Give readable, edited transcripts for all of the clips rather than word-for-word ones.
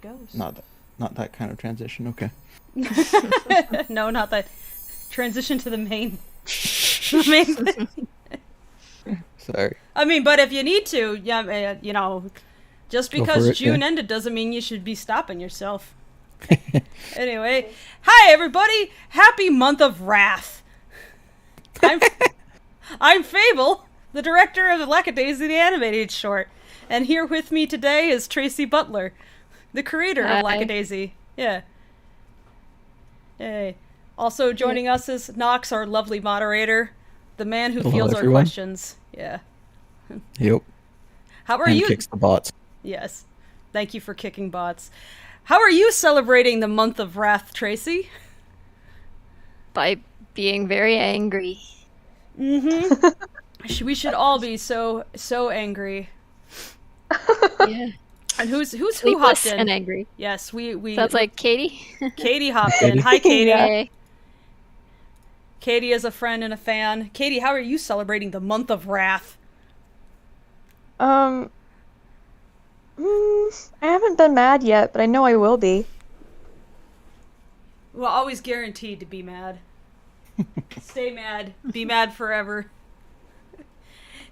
it goes. Not that kind of transition. Okay. No, not that. Transition to the main thing. Sorry. I mean, but if you need to, yeah, you know, just because June ended doesn't mean you should be stopping yourself. Anyway, hi everybody! Happy month of Wrath. I'm Fable, the director of the Lackadaisy the animated short, and here with me today is Tracy Butler, the creator of Lackadaisy. Yeah. Hey. Also joining us is Knox, our lovely moderator, the man who fields our questions. Yeah. Yep. How are you? Kicks the bots. Yes. Thank you for kicking bots. How are you celebrating the month of Wrath, Tracy? By being very angry. Mm-hmm. We should all be so angry. Yeah. And who's Sleepless who hopped in? And angry. Yes, we Sounds like Katie. Katie hopped in. Hi, Katie. Yeah. Katie is a friend and a fan. Katie, how are you celebrating the month of Wrath? I haven't been mad yet, but I know I will be. Well, always guaranteed to be mad. Stay mad. Be mad forever.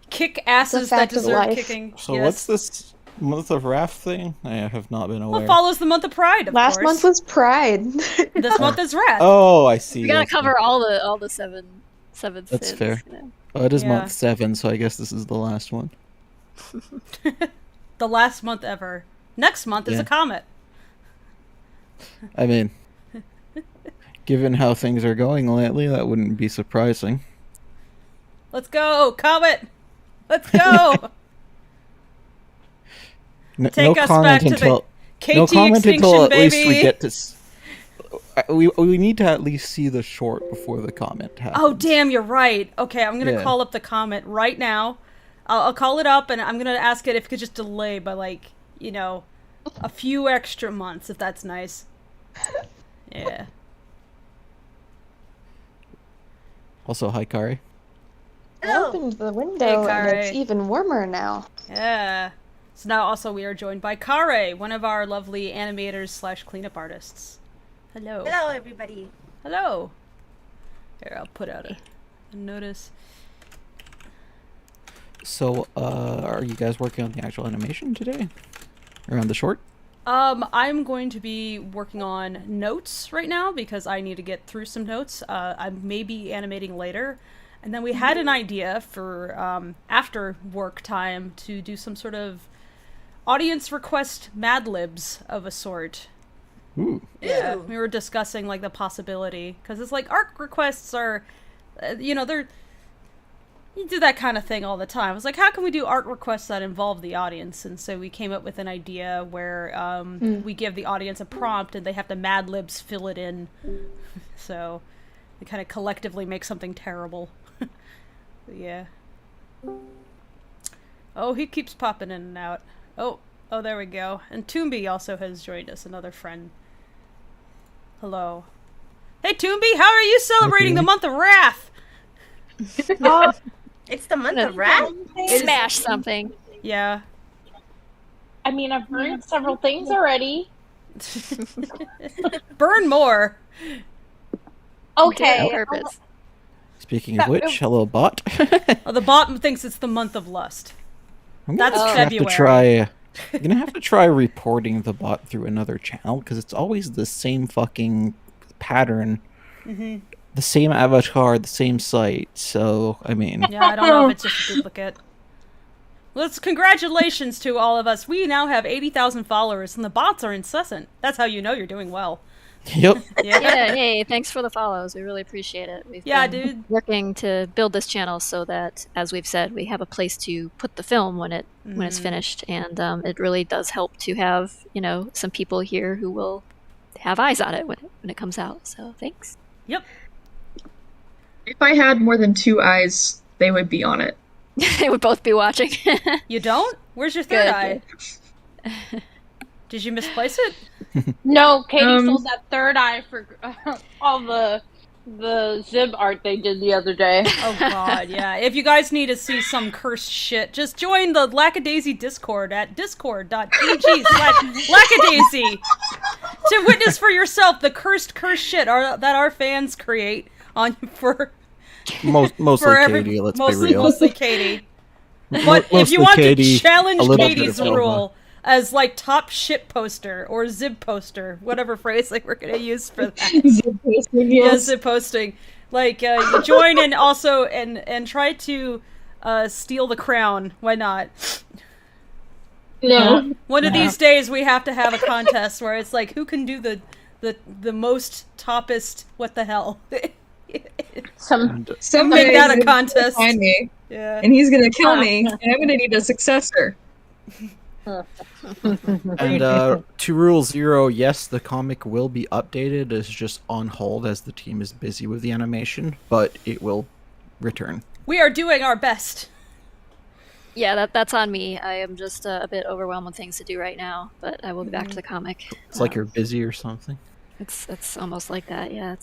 Kick asses that deserve kicking. So what's this month of Wrath thing? I have not been aware. Well, follows the month of Pride, of Last course. month was Pride. This month is Wrath. Oh, I see. We gotta cover all the seven That's sins. fair. You know? Oh, it is month 7, so I guess this is the last one. The last month ever. Next month is a comet. I mean, given how things are going lately, that wouldn't be surprising. Let's go, comet! Let's go! Take us back to the KT extinction, baby! At least we get to... We need to at least see the short before the comment happens. Oh, damn, you're right. Okay, I'm gonna call up the comment right now. I'll call it up, and I'm gonna ask it if it could just delay by, like, you know, a few extra months, if that's nice. Yeah. Also, hi, Kari. I opened the window, and it's even warmer now. Yeah. So now also we are joined by Kare, one of our lovely animators slash cleanup artists. Hello. Hello, everybody. Hello. Here, I'll put out a notice. So, are you guys working on the actual animation today? Or on the short? I'm going to be working on notes right now because I need to get through some notes. I may be animating later. And then we had an idea for after work time to do some sort of audience request Mad Libs of a sort. Ooh. Yeah, we were discussing like the possibility because it's like art requests are, you know, you do that kind of thing all the time. It's like, how can we do art requests that involve the audience? And so we came up with an idea where we give the audience a prompt and they have to Mad Libs fill it in. So we kind of collectively make something terrible. Yeah. Oh, he keeps popping in and out. Oh, there we go. And Toomby also has joined us, another friend. Hello. Hey, Toomby, how are you celebrating the month of Wrath? It's the month of Wrath? Smash something. Yeah. I mean, I've burned several things already. Burn more. Okay. On purpose. Speaking of which, hello, bot. Oh, the bot thinks it's the month of lust. That's February. I'm gonna have to try reporting the bot through another channel because it's always the same fucking pattern. Mm-hmm. The same avatar, the same site. So, I mean... Yeah, I don't know if it's just a duplicate. Well, congratulations to all of us. We now have 80,000 followers, and the bots are incessant. That's how you know you're doing well. Yep. Yeah, hey, thanks for the follows. We really appreciate it. We've been working to build this channel so that, as we've said, we have a place to put the film when it's finished, and it really does help to have, you know, some people here who will have eyes on it when it comes out. So thanks. Yep. If I had more than 2 eyes, they would be on it. They would both be watching. You don't? Where's your third eye? Did you misplace it? No, Katie sold that third eye for all the the Zib art they did the other day. Oh god, yeah. If you guys need to see some cursed shit, just join the Lackadaisy Discord at discord.gg/Lackadaisy to witness for yourself the cursed shit that our fans create on for mostly Katie. Let's be real. Mostly Katie. But if you want to challenge Katie's rule as like top shit poster or Zib poster, whatever phrase like we're gonna use for that. Zib posting, yes. Yeah, Zib posting. Like you join and also and try to steal the crown. Why not? No. One of these days we have to have a contest where it's like who can do the most toppest what the hell. Someday make that a contest. Find me, yeah. and he's gonna kill me, and I'm gonna need a successor. And to Rule 0, yes, the comic will be updated. It's just on hold as the team is busy with the animation, but it will return. We are doing our best. Yeah, that's on me. I am just a bit overwhelmed with things to do right now, but I will be back to the comic. It's like you're busy or something. It's almost like that, yeah.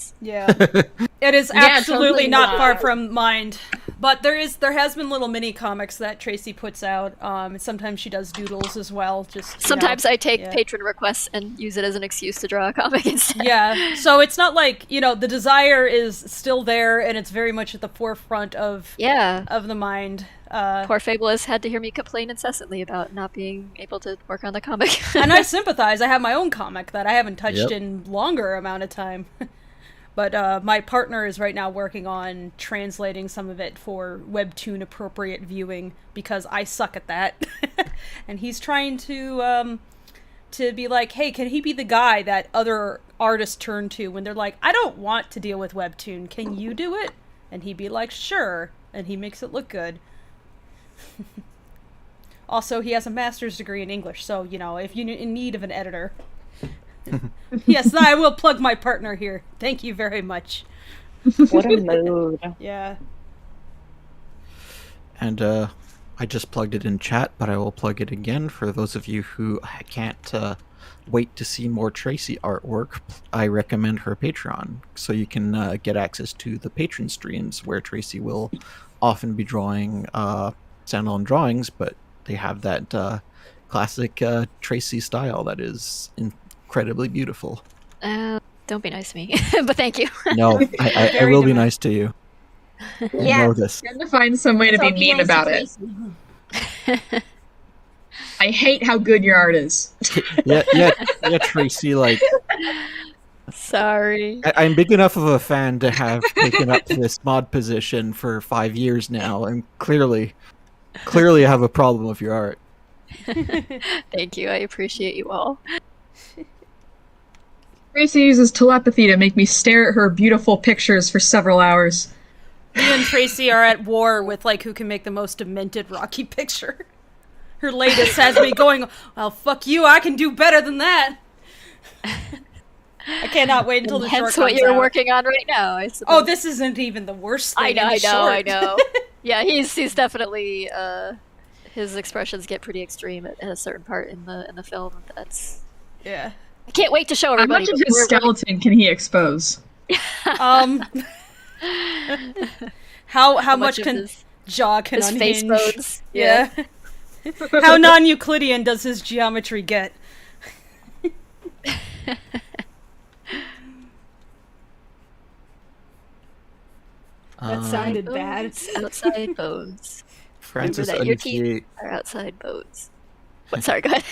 It is absolutely not far from mind. But there has been little mini comics that Tracy puts out. Sometimes she does doodles as well. Sometimes I take patron requests and use it as an excuse to draw a comic instead. Yeah, so it's not like, the desire is still there and it's very much at the forefront of the mind. Poor Fabulous had to hear me complain incessantly about not being able to work on the comic. And I sympathize. I have my own comic that I haven't touched in longer amount of time. But my partner is right now working on translating some of it for webtoon appropriate viewing because I suck at that. And he's trying to be like, hey, can he be the guy that other artists turn to when they're like, I don't want to deal with webtoon. Can you do it? And he'd be like, sure. And he makes it look good. Also, he has a master's degree in English, so, if you're in need of an editor. Yes, I will plug my partner here. Thank you very much. What a mood. Yeah. And I just plugged it in chat, but I will plug it again for those of you who can't wait to see more Tracy artwork. I recommend her Patreon, so you can get access to the patron streams where Tracy will often be drawing standalone drawings, but they have that classic Tracy style that is incredibly beautiful. Don't be nice to me, but thank you. No, I will be nice to you. Yeah, know this. I'm trying to find some way to be mean about it. I hate how good your art is. yeah, Tracy, like... Sorry. I'm big enough of a fan to have taken up this mod position for 5 years now, and clearly have a problem with your art. Thank you, I appreciate you all. Tracy uses telepathy to make me stare at her beautiful pictures for several hours. Me and Tracy are at war with, who can make the most demented Rocky picture. Her latest has me going, well, fuck you, I can do better than that. I cannot wait until the short comes out. Hence what you're working on right now, I suppose. Oh, this isn't even the worst thing. I know. Yeah, he's definitely, his expressions get pretty extreme at a certain part in the film. Yeah. I can't wait to show everybody. How much of his skeleton can he expose? How much can his jaw can his unhinge? Face bones. Yeah. How non-Euclidean does his geometry get? That sounded bad. Outside bones. Francis, remember that your teeth are outside bones. What? Sorry, go ahead.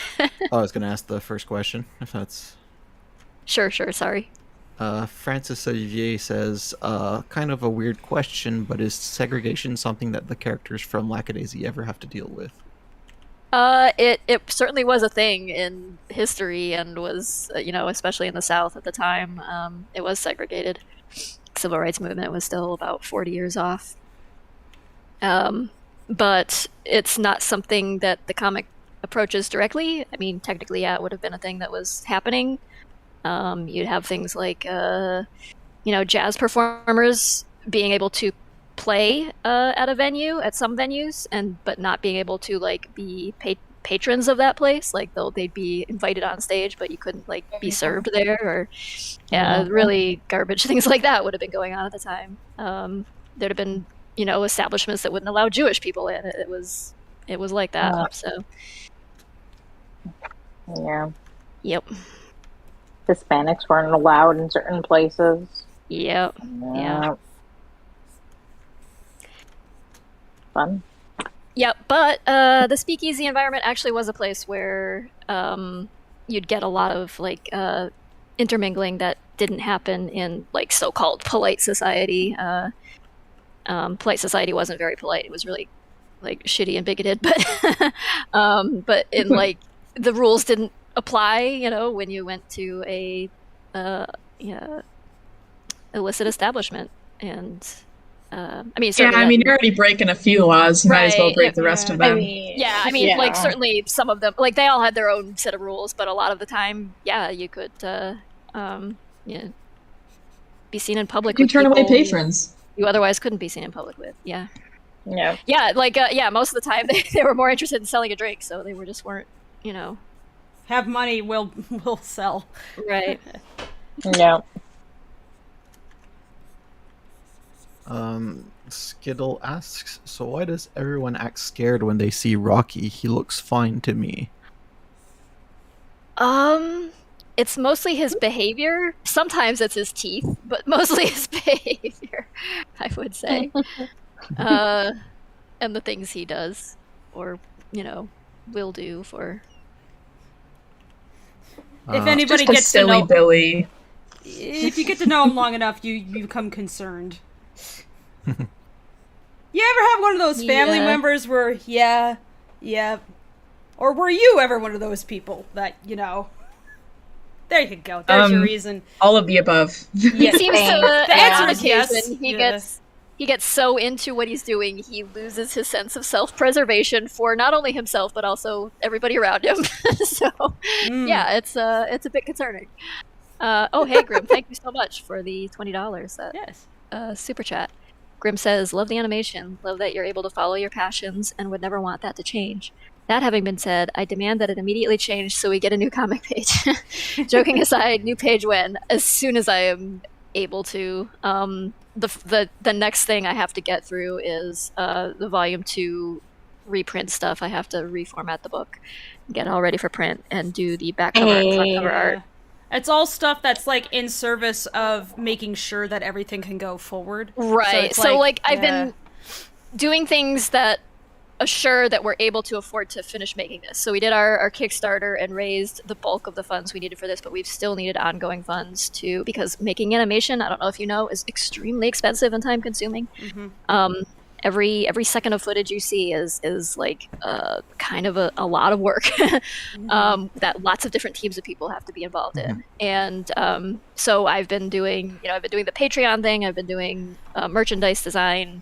I was going to ask the first question, if that's... Sure, sorry. Francis Olivier says, kind of a weird question, but is segregation something that the characters from Lackadaisy ever have to deal with? It certainly was a thing in history and was, especially in the South at the time, it was segregated. Civil rights movement was still about 40 years off. But it's not something that the comic approaches directly. I mean, technically, yeah, it would have been a thing that was happening. You'd have things like, jazz performers being able to play at a venue, at some venues, but not being able to be patrons of that place. Like they'd be invited on stage, but you couldn't like be served there, or really garbage things like that would have been going on at the time. There'd have been establishments that wouldn't allow Jewish people in. It was like that. So yeah. Yep. Hispanics weren't allowed in certain places. Yep. Yeah. Fun. Yeah, but the speakeasy environment actually was a place where you'd get a lot of like intermingling that didn't happen in like so-called polite society. Polite society wasn't very polite. It was really like shitty and bigoted, but in like the rules didn't apply, when you went to a illicit establishment. And you're already breaking a few laws. You might as well break the rest of them. Like certainly some of them, like they all had their own set of rules, but a lot of the time, you could be seen in public. You can turn away patrons you otherwise couldn't be seen in public with. Yeah. Like most of the time they were more interested in selling a drink, so they weren't have money, we'll sell. Right. Yeah. Skittle asks, so why does everyone act scared when they see Rocky? He looks fine to me. It's mostly his behavior. Sometimes it's his teeth, but mostly his behavior, I would say. And the things he does, or, will do for... If anybody just a gets silly to know... Billy. If you get to know him long enough, you become concerned. You ever have one of those family members where, or were you ever one of those people that, there you go, there's your reason. All of the above. He seems to, the answer is yes. He gets so into what he's doing, he loses his sense of self-preservation for not only himself, but also everybody around him. So, it's a bit concerning. Hey, Grim, thank you so much for the $20 super chat. Grim says, love the animation, love that you're able to follow your passions, and would never want that to change. That having been said, I demand that it immediately change so we get a new comic page. Joking aside, new page when? As soon as I am able to. The next thing I have to get through is the volume 2 reprint stuff. I have to reformat the book, get it all ready for print, and do the back cover and front cover art. It's all stuff that's like in service of making sure that everything can go forward. Right. So I've been doing things that assure that we're able to afford to finish making this. So we did our Kickstarter and raised the bulk of the funds we needed for this, but we've still needed ongoing funds because making animation, I don't know if you know, is extremely expensive and time consuming. Mm-hmm. Every second of footage you see is like kind of a lot of work that lots of different teams of people have to be involved in. And so I've been doing the Patreon thing. I've been doing merchandise design.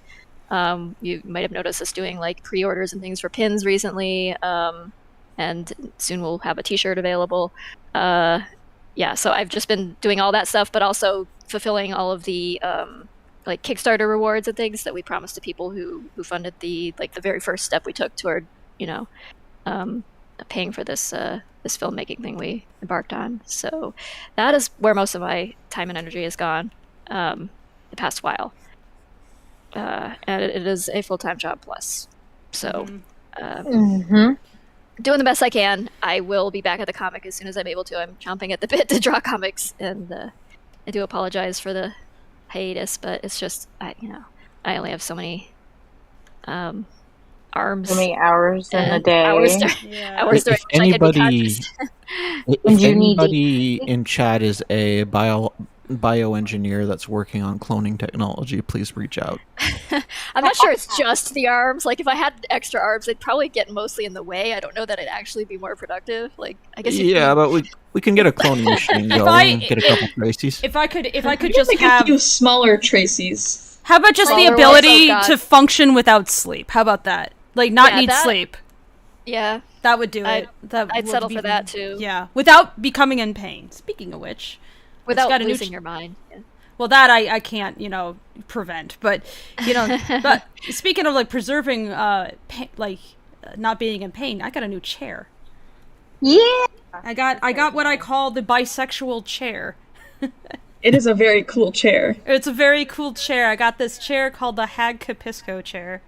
You might have noticed us doing like pre-orders and things for pins recently. And soon we'll have a t-shirt available. So I've just been doing all that stuff, but also fulfilling all of the like Kickstarter rewards and things that we promised to people who funded the very first step we took toward paying for this filmmaking thing we embarked on. So that is where most of my time and energy has gone the past while, and it is a full-time job plus. So doing the best I can. I will be back at the comic as soon as I'm able to. I'm chomping at the bit to draw comics, and I do apologize for the hiatus, but it's just I only have so many arms, so many hours in a day. Hours if anybody in chat is a bioengineer that's working on cloning technology, please reach out. I'm not sure it's just the arms. Like if I had extra arms, they'd probably get mostly in the way. I don't know that it'd actually be more productive. Like I guess but we can get a cloning machine going and get a couple Tracies. If I could just have a few smaller Tracies. How about just the ability to function without sleep? How about that? Like not need sleep. Yeah. That would do it. I'd settle for that too. Yeah. Without becoming in pain. Speaking of which, without losing your mind. Yeah. Well, that I can't, prevent. But, but speaking of like preserving, not being in pain, I got a new chair. Yeah. I got what I call the bisexual chair. It is a very cool chair. It's a very cool chair. I got this chair called the Hag Capisco chair.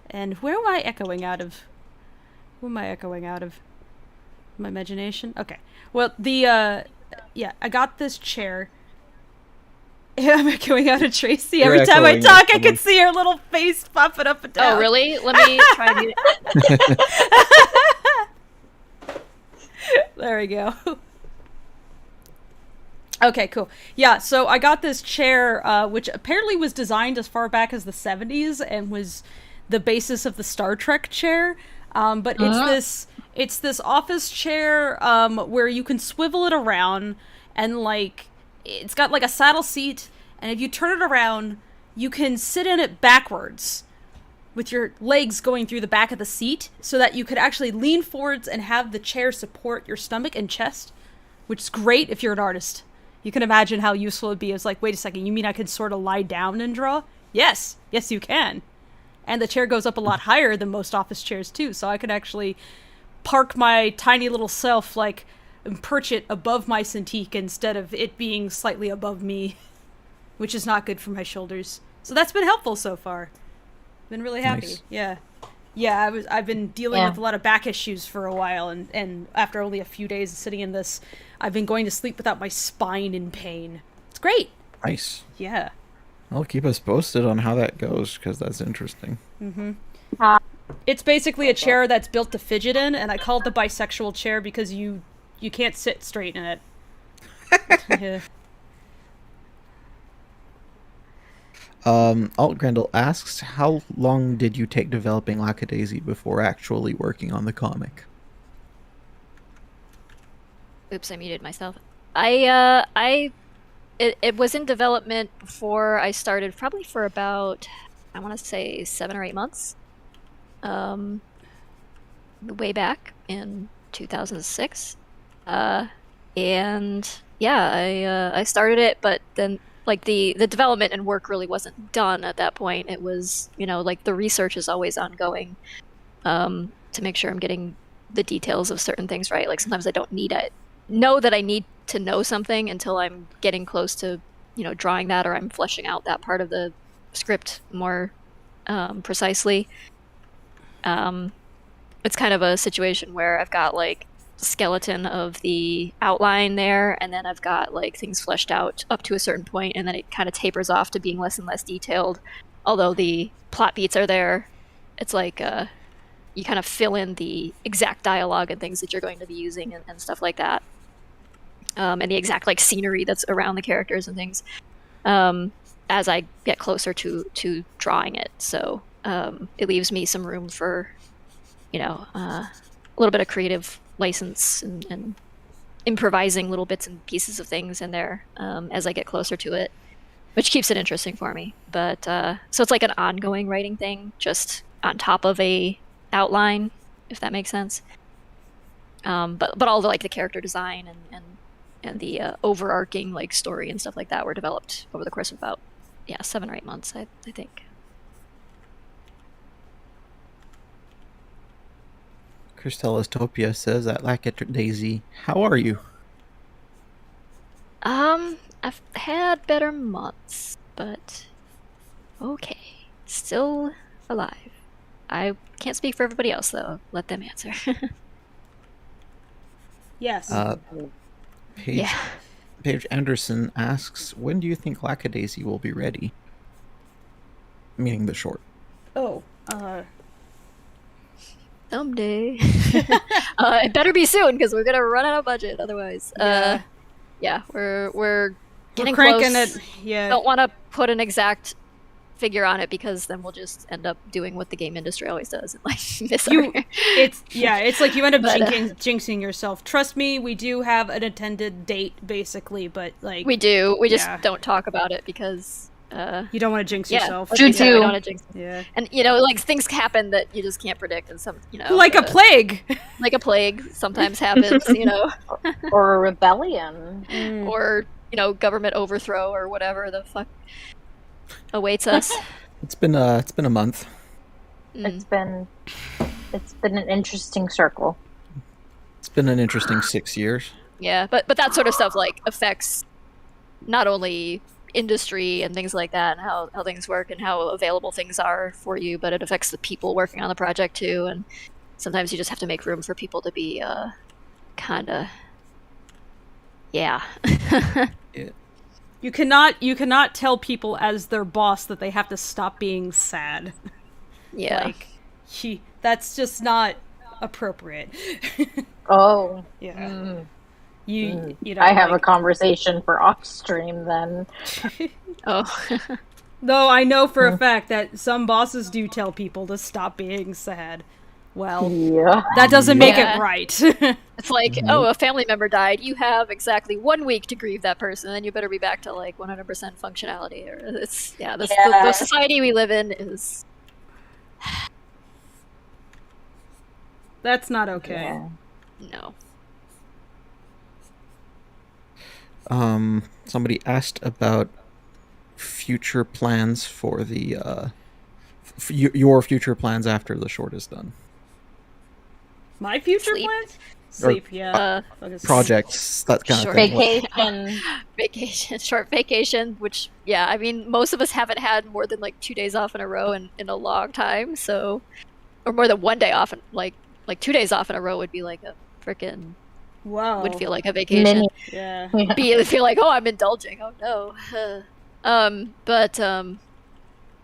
And where am I echoing out of? Who am I echoing out of? My imagination? Okay. Well, I got this chair. I'm echoing out of Tracy. Every time I talk, I can see her little face popping up and down. Oh, really? Let me try to mute it. There we go. Okay, cool. Yeah, so I got this chair, which apparently was designed as far back as the 70s and was the basis of the Star Trek chair. But it's this office chair where you can swivel it around, and like it's got like a saddle seat, and if you turn it around, you can sit in it backwards with your legs going through the back of the seat, so that you could actually lean forwards and have the chair support your stomach and chest, which is great if you're an artist. You can imagine how useful it'd be. It's like, wait a second, you mean I could sort of lie down and draw? Yes, you can. And the chair goes up a lot higher than most office chairs too, so I could actually park my tiny little self, like, and perch it above my Cintiq instead of it being slightly above me, which is not good for my shoulders. So that's been helpful so far. Been really happy. Nice. Yeah, I've been dealing with a lot of back issues for a while, and after only a few days of sitting in this, I've been going to sleep without my spine in pain. It's great. Nice. Yeah. Well, keep us posted on how that goes, because that's interesting. Mm-hmm. It's basically a chair that's built to fidget in, and I call it the bisexual chair because you can't sit straight in it. Yeah. Alt Grendel asks, how long did you take developing Lackadaisy before actually working on the comic? Oops, I muted myself. It was in development before I started, probably for about, I want to say 7 or 8 months. Way back in 2006. And yeah, I started it, but then like the development and work really wasn't done at that point. It was, like the research is always ongoing, to make sure I'm getting the details of certain things right. Like sometimes I don't know that I need to know something until I'm getting close to, drawing that, or I'm fleshing out that part of the script more precisely. It's kind of a situation where I've got like skeleton of the outline there, and then I've got like things fleshed out up to a certain point, and then it kind of tapers off to being less and less detailed. Although the plot beats are there, it's like you kind of fill in the exact dialogue and things that you're going to be using and stuff like that, and the exact like scenery that's around the characters and things, as I get closer to drawing it. So it leaves me some room for a little bit of creative license and improvising little bits and pieces of things in there as I get closer to it, which keeps it interesting for me. But so it's like an ongoing writing thing, just on top of a outline, if that makes sense. But all the like the character design and the overarching like story and stuff like that were developed over the course of about 7 or 8 months, I think. Crystallistopia says at Lackadaisy, how are you? I've had better months, but okay. Still alive. I can't speak for everybody else, though. Let them answer. Yes. Paige Anderson asks, when do you think Lackadaisy will be ready? Meaning the short. Oh, someday. It better be soon, because we're gonna run out of budget otherwise. We're getting cranking close. It. Yeah. Don't want to put an exact figure on it, because then we'll just end up doing what the game industry always does and like miss it's like you end up jinxing yourself. Trust me, we do have an intended date basically, but like we just don't talk about it because you don't want to jinx yourself. You don't want to jinx. Yeah. And like things happen that you just can't predict, and some like a plague. Like a plague sometimes happens, or a rebellion, or government overthrow, or whatever the fuck awaits us. It's been a month. It's been It's been an interesting circle. It's been an interesting 6 years. Yeah, but that sort of stuff like affects not only industry and things like that and how things work and how available things are for you, but it affects the people working on the project too. And sometimes you just have to make room for people to be kind of yeah. You cannot tell people as their boss that they have to stop being sad. Yeah. Like that's just not appropriate. Oh. Yeah. You know, I have a conversation for off stream then. Oh. Though I know for a fact that some bosses do tell people to stop being sad. Well, that doesn't make it right. It's like, oh, a family member died. You have exactly 1 week to grieve that person, and then you better be back to like 100% functionality. Or the society we live in is. That's not okay. Yeah. No. Somebody asked about future plans for the your future plans after the short is done. My future plans? Sleep, yeah. Projects, that kind of thing. Vacation, short vacation, which, yeah, I mean, most of us haven't had more than like 2 days off in a row in a long time, so, or more than 1 day off, like 2 days off in a row would be like a frickin', would feel like a vacation. Yeah. Feel like, oh, I'm indulging, oh no.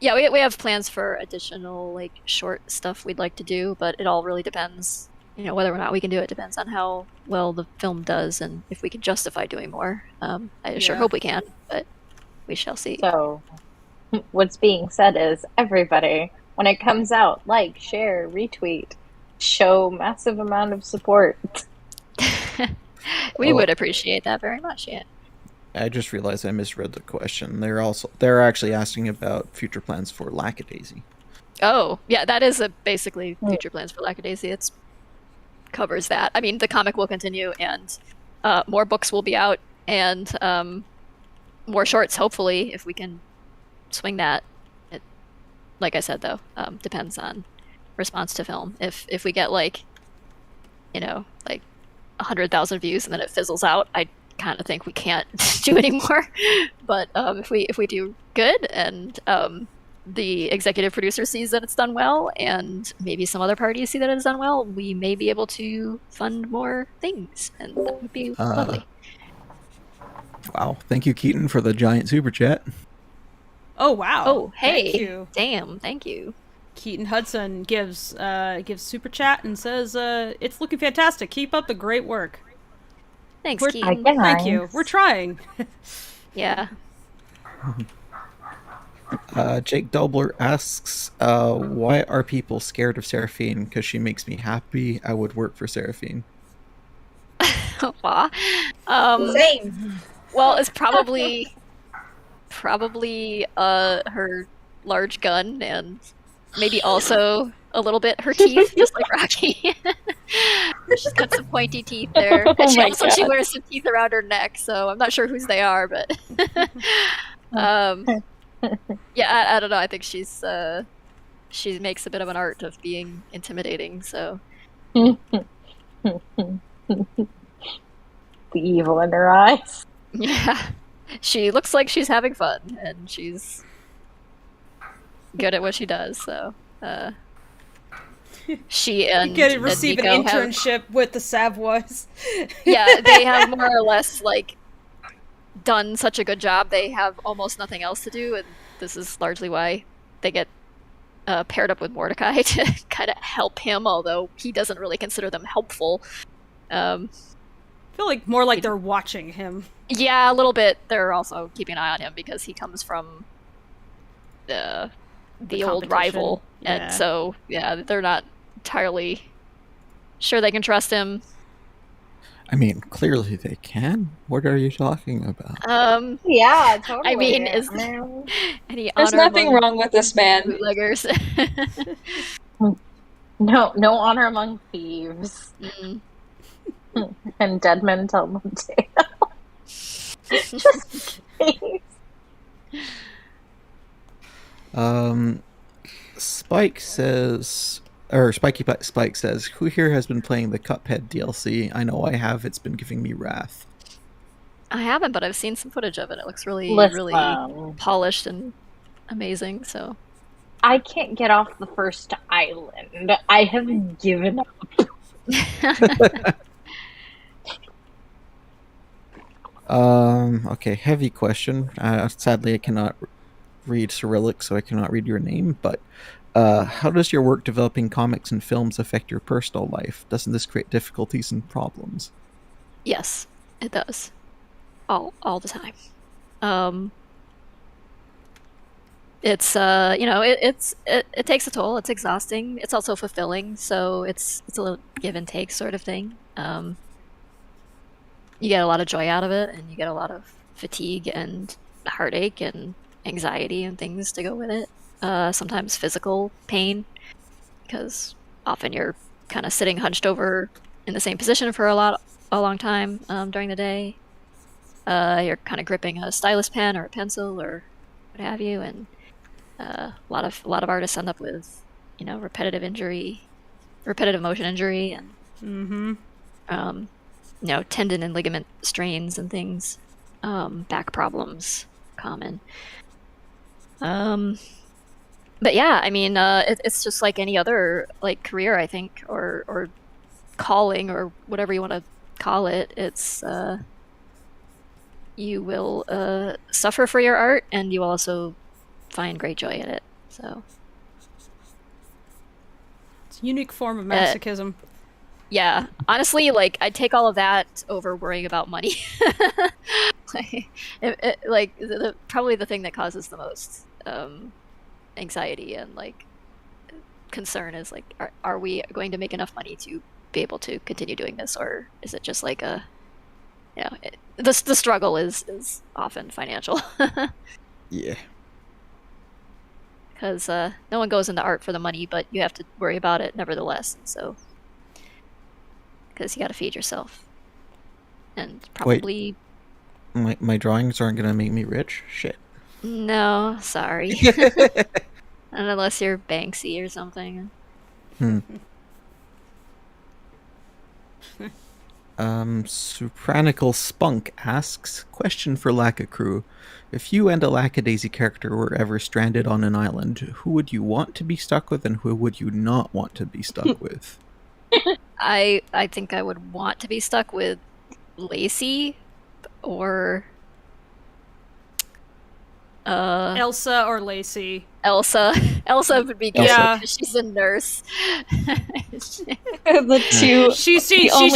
Yeah, we have plans for additional, like, short stuff we'd like to do, but it all really depends. You know, whether or not we can do it depends on how well the film does and if we can justify doing more. I sure hope we can, but we shall see. So, what's being said is, everybody, when it comes out, like, share, retweet, show massive amount of support. We would appreciate that very much, yeah. I just realized I misread the question. They're actually asking about future plans for Lackadaisy. Oh, yeah, that is basically future plans for Lackadaisy. It covers that. I mean, the comic will continue, and more books will be out, and more shorts, hopefully, if we can swing that. Like I said, though, depends on response to film. If we get, like, you know, like 100,000 views and then it fizzles out, I kind of think we can't do anymore. But if we do good and the executive producer sees that it's done well and maybe some other parties see that it's done well, we may be able to fund more things, and that would be lovely. Wow, thank you, Keaton, for the giant super chat. Oh wow. Oh hey, thank you. Damn, thank you. Keaton Hudson gives super chat and says it's looking fantastic, keep up the great work. Thanks, Keaton. Thank you. We're trying. Yeah. Jake Dobler asks, why are people scared of Seraphine? Because she makes me happy. I would work for Seraphine. Same. Well, it's probably her large gun, and maybe also a little bit her teeth, just like Rocky. She's got some pointy teeth there. And she wears some teeth around her neck, so I'm not sure whose they are, but yeah, I don't know. I think she makes a bit of an art of being intimidating, so The evil in her eyes. yeah. She looks like she's having fun, and she's good at what she does, so she and you can receive an Nico internship with the Savoys. Yeah, they have more or less like done such a good job. They have almost nothing else to do, and this is largely why they get paired up with Mordecai to kind of help him, although he doesn't really consider them helpful. I feel like more like they're watching him. Yeah, a little bit. They're also keeping an eye on him because he comes from the old rival, and so yeah, they're not entirely sure they can trust him. I mean, clearly they can. What are you talking about? Yeah, totally. I mean, there's nothing wrong with this man. Bootleggers. No honor among thieves. And dead men tell them tales. Just in case. Spike says, Or Spiky Spike says, "Who here has been playing the Cuphead DLC? I know I have. It's been giving me wrath." I haven't, but I've seen some footage of it. It looks really polished and amazing. So I can't get off the first island. I have given up. Okay, heavy question. Sadly, I cannot read Cyrillic, so I cannot read your name, but how does your work developing comics and films affect your personal life? Doesn't this create difficulties and problems? Yes, it does. All the time. It's it takes a toll. It's exhausting. It's also fulfilling. So it's a little give and take sort of thing. You get a lot of joy out of it, and you get a lot of fatigue and heartache and anxiety and things to go with it. Sometimes physical pain, because often you're kind of sitting hunched over in the same position for a long time during the day. You're kind of gripping a stylus pen or a pencil or what have you, and a lot of artists end up with repetitive motion injury, and tendon and ligament strains and things, back problems common. But yeah, I mean, it's just like any other career, I think, or calling, or whatever you want to call it. It's you will suffer for your art, and you will also find great joy in it. So it's a unique form of masochism. Yeah, honestly, I'd take all of that over worrying about money. Probably the thing that causes the most anxiety and concern is are we going to make enough money to be able to continue doing this, or is it just the struggle is often financial. Yeah. Because no one goes into art for the money, but you have to worry about it nevertheless. So, because you got to feed yourself, and probably. Wait, my drawings aren't gonna make me rich. Shit. No, sorry. And unless you're Banksy or something. Supranical Spunk asks, question for Lacka Crew. If you and a Lackadaisy character were ever stranded on an island, who would you want to be stuck with and who would you not want to be stuck with? I think I would want to be stuck with Lacey or Elsa or Lacey. Elsa would be good because she's a nurse. The two. She's seen some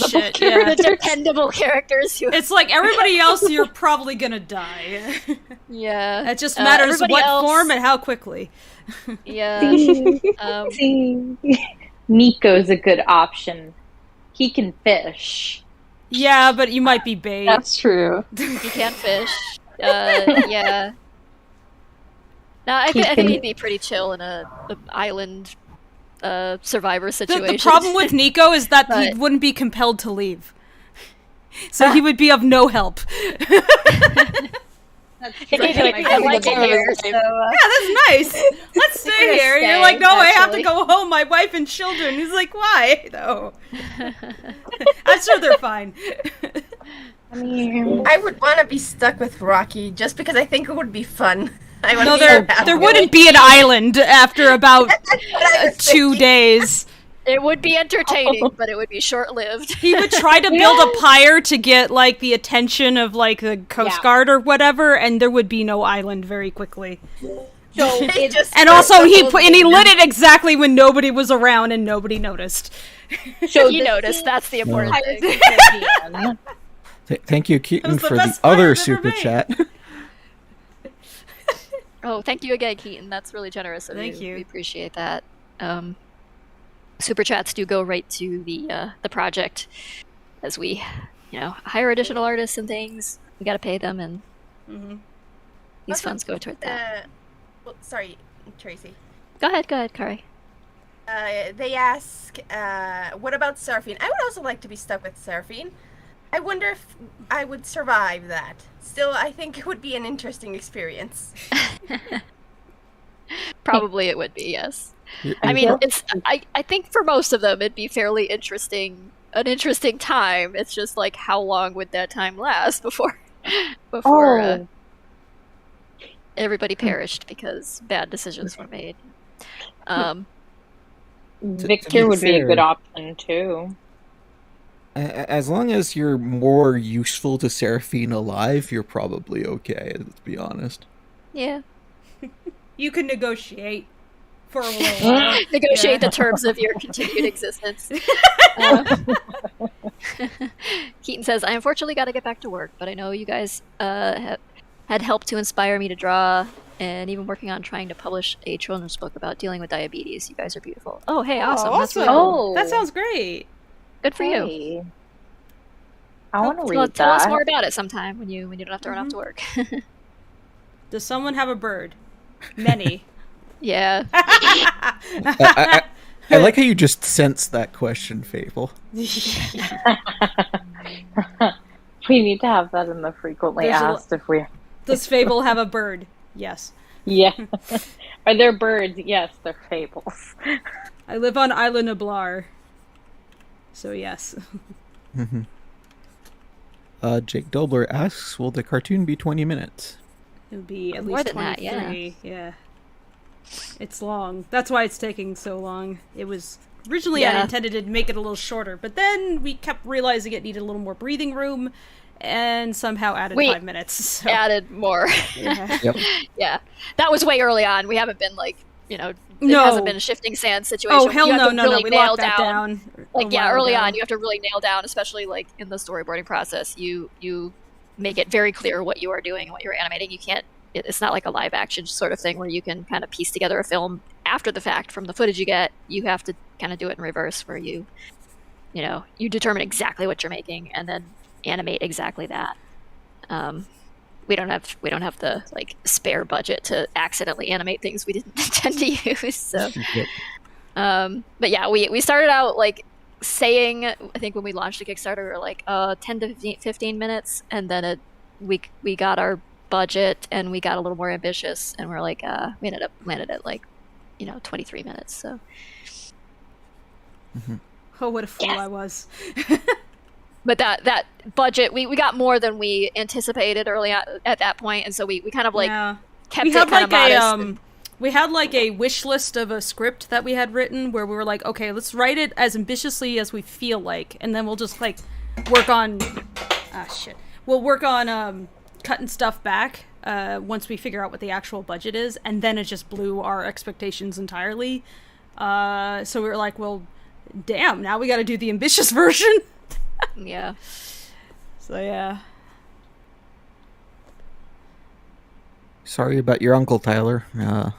shit. Yeah. The dependable characters. It's like everybody else, you're probably gonna die. Yeah. It just matters what form and how quickly. Yeah. Nico's a good option. He can fish. Yeah, but you might be bait. That's true. He can fish. Yeah. No, I think he'd be pretty chill in an island survivor situation. The problem with Nico is that he wouldn't be compelled to leave. So he would be of no help. That's I like it here, so, yeah, that's nice. Let's stay here. You're like, no, I have to go home. My wife and children. He's like, why? No. I'm sure they're fine. I mean, I would want to be stuck with Rocky just because I think it would be fun. There wouldn't be an island after about 2 days. It would be entertaining, but it would be short-lived. He would try to build a pyre to get the attention of the Coast Guard or whatever, and there would be no island very quickly. So and also he lit it exactly when nobody was around and nobody noticed. So he noticed. That's the important thing. Thank you, Keaton, for the other super chat. Oh, thank you again, Keaton. That's really generous of you. Thank you. We appreciate that. Super chats do go right to the project, as we, hire additional artists and things. We got to pay them, and these funds go toward that. Well, sorry, Tracy. Go ahead, Kari. They ask, what about surfing? I would also like to be stuck with surfing. I wonder if I would survive that. Still, I think it would be an interesting experience. Probably it would be, yes. I mean, it's. I think for most of them, it'd be fairly interesting. An interesting time. It's just like, how long would that time last before everybody perished because bad decisions were made. Victor would be a good option too. As long as you're more useful to Seraphine alive, you're probably okay, let's be honest. Yeah. You can negotiate for a little while. Negotiate the terms of your continued existence. Keaton says, I unfortunately got to get back to work, but I know you guys had helped to inspire me to draw, and even working on trying to publish a children's book about dealing with diabetes. You guys are beautiful. Oh, hey, awesome. That's really cool. That sounds great. Good for you. I want to read that. Tell us more about it sometime when you don't have to run off to work. Does someone have a bird? Many. Yeah. I like how you just sensed that question, Fable. We need to have that in the frequently asked if we... Does Fable have a bird? Yes. Yeah. Are there birds? Yes, they're fables. I live on Isla Nublar. So yes. Jake Dobler asks, will the cartoon be 20 minutes? It would be at more least than 23. That, yeah. It's long. That's why it's taking so long. It was... Originally I intended to make it a little shorter, but then we kept realizing it needed a little more breathing room, and somehow added 5 minutes. So. Added more. Yeah. Yep. Yeah. That was way early on. We haven't been like, it hasn't been a shifting sand situation. Oh, hell no. We locked that down. Like, early on, you have to really nail down, especially like in the storyboarding process. You make it very clear what you are doing, what you're animating. You can't, it's not like a live action sort of thing where you can kind of piece together a film after the fact from the footage you get. You have to kind of do it in reverse, where you determine exactly what you're making and then animate exactly that. We don't have the like spare budget to accidentally animate things we didn't intend to use. So, but yeah, we started out like saying, I think when we launched the Kickstarter, we were like 10 to 15 minutes, and then we got our budget and we got a little more ambitious, and we're like we ended up landed at like 23 minutes. So. Mm-hmm. Oh, what a fool I was. But that budget, we got more than we anticipated early on at that point, and so we kind of like kept it kind of modest. We had like a wish list of a script that we had written where we were like, okay, let's write it as ambitiously as we feel like, and then we'll just like work on we'll work on cutting stuff back once we figure out what the actual budget is, and then it just blew our expectations entirely. So we were like, well, damn, now we got to do the ambitious version. Yeah. So yeah. Sorry about your uncle, Tyler. Glad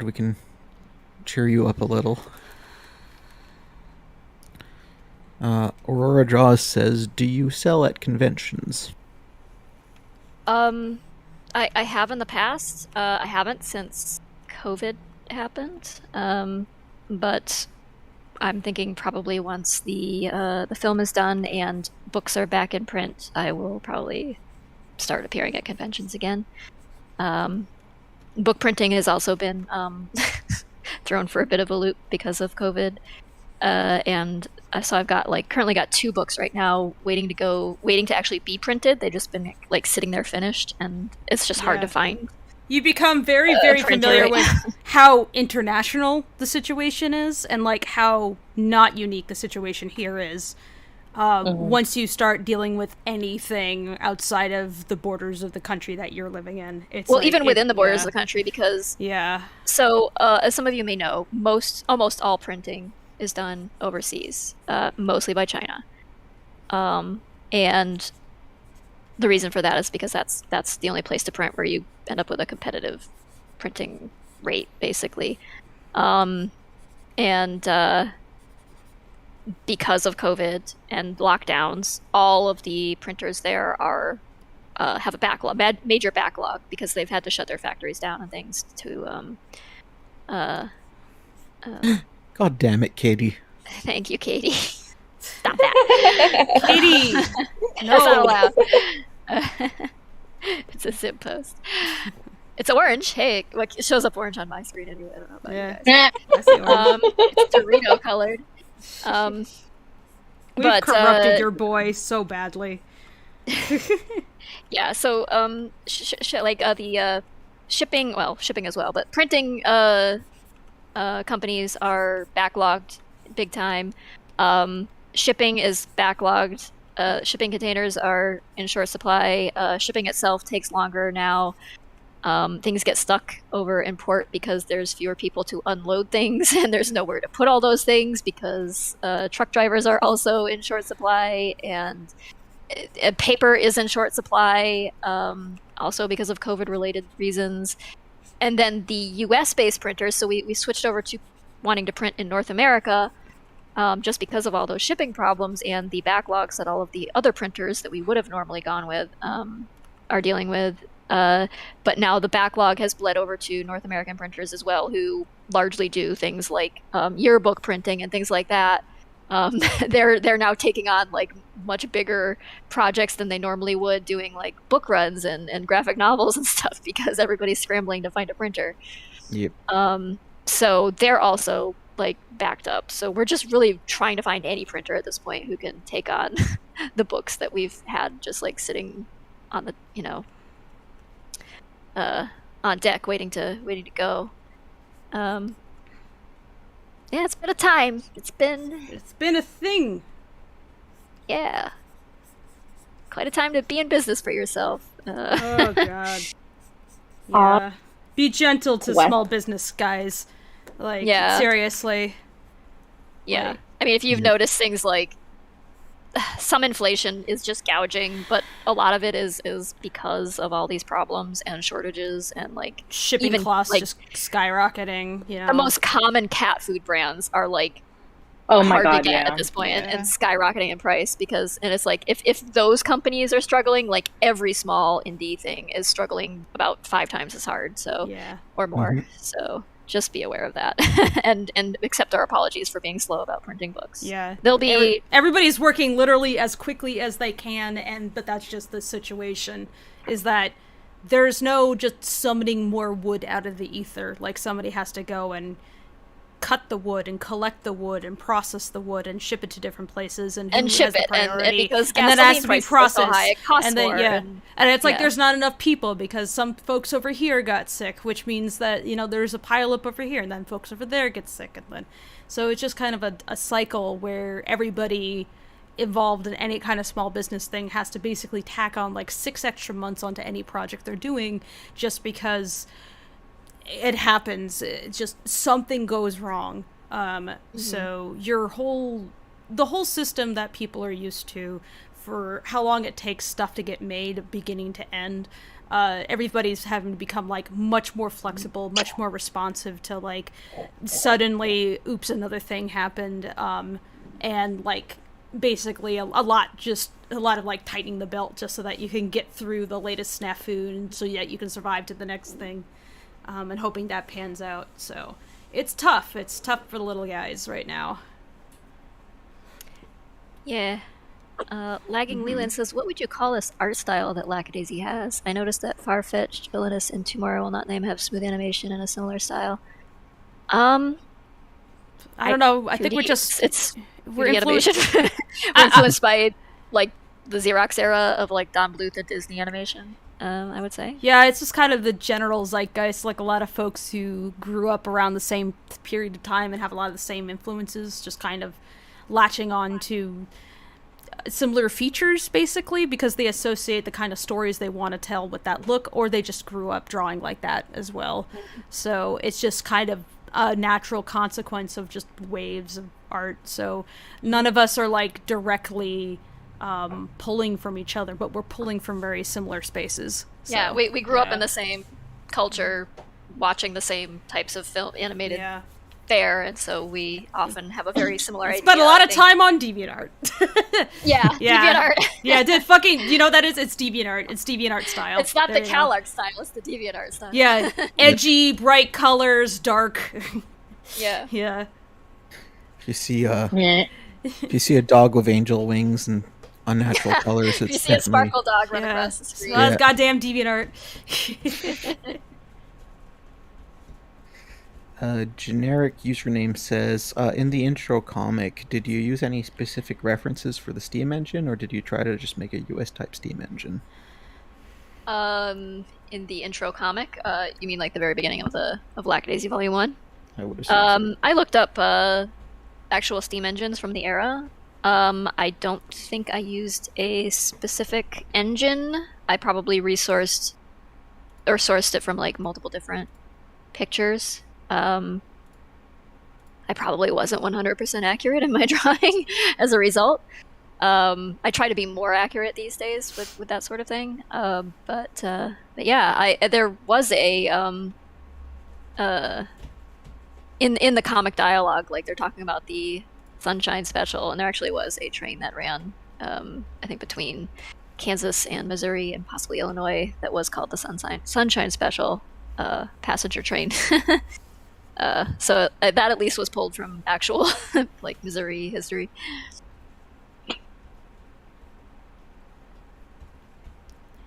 we can cheer you up a little. Aurora Jaws says, do you sell at conventions? I have in the past. I haven't since COVID happened. But I'm thinking probably once the film is done and books are back in print, I will probably start appearing at conventions again. Book printing has also been thrown for a bit of a loop because of COVID, and so I've got currently got 2 books right now waiting to actually be printed. They've just been like sitting there finished, and it's just hard to find. You become very, very familiar with how international the situation is, and like how not unique the situation here is. Once you start dealing with anything outside of the borders of the country that you're living in, it's even within the borders of the country, because So, as some of you may know, almost all printing is done overseas, mostly by China, and the reason for that is because that's the only place to print where you end up with a competitive printing rate, basically. And because of COVID and lockdowns, all of the printers there have a backlog, major backlog, because they've had to shut their factories down and things to. God damn it, Katie! Thank you, Katie. Stop that, Katie. No, that's not allowed. It's a zip post. It's orange. Hey, like, it shows up orange on my screen anyway. I don't know about you Yeah. guys. I see orange. It's Dorito colored. We've corrupted your boy so badly. Yeah, so the shipping as well, but printing companies are backlogged big time. Shipping is backlogged. Shipping containers are in short supply. Shipping itself takes longer now. Things get stuck over in port because there's fewer people to unload things, and there's nowhere to put all those things because truck drivers are also in short supply, and paper is in short supply, also because of COVID-related reasons. And then the US-based printers, so we switched over to wanting to print in North America just because of all those shipping problems and the backlogs that all of the other printers that we would have normally gone with are dealing with. But now the backlog has bled over to North American printers as well, who largely do things like yearbook printing and things like that. They're now taking on like much bigger projects than they normally would, doing like book runs and graphic novels and stuff because everybody's scrambling to find a printer. Yep. So they're also like backed up. So we're just really trying to find any printer at this point who can take on the books that we've had just like sitting on the on deck waiting to go. Yeah, it's been a time. It's been a thing. Yeah. Quite a time to be in business for yourself. Oh god. Yeah. Be gentle to small business guys. Like, seriously. Yeah. Like, I mean, if you've noticed things like some inflation is just gouging, but a lot of it is because of all these problems and shortages and like shipping costs like, just skyrocketing. You know, the most common cat food brands are like hard to get at this point and skyrocketing in price because it's like if those companies are struggling, like every small indie thing is struggling about 5 times as hard. So or more. Mm-hmm. So just be aware of that and accept our apologies for being slow about printing books. Yeah. They'll be everybody's working literally as quickly as they can, but that's just the situation, is that there's no just summoning more wood out of the ether. Like somebody has to go and cut the wood and collect the wood and process the wood and ship it to different places and ship the it priority, and because and then it has to be processed so high, it costs and then, more. And it's like there's not enough people because some folks over here got sick, which means that there's a pile up over here and then folks over there get sick, and then so it's just kind of a cycle where everybody involved in any kind of small business thing has to basically tack on like 6 extra months onto any project they're doing just because it happens. It's just something goes wrong. So the whole system that people are used to for how long it takes stuff to get made beginning to end, everybody's having to become like much more flexible, much more responsive to like suddenly oops, another thing happened, and like basically a lot of like tightening the belt just so that you can get through the latest snafu and so that you can survive to the next thing, and hoping that pans out. So it's tough for the little guys right now. Yeah. Lagging Leland says, what would you call this art style that Lackadaisy has? I noticed that Farfetched, Villainous, and Tomorrow Will Not Name have smooth animation and a similar style. I don't know. I think we're influenced. We're influenced by like the Xerox era of like Don Bluth and Disney animation. I would say. Yeah, it's just kind of the general zeitgeist. Like a lot of folks who grew up around the same period of time and have a lot of the same influences, just kind of latching on to similar features, basically, because they associate the kind of stories they want to tell with that look, or they just grew up drawing like that as well. So it's just kind of a natural consequence of just waves of art. So none of us are like directly pulling from each other, but we're pulling from very similar spaces. So, yeah, we grew up in the same culture, watching the same types of film animated fare, and so we often have a very similar idea. Spent a lot of time on DeviantArt. DeviantArt. Yeah, did fucking it's DeviantArt. It's DeviantArt style. It's not the CalArt style, it's the DeviantArt style. Yeah, edgy, bright colors, dark. Yeah. If you see a dog with angel wings and unnatural colors, it's you see a sparkle dog run across the screen. Well, that's goddamn DeviantArt. Generic username says, in the intro comic, did you use any specific references for the Steam engine, or did you try to just make a US-type Steam engine? In the intro comic, you mean like the very beginning of Lackadaisy Volume 1? I would assume so. I looked up actual Steam engines from the era. I don't think I used a specific engine. I probably sourced it from like multiple different pictures. I probably wasn't 100% accurate in my drawing as a result. I try to be more accurate these days with that sort of thing. But yeah, there was a in the comic dialogue, like they're talking about the Sunshine Special, and there actually was a train that ran, I think between Kansas and Missouri and possibly Illinois that was called the Sunshine Special passenger train. So that at least was pulled from actual like Missouri history.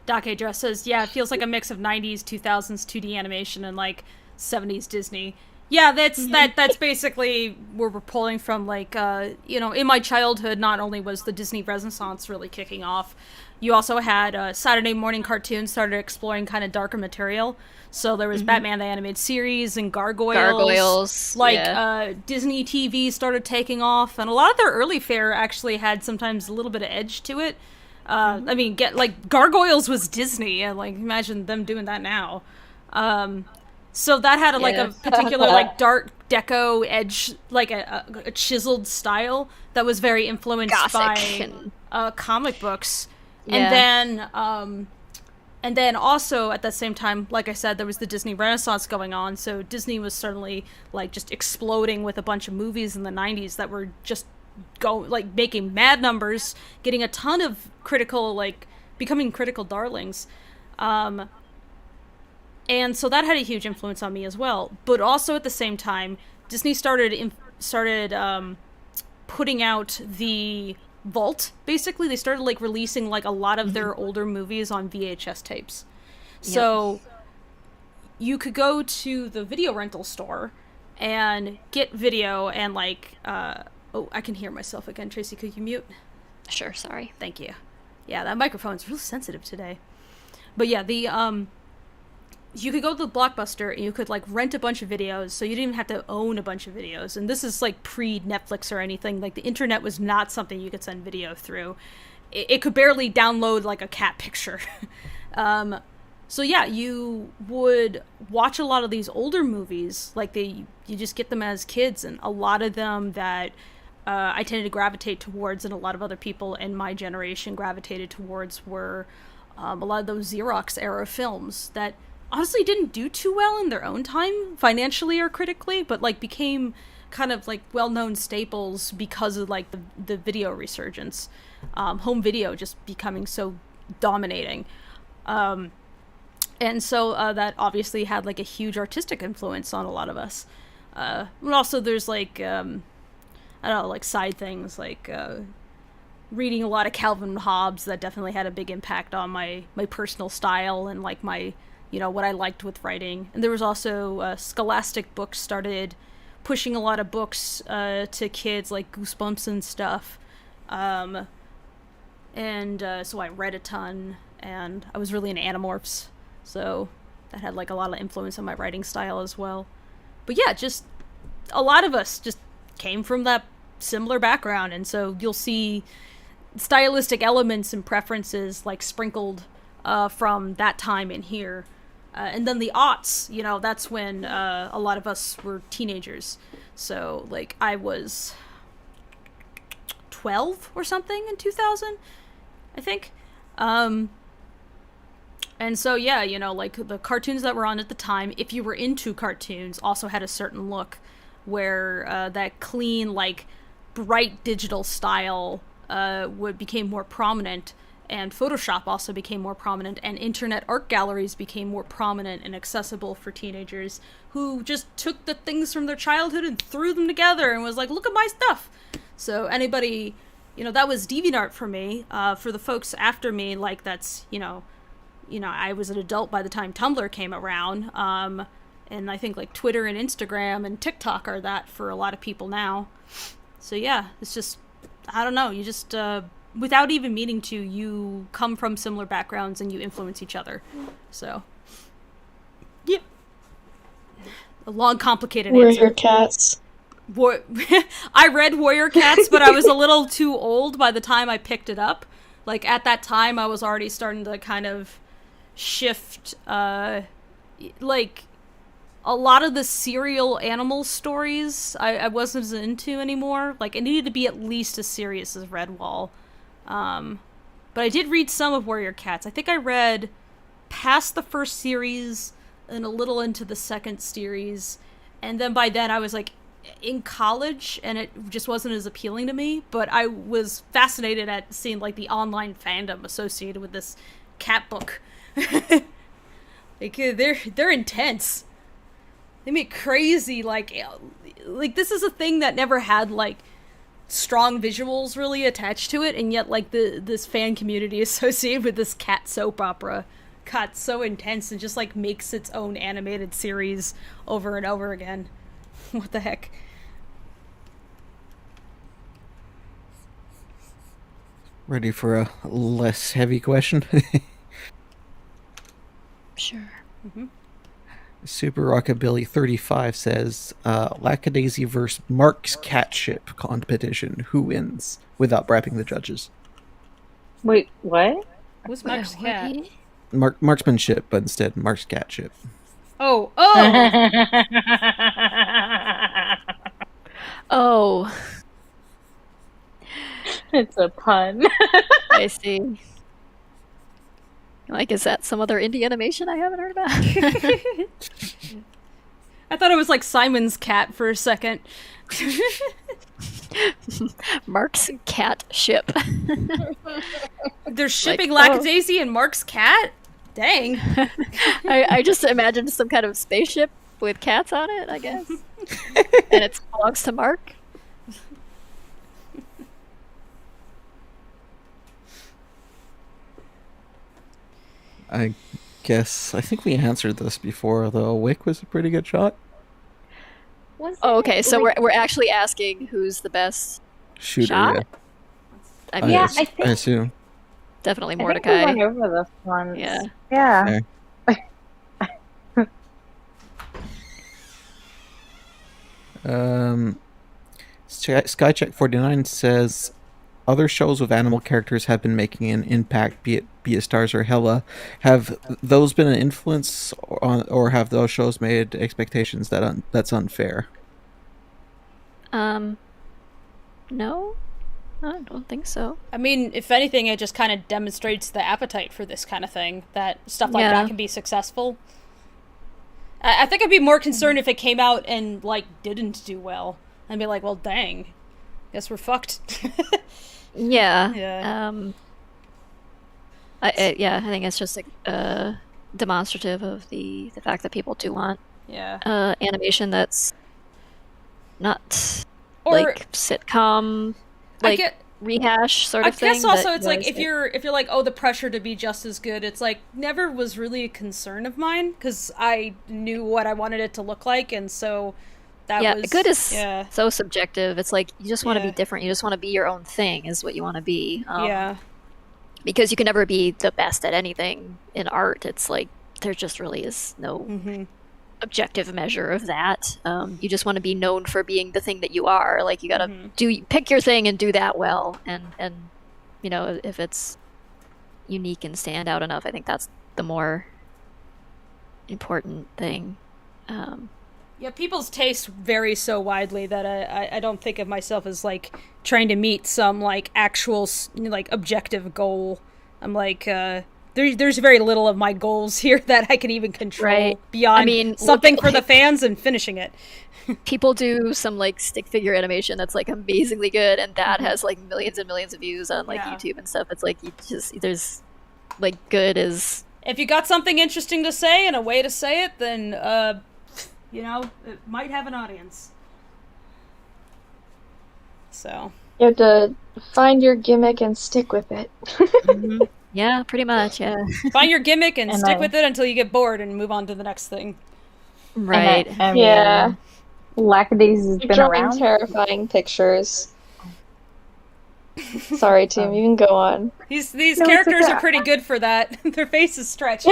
Dake Dress says, yeah, it feels like a mix of 90s, 2000s 2D animation and like 70s Disney. Yeah, that's basically where we're pulling from. Like, in my childhood, not only was the Disney Renaissance really kicking off, you also had Saturday morning cartoons started exploring kind of darker material. So there was Batman the Animated Series and Gargoyles. Like, Disney TV started taking off, and a lot of their early fare actually had sometimes a little bit of edge to it. I mean, Gargoyles was Disney, and like, imagine them doing that now. So that had a particular like dark deco edge, like a chiseled style that was very influenced by comic books. Yeah. And then also at the same time, like I said, there was the Disney Renaissance going on. So Disney was suddenly like just exploding with a bunch of movies in the 90s that were just making mad numbers, getting a ton of becoming critical darlings. And so that had a huge influence on me as well. But also at the same time, Disney started putting out the vault. Basically, they started like releasing like a lot of their older movies on VHS tapes. Yep. So you could go to the video rental store and get video and like oh, I can hear myself again. Tracy, could you mute? Sure, sorry. Thank you. Yeah, that microphone's real sensitive today. But yeah, you could go to the Blockbuster and you could like rent a bunch of videos, so you didn't even have to own a bunch of videos. And this is like pre-Netflix or anything. Like the internet was not something you could send video through. It could barely download like a cat picture. So yeah, you would watch a lot of these older movies. Like you just get them as kids, and a lot of them that I tended to gravitate towards, and a lot of other people in my generation gravitated towards, were a lot of those Xerox era films that honestly didn't do too well in their own time, financially or critically, but like became kind of like well-known staples because of like the video resurgence, home video just becoming so dominating, and so that obviously had like a huge artistic influence on a lot of us. But also there's like I don't know, like side things like reading a lot of Calvin and Hobbes that definitely had a big impact on my personal style and like my what I liked with writing. And there was also Scholastic Books started pushing a lot of books to kids, like Goosebumps and stuff. So I read a ton, and I was really into Animorphs, so that had like a lot of influence on my writing style as well. But yeah, just a lot of us just came from that similar background, and so you'll see stylistic elements and preferences like sprinkled from that time in here. And then the aughts, that's when a lot of us were teenagers. So, like, I was 12 or something in 2000, I think. And so, yeah, like, the cartoons that were on at the time, if you were into cartoons, also had a certain look where that clean, like, bright digital style became more prominent. And Photoshop also became more prominent, and internet art galleries became more prominent and accessible for teenagers who just took the things from their childhood and threw them together and was like, look at my stuff. So anybody, that was DeviantArt for me. For the folks after me, like that's, I was an adult by the time Tumblr came around. And I think like Twitter and Instagram and TikTok are that for a lot of people now. So yeah, it's just, I don't know, you just, without even meaning to, you come from similar backgrounds and you influence each other. So, yep. A long, complicated answer. Warrior Cats. I read Warrior Cats, but I was a little too old by the time I picked it up. Like, at that time, I was already starting to kind of shift, like, a lot of the serial animal stories I wasn't as into anymore. Like, it needed to be at least as serious as Redwall. But I did read some of Warrior Cats. I think I read past the first series and a little into the second series. And then by then I was, like, in college, and it just wasn't as appealing to me. But I was fascinated at seeing, like, the online fandom associated with this cat book. Like, they're intense. They make crazy, like this is a thing that never had, like, strong visuals really attached to it, and yet, like, this fan community associated with this cat soap opera got so intense and just, like, makes its own animated series over and over again. What the heck? Ready for a less heavy question? Sure. Mm-hmm. Super Rockabilly 35 says, Lackadaisy versus Mark's Catship competition. Who wins? Without brapping the judges. Wait, what? Who's Mark's cat? Marksmanship, but instead Mark's Catship. Oh! Oh. It's a pun. I see. Like, is that some other indie animation I haven't heard about? I thought it was like Simon's cat for a second. Mark's cat ship. They're shipping Lackadaisy and Mark's cat? Dang. I just imagined some kind of spaceship with cats on it, I guess. And it belongs to Mark. I think we answered this before, though. Wick was a pretty good shot. Okay, so we're actually asking who's the best shooter. Shot? Yeah. I mean, I think I assume. definitely I think Mordecai. we went over this one. Yeah. Yeah. Skycheck49 says, other shows with animal characters have been making an impact, be it Stars or Hella. Have those been an influence, or have those shows made expectations that's unfair? No, I don't think so. I mean, if anything, it just kind of demonstrates the appetite for this kind of thing, that stuff like that can be successful. I think I'd be more concerned if it came out and, like, didn't do well. I'd be like, well, dang. Guess we're fucked. Yeah. I think it's just demonstrative of the fact that people do want animation that's not like sitcom, like rehash sort of thing. I guess also it's like if you're like, oh, the pressure to be just as good, it's like never was really a concern of mine because I knew what I wanted it to look like, and so that was good is so subjective. It's like you just want to be different. You just want to be your own thing is what you want to be. Because you can never be the best at anything in art. It's like there just really is no objective measure of that. You just want to be known for being the thing that you are. Like you gotta pick your thing and do that well. And you know, if it's unique and stand out enough, I think that's the more important thing. Yeah, people's tastes vary so widely that I don't think of myself as, like, trying to meet some, like, actual, like, objective goal. I'm like, there's very little of my goals here that I can even control beyond something for the fans and finishing it. People do some, like, stick figure animation that's, like, amazingly good, and that has, like, millions and millions of views on, like, YouTube and stuff. It's like, there's, like, good is... If you got something interesting to say and a way to say it, then, you know, it might have an audience. So. You have to find your gimmick and stick with it. Yeah, pretty much, yeah. Find your gimmick and stick with it until you get bored and move on to the next thing. Right. I mean, Yeah. Lackadaisy's been drawing around. terrifying pictures. Sorry, Tim, you can go on. These characters are pretty good for that. Their faces stretch.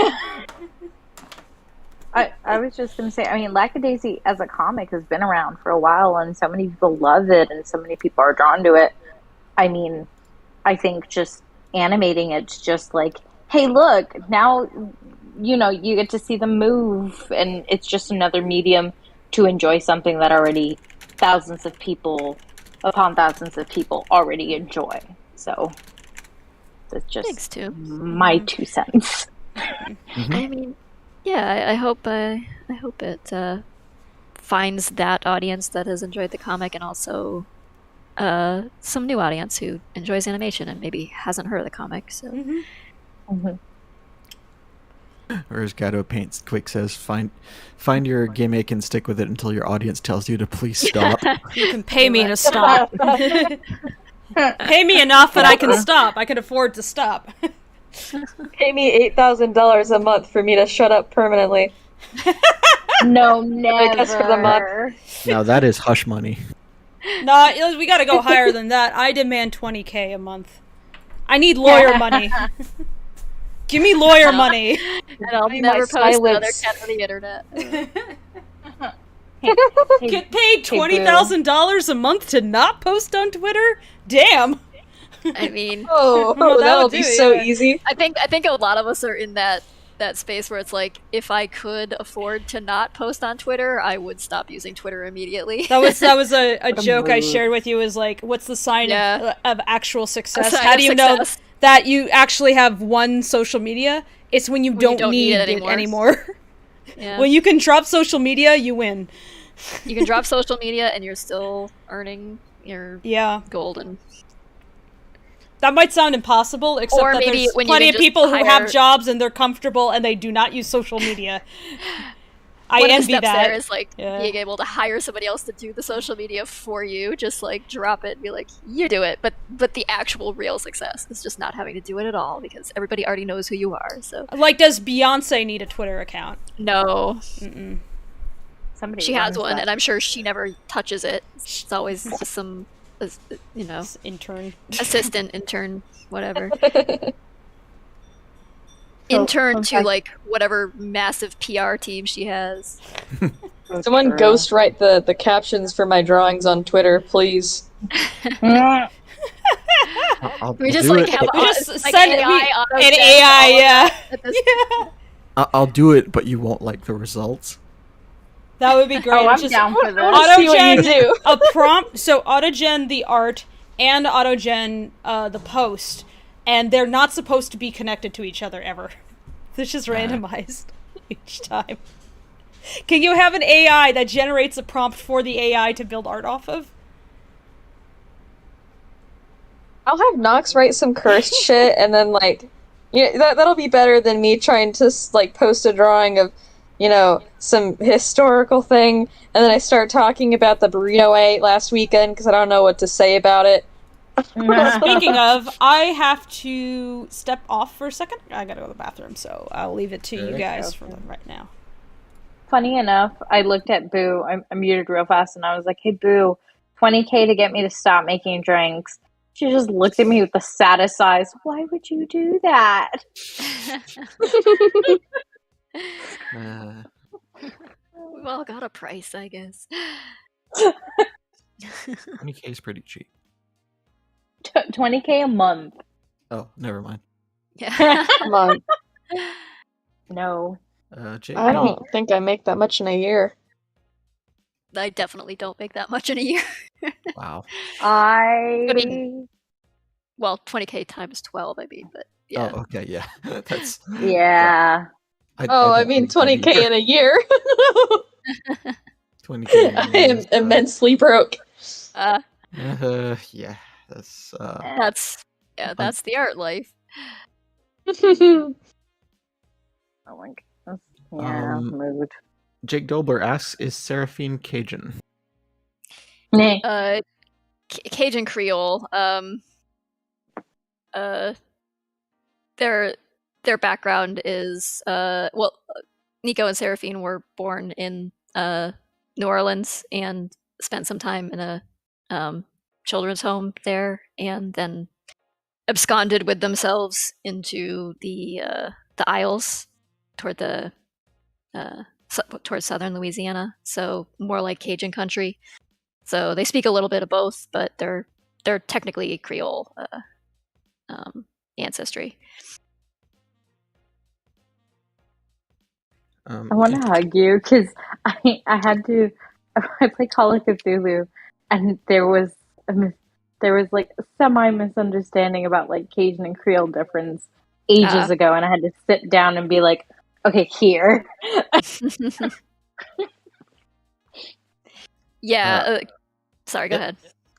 I was just going to say, I mean, Lackadaisy as a comic has been around for a while, and so many people love it, and so many people are drawn to it. I mean, I think just animating it's just like, hey, look, now, you know, you get to see them move, and it's just another medium to enjoy something that already thousands of people upon thousands of people already enjoy. So that's just my 2 cents. Mm-hmm. I mean, yeah, I hope it finds that audience that has enjoyed the comic, and also some new audience who enjoys animation and maybe hasn't heard of the comic. So. Or as Gato Paints Quick says, find your gimmick and stick with it until your audience tells you to please stop. You can pay me to stop. Pay me enough that I can stop. I can afford to stop. Pay me $8,000 a month for me to shut up permanently. No, never. Just for the month. Now that is hush money. No, we gotta go higher than that. I demand $20,000 a month. I need lawyer money. Give me lawyer money. And I'll never post another cat on the internet. Get paid $20,000 a month to not post on Twitter? Damn. I mean, that'll be so easy. I think a lot of us are in that space where it's like, if I could afford to not post on Twitter, I would stop using Twitter immediately. That was a joke I shared with you. Is like, what's the sign of actual success? How do you know that you actually have one social media? It's when you don't need it anymore. Yeah. When you can drop social media, you win. You can drop social media and you're still earning your golden. That might sound impossible, except that there's plenty of people who have jobs and they're comfortable and they do not use social media. I envy that. There is like being able to hire somebody else to do the social media for you, just like drop it and be like, you do it. But the actual real success is just not having to do it at all because everybody already knows who you are. So, like, does Beyonce need a Twitter account? No. Somebody she has one, and I'm sure she never touches it. It's always just some, intern, assistant, intern, whatever. Intern to like whatever massive PR team she has. Someone ghostwrite the captions for my drawings on Twitter, please. We just like have send an AI, I'll do it, but you won't like the results. That would be great. Oh, I'm down for this. Autogen a prompt, so autogen the art and autogen the post, and they're not supposed to be connected to each other ever. It's just randomized each time. Can you have an AI that generates a prompt for the AI to build art off of? I'll have Nox write some cursed shit, and then that'll be better than me trying to post a drawing of, some historical thing, and then I start talking about the burrito I ate last weekend because I don't know what to say about it. Speaking of, I have to step off for a second. I gotta go to the bathroom, so I'll leave it to you guys for right now. Funny enough, I looked at Boo. I muted real fast, and I was like, hey, Boo, $20,000 to get me to stop making drinks. She just looked at me with the saddest eyes. Why would you do that? We've all got a price, I guess. $20,000 is pretty cheap. $20,000 a month. Oh, never mind. Yeah. A month. No. Jake? I don't think I make that much in a year. I definitely don't make that much in a year. Wow. I mean, well, $20,000 times 12, I mean, but yeah. Oh, okay, yeah. That's... Yeah. I mean $20,000 in a year. $20,000. I am immensely broke. Yeah, that's that's the art life. Oh my goodness. Yeah, mood. Jake Dobler asks, is Seraphine Cajun? Cajun Creole. Their background is Nico and Seraphine were born in New Orleans and spent some time in a children's home there, and then absconded with themselves into the Isles toward towards southern Louisiana, so more like Cajun country. So they speak a little bit of both, but they're technically Creole ancestry. I want to hug you because I had to. I play Call of Cthulhu, and there was like a semi misunderstanding about like Cajun and Creole difference ages ago, and I had to sit down and be like, okay, here. Yeah. Sorry, go ahead.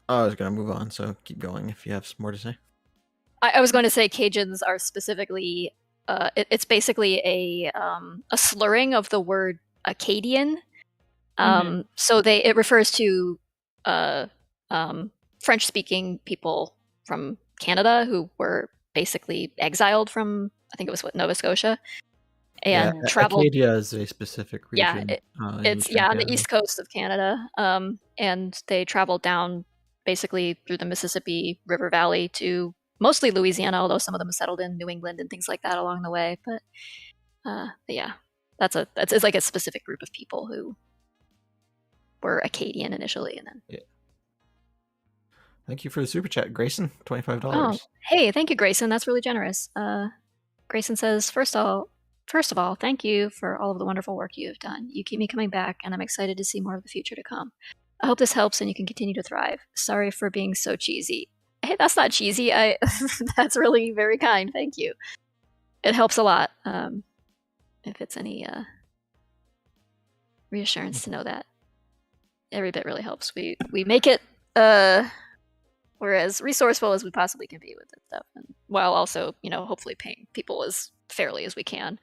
I was gonna move on, so keep going if you have some more to say. I was going to say Cajuns are specifically. It's basically a slurring of the word Acadian. So it refers to French-speaking people from Canada who were basically exiled from, I think it was Nova Scotia, and traveled. Acadia is a specific region. Yeah, it's on the east coast of Canada, and they traveled down basically through the Mississippi River Valley to mostly Louisiana, although some of them settled in New England and things like that along the way. But yeah, it's like a specific group of people who were Acadian initially, and then. Yeah. Thank you for the super chat, Grayson. $25. Oh, hey, thank you, Grayson. That's really generous. Grayson says, first of all, thank you for all of the wonderful work you have done. You keep me coming back, and I'm excited to see more of the future to come. I hope this helps and you can continue to thrive. Sorry for being so cheesy. Hey, that's not cheesy. That's really very kind. Thank you. It helps a lot. If it's any reassurance to know that every bit really helps. We make it we're as resourceful as we possibly can be with this stuff, and while also, hopefully paying people as fairly as we can.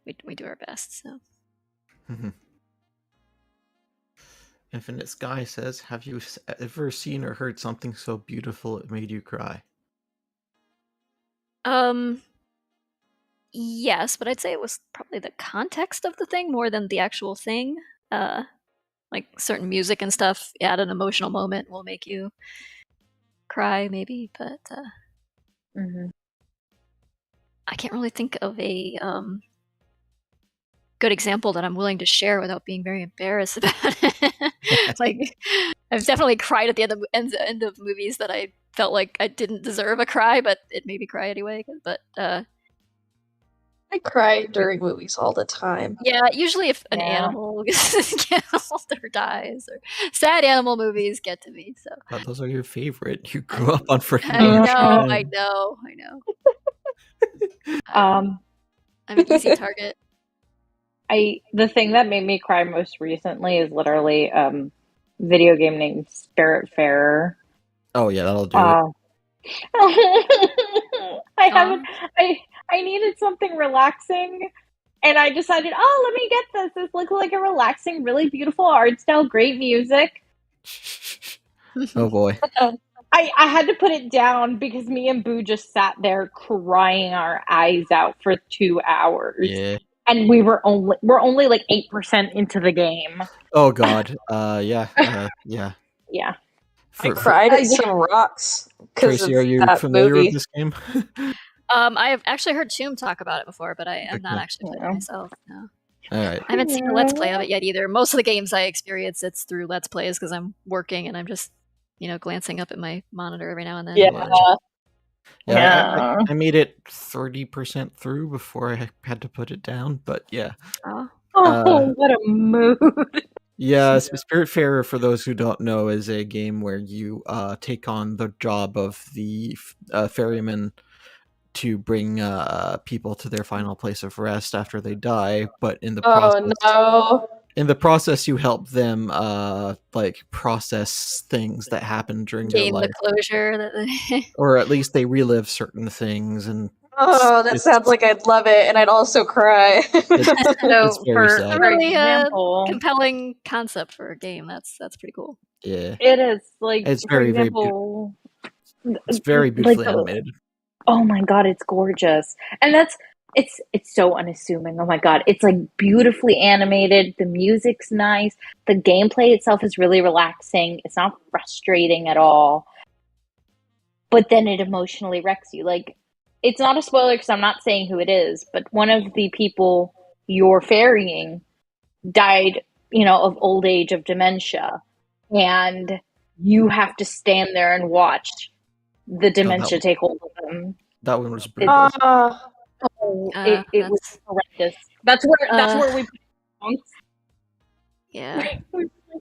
We do our best. So. Mm-hmm. Infinite Sky says, have you ever seen or heard something so beautiful it made you cry? Yes, but I'd say it was probably the context of the thing more than the actual thing. Like certain music and stuff at an emotional moment will make you cry, maybe, but I can't really think of a good example that I'm willing to share without being very embarrassed about it. Like, I've definitely cried at the end of movies that I felt like I didn't deserve a cry, but it made me cry anyway. But I cry during movies all the time. Yeah, usually if an animal gets killed or dies, or sad animal movies get to me. So those are your favorite. You grew up on freaking. I know. I'm an easy target. The thing that made me cry most recently is literally video game named Spiritfarer. Oh yeah, that'll do it. I needed something relaxing, and I decided, let me get this. This looks like a relaxing, really beautiful art style, great music. Oh boy. I had to put it down because me and Boo just sat there crying our eyes out for 2 hours. Yeah. And we're only like 8% into the game. Oh god. Yeah. Yeah. Yeah. I cried at some rocks because of Tracy, are you familiar with this game? I have actually heard Tomb talk about it before, but I have not actually played it myself. No. All right. I haven't seen a Let's Play of it yet either. Most of the games I experience, it's through Let's Plays because I'm working and I'm just, glancing up at my monitor every now and then. Yeah. I made it 30% through before I had to put it down, but yeah. What a mood. Yeah, Spiritfarer, for those who don't know, is a game where you take on the job of the ferryman to bring people to their final place of rest after they die, but in the process you help them process things that happen during their life. Gain the closure or at least they relive certain things. And that sounds like I'd love it, and I'd also cry. It's very sad. A really compelling concept for a game. That's pretty cool. Yeah, it is. Like, it's very it's very beautifully animated. Oh my god, it's gorgeous. And that's it's so unassuming. Oh my god, it's like beautifully animated. The music's nice. The gameplay itself is really relaxing. It's not frustrating at all. But then it emotionally wrecks you. Like, it's not a spoiler because I'm not saying who it is, but one of the people you're ferrying died, of old age, of dementia, and you have to stand there and watch the dementia take hold of them. That one was brutal. It was horrendous. That's where we put songs. Yeah.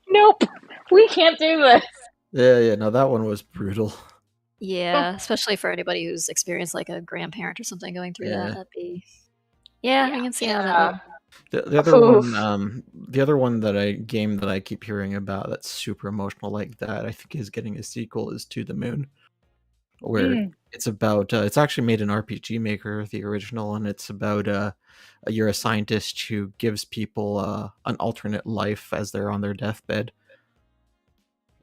Nope, we can't do this. Yeah, no, that one was brutal. Yeah, especially for anybody who's experienced like a grandparent or something going through that. That'd be. Yeah, I can see how that would. The other one that I keep hearing about that's super emotional like that, I think is getting a sequel, is To the Moon, where it's about it's actually made in RPG Maker, the original, and it's about you're a scientist who gives people an alternate life as they're on their deathbed.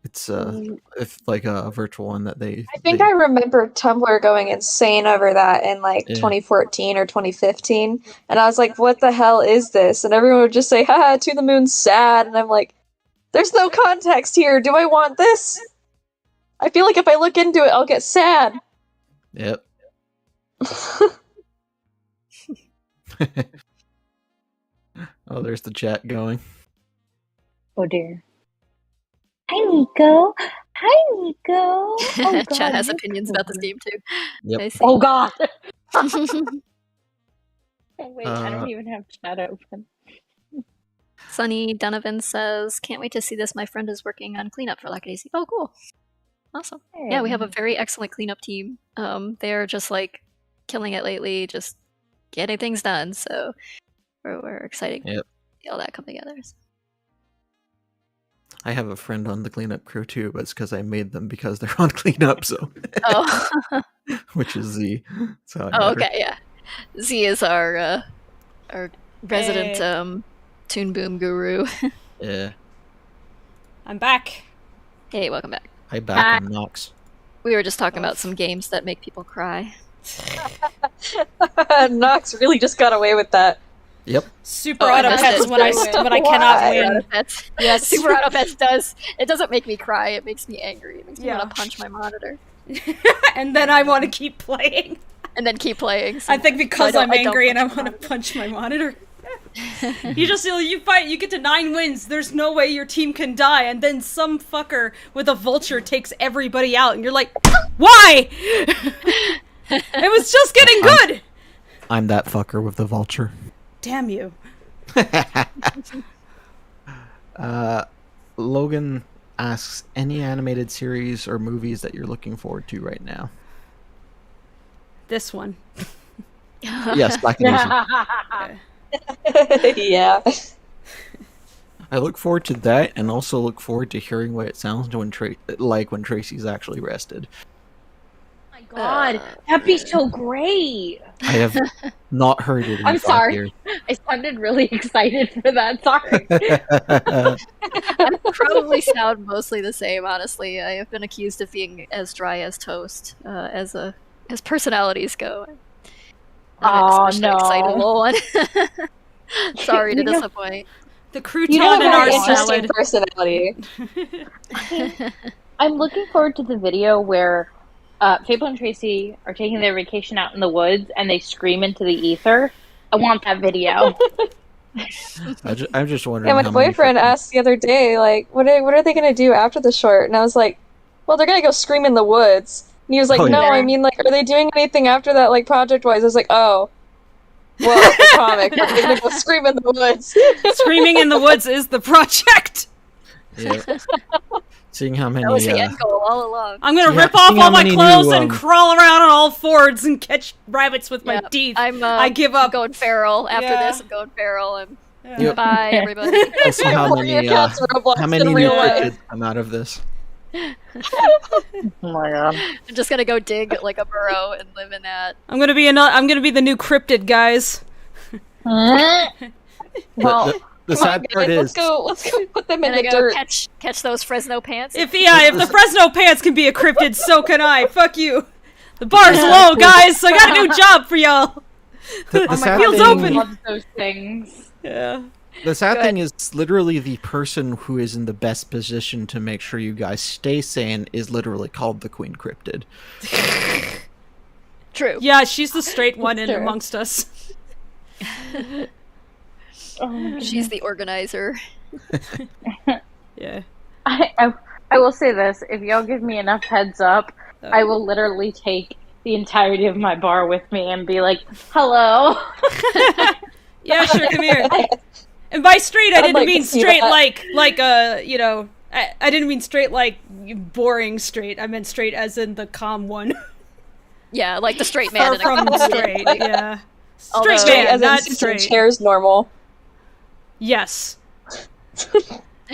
It's like a virtual one that I remember Tumblr going insane over that in 2014 or 2015, and I was like, what the hell is this? And everyone would just say, haha, To the Moon's sad, and I'm like, there's no context here. Do I want this? I feel like if I look into it, I'll get sad. Yep. Oh, there's the chat going. Oh dear. Hi, Nico. Hi, Nico. Oh, Chat has opinions about this game too. Yep. Oh god. Wait, I don't even have chat open. Sunny Donovan says, "Can't wait to see this. My friend is working on cleanup for Lackadaisy." Oh, cool. Awesome. Hey. Yeah, we have a very excellent cleanup team. They're just like killing it lately, just getting things done. So we're excited to see all that come together. So. I have a friend on the cleanup crew too, but it's because I made them because they're on cleanup. So, which is Z. So okay, yeah. Z is our resident Toon Boom guru. Yeah. I'm back. Hey, welcome back. Hi, back on Nox. We were just talking about some games that make people cry. Nox really just got away with that. Yep. Super Auto Pets when I cannot win. Yes, Super Auto Pets does. It doesn't make me cry. It makes me angry. It makes me want to punch my monitor. And then I want to keep playing. And then keep playing. I think because I'm angry and I want to punch my monitor. You fight, you get to 9 wins, there's no way your team can die, and then some fucker with a vulture takes everybody out, and you're like, why? It was just getting good! I'm that fucker with the vulture. Damn you. Logan asks, any animated series or movies that you're looking forward to right now? This one. Yes, Lackadaisy. Yeah. I look forward to that, and also look forward to hearing what it sounds when when Tracy's actually rested. Oh my god, that'd be so great! I have not heard it in I'm 5 sorry. years. I sounded really excited for that. Sorry. I probably sound mostly the same, honestly. I have been accused of being as dry as toast, as personalities go. Oh no! Excitable one. Sorry to disappoint. The crouton in our salad. Personality. I'm looking forward to the video where Fable and Tracy are taking their vacation out in the woods and they scream into the ether. I want that video. I'm just wondering. Yeah, my boyfriend asked the other day, like, what are they gonna do after the short? And I was like, well, they're gonna go scream in the woods. And he was like, no, I mean, like, are they doing anything after that, like, project-wise? I was like, oh. Well, the comic. They're gonna go scream in the woods. Screaming in the woods is the project. Yeah. Seeing how many... That was the end goal all along. I'm gonna rip off all my clothes and crawl around on all fours and catch rabbits with my teeth. I give up. I'm going feral after this. I'm going feral. Bye, everybody. Also, how many new kids come out of this? Oh my god! I'm just gonna go dig like a burrow and live in that. I'm gonna be the new cryptid, guys. Well, the sad part is, let's go put them in the dirt. Catch those Fresno pants. If the Fresno pants can be a cryptid, so can I. Fuck you. The bar's low, guys. So I got a new job for y'all. The sad feels thing, open. Love those things. Yeah. The sad thing is, literally the person who is in the best position to make sure you guys stay sane is literally called the Queen Cryptid. True. Yeah, she's the straight one in Sure. amongst us. She's the organizer. Yeah. I will say this: if y'all give me enough heads up, I will literally take the entirety of my bar with me and be like, "Hello." Yeah, sure, come here. And by straight, I didn't like mean to see straight that. you know, I didn't mean straight like boring straight. I meant straight as in the calm one. Yeah, like the straight man. Far in a from comedy. straight, yeah. Although- Straight Straight man, as in not sits in straight. chairs normal. Yes.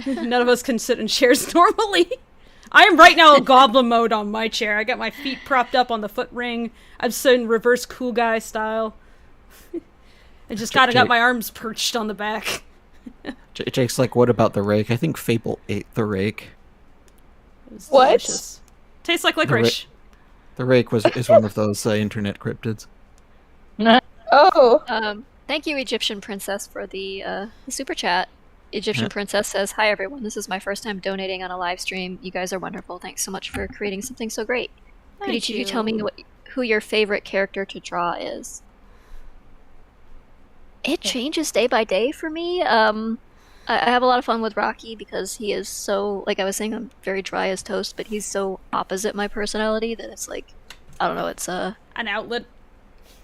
None of us can sit in chairs normally. I am right now in goblin mode on my chair. I got my feet propped up on the foot ring. I'm sitting reverse cool guy style. I just got my arms perched on the back. Jake's like, what about the rake? I think Fable ate the rake. It's What? delicious. Tastes like licorice. The rake is one of those internet cryptids. Oh, Thank you, Egyptian Princess, for the super chat. Egyptian Princess says, "Hi everyone, this is my first time donating on a live stream. You guys are wonderful. Thanks so much for creating something so great. Could each of you tell me who your favorite character to draw is?" It changes day by day for me. I have a lot of fun with Rocky because he is so, like I was saying, I'm very dry as toast, but he's so opposite my personality that it's like, I don't know, it's An outlet.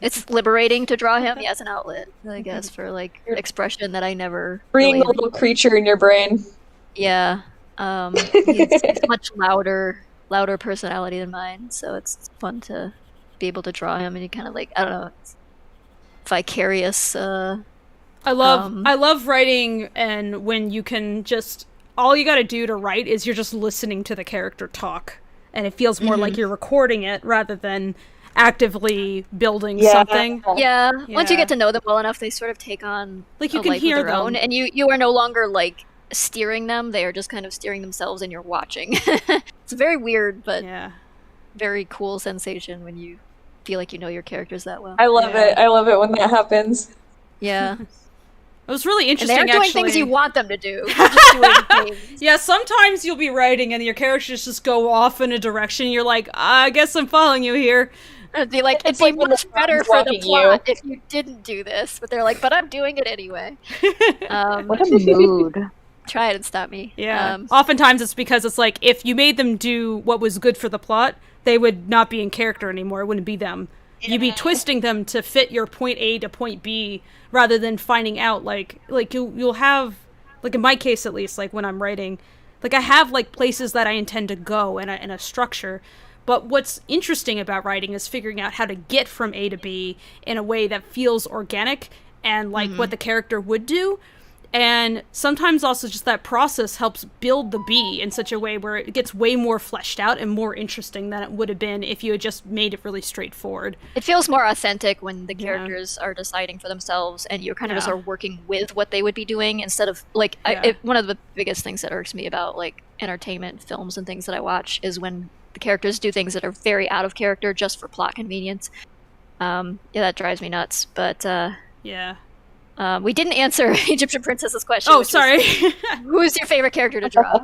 it's liberating to draw him. He has an outlet, I guess, for like expression that I never freeing really... a little creature in your brain. Yeah. He's a much louder personality than mine, so it's fun to be able to draw him, and he kind of like, I don't know, it's vicarious. I love writing, and when you can just, all you gotta do to write is you're just listening to the character talk, and it feels more like you're recording it rather than actively building something. Yeah. Once you get to know them well enough, they sort of take on Like, you a can life of hear their them. own, and you are no longer like steering them. They are just kind of steering themselves, and you're watching. It's a very weird but very cool sensation when you feel like you know your characters that well. I love it. I love it when that happens. Yeah. It was really And interesting, they're doing actually. things you want them to do. They're just doing things. Yeah, sometimes you'll be writing and your characters just go off in a direction. You're like, I guess I'm following you here. It'd be like, it'd It's be like when much the better sun's for the walking plot if you didn't do this. But they're like, but I'm doing it anyway. What a mood. Try it and stop me. Yeah. Oftentimes it's because it's like, if you made them do what was good for the plot, they would not be in character anymore. It wouldn't be them. You'd be twisting them to fit your point A to point B, rather than finding out, like you'll have, like in my case at least, like when I'm writing, like I have like places that I intend to go and a structure. But what's interesting about writing is figuring out how to get from A to B in a way that feels organic and like what the character would do. And sometimes also just that process helps build the B in such a way where it gets way more fleshed out and more interesting than it would have been if you had just made it really straightforward. It feels more authentic when the characters are deciding for themselves and you're kind of just are working with what they would be doing instead of, like, one of the biggest things that irks me about, like, entertainment films and things that I watch is when the characters do things that are very out of character just for plot convenience. Yeah, that drives me nuts, but, yeah. We didn't answer Egyptian Princess's question. Oh, sorry. Who's your favorite character to draw?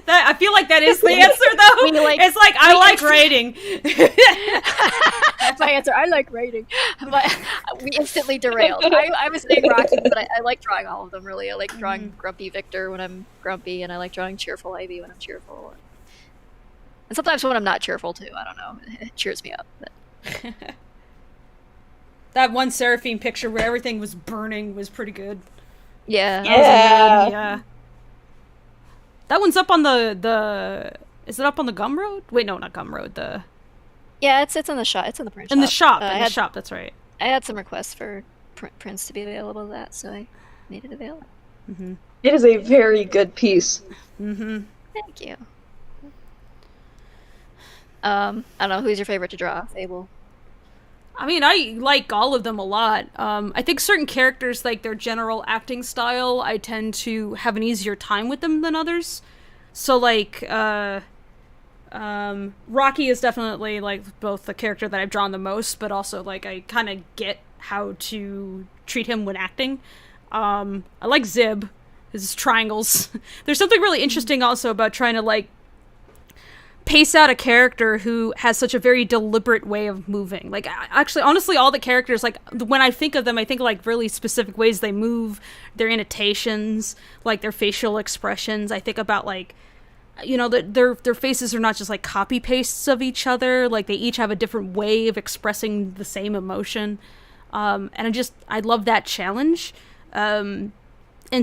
I feel like that is the answer, though. It's like, I like writing. That's my answer. I like writing. But we instantly derailed. I was saying Rocky, but I like drawing all of them, really. I like drawing grumpy Victor when I'm grumpy, and I like drawing cheerful Ivy when I'm cheerful. And sometimes when I'm not cheerful, too. I don't know. It cheers me up. But... That one Seraphine picture where everything was burning was pretty good. Yeah. Yeah. That one's up on the is it up on the Gumroad? Wait, no, not Gumroad. Yeah, it's in the shop. It's in the print shop. In the shop, that's right. I had some requests for prints to be available to that, so I made it available. Mm-hmm. It is a very good piece. Mm-hmm. Thank you. I don't know, who's your favorite to draw, Fable? I mean, I like all of them a lot. I think certain characters, like their general acting style, I tend to have an easier time with them than others. So, like, Rocky is definitely, like, both the character that I've drawn the most, but also, like, I kind of get how to treat him when acting. I like Zib, his triangles. There's something really interesting also about trying to, like, pace out a character who has such a very deliberate way of moving. Like, actually, honestly, all the characters, like, when I think of them, I think of, like, really specific ways they move, their annotations, like, their facial expressions. I think about, like, you know, their faces are not just, like, copy-pastes of each other. Like, they each have a different way of expressing the same emotion. And I love that challenge. And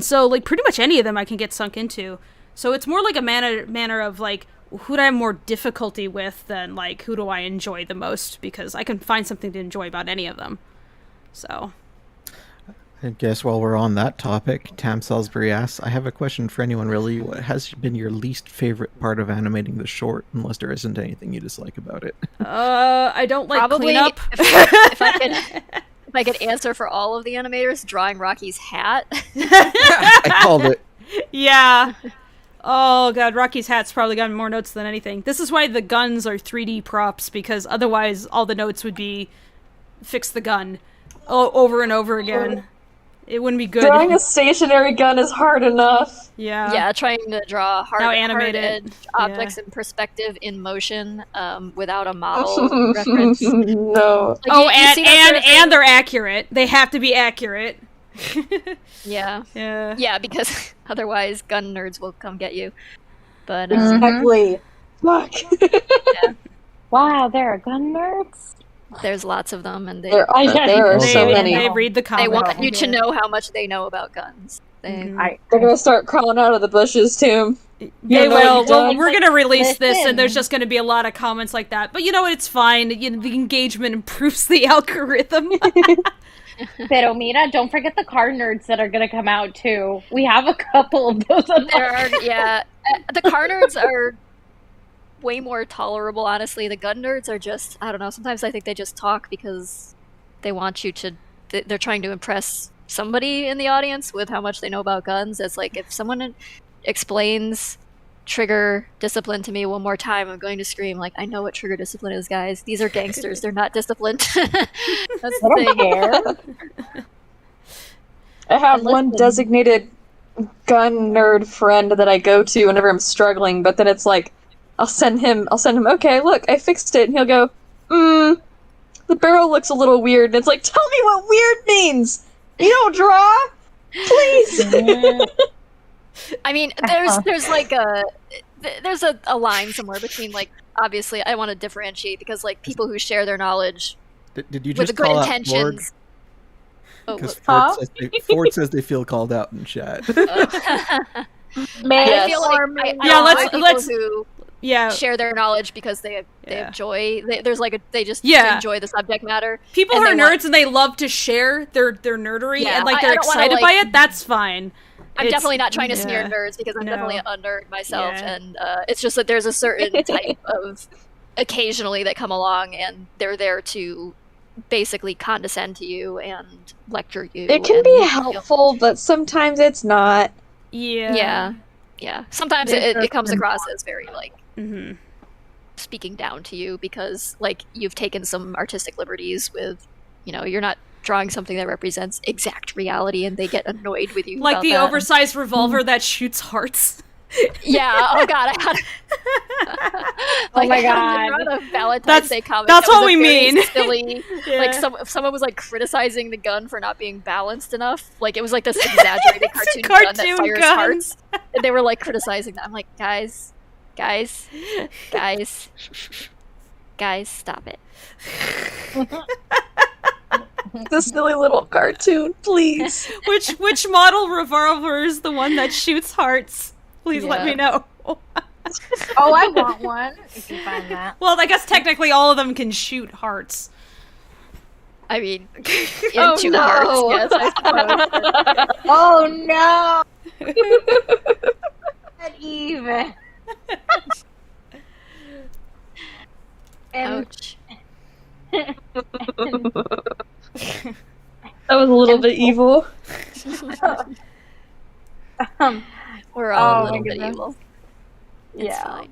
so, like, pretty much any of them I can get sunk into. So it's more like a manner of, like, who do I have more difficulty with than, like, who do I enjoy the most, because I can find something to enjoy about any of them. So I guess while we're on that topic, Tam Salisbury asks, I have a question for anyone really. What has been your least favorite part of animating the short, unless there isn't anything you dislike about it? I don't like Probably cleanup. if I could answer for all of the animators, drawing Rocky's hat. I called it. Yeah. Oh god, Rocky's hat's probably gotten more notes than anything. This is why the guns are 3D props, because otherwise all the notes would be fix the gun over and over again. It wouldn't be good. Drawing a stationary gun is hard enough. Yeah. Yeah, trying to draw animated objects in perspective in motion without a model reference. No. Like, and they're accurate. They have to be accurate. Yeah. Yeah. Yeah, because otherwise gun nerds will come get you. But Exactly. Fuck. yeah, Wow, there are gun nerds? there's lots of them, and There are so many. They read the comments. they want you to know how much they know about guns. They're gonna start crawling out of the bushes too. They will. what you've Well, done. we're gonna release this, Listen. and there's just gonna be a lot of comments like that. But you know what? It's fine. You know, the engagement improves the algorithm. Pero mira, don't forget the car nerds that are gonna come out too. We have a couple of those. There are, yeah. The car nerds are way more tolerable, honestly. The gun nerds are just, I don't know, sometimes I think they just talk because they want you to, they're trying to impress somebody in the audience with how much they know about guns. It's like, if someone explains trigger discipline to me one more time, I'm going to scream, like, I know what trigger discipline is, guys. These are gangsters. They're not disciplined. That's the I don't thing. care. I have one designated gun nerd friend that I go to whenever I'm struggling, but then it's like, I'll send him, okay, look, I fixed it, and he'll go, the barrel looks a little weird, and it's like, tell me what weird means! You don't draw? Please! I mean, there's like there's a line somewhere between, like, obviously I want to differentiate, because, like, people who share their knowledge Did you with just good call out intentions. Because Oh, Ford says they feel called out in chat. I feel like let's who share their knowledge because they enjoy. They just enjoy the subject matter. People who are nerds and they love to share their nerdery and, like, they're excited by it. That's fine. I'm definitely not trying to smear nerds, because I'm definitely a nerd myself, and it's just that there's a certain type of occasionally that come along, and they're there to basically condescend to you and lecture you. It can be helpful, but sometimes it's not. Yeah. Sometimes it comes across as very, like, speaking down to you because, like, you've taken some artistic liberties with, you know, you're not drawing something that represents exact reality, and they get annoyed with you. Like about the that. oversized revolver that shoots hearts. Yeah. Oh god. Oh my god. A Valentine's Day comic. That's that was what we mean. Silly. Like, if someone was, like, criticizing the gun for not being balanced enough, like, it was like this exaggerated cartoon gun that fires hearts, and they were, like, criticizing that. I'm like, guys, stop it. The silly little cartoon, please. Which model revolver is the one that shoots hearts? Please let me know. Oh, I want one, if you find that. Well, I guess technically all of them can shoot hearts. I mean, into hearts, yes, I suppose. Oh no! Not even. Ouch. That was a little bit evil. We're all a little bit evil. It's fine.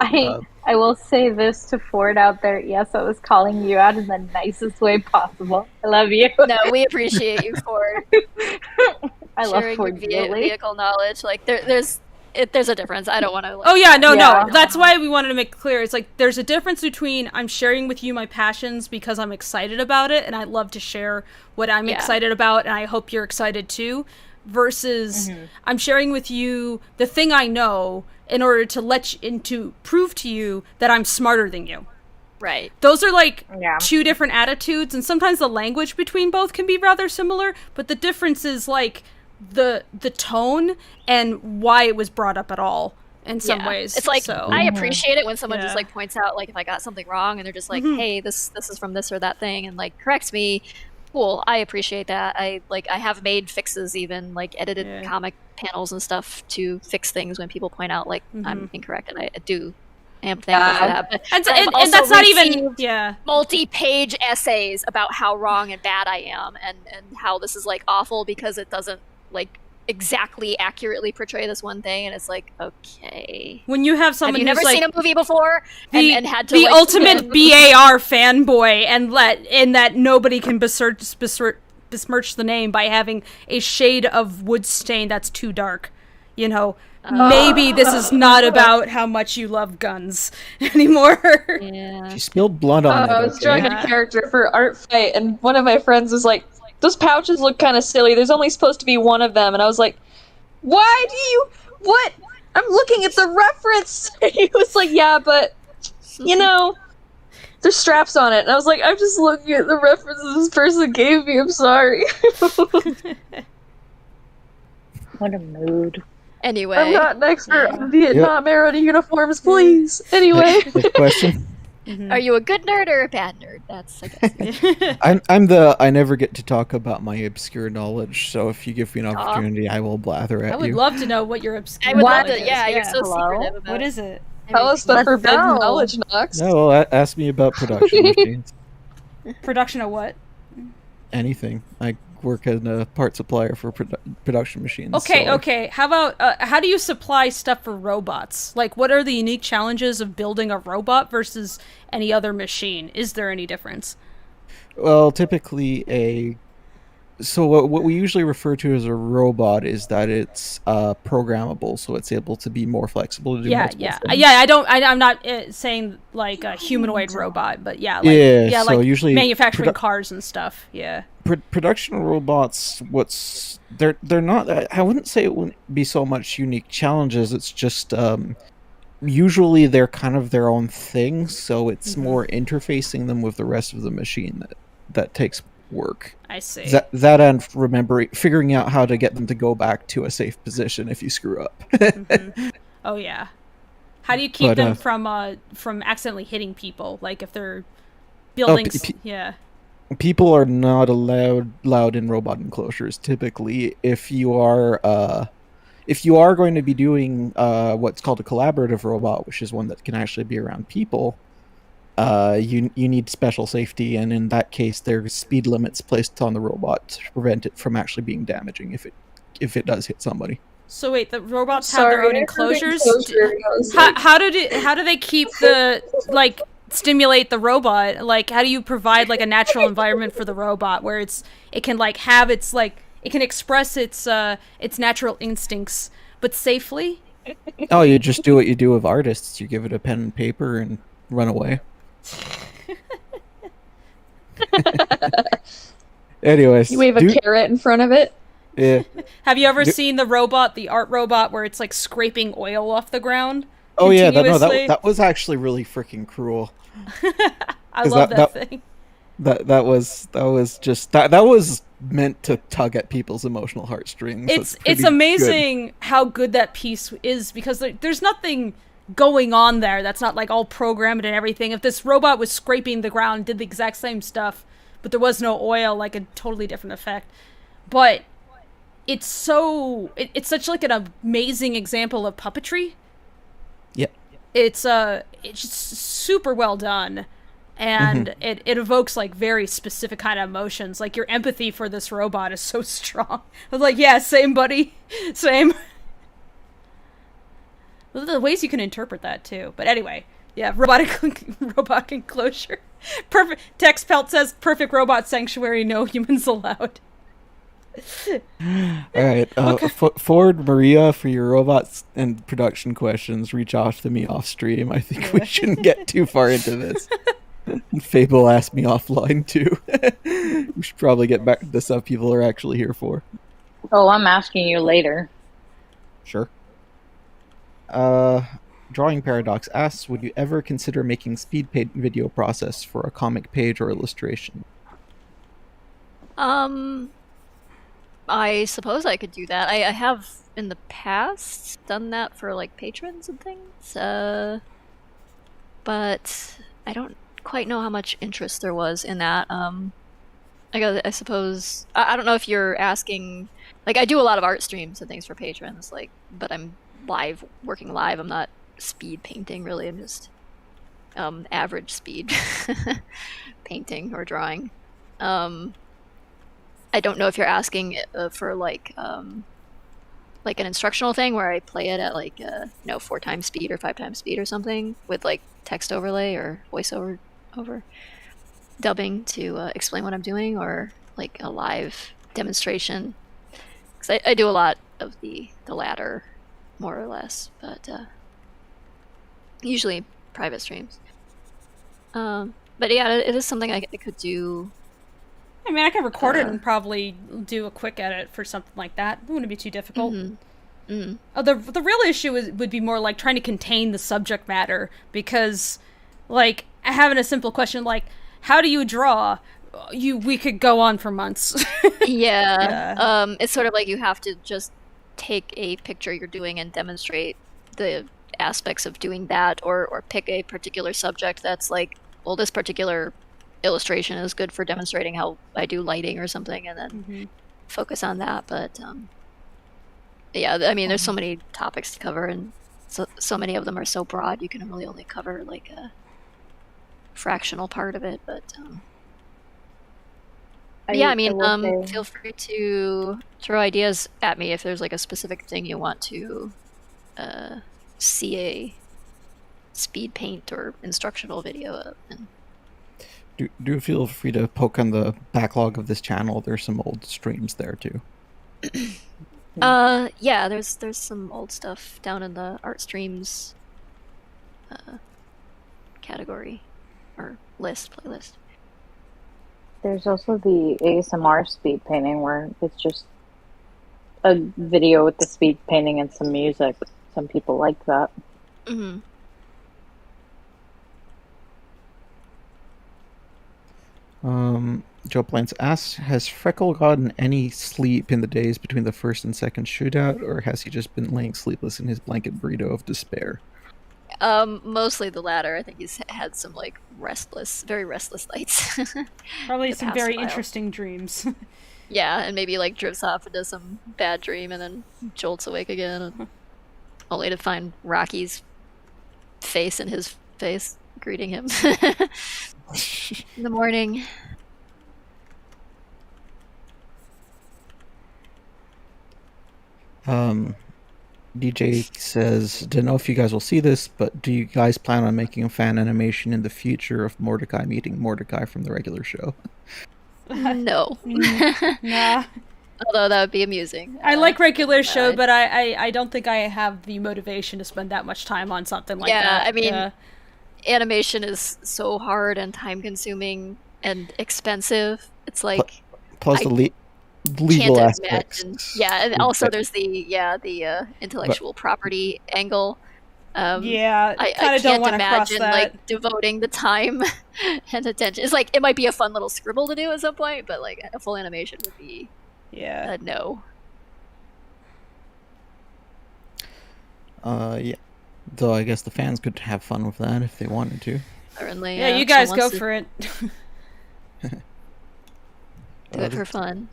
I will say this to Ford out there. Yes, I was calling you out in the nicest way possible. I love you. No, we appreciate you, Ford. I love Ford vehicle knowledge. Like there's a difference. I don't want to. Like, oh yeah, no. That's why we wanted to make it clear. It's like there's a difference between I'm sharing with you my passions because I'm excited about it, and I love to share what I'm excited about, and I hope you're excited too. Versus I'm sharing with you the thing I know in order to prove to you that I'm smarter than you. Right. Those are like two different attitudes, and sometimes the language between both can be rather similar, but the difference is like the tone and why it was brought up at all in some ways. It's like I appreciate it when someone just like points out like if I got something wrong and they're just like, hey, this is from this or that thing, and like corrects me. Cool, I appreciate that. I have made fixes, even like edited comic panels and stuff to fix things when people point out like I'm incorrect, and I am thankful for that. But and that's not even multi-page essays about how wrong and bad I am, and how this is like awful because it doesn't like exactly accurately portray this one thing, and it's like, okay, when you have someone who's never like seen a movie before and had to the like, ultimate BAR fanboy, and that nobody can besmirch the name by having a shade of wood stain that's too dark, you know. Maybe this is not about how much you love guns anymore. She spilled blood on it. I was drawing a character for Art Fight, and one of my friends was like, those pouches look kind of silly. There's only supposed to be one of them. And I was like, why do you... What? I'm looking at the reference. And he was like, yeah, but, you know, there's straps on it. And I was like, I'm just looking at the references this person gave me. I'm sorry. What a mood. Anyway. I'm not an expert on Vietnam era uniforms, please. Anyway. Next question. Are you a good nerd or a bad nerd? That's, I guess. I never get to talk about my obscure knowledge, so if you give me an opportunity, I will blather at you. I would love to know what your obscure I would love knowledge to, is. you're so secretive about What is it? Tell us the forbidden knowledge, Nox. No, ask me about production machines. Production of what? Anything. I work as a part supplier for production machines. Okay. How about, how do you supply stuff for robots? Like, what are the unique challenges of building a robot versus any other machine? Is there any difference? Well, typically so what we usually refer to as a robot is that it's programmable, so it's able to be more flexible to do multiple things. I'm not saying like a humanoid robot, but so like usually manufacturing cars and stuff. Yeah. Production robots, they're not. I wouldn't say it wouldn't be so much unique challenges. It's just usually they're kind of their own thing, so it's more interfacing them with the rest of the machine that takes work. I see. That and figuring out how to get them to go back to a safe position if you screw up. Oh yeah. How do you keep them from accidentally hitting people? Like if they're building, people are not allowed in robot enclosures. Typically, if you are going to be doing what's called a collaborative robot, which is one that can actually be around people, you need special safety, and in that case, there's speed limits placed on the robot to prevent it from actually being damaging if it does hit somebody. So wait, the robots have their own enclosures. How do they keep stimulate the robot? Like, how do you provide like a natural environment for the robot where it can express its natural instincts but safely? Oh, you just do what you do with artists. You give it a pen and paper and run away. Anyways, you wave a carrot in front of it. Yeah. Have you ever seen the art robot where it's like scraping oil off the ground? Oh yeah, that was actually really freaking cruel. I love that thing. That was meant to tug at people's emotional heartstrings. It's amazing how good that piece is, because there's nothing going on there that's not like all programmed and everything. If this robot was scraping the ground, did the exact same stuff, but there was no oil, like a totally different effect. But it's such like an amazing example of puppetry. Yep. It's just super well done, and it evokes like very specific kind of emotions. Like your empathy for this robot is so strong. I was like, yeah, same buddy, same. The ways you can interpret that too. But anyway, yeah, robot enclosure. Perfect. Tex Pelt says perfect robot sanctuary, no humans allowed. All right, okay. Forward Maria for your robots and production questions. Reach out to me off stream. I think we shouldn't get too far into this. Fable asked me offline too. We should probably get back to the stuff people are actually here for. Oh, I'm asking you later. Sure. Drawing Paradox asks, would you ever consider making speed paint video process for a comic page or illustration? I suppose I could do that. I have in the past done that for like patrons and things, but I don't quite know how much interest there was in that. I suppose I don't know if you're asking. Like, I do a lot of art streams and things for patrons, like, but I'm working live. I'm not speed painting really. I'm just average speed painting or drawing. I don't know if you're asking for like an instructional thing where I play it at like 4 times speed or 5 times speed or something with like text overlay or voiceover dubbing to explain what I'm doing, or like a live demonstration. Because I do a lot of the latter, more or less, but usually private streams. But yeah, it is something I could do. I mean, I could record it and probably do a quick edit for something like that. It wouldn't be too difficult. Mm-hmm. Mm-hmm. The real issue would be more like trying to contain the subject matter, because, like, having a simple question like, how do you draw? We could go on for months. Yeah. It's sort of like you have to just take a picture you're doing and demonstrate the aspects of doing that, or pick a particular subject that's like, well, this particular illustration is good for demonstrating how I do lighting or something, and then focus on that. But yeah, I mean, there's so many topics to cover, and so many of them are so broad, you can really only cover like a fractional part of it. But yeah, I mean, feel free to throw ideas at me if there's like a specific thing you want to see a speed paint or instructional video of. And do feel free to poke on the backlog of this channel. There's some old streams there too. Yeah, there's some old stuff down in the art streams category or playlist. There's also the ASMR speed painting, where it's just a video with the speed painting and some music. Some people like that. Mm-hmm. Joe Plants asks, has Freckle gotten any sleep in the days between the first and second shootout, or has he just been laying sleepless in his blanket burrito of despair? Mostly the latter. I think he's had some like very restless nights. Probably some very interesting dreams. Yeah, and maybe like drifts off into some bad dream and then jolts awake again, and only to find Rocky's face in his face greeting him in the morning. DJ says, don't know if you guys will see this, but do you guys plan on making a fan animation in the future of Mordecai meeting Mordecai from the regular show? No. Nah. Although that would be amusing. I like regular show, but I don't think I have the motivation to spend that much time on something like that. Yeah, I mean, animation is so hard and time consuming and expensive. It's like plus the legal aspects. Imagine. Yeah, and also there's the intellectual property angle. I kind of don't want to cross that. Like devoting the time and attention. It's like it might be a fun little scribble to do at some point, but like a full animation would be a no. Yeah. Though I guess the fans could have fun with that if they wanted to. Certainly. Yeah, you guys go for it. Do it for fun.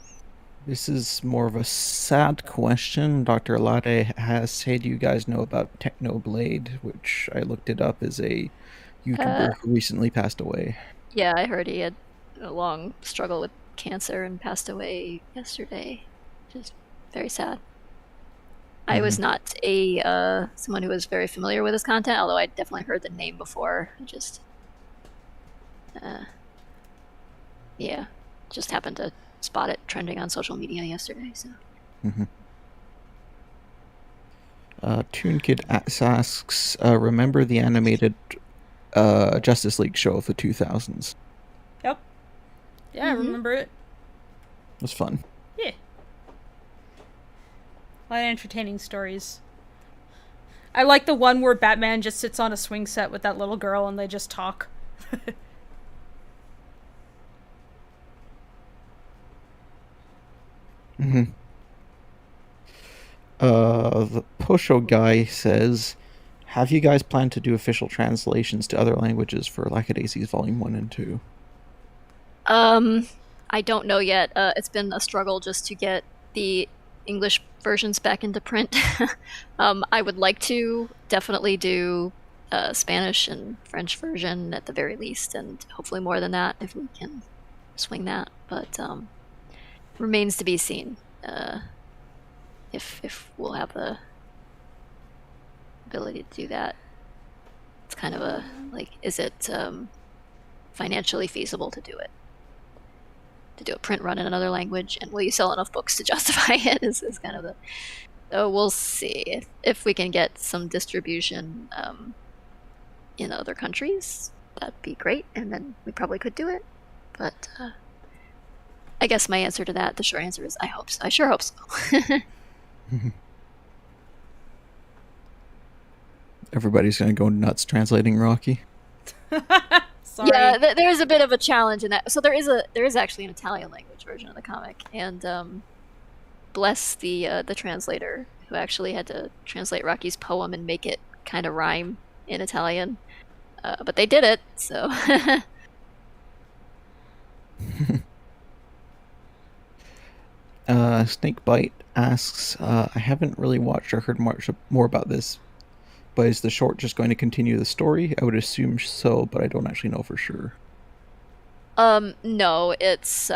This is more of a sad question. Dr. Alade has said, do you guys know about Technoblade, which I looked it up, as a YouTuber who recently passed away. Yeah, I heard he had a long struggle with cancer and passed away yesterday. Just very sad. I was not someone who was very familiar with his content, although I definitely heard the name before. I just happened to spot it trending on social media yesterday. So. Toon Kid asks, remember the animated Justice League show of the 2000s? Yep. Yeah, I remember it. It was fun. Yeah. A lot of entertaining stories. I like the one where Batman just sits on a swing set with that little girl and they just talk. The Posho guy says, have you guys planned to do official translations to other languages for Lackadaisy's Volume 1 and 2? I don't know yet. It's been a struggle just to get the English versions back into print. I would like to definitely do a Spanish and French version at the very least, and hopefully more than that if we can swing that. But remains to be seen if we'll have the ability to do that. It's kind of a, like, is it financially feasible to do it? To do a print run in another language, and will you sell enough books to justify it is kind of the... So we'll see if we can get some distribution in other countries. That'd be great, and then we probably could do it. But I guess my answer to that, the short answer is I hope so. I sure hope so. Everybody's gonna go nuts translating Rocky. Sorry. Yeah, there is a bit of a challenge in that. So there is actually an Italian language version of the comic, and bless the translator who actually had to translate Rocky's poem and make it kind of rhyme in Italian. But they did it, so. Snakebite asks, I haven't really watched or heard much more about this, but is the short just going to continue the story? I would assume so, but I don't actually know for sure. No, it's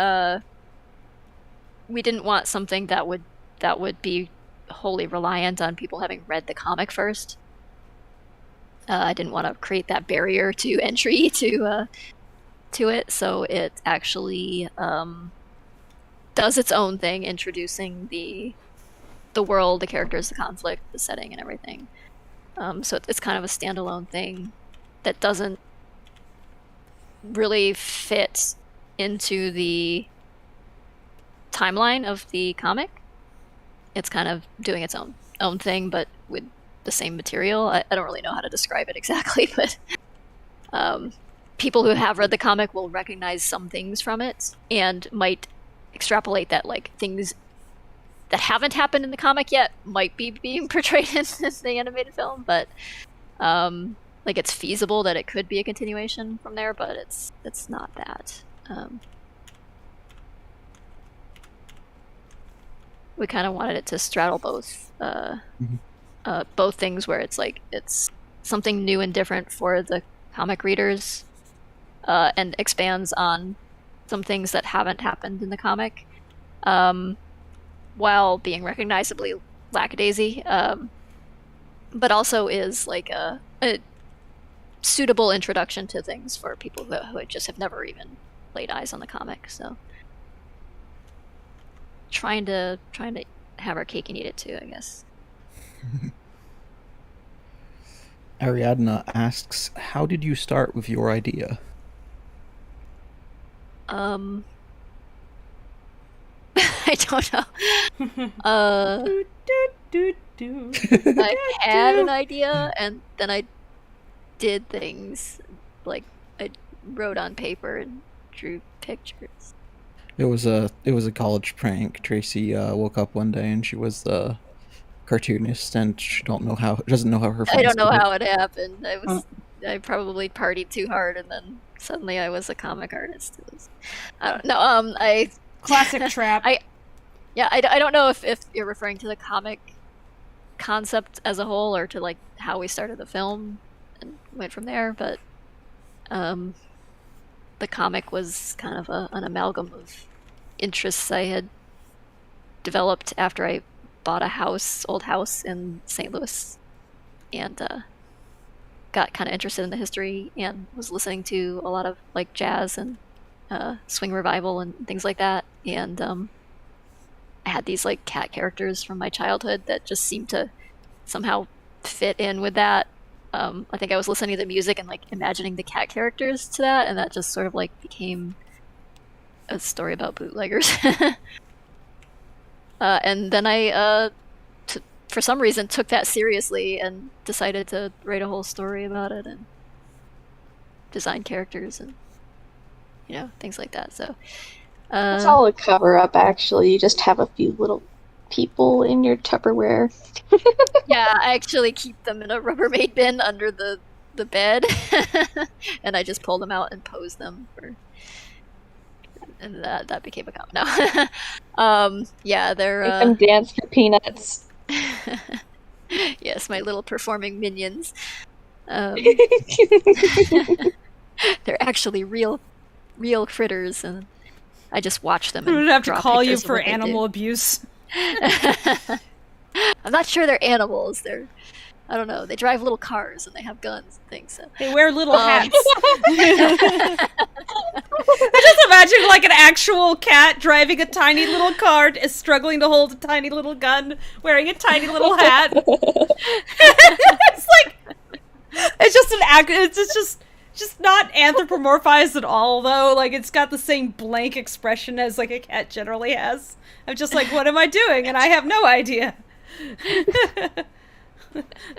we didn't want something that would be wholly reliant on people having read the comic first. I didn't want to create that barrier to entry to it, so it actually does its own thing, introducing the world, the characters, the conflict, the setting, and everything. So it's kind of a standalone thing that doesn't really fit into the timeline of the comic. It's kind of doing its own thing, but with the same material. I don't really know how to describe it exactly, but people who have read the comic will recognize some things from it and might extrapolate that, like, things that haven't happened in the comic yet might be being portrayed in the animated film, but like, it's feasible that it could be a continuation from there, but it's not that. We kind of wanted it to straddle both both things, where it's like it's something new and different for the comic readers, and expands on some things that haven't happened in the comic, while being recognizably Lackadaisy, but also is like a suitable introduction to things for people who just have never even laid eyes on the comic. So trying to have our cake and eat it too, I guess. Ariadna asks, how did you start with your idea? I don't know. I had an idea, and then I did things. Like, I wrote on paper and drew pictures. It was a college prank. Tracy woke up one day and she was the cartoonist, and she doesn't know how her friends I don't know did how it happened. I probably partied too hard, and then suddenly I was a comic artist. I don't know. Classic trap. I don't know if you're referring to the comic concept as a whole, or to, like, how we started the film and went from there, but the comic was kind of an amalgam of interests I had developed after I bought a old house in St. Louis, and got kind of interested in the history and was listening to a lot of like jazz and swing revival and things like that. And I had these like cat characters from my childhood that just seemed to somehow fit in with that. I think I was listening to the music and like imagining the cat characters to that, and that just sort of like became a story about bootleggers. And then I for some reason took that seriously and decided to write a whole story about it and design characters and things like that. So it's all a cover-up, actually. You just have a few little people in your Tupperware. Yeah, I actually keep them in a Rubbermaid bin under the bed, and I just pull them out and pose them and that became a comment now. Yeah, they're make them dance for peanuts. Yes, my little performing minions. They're actually real critters, and I just watch them. I'm gonna have to call you pictures of for what they animal do. abuse. I'm not sure they're animals. I don't know. They drive little cars and they have guns and things. So. They wear little hats. I just imagine like an actual cat driving a tiny little car, is struggling to hold a tiny little gun, wearing a tiny little hat. It's like it's just an act. It's just not anthropomorphized at all, though. Like, it's got the same blank expression as like a cat generally has. I'm just like, what am I doing? And I have no idea.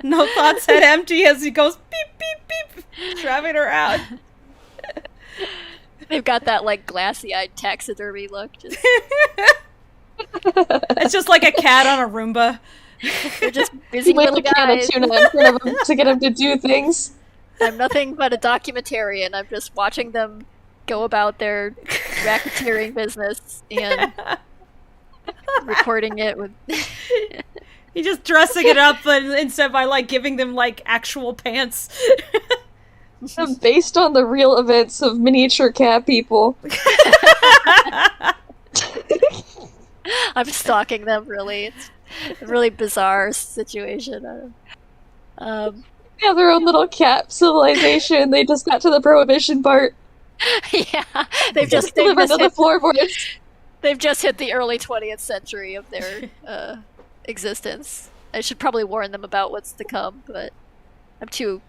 No thoughts head empty as he goes beep beep beep, driving her out. They've got that like glassy-eyed taxidermy look. It's just like a cat on a Roomba. They're just busy With little a can of guys. tuna in front of them to get them to do things. I'm nothing but a documentarian. I'm just watching them go about their racketeering business and recording it with. You're just dressing it up, but instead by like giving them like actual pants. Based on the real events of miniature cat people. I'm stalking them. Really, it's a really bizarre situation. They have their own little cat civilization. They just got to the prohibition part. Yeah, they've just live under the floorboards. They've just hit the early 20th century of their existence. I should probably warn them about what's to come, but I'm too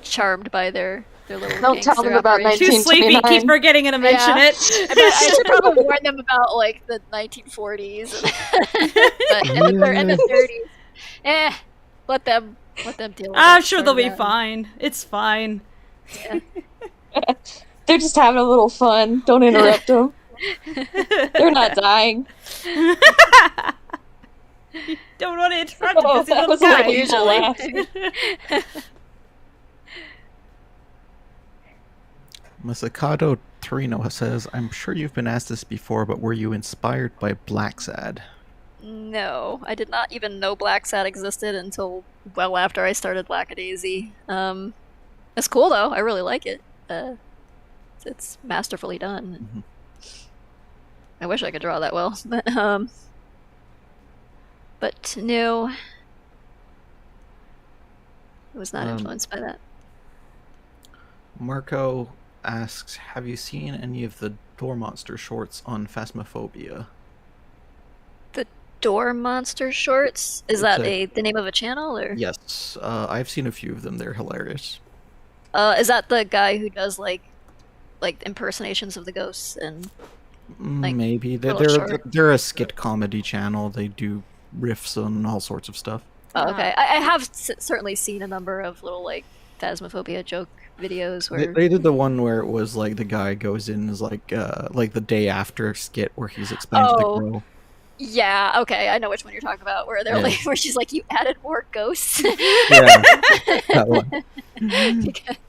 charmed by their little. Don't tell them about Too sleepy. Keep forgetting to mention it. I should probably warn them about like the 1940s, and the 30s. Let them deal with I'm it. sure they'll be fine. It's fine. Yeah. They're just having a little fun. Don't interrupt them. They're not dying. You don't want to interrupt a busy that little was guy. usually. Masakado Torino says, I'm sure you've been asked this before, but were you inspired by Black Sad? No, I did not even know Black Sad existed until well after I started Lackadaisy. It's cool though. I really like it. It's masterfully done. Mm-hmm. I wish I could draw that well, but no, I was not influenced by that. Marco asks, have you seen any of the Door Monster shorts on Phasmophobia? The Door Monster shorts? Is that the name of a channel, or? Yes, I've seen a few of them. They're hilarious. Is that the guy who does like impersonations of the ghosts and? Like, maybe they're a skit comedy channel. They do riffs on all sorts of stuff. Oh, okay. I have certainly seen a number of little like Phasmophobia joke videos where they did the one where it was like the guy goes in as like the day after skit where he's explained to the girl. Yeah, okay, I know which one you're talking about. Where they're like, where she's like, "You added more ghosts." Yeah, that one.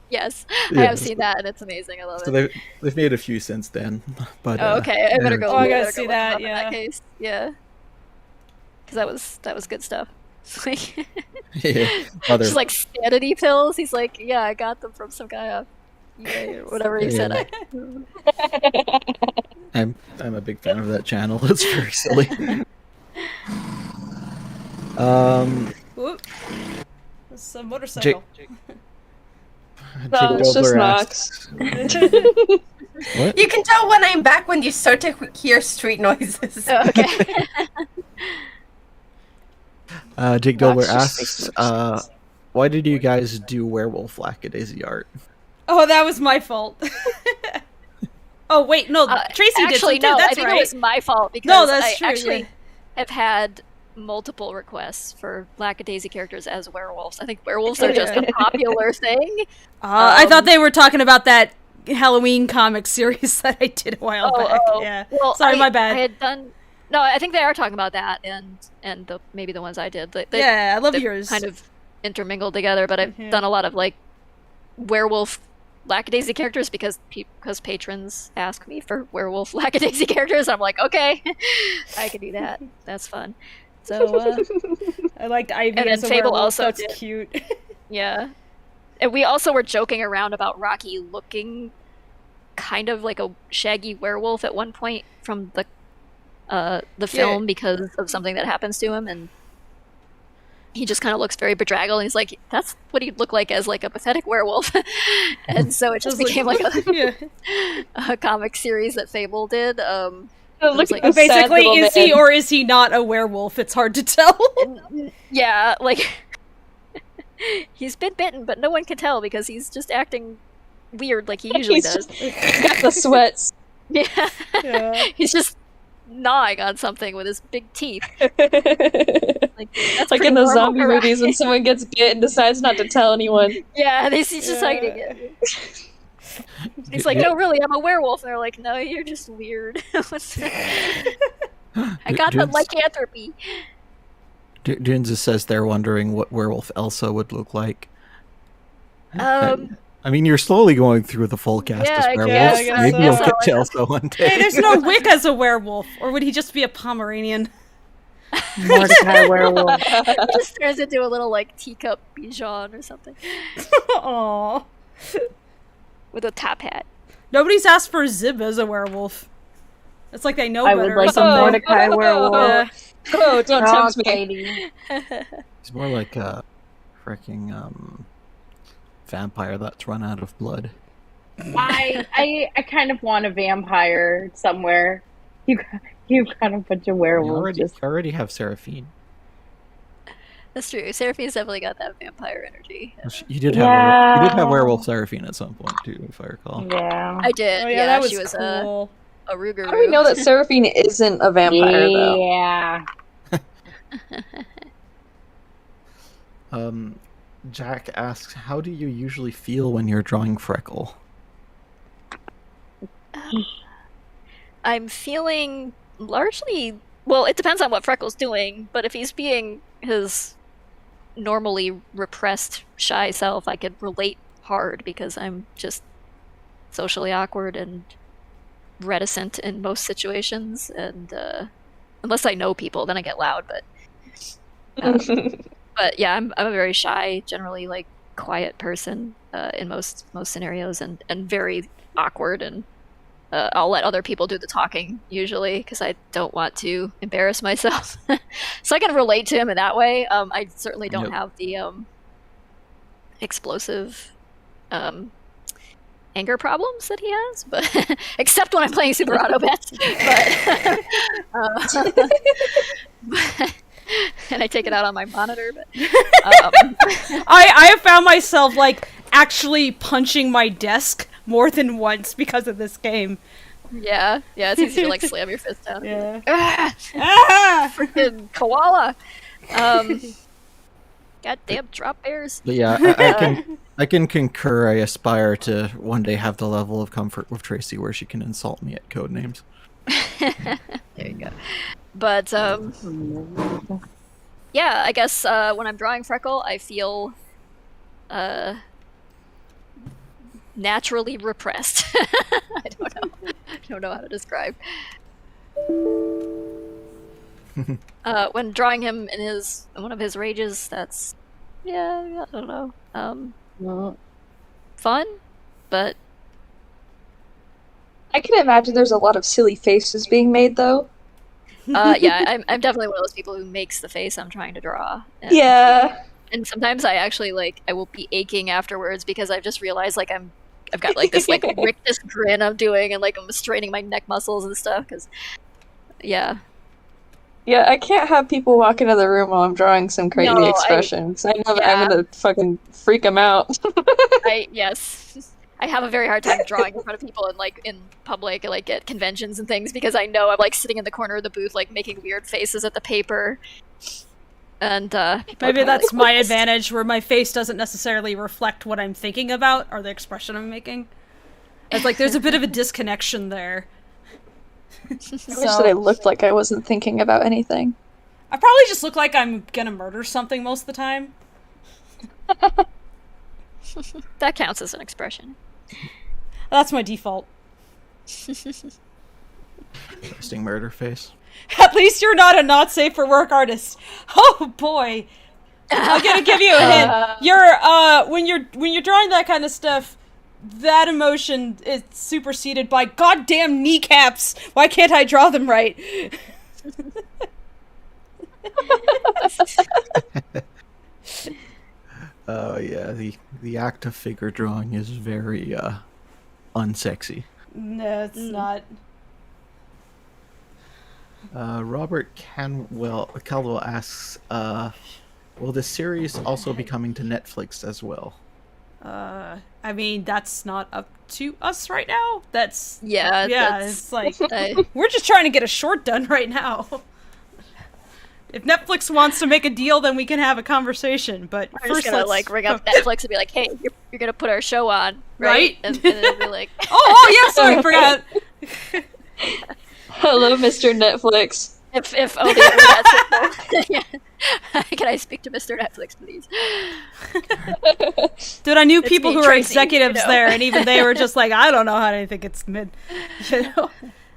Yes, I have seen that, and it's amazing. I love it. They've made a few since then, but okay, I better go. I gotta see that. Yeah. In that case, yeah, because that was good stuff. Like, just like sanity pills. He's like, yeah, I got them from some guy off eBay or whatever he said. I'm a big fan of that channel. It's very silly. Whoop. That's a motorcycle. No, it's just Knox. What? You can tell when I'm back when you start to hear street noises. Oh, okay. Jake Dobler asks, why did you guys do werewolf Lackadaisy art? Oh, that was my fault. Oh, wait, no, Tracy actually, did some too. no, That's I think right. it was my fault because No, that's I true, actually yeah. have had multiple requests for Lackadaisy characters as werewolves. I think werewolves are just a popular thing. I thought they were talking about that Halloween comic series that I did a while back. Yeah. Well, sorry, my bad. I had done. No, I think they are talking about that, and maybe the ones I did. Yeah, I love yours. Kind of intermingled together, but I've done a lot of like werewolf Lackadaisy characters because patrons ask me for werewolf Lackadaisy characters. I'm like, okay, I can do that. That's fun. So I liked Ivy and as then a Fable werewolf. also That's did. cute. Yeah, and we also were joking around about Rocky looking kind of like a shaggy werewolf at one point from the film because of something that happens to him, and he just kind of looks very bedraggled, and he's like, that's what he'd look like as like a pathetic werewolf. And so it just became like a comic series that Fable did. Like basically, is he or is he not a werewolf? It's hard to tell. Yeah, like he's been bitten, but no one can tell because he's just acting weird like he usually does. Got the sweats. Yeah. He's just gnawing on something with his big teeth. Like in the zombie movies when someone gets bit and decides not to tell anyone. Yeah, he's just hiding it. He's like, no, really, I'm a werewolf. And they're like, no, you're just weird. I got the lycanthropy. Dunza says they're wondering what werewolf Elsa would look like. I mean, you're slowly going through the full cast as werewolves. Maybe you'll get to Elsa one day. Hey, there's no Wick as a werewolf. Or would he just be a Pomeranian? Mordecai werewolf. He just turns into a little, like, teacup Bichon or something. Aww. With a top hat. Nobody's asked for Zib as a werewolf. It's like they know I better. would like a Mordecai werewolf. Oh, don't tempt me. He's more like a freaking vampire that's run out of blood. I kind of want a vampire somewhere. You got a bunch of werewolves. You already have Seraphine. That's true. Seraphine's definitely got that vampire energy. You did have werewolf Seraphine at some point too, if I recall. Yeah, I did. Oh, yeah, that was she was cool. a Rougarou. How do we know that Seraphine isn't a vampire though? Yeah. Jack asks, how do you usually feel when you're drawing Freckle? I'm feeling largely... Well, it depends on what Freckle's doing, but if he's being his normally repressed, shy self, I could relate hard because I'm just socially awkward and reticent in most situations, and unless I know people, then I get loud, but yeah, I'm a very shy, generally like quiet person in most scenarios, and very awkward, and I'll let other people do the talking usually because I don't want to embarrass myself. So I can relate to him in that way. I certainly don't have the explosive anger problems that he has, but except when I'm playing Super Autobats. But and I take it out on my monitor. But I have found myself like actually punching my desk more than once because of this game. Yeah, it's easy to like slam your fist down. Yeah. Freaking koala. Goddamn drop bears. But yeah, I can concur. I aspire to one day have the level of comfort with Tracy where she can insult me at code names. There you go. But yeah, I guess when I'm drawing Freckle, I feel naturally repressed. I don't know how to describe. When drawing him in one of his rages, that's I don't know. Fun, but I can imagine there's a lot of silly faces being made though. Yeah, I'm definitely one of those people who makes the face I'm trying to draw. And, Yeah. And sometimes I actually I will be aching afterwards because I've just realized I've got this rictus grin I'm doing, and I'm straining my neck muscles and stuff. Because yeah, I can't have people walk into the room while I'm drawing some crazy expressions. I know that I'm gonna fucking freak them out. Yes. I have a very hard time drawing in front of people in public, at conventions and things, because I know I'm sitting in the corner of the booth, making weird faces at the paper. And maybe that's my advantage, where my face doesn't necessarily reflect what I'm thinking about or the expression I'm making. It's there's a bit of a disconnection there. I wish that I looked like I wasn't thinking about anything. I probably just look like I'm gonna murder something most of the time. That counts as an expression. That's my default. Interesting murder face. At least you're not a not safe for work artist. Oh boy. I'm gonna give you a hint. You're when you're drawing that kind of stuff, that emotion is superseded by goddamn kneecaps. Why can't I draw them right? Oh yeah, the act of figure drawing is very unsexy. No, it's not. Robert Caldwell asks, will the series also be coming to Netflix as well? I mean, that's not up to us right now. It's we're just trying to get a short done right now. If Netflix wants to make a deal, then we can have a conversation. But we're first, just gonna ring up Netflix and be like, "Hey, you're gonna put our show on, right?" And it'll be like, "Oh yeah, sorry, I forgot." Hello, Mr. Netflix. If only that's it. Can I speak to Mr. Netflix, please? Dude, I knew people who were executives there, and even they were just like, I don't know how to think it's mid.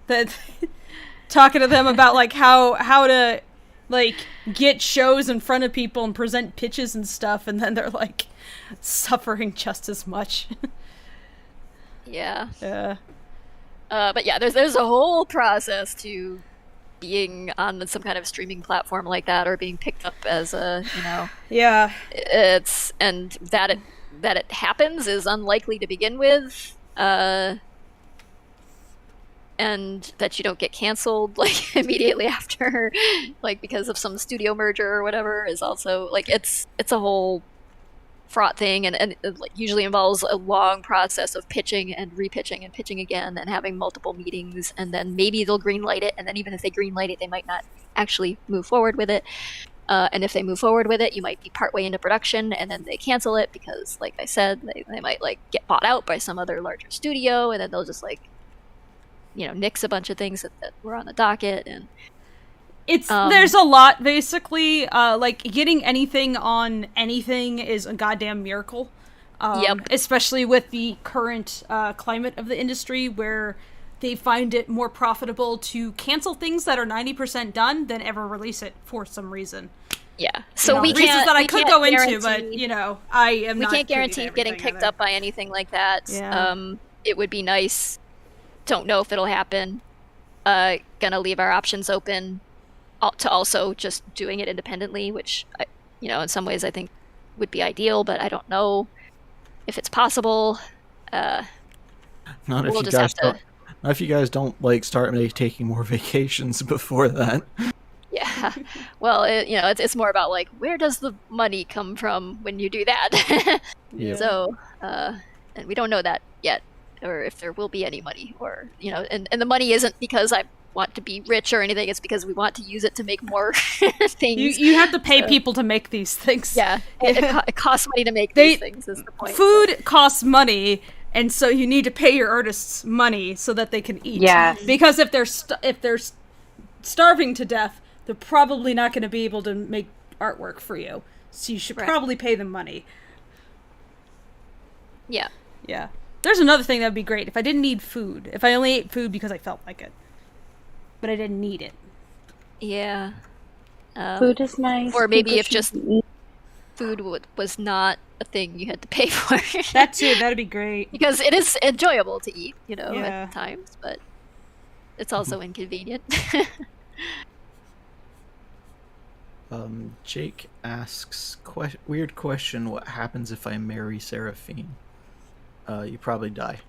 That talking to them about how to get shows in front of people and present pitches and stuff, and then they're suffering just as much. Yeah. But yeah, there's a whole process to being on some kind of streaming platform like that, or being picked up as Yeah. And that it happens is unlikely to begin with. And that you don't get canceled immediately after, because of some studio merger or whatever, is also it's a whole fraught thing, and it usually involves a long process of pitching and repitching and pitching again and having multiple meetings, and then maybe they'll greenlight it, and then even if they greenlight it, they might not actually move forward with it. And if they move forward with it, you might be partway into production, and then they cancel it because, like I said, they might get bought out by some other larger studio, and then they'll just nix a bunch of things that were on the docket. And it's there's a lot, basically. Getting anything on anything is a goddamn miracle. Especially with the current climate of the industry, where they find it more profitable to cancel things that are 90% done than ever release it for some reason. Yeah. So we reasons can't, that I could go into, but I am. We not can't guarantee getting picked up by anything like that. Yeah. It would be nice. Don't know if it'll happen. Gonna leave our options open to also just doing it independently, which in some ways I think would be ideal, but I don't know if it's possible. Not if you guys don't start taking more vacations before that. Yeah. Well, it's more about where does the money come from when you do that? Yeah. So, and we don't know that yet, or if there will be any money, or and the money isn't because I want to be rich or anything. It's because we want to use it to make more things. You have to pay people to make these things. Yeah, it costs money to make these things. Is the point? Food costs money, and so you need to pay your artists money so that they can eat. Yeah. Because if they're starving to death, they're probably not going to be able to make artwork for you. So you should probably pay them money. Yeah. Yeah. There's another thing that would be great. If I didn't need food. If I only ate food because I felt like it. But I didn't need it. Yeah. Food is nice. Or maybe if just food was not a thing you had to pay for. That too. That'd be great. Because it is enjoyable to eat, at times. But it's also inconvenient. Jake asks, weird question, what happens if I marry Seraphine? You probably die.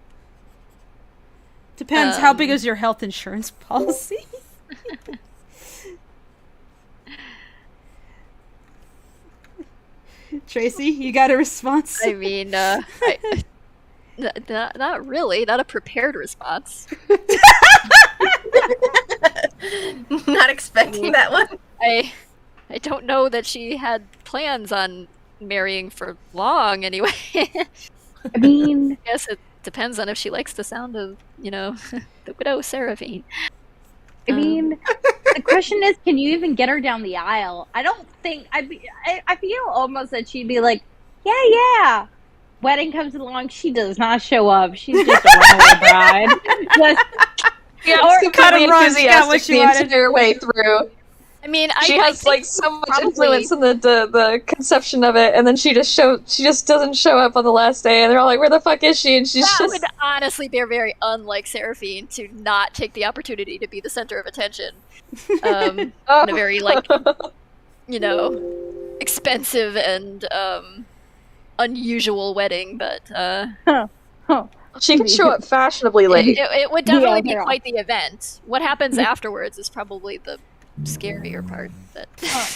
Depends, how big is your health insurance policy? Tracy, you got a response? I mean, not really. Not a prepared response. Not expecting that one. I don't know that she had plans on marrying for long anyway. I mean, I guess it depends on if she likes the sound of, the widow Seraphine. I mean, the question is, can you even get her down the aisle? I don't think, I feel almost that she'd be like, yeah. Wedding comes along, she does not show up. She's just a runaway bride. Or kind of runs, got what she wanted. Entire way through. I mean, she has so much influence in the conception of it, and then she just doesn't show up on the last day, and they're all like, "Where the fuck is she?" And she's that would honestly be very unlike Seraphine to not take the opportunity to be the center of attention, in a very expensive and unusual wedding. But she can show up fashionably late. It would definitely be quite the event. What happens afterwards is probably the scarier part,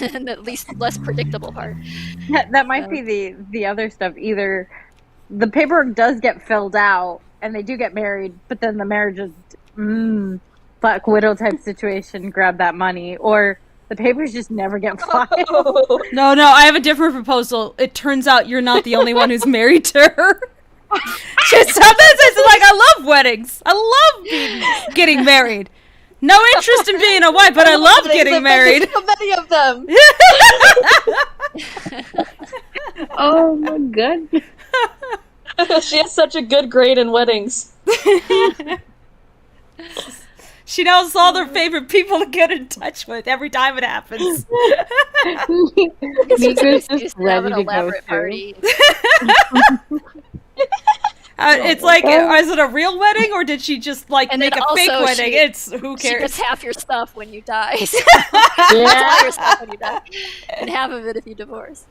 and at least less predictable part. That might be the other stuff. Either the paperwork does get filled out and they do get married, but then the marriage is fuck widow type situation, grab that money, or the papers just never get filed. No, I have a different proposal. It turns out you're not the only one who's married to her. Sometimes it's like, I love weddings. I love getting married. No interest in being a wife, but I love getting married. So many of them. Oh my god. She has such a good grade in weddings. She knows all their favorite people to get in touch with every time it happens. Miko's just ready to go party. It's like, is it a real wedding, or did she just make a fake wedding? It's who cares? She gets half your stuff when you die. Yeah. All your stuff when you die, and half of it if you divorce.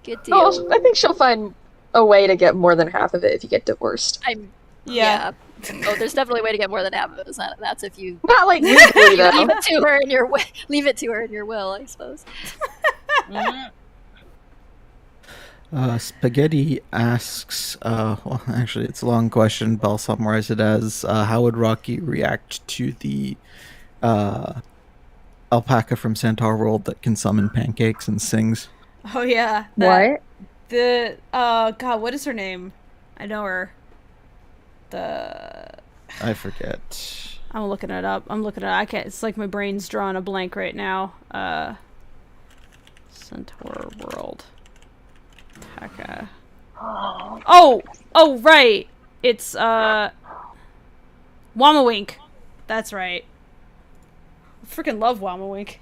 Good deal. Oh, I think she'll find a way to get more than half of it if you get divorced. Yeah. Oh, there's definitely a way to get more than half of it. That's if you not like legally though. Leave it to her in your leave it to her in your will, I suppose. Spaghetti asks, well, actually, it's a long question, but I'll summarize it as, how would Rocky react to the alpaca from Centaur World that can summon pancakes and sings? Oh, yeah. What? God, what is her name? I know her. I forget. I'm looking it up. I can't, it's like my brain's drawing a blank right now. Centaur World. Okay. Oh, right. It's Wamawink. That's right. I freaking love Wamawink.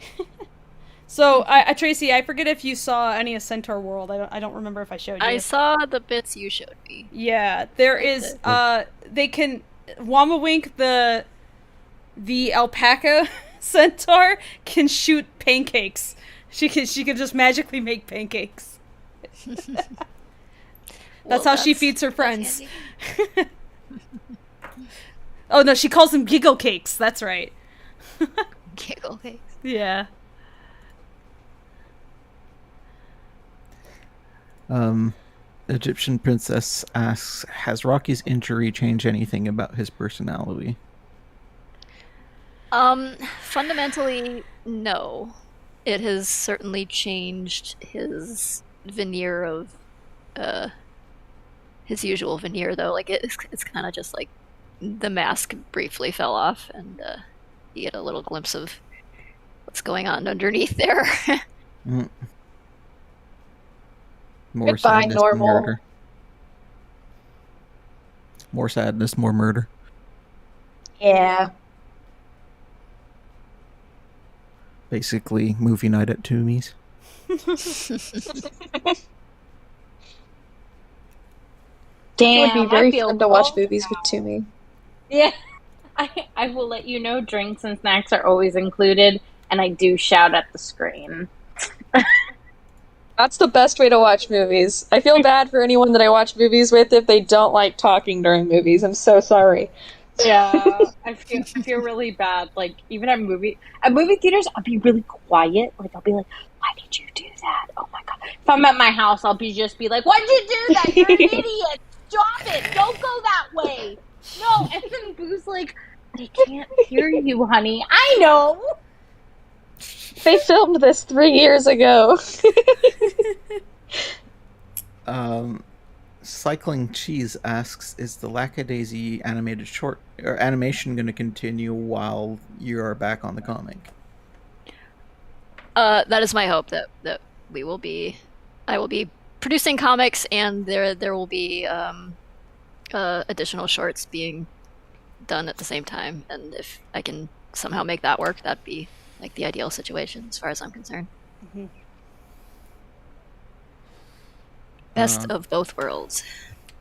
So, Tracy, I forget if you saw any of Centaur World. I don't remember if I showed you. I saw the bits you showed me. Yeah, there is. They can Wamawink, the alpaca centaur, can shoot pancakes. She can just magically make pancakes. That's how she feeds her friends. Oh no, she calls them giggle cakes. That's right. Giggle cakes. Yeah. Egyptian Princess asks, has Rocky's injury changed anything about his personality? Fundamentally, no. It has certainly changed his veneer of, his usual veneer, though. Like, it's kind of just like the mask briefly fell off, and you get a little glimpse of what's going on underneath there. More Goodbye, sadness, normal. more murder. More sadness, more murder. Yeah. Basically, movie night at Toomey's. Damn, It would be very I feel fun to watch bald movies now. with Toomey. Yeah. I will let you know drinks and snacks are always included. and I do shout at the screen. That's the best way to watch movies. I feel bad for anyone that I watch movies with if they don't like talking during movies. I'm so sorry. Yeah, I feel really bad. Like, even at movie theaters, I'll be really quiet. Like, I'll be like, "Why did you do that? Oh my god!" If I'm at my house, I'll just be like, "Why'd you do that? You're an idiot! Stop it! Don't go that way! No!" And then Boo's like, "They can't hear you, honey. I know." They filmed this 3 years ago. Cycling Cheese asks, is the Lackadaisy animated short or animation going to continue while you are back on the comic? That is my hope that I will be producing comics, and there will be additional shorts being done at the same time, and if I can somehow make that work, that'd be like the ideal situation as far as I'm concerned. Mm-hmm. Best of both worlds.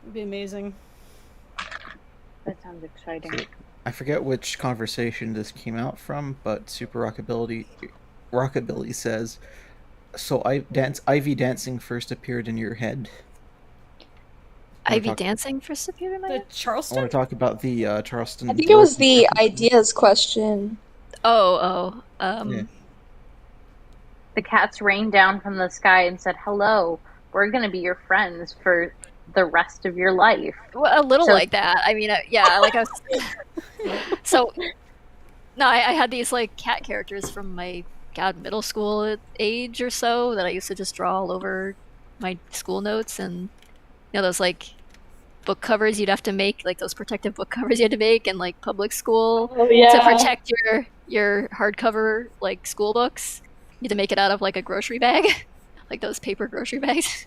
It'd be amazing. That sounds exciting. So, I forget which conversation this came out from, but Super Rockabilly says, so Ivy dancing first appeared in your head. Ivy dancing first appeared in my head? The Charleston? I want to talk about the Charleston. I think it was the ideas question. Yeah. The cats rained down from the sky and said, "Hello, we're going to be your friends for the rest of your life." Well, a little like that. I mean, yeah, like I was... So, no, I had these, like, cat characters from my, middle school age or so that I used to just draw all over my school notes, and, you know, those, like, book covers you'd have to make, like, those protective book covers you had to make in, like, public school to protect your hardcover, like, school books. You had to make it out of, like, a grocery bag. Like those paper grocery bags.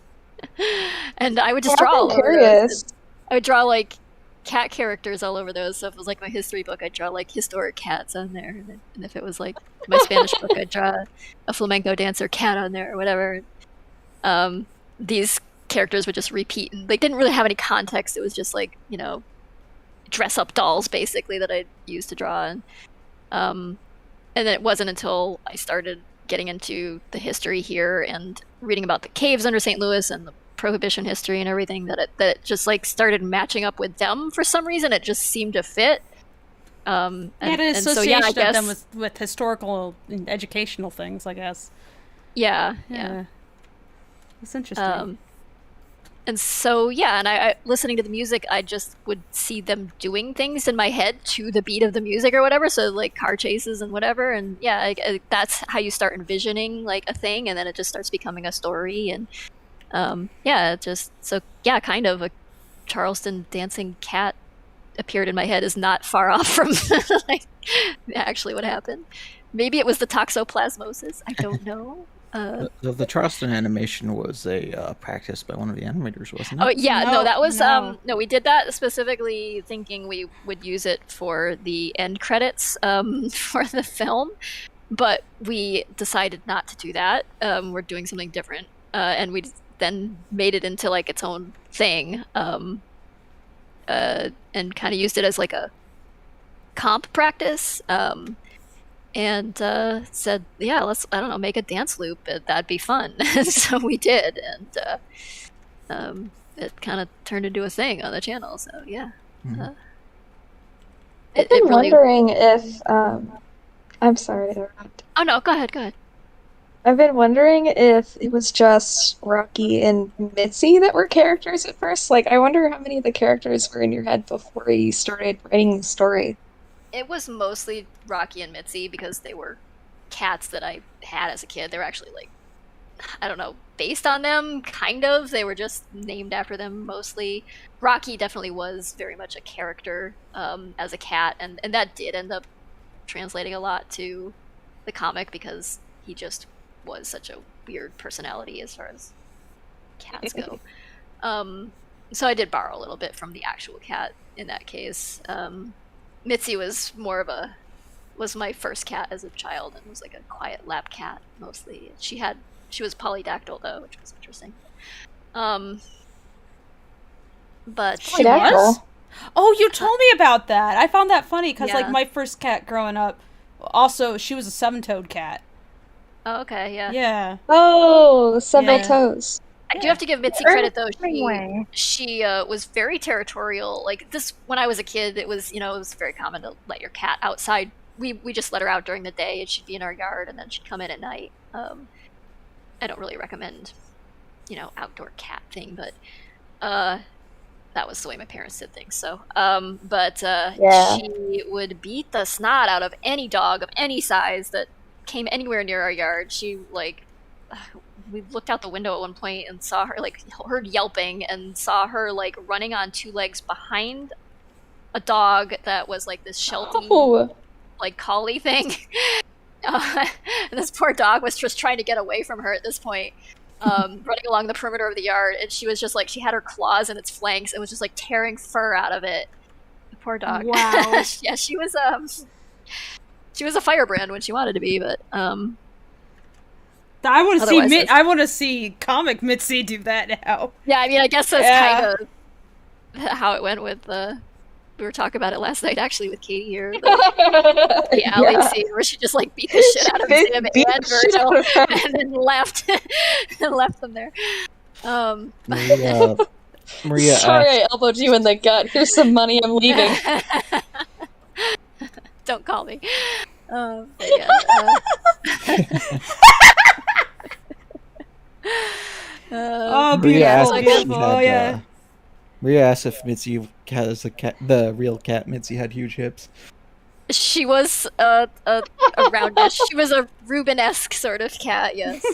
And I would just draw all over those. I would draw like cat characters all over those. So if it was like my history book, I'd draw like historic cats on there. And if it was like my Spanish book, I'd draw a flamenco dancer cat on there or whatever. These characters would just repeat, and they didn't really have any context. It was just like, you know, dress up dolls basically that I'd use to draw. And then it wasn't until I started getting into the history here and reading about the caves under St. Louis and the Prohibition history and everything that it just like started matching up with them for some reason. It just seemed to fit. The association of them with historical and educational things, I guess. Yeah. It's interesting. And so, yeah, and I listening to the music, I just would see them doing things in my head to the beat of the music or whatever. So, like, car chases and whatever. And, yeah, that's how you start envisioning, like, a thing. And then it just starts becoming a story. And, kind of a Charleston dancing cat appeared in my head is not far off from, like, actually what happened. Maybe it was the toxoplasmosis. I don't know. The Charleston animation was a practice by one of the animators, wasn't it? Oh yeah, no, that was no, we did that specifically thinking we would use it for the end credits for the film, but we decided not to do that. We're doing something different, and we then made it into like its own thing, and kind of used it as like a comp practice. And said, yeah, let's, I don't know, make a dance loop. That'd be fun. So we did, and it kind of turned into a thing on the channel. So yeah. Mm-hmm. I've been wondering if I'm sorry to interrupt. Oh no, go ahead. I've been wondering if it was just Rocky and Mitzi that were characters at first. Like, I wonder how many of the characters were in your head before you started writing the story. It was mostly Rocky and Mitzi because they were cats that I had as a kid. They were actually, like, I don't know, based on them, kind of. They were just named after them mostly. Rocky definitely was very much a character as a cat, and that did end up translating a lot to the comic because he just was such a weird personality as far as cats go. So I did borrow a little bit from the actual cat in that case. Mitzi was was my first cat as a child and was like a quiet lap cat mostly. She was polydactyl though, which was interesting. But she was? Oh, you told me about that. I found that funny because like my first cat growing up also, she was a seven-toed cat. Oh, okay, yeah. Yeah. Oh, several toes. I do have to give Mitzi credit though. She was very territorial. Like this, when I was a kid, it was it was very common to let your cat outside. We just let her out during the day, and she'd be in our yard, and then she'd come in at night. I don't really recommend, outdoor cat thing, but that was the way my parents did things. So, she would beat the snot out of any dog of any size that came anywhere near our yard. She we looked out the window at one point and saw her, heard yelping and saw her, running on two legs behind a dog that was, this Sheltie, collie thing. And this poor dog was just trying to get away from her at this point, running along the perimeter of the yard, and she was just, she had her claws in its flanks and was just, tearing fur out of it. The poor dog. Wow. Yeah, she was a firebrand when she wanted to be, but, I want to see comic Mitzi do that now. Yeah, I mean, I guess that's kind of how it went with we were talking about it last night, actually, with Katie here. The alley scene where she just beat the shit out of Sam and Virgil, and then left them there. Maria, sorry, I elbowed you in the gut. Here's some money. I'm leaving. Don't call me. Maria asked if Mitzi has the real cat Mitzi had huge hips. She was a roundish. She was a Rubenesque sort of cat, yes.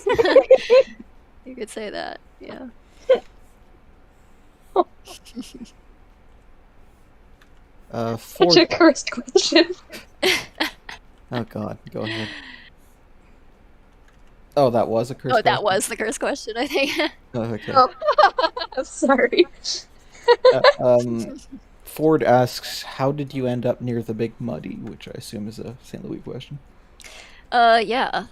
You could say that, yeah. Such a cursed question. Oh god, go ahead. Oh, that was a curse question? That was the curse question, I think. Oh, okay. Oh. Sorry. Ford asks, how did you end up near the Big Muddy? Which I assume is a St. Louis question. Yeah.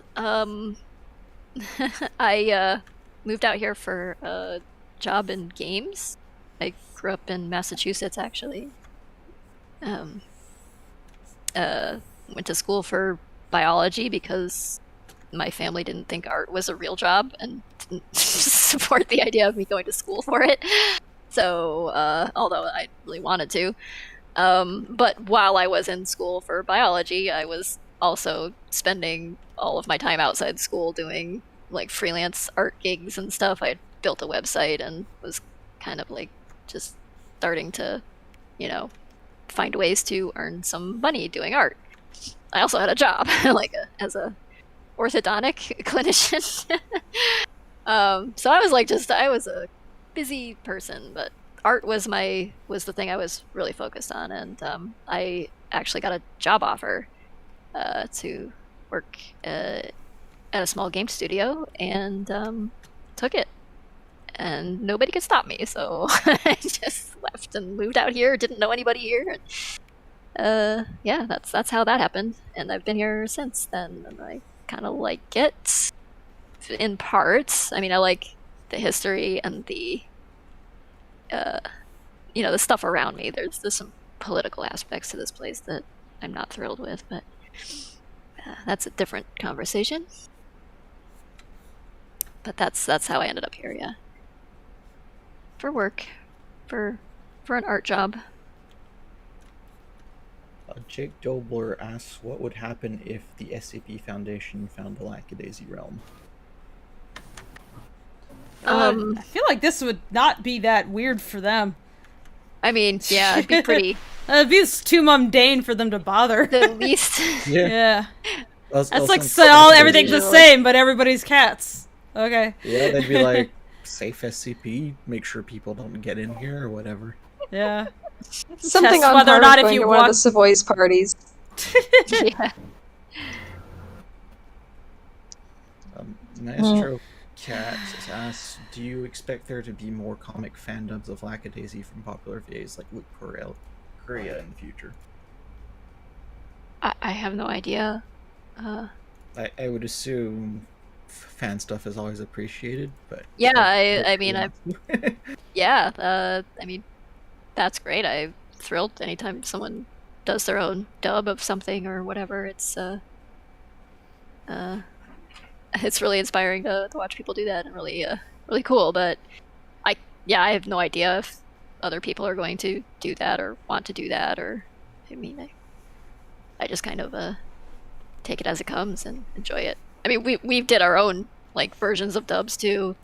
I moved out here for a job in games. I grew up in Massachusetts, actually. Went to school for biology because my family didn't think art was a real job and didn't support the idea of me going to school for it. So, although I really wanted to. But while I was in school for biology, I was also spending all of my time outside school doing freelance art gigs and stuff. I built a website and was kind of just starting to, find ways to earn some money doing art. I also had a job, as a orthodontic clinician. So I was I was a busy person, but art was the thing I was really focused on, and I actually got a job offer to work at a small game studio, and took it. And nobody could stop me, so I just left and moved out here. Didn't know anybody here. And, yeah, that's how that happened. And I've been here since then, and I kind of like it in parts. I mean, I like the history and the the stuff around me. There's some political aspects to this place that I'm not thrilled with, but that's a different conversation. But that's how I ended up here, yeah. For work, for an art job. Jake Dobler asks, what would happen if the SCP Foundation found the Lackadaisy realm? I feel like this would not be that weird for them. I mean, yeah, it'd be pretty... it'd be too mundane for them to bother. At least. Yeah. That's everything's the same, but everybody's cats. Okay. Yeah, they'd be like, safe SCP, make sure people don't get in here or whatever. Yeah. Something on whether or not if you one of the Savoy's parties. Yeah. Maestro Cat asks, do you expect there to be more comic fandoms of Lackadaisy from popular VAs like Luke Korea in the future? I have no idea. I would assume fan stuff is always appreciated, but yeah, I mean, yeah, I mean, that's great. I'm thrilled anytime someone does their own dub of something or whatever. It's really inspiring to watch people do that, and really cool. But I have no idea if other people are going to do that or want to do that, or I just kind of take it as it comes and enjoy it. I mean, we did our own like versions of dubs too,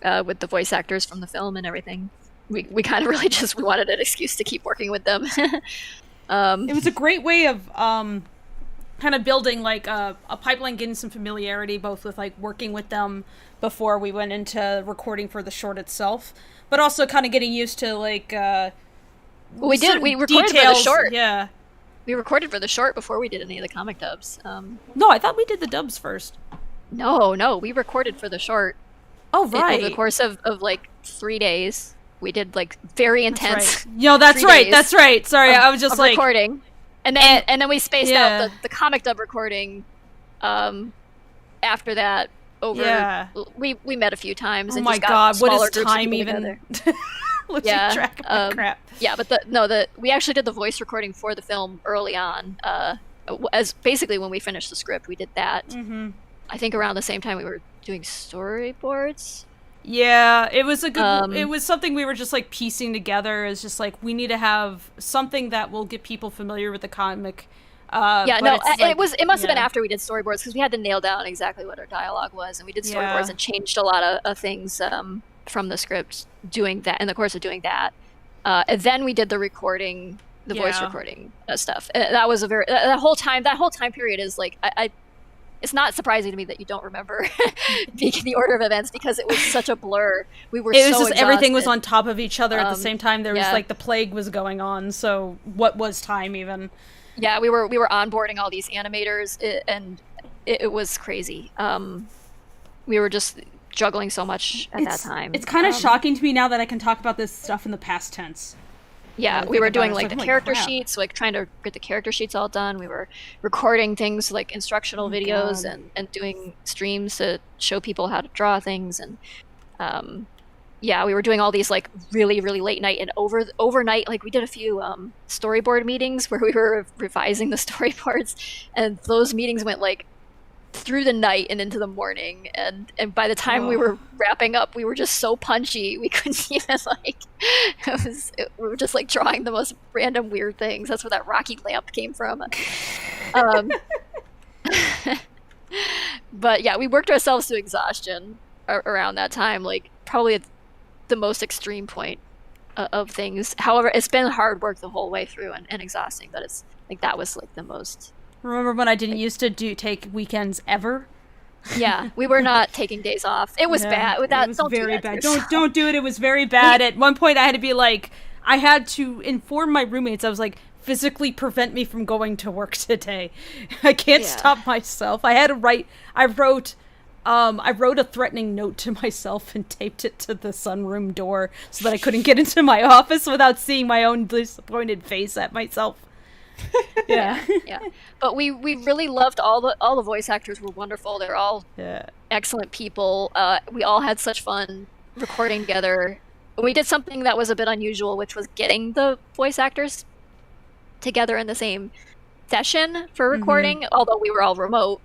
with the voice actors from the film and everything. We kind of really we wanted an excuse to keep working with them. It was a great way of kind of building like a pipeline, getting some familiarity both with like working with them before we went into recording for the short itself, but also kind of getting used to like we recorded details. For the short. Yeah, we recorded for the short before we did any of the comic dubs. No, I thought we did the dubs first. No, we recorded for the short. Oh, right. Over the course of like 3 days. We did like very intense. That's right. That's right. Sorry, I was just like recording, and then we spaced out the comic dub recording. After that, we met a few times. Oh and my just got God, what smaller is groups of time people even? Losing track of my crap. Yeah, but we actually did the voice recording for the film early on. As basically when we finished the script, we did that. Mm-hmm. I think around the same time we were doing storyboards. Yeah, it was a good. It was something we were just like piecing together. It's just like we need to have something that will get people familiar with the comic. It must have been after we did storyboards, because we had to nail down exactly what our dialogue was, and we did storyboards and changed a lot of things from the script doing that in the course of doing that. And then we did the recording, the voice recording stuff. That was that whole time period is like it's not surprising to me that you don't remember the order of events, because it was such a blur. It was just exhausted. Everything was on top of each other at the same time. There was like the plague was going on. So what was time even? Yeah, we were onboarding all these animators, and it was crazy. We were just juggling so much at that time. It's kind of shocking to me now that I can talk about this stuff in the past tense. Yeah, we were doing like the character sheets, like trying to get the character sheets all done. We were recording things like instructional videos and doing streams to show people how to draw things. And we were doing all these like really, really late night and overnight. Like we did a few storyboard meetings where we were revising the storyboards, and those meetings went like through the night and into the morning, and by the time we were wrapping up, we were just so punchy we couldn't even we were just like drawing the most random weird things. That's where that rocky lamp came from. But yeah, we worked ourselves to exhaustion around that time, like probably at the most extreme point of things. However, it's been hard work the whole way through and exhausting, but it's like that was like the most. Remember when I didn't used to take weekends ever? Yeah, we were not taking days off. It was bad. It was very bad. Don't do it. It was very bad. At one point, I had to be like, I had to inform my roommates. I was like, physically prevent me from going to work today. I can't stop myself. I had to write. I wrote a threatening note to myself and taped it to the sunroom door so that I couldn't get into my office without seeing my own disappointed face at myself. Yeah. But we really loved all the voice actors were wonderful. They're all excellent people. We all had such fun recording together. We did something that was a bit unusual, which was getting the voice actors together in the same session for recording, although we were all remote.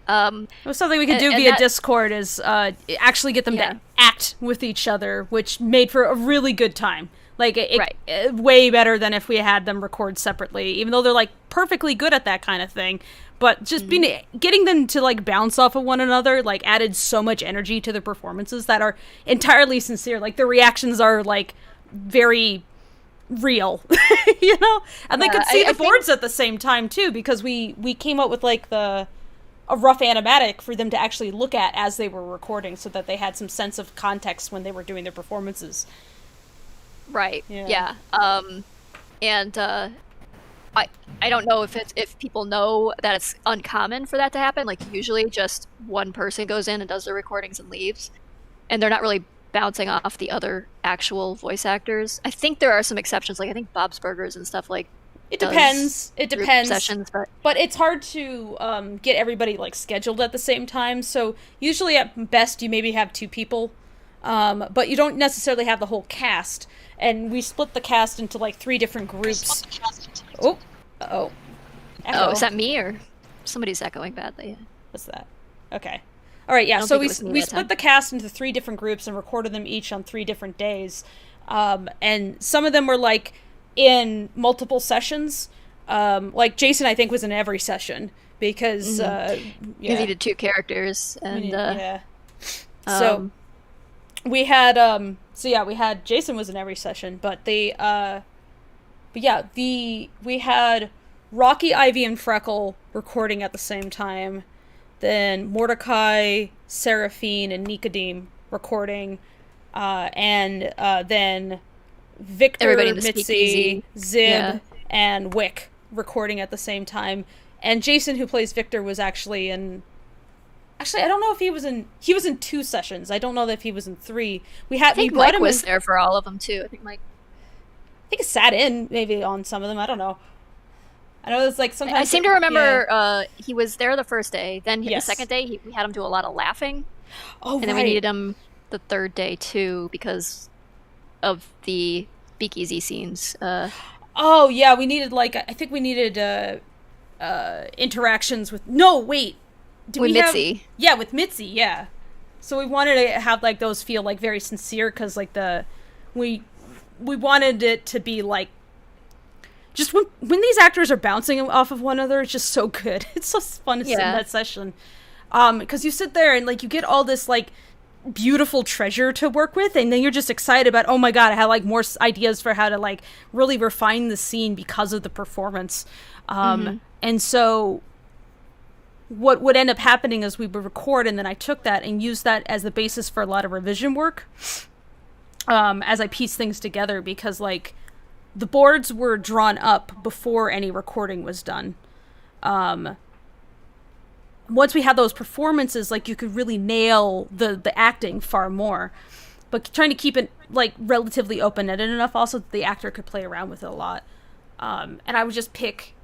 It was something we could do via Discord, is actually get them to act with each other, which made for a really good time. Like, way better than if we had them record separately, even though they're, like, perfectly good at that kind of thing. But just getting them to, like, bounce off of one another, like, added so much energy to the performances that are entirely sincere. Like, the reactions are, like, very real, you know? And they could see the boards at the same time, too, because we came up with, like, a rough animatic for them to actually look at as they were recording, so that they had some sense of context when they were doing their performances. Right. Yeah. And I don't know if people know that it's uncommon for that to happen. Like, usually just one person goes in and does the recordings and leaves, and they're not really bouncing off the other actual voice actors. I think there are some exceptions. Like, I think Bob's Burgers and stuff like. It depends. Sessions, but it's hard to get everybody like scheduled at the same time. So usually at best you maybe have two people but you don't necessarily have the whole cast. And we split the cast into like 3 different groups. Oh, uh-oh. Echo. Oh, is that me or somebody's echoing badly? What's that? Okay. All right, yeah, so we split the cast into 3 different groups and recorded them each on 3 different days. And some of them were, like, in multiple sessions. Like, Jason, I think, was in every session because, You needed 2 characters, and, So, we had, we had, Jason was in every session, but we had Rocky, Ivy, and Freckle recording at the same time. Then Mordecai, Seraphine, and Nicodeme recording. And then Victor, Mitzi, Zib, and Wick recording at the same time. And Jason, who plays Victor, was actually in... Actually, I don't know if he was in 2 sessions. I don't know if he was in 3. I think Mike was there for all of them, too. I think he sat in, maybe, on some of them. I don't know. I know it's like sometimes... I seem to remember he was there the first day. Then the second day, we had him do a lot of laughing. Oh, and then we needed him the third day, too, because of the speakeasy scenes. Oh, yeah, we needed, like... I think we needed interactions with... No, wait! With Mitzi. Yeah, with Mitzi, yeah. So we wanted to have, like, those feel, like, very sincere, because, like, we wanted it to be, like... Just when these actors are bouncing off of one another, it's just so good. It's so fun to sit in that session. Because you sit there and, like, you get all this, like, beautiful treasure to work with, and then you're just excited about, oh my god, I have, like, more ideas for how to, like, really refine the scene because of the performance. And so what would end up happening is we would record, and then I took that and used that as the basis for a lot of revision work as I pieced things together, because, like, the boards were drawn up before any recording was done. Once we had those performances, like, you could really nail the acting far more. But trying to keep it, like, relatively open-ended enough also that the actor could play around with it a lot. And I would just pick...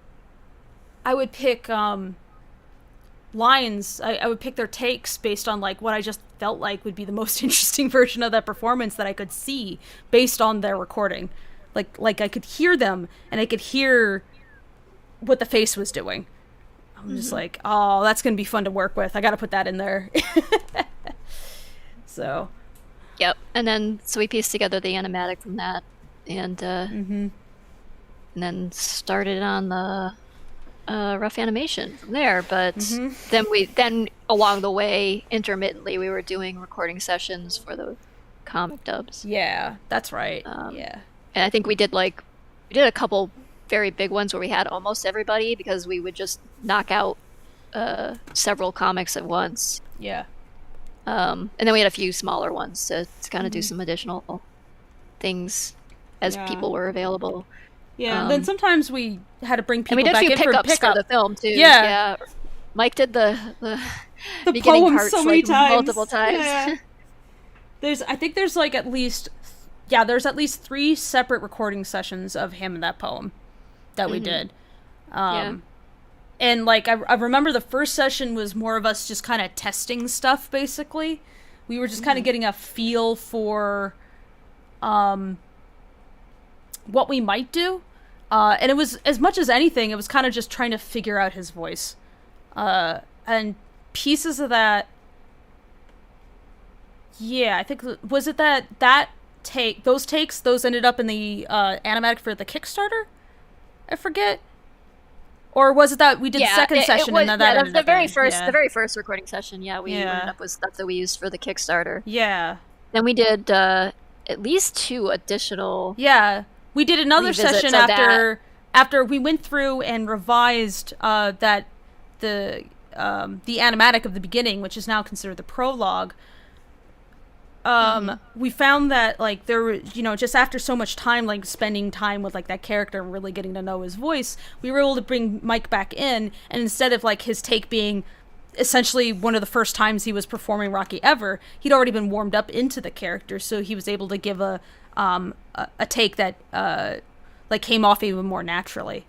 I would pick lines. I would pick their takes based on, like, what I just felt like would be the most interesting version of that performance that I could see based on their recording. Like I could hear them, and I could hear what the face was doing. I'm just like, oh, that's going to be fun to work with. I got to put that in there. So. Yep. And then, so we pieced together the animatic from that, and then started on the rough animation from there. But then along the way, intermittently, we were doing recording sessions for the comic dubs. Yeah, that's right. Yeah. And I think we did a couple very big ones where we had almost everybody, because we would just knock out several comics at once. Yeah. And then we had a few smaller ones to kind of do some additional things as people were available. Yeah, and then sometimes we had to bring people back in for pickups for the film, too. Yeah. Mike did the beginning poem parts so many times. Multiple times. Yeah. I think there's like at least... Yeah, there's at least 3 separate recording sessions of him and that poem that we did. And, like, I remember the first session was more of us just kind of testing stuff, basically. We were just kind of getting a feel for what we might do. And it was, as much as anything, it was kind of just trying to figure out his voice. And pieces of that... Yeah, I think... Was it that those ended up in the animatic for the Kickstarter? I forget. Or was it that we did the second session and then that ended the up very first recording session, we ended up with stuff that we used for the Kickstarter. Yeah. Then we did at least 2 additional. Yeah. We did another session after we went through and revised the animatic of the beginning, which is now considered the prologue. We found that, like, there were, just after so much time, like, spending time with, like, that character and really getting to know his voice, we were able to bring Mike back in, and instead of, like, his take being essentially one of the first times he was performing Rocky ever, he'd already been warmed up into the character, so he was able to give a take that, like, came off even more naturally.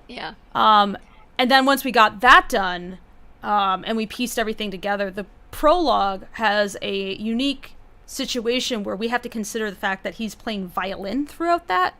Yeah. And then once we got that done, and we pieced everything together, the prologue has a unique situation where we have to consider the fact that he's playing violin throughout that.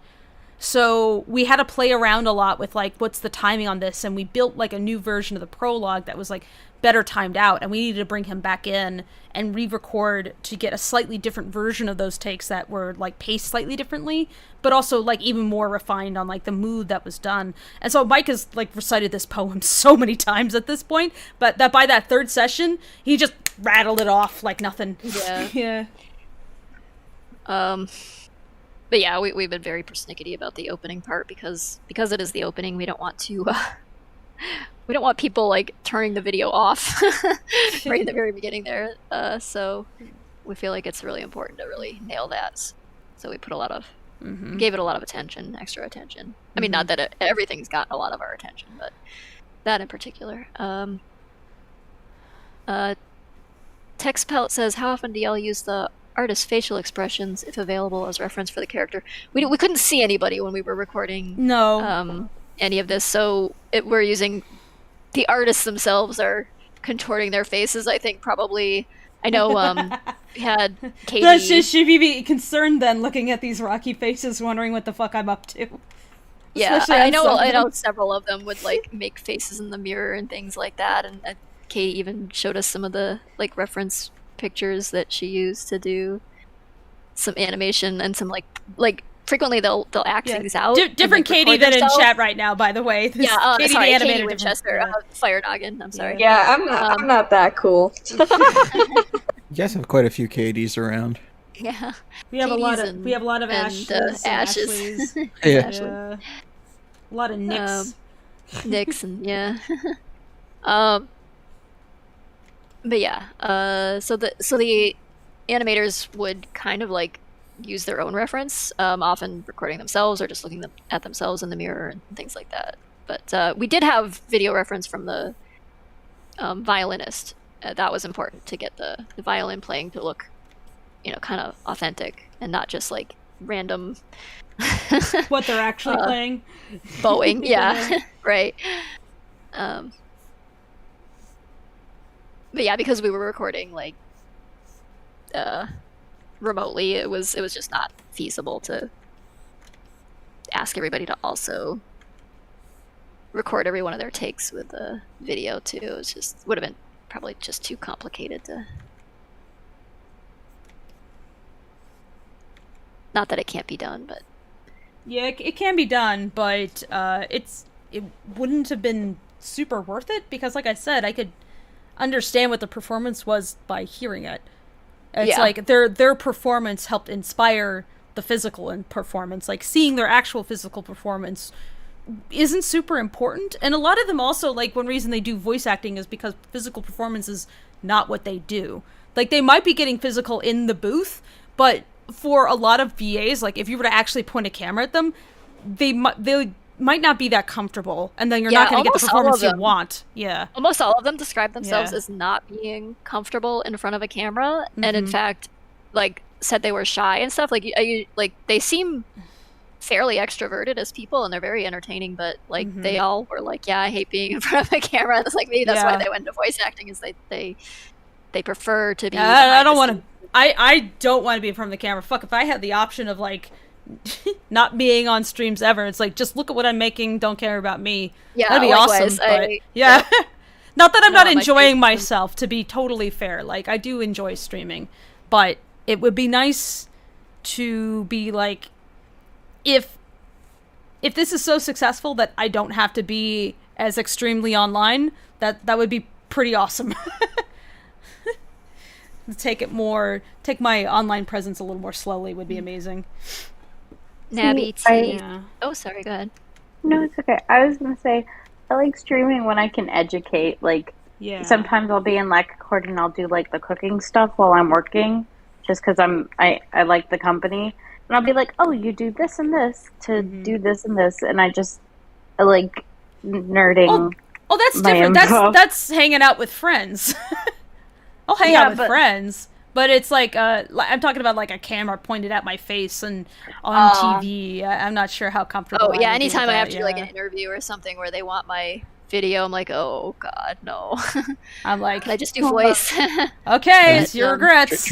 So we had to play around a lot with, like, what's the timing on this, and we built, like, a new version of the prologue that was, like, better timed out, and we needed to bring him back in and re-record to get a slightly different version of those takes that were, like, paced slightly differently, but also, like, even more refined on, like, the mood that was done. And so Mike has, like, recited this poem so many times at this point, but that by that third session, he just rattled it off like nothing. Yeah. But yeah, we've been very persnickety about the opening part because it is the opening. We don't want to we don't want people, like, turning the video off right in the very beginning there. So we feel like it's really important to really nail that. So we put a lot of gave it a lot of attention, extra attention. I mean, not that everything's gotten a lot of our attention, but that in particular. Textpelt says, how often do y'all use the artist's facial expressions, if available, as reference for the character? We couldn't see anybody when we were recording any of this, so we're using the artists themselves are contorting their faces. I think probably, I know we had Katie. Should we be concerned then, looking at these rocky faces, wondering what the fuck I'm up to? Yeah, I know several of them would, like, make faces in the mirror and things like that, and Katie even showed us some of the, like, reference pictures that she used to do some animation and some like frequently they'll act things out. Different Katie than in chat right now, by the way. Katie sorry, the animator, Katie Winchester, Fire Noggin. I'm sorry. Yeah, I'm not that cool. You guys have quite a few Katie's around. Yeah, we have a lot of Ashes. Ashes. Yeah. A lot of Nicks. Nicks and but yeah, so the animators would kind of, like, use their own reference, often recording themselves or just looking at themselves in the mirror and things like that. But we did have video reference from the violinist. That was important to get the violin playing to look, kind of authentic and not just, like, random what they're actually playing. Bowing, yeah, right. But yeah, because we were recording, like, remotely, it was just not feasible to ask everybody to also record every one of their takes with the video too. It was just would have been probably just too complicated to. Not that it can't be done, but yeah, it can be done, but it wouldn't have been super worth it because, like I said, I could understand what the performance was by hearing it. It's like their performance helped inspire the physical performance. Like, seeing their actual physical performance isn't super important. And a lot of them also, like, one reason they do voice acting is because physical performance is not what they do. Like, they might be getting physical in the booth, but for a lot of VAs, like, if you were to actually point a camera at them, they might not be that comfortable, and then you're not going to get the performance you want. Yeah. Almost all of them describe themselves as not being comfortable in front of a camera, and in fact, like, said they were shy and stuff. Like, they seem fairly extroverted as people, and they're very entertaining, but, like, they all were like, yeah, I hate being in front of a camera. It's like, maybe that's why they went into voice acting, is they prefer to be I don't want to I don't want to be in front of the camera. Fuck, if I had the option of, like, not being on streams ever, it's like, just look at what I'm making, don't care about me. Yeah, that'd be likewise, awesome. But not that I'm not enjoying myself, to be totally fair. Like, I do enjoy streaming, but it would be nice to be like, if this is so successful that I don't have to be as extremely online, that would be pretty awesome. Take my online presence a little more slowly would be amazing. Nabby T. Oh, sorry, go ahead. No, it's okay. I was going to say, I like streaming when I can educate. Like, sometimes I'll be in Lackadaisy and I'll do, like, the cooking stuff while I'm working, just because I like the company. And I'll be like, oh, you do this and this to do this and this. And I like nerding. Oh, that's different. That's hanging out with friends. I'll hang out with friends. But it's like, I'm talking about, like, a camera pointed at my face and on TV. I'm not sure how comfortable. Oh, yeah, anytime I have to do, like, an interview or something where they want my video, I'm like, oh god, no. I'm like, can I just do voice? Okay, it's your regrets.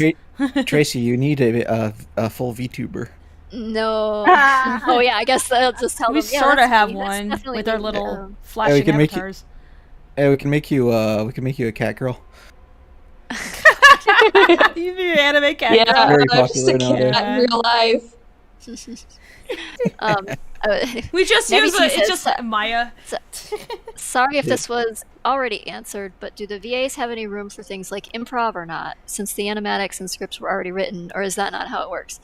Tracy, you need a full VTuber. No. Oh yeah, I guess I'll just tell them. We sort of have one with our little flashing avatars. We can make you a cat girl. You be an anime cat girl. Yeah, Very I'm just a popular cat in real life. We just use it's just Maya. Sorry if this was already answered, but do the VAs have any room for things like improv or not, since the animatics and scripts were already written, or is that not how it works?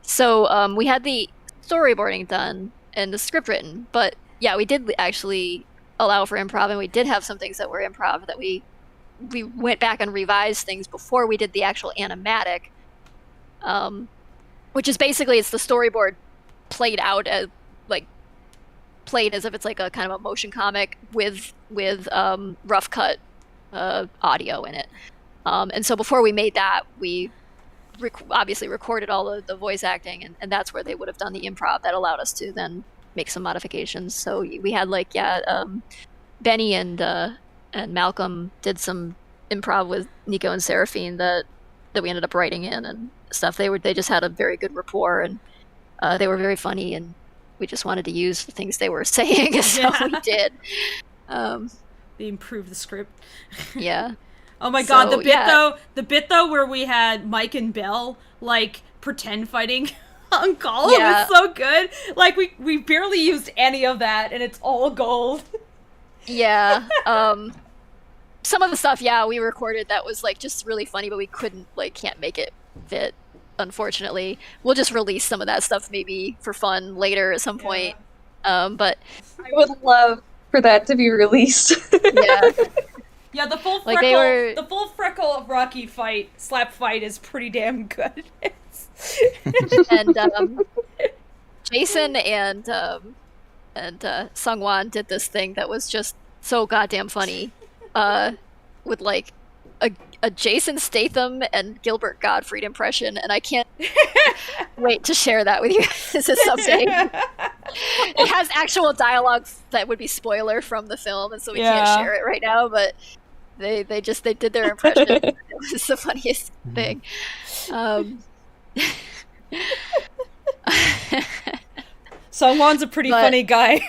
So we had the storyboarding done and the script written, but yeah, we did actually allow for improv, and we did have some things that were improv that we went back and revised things before we did the actual animatic, which is basically it's the storyboard played out as played as if it's like a kind of a motion comic with rough cut audio in it, and so before we made that, we obviously recorded all the voice acting, and that's where they would have done the improv that allowed us to then make some modifications. So we had Benny and Malcolm did some improv with Nico and Seraphine that we ended up writing in and stuff. They just had a very good rapport, and they were very funny, and we just wanted to use the things they were saying, so we did. They improved the script. Yeah. Oh my god, the bit though where we had Mike and Belle like pretend fighting on call was so good. Like we barely used any of that, and it's all gold. Yeah. Some of the stuff, we recorded that was like just really funny, but we can't make it fit, unfortunately. We'll just release some of that stuff maybe for fun later at some point. But I would love for that to be released. Yeah. Yeah, the full freckle of Rocky slap fight is pretty damn good. And Jason and Sungwon did this thing that was just so goddamn funny, with like a Jason Statham and Gilbert Gottfried impression, and I can't wait to share that with you guys someday. It has actual dialogue that would be spoiler from the film, and so we can't share it right now, but they did their impression. It was the funniest thing. Sungwon's a pretty funny guy.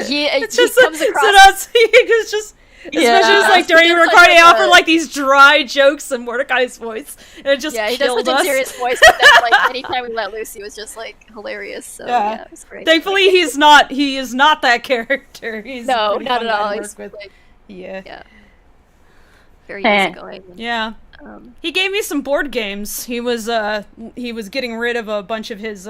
He just comes across. It's just especially during recording, he offered these dry jokes in Mordecai's voice, and it just he killed does such us. a serious voice, but then anytime we let loose, he was just hilarious. So yeah, it was great. Thankfully, he is not that character. He's no, not at all. He's very easygoing. Yeah. He gave me some board games. He was getting rid of a bunch of his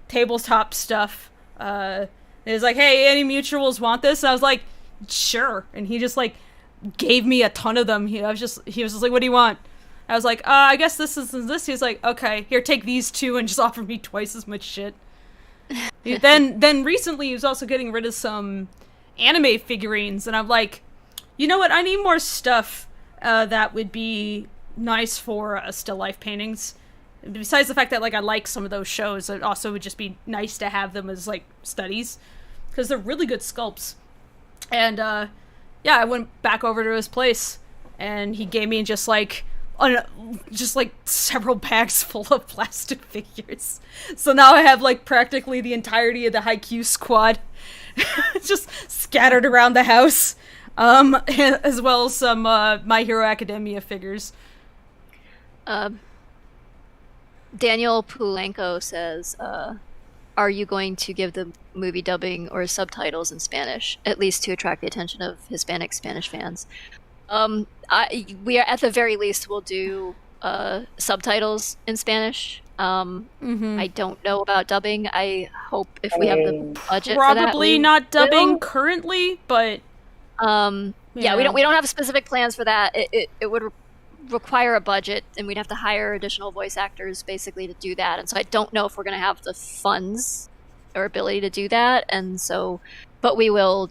tabletop stuff. He was like, "Hey, any mutuals want this?" And I was like, "Sure." And he just gave me a ton of them. He was just like, "What do you want?" I was like, I guess this is this." He's like, "Okay, here, take these two," and just offered me twice as much shit. Then recently he was also getting rid of some anime figurines, and I'm like, you know what? I need more stuff that would be nice for still life paintings. Besides the fact that I like some of those shows, it also would just be nice to have them as studies, because they're really good sculpts. And I went back over to his place, and he gave me just several bags full of plastic figures. So now I have practically the entirety of the Haikyuu squad just scattered around the house, as well as some My Hero Academia figures. Daniel Pulenko says, are you going to give the movie dubbing or subtitles in Spanish, at least to attract the attention of Hispanic Spanish fans? We are, at the very least, we'll do subtitles in Spanish. I don't know about dubbing. I hope if we have the budget for that. Probably not dubbing currently, but we don't have specific plans for that. It would require a budget, and we'd have to hire additional voice actors basically to do that, and so I don't know if we're going to have the funds or ability to do that, and so but we will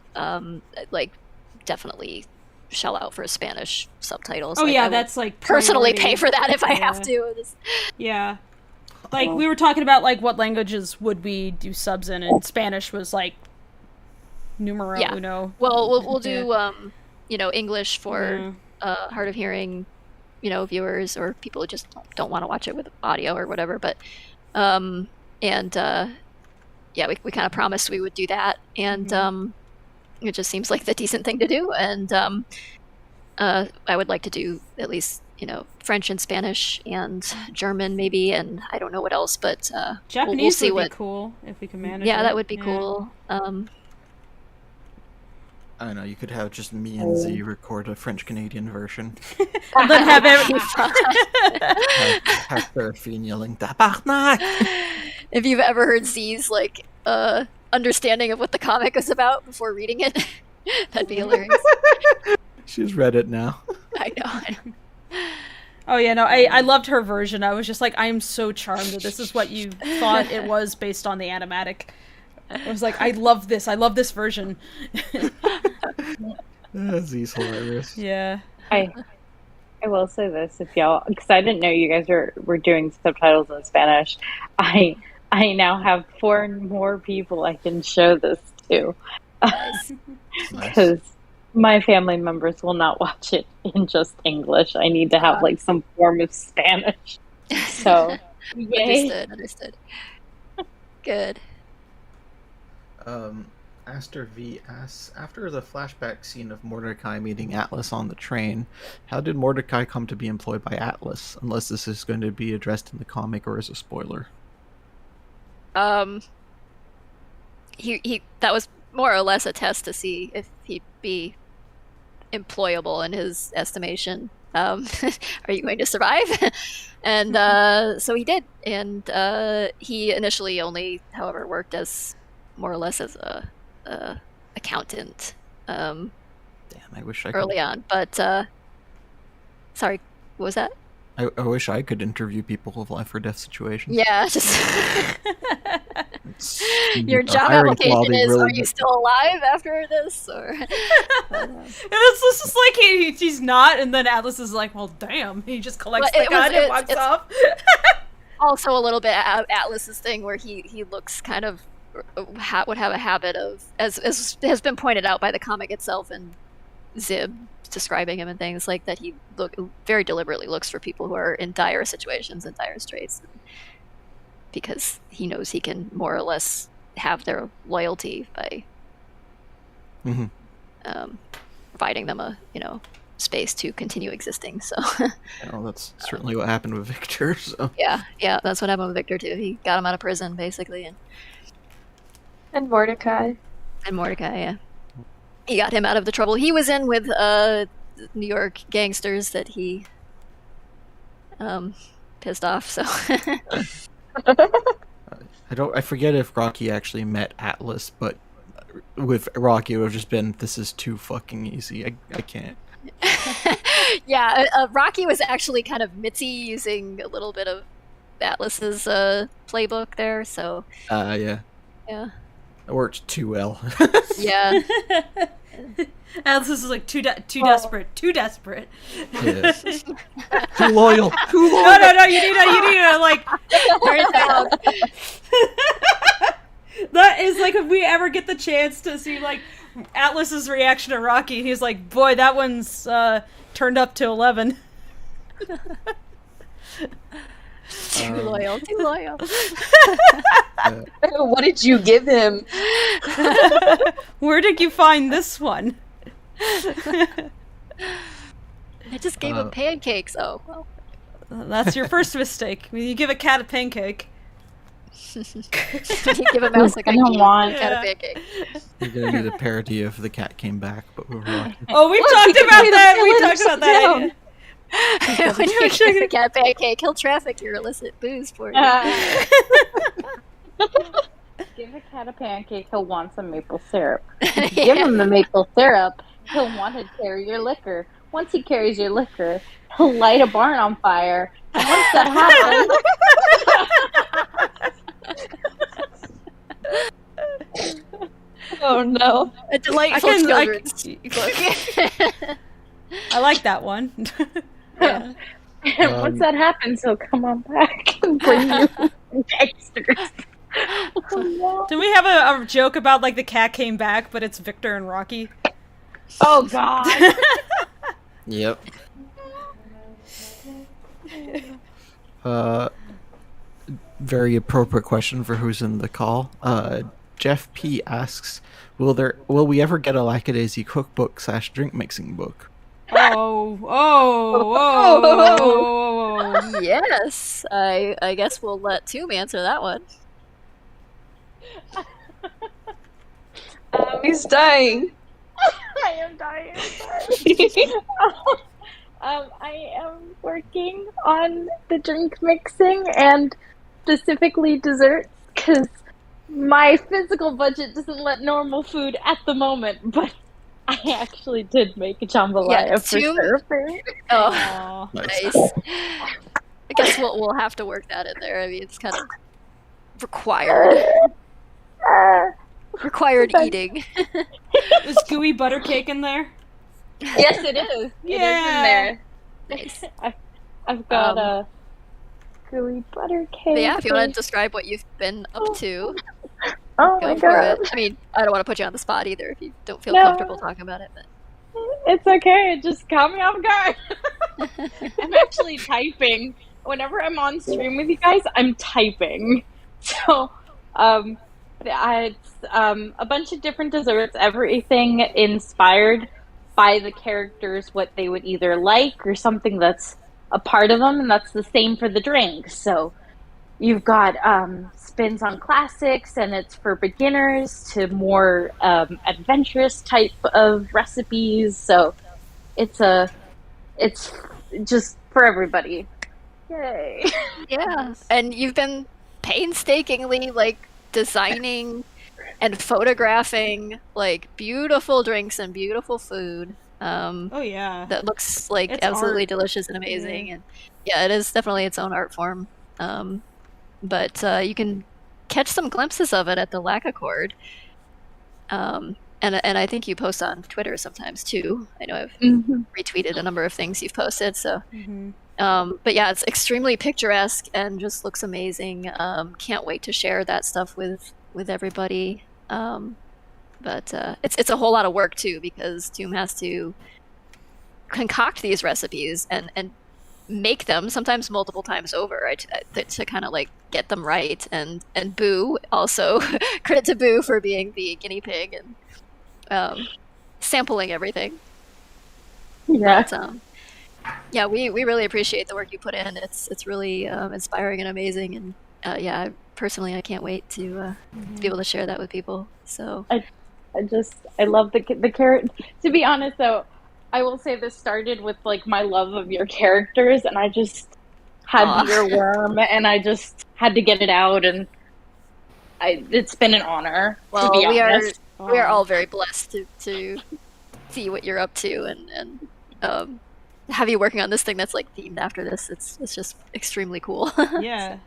definitely shell out for Spanish subtitles. That's personally pay for that if I have to. We were talking about what languages would we do subs in, and Spanish was numero uno. Well, we'll do English for hard of hearing, viewers or people who just don't want to watch it with audio or whatever. But we kind of promised we would do that, and it just seems like the decent thing to do. And I would like to do at least French and Spanish and German maybe, and I don't know what else, but Japanese we'll see would be cool if we can manage. Yeah, that would be cool. I don't know, you could have just me and Z record a French-Canadian version. And then have Seraphine yelling, "Tabarnak!" If you've ever heard Z's, understanding of what the comic is about before reading it, that'd be hilarious. She's read it now. I know. Oh yeah, no, I loved her version. I was just like, I am so charmed that this is what you thought it was based on the animatic. I was like, I love this version. Z's hilarious. Yeah. I will say this, if y'all, because I didn't know you guys were doing subtitles in Spanish. I now have 4 more people I can show this to, because my family members will not watch it in just English. I need to have some form of Spanish. So, yay. Understood. Good. Aster V asks, after the flashback scene of Mordecai meeting Atlas on the train, how did Mordecai come to be employed by Atlas, unless this is going to be addressed in the comic or as a spoiler? He that was more or less a test to see if he'd be employable in his estimation. Are you going to survive? And so he did, and he initially only, however, worked as more or less as a accountant. Damn, I wish I early could... on, but sorry, what was that? I wish I could interview people with life or death situations. Yeah, just your job application is: really... Are you still alive after this? Or it's just like he's not, and then Atlas is like, "Well, damn!" He just collects the gun and walks off. Also, a little bit Atlas's thing, where he looks kind of would have a habit of, as has been pointed out by the comic itself and Zib describing him and things like that, he very deliberately looks for people who are in dire situations and dire straits, because he knows he can more or less have their loyalty by providing them a space to continue existing. So that's certainly what happened with Victor. So yeah, that's what happened with Victor too. He got him out of prison basically, and Mordecai, yeah. He got him out of the trouble he was in with New York gangsters that he pissed off. So I forget if Rocky actually met Atlas, but with Rocky it would have just been, this is too fucking easy. I can't. Yeah, Rocky was actually kind of Mitzi using a little bit of Atlas's playbook there. So yeah. It worked too well. Yeah. Atlas is like too desperate. Yes. Too loyal. No, you need to like turn it down. That is like, if we ever get the chance to see like Atlas's reaction to Rocky, he's like, boy, that one's turned up to 11. Too loyal. What did you give him? Where did you find this one? I just gave him pancakes. Oh, well. That's your first mistake. I mean, you give a cat a pancake. You give a mouse a cat a pancake. You're gonna need a parody of The Cat Came Back, but we're Rocky. Oh, we've talked about that. We talked about that. When you give the cat pancake, he'll traffic your illicit booze for you. Give a cat a pancake, he'll want some maple syrup. Give him the maple syrup, he'll want to carry your liquor. Once he carries your liquor, he'll light a barn on fire. And once that happens... Oh no. A delightful children's book. I like that one. Yeah. And once that happens, he'll come on back and bring you some gangsters. Do we have a joke about like the cat came back, but it's Victor and Rocky? Oh God. Yep. Very appropriate question for who's in the call. Jeff P asks, will we ever get a Lackadaisy cookbook / drink mixing book? Yes, I guess we'll let Toom answer that one. He's dying. I am dying. I am working on the drink mixing and specifically desserts because my physical budget doesn't let normal food at the moment, but I actually did make a jambalaya for surfing. Oh, nice. I guess we'll have to work that in there. I mean, it's kind of required. Required eating. Is gooey butter cake in there? Yes, it is. Yeah. It is in there. Nice. I've got a gooey butter cake. But yeah, if you want to describe what you've been up to, oh go my for God. it. I mean, I don't want to put you on the spot either if you don't feel comfortable talking about it. But it's okay. It just caught me off guard. I'm actually typing. Whenever I'm on stream with you guys, I'm typing. So, it's a bunch of different desserts, everything inspired by the characters, what they would either like or something that's a part of them, and that's the same for the drinks. So you've got spins on classics, and it's for beginners to more adventurous type of recipes. So it's just for everybody. Yay! yeah, and you've been painstakingly designing and photographing beautiful drinks and beautiful food. Oh yeah, that looks like it's absolutely art. Delicious and amazing. Yeah. And yeah, it is definitely its own art form. But you can catch some glimpses of it at the Lackadaisy. And I think you post on Twitter sometimes too. I know I've retweeted a number of things you've posted. So, but yeah, it's extremely picturesque and just looks amazing. Can't wait to share that stuff with everybody. But it's a whole lot of work too, because Toom has to concoct these recipes and make them sometimes multiple times over to kind of get them right. And Boo also credit to Boo for being the guinea pig and sampling everything. Yeah. But, yeah, we really appreciate the work you put in. It's really inspiring and amazing. And yeah, personally, I can't wait to be able to share that with people. So I love the character. To be honest, though, I will say this started with my love of your characters, and I just had your worm, and I just had to get it out, and it's been an honor. Well, to be honest. we are all very blessed to see what you're up to, and have you working on this thing that's themed after this. It's just extremely cool. Yeah.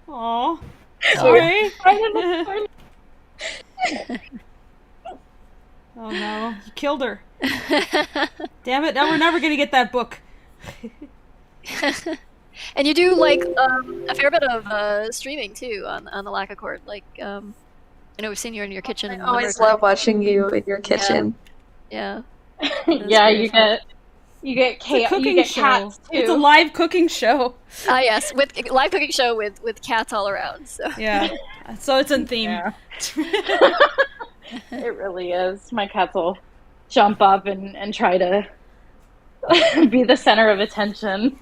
Aw. Sorry. Oh no, you killed her. Damn it, now we're never gonna get that book. And you do a fair bit of streaming too on the Lackadaisy. I know we've seen you in your kitchen. I always love watching you in your kitchen. Yeah. Yeah, you get chaos. You get cats too. It's a live cooking show. Ah, yes, with live cooking show with cats all around. So yeah, so it's in theme. Yeah. It really is. My cats will jump up and try to be the center of attention.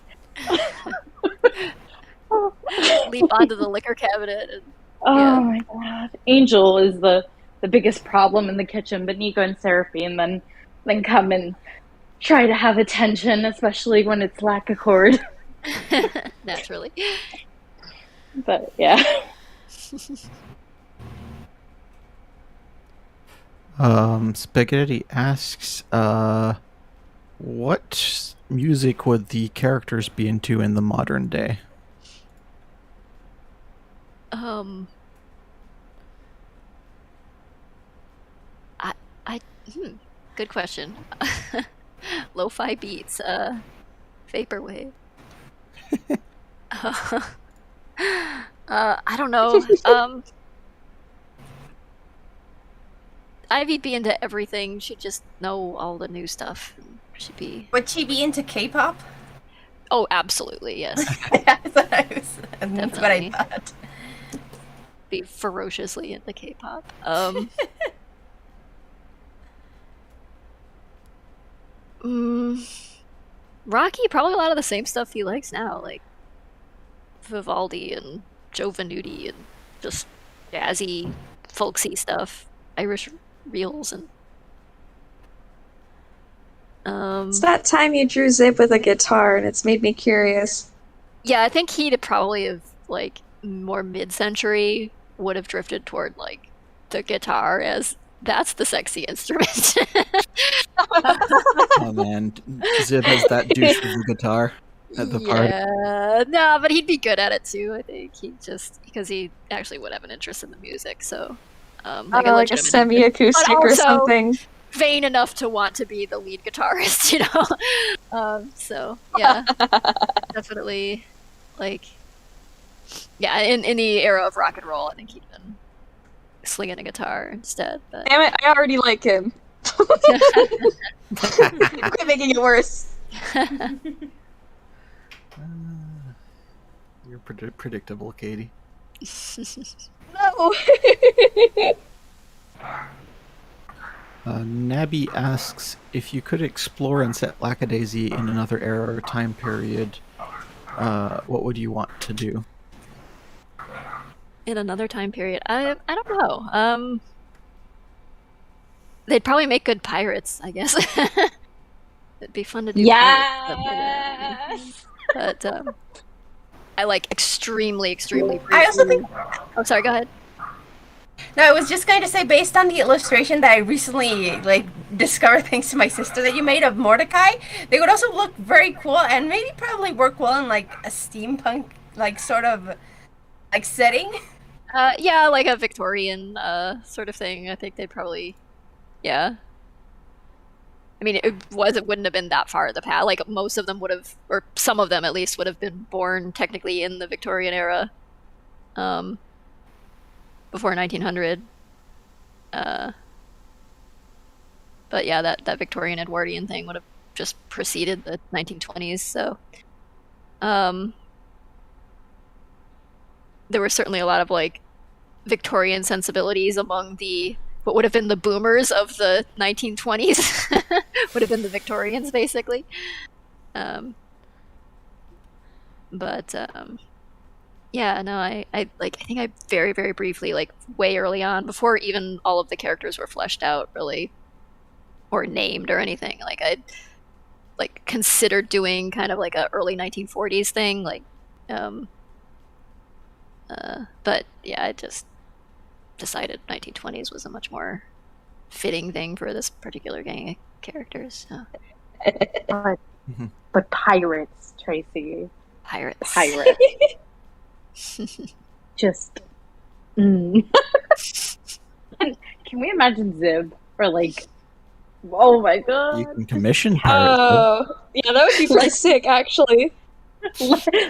Leap onto the liquor cabinet. And, oh my God! Angel is the biggest problem in the kitchen, but Nico and Seraphine then come and try to have attention, especially when it's Lackadaisy. Naturally. But yeah. Spaghetti asks, what music would the characters be into in the modern day? Good question. Lo-fi beats, vaporwave. I don't know. Ivy'd be into everything. She'd just know all the new stuff. She'd be. Would she be into K-pop? Oh, absolutely, yes. That's what I thought. Be ferociously into K-pop. Rocky, probably a lot of the same stuff he likes now, like Vivaldi and Joe Venuti and just jazzy, folksy stuff, Irish reels and. It's that time you drew Zip with a guitar, and it's made me curious. Yeah, I think he'd probably have, like, more mid-century would have drifted toward, like, the guitar as that's the sexy instrument. Oh man, Zip has that douche with the guitar at the party. Yeah, no, but he'd be good at it too. I think because he actually would have an interest in the music. So, like a semi-acoustic or something. Vain enough to want to be the lead guitarist, you know. So yeah, definitely, like, yeah, in the era of rock and roll, I think he'd been slinging a guitar instead. But... Damn it! I already like him. Quit making it worse. You're predictable, Katie. No. Nabby asks if you could explore and set Lackadaisy in another era or time period. What would you want to do? In another time period, I don't know. They'd probably make good pirates, I guess. It'd be fun to do. Yes. But I like extremely briefly. I also think. Oh, sorry. Go ahead. No, I was just going to say, based on the illustration that I recently discovered thanks to my sister that you made of Mordecai, they would also look very cool and maybe probably work well in like a steampunk sort of setting. Yeah, like a Victorian sort of thing. I think they'd probably, yeah. I mean, it wouldn't have been that far in the past. Like most of them would have, or some of them at least, would have been born technically in the Victorian era. Before 1900. But yeah, that Victorian Edwardian thing would have just preceded the 1920s, so there were certainly a lot of like Victorian sensibilities among the what would have been the boomers of the 1920s. Would have been the Victorians, basically. Yeah, no, I think I very, very briefly, like way early on, before even all of the characters were fleshed out, really, or named or anything, like I'd like considered doing kind of like a early 1940s thing, like, but yeah, I just decided 1920s was a much more fitting thing for this particular gang of characters. So. But pirates, Tracy. Pirates. Just can we imagine Zib or like, oh my god, you can commission pirates. Oh yeah, that would be pretty sick actually.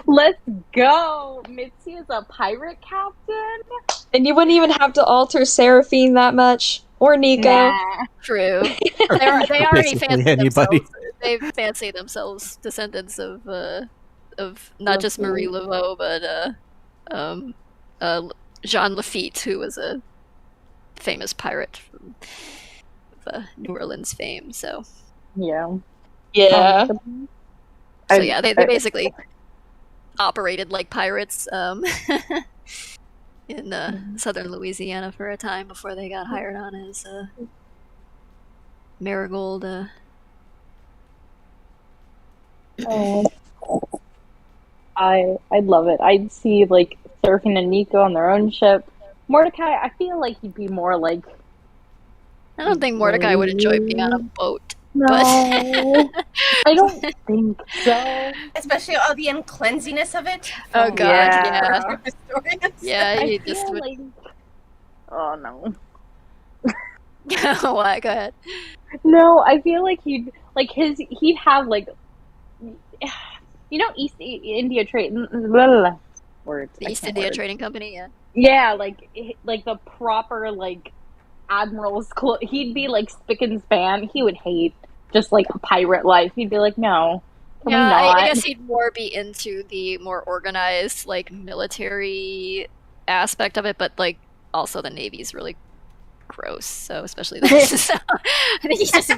Let's go. Mitzi is a pirate captain, and you wouldn't even have to alter Seraphine that much or Nico. Nah. True. They already fancy anybody. themselves. They fancy themselves descendants of not just Marie Laveau, but Jean Lafitte, who was a famous pirate from New Orleans fame. So yeah. So yeah, they basically operated like pirates in southern Louisiana for a time before they got hired on as Marigold. I'd love it. I'd see like Surfing and Nico on their own ship. Mordecai, I feel like he'd be more like. I don't think Mordecai would enjoy being on a boat. No, I don't think so. Especially all the uncleanliness of it. Oh god, yeah. He just would. Like... Oh no. Why? Go ahead. No, I feel like he'd have like. East India Trade words. The East India Trading Company, yeah. Yeah, like the proper like admiral's he'd be like spick and span. He would hate just like a pirate life. He'd be like, no. Yeah, I guess he'd more be into the more organized, like, military aspect of it, but, like, also the Navy's really gross, so especially this. So, I think he just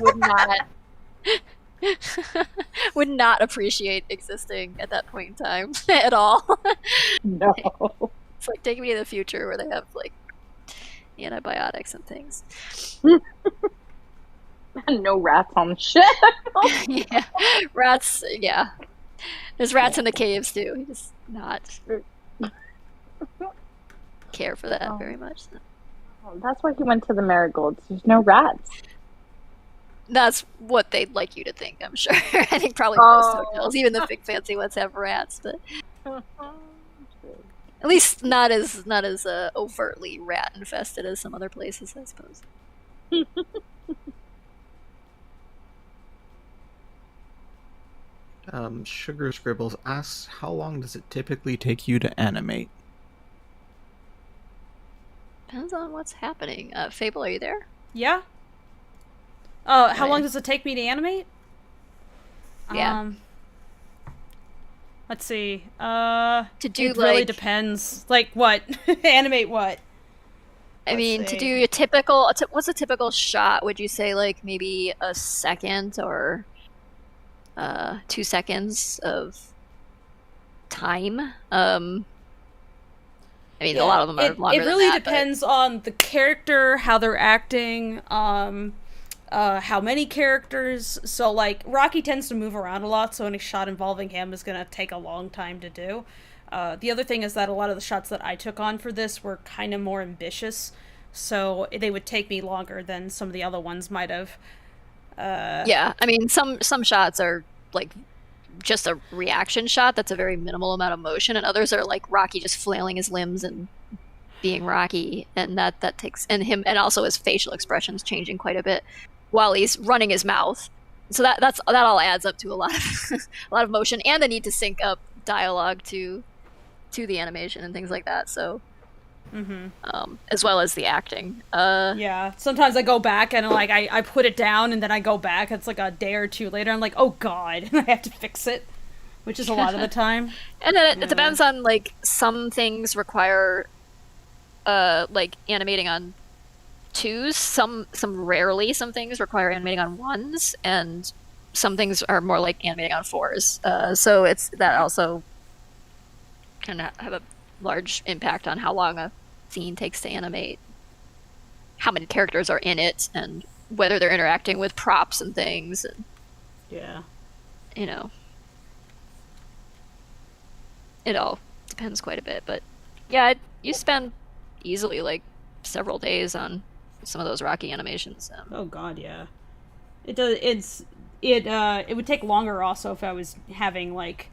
would not appreciate existing at that point in time at all. No. It's like, take me to the future where they have, like, antibiotics and things. No rats on the ship. Yeah, rats. Yeah, there's rats in the caves too. He does not care for that very much. So. Oh, that's why he went to the marigolds. There's no rats. That's what they'd like you to think. I'm sure. I think probably most hotels, even the big fancy ones, have rats, but at least not as overtly rat infested as some other places, I suppose. Sugar Scribbles asks, how long does it typically take you to animate? Depends on what's happening. Fable, are you there? Yeah. Oh, how long does it take me to animate? Yeah. Let's see. To do it really depends. Like what? Animate what? I mean, to do a typical. What's a typical shot? Would you say like maybe a second or 2 seconds of time? I mean, a lot of them are longer. It really than that, depends on the character, how they're acting, how many characters. So, like, Rocky tends to move around a lot, so any shot involving him is going to take a long time to do. The other thing is that a lot of the shots that I took on for this were kind of more ambitious, so they would take me longer than some of the other ones might have. Yeah, I mean, some shots are, like, just a reaction shot that's a very minimal amount of motion, and others are, like, Rocky just flailing his limbs and being Rocky, and that takes... And also his facial expressions changing quite a bit while he's running his mouth. So that all adds up to a lot of motion, and the need to sync up dialogue to the animation and things like that, so... as well as the acting. Yeah, sometimes I go back and like I put it down and then I go back. It's like a day or two later. I'm like, oh god, and I have to fix it, which is a lot of the time. And then it depends on like some things require, like animating on 2s. Some rarely some things require animating on 1s, and some things are more like animating on 4s. So it's that also can have a large impact on how long a scene takes to animate, how many characters are in it, and whether they're interacting with props and things, and you know, it all depends quite a bit. But yeah, you spend easily like several days on some of those Rocky animations. Oh god, yeah, it does. It would take longer also if I was having like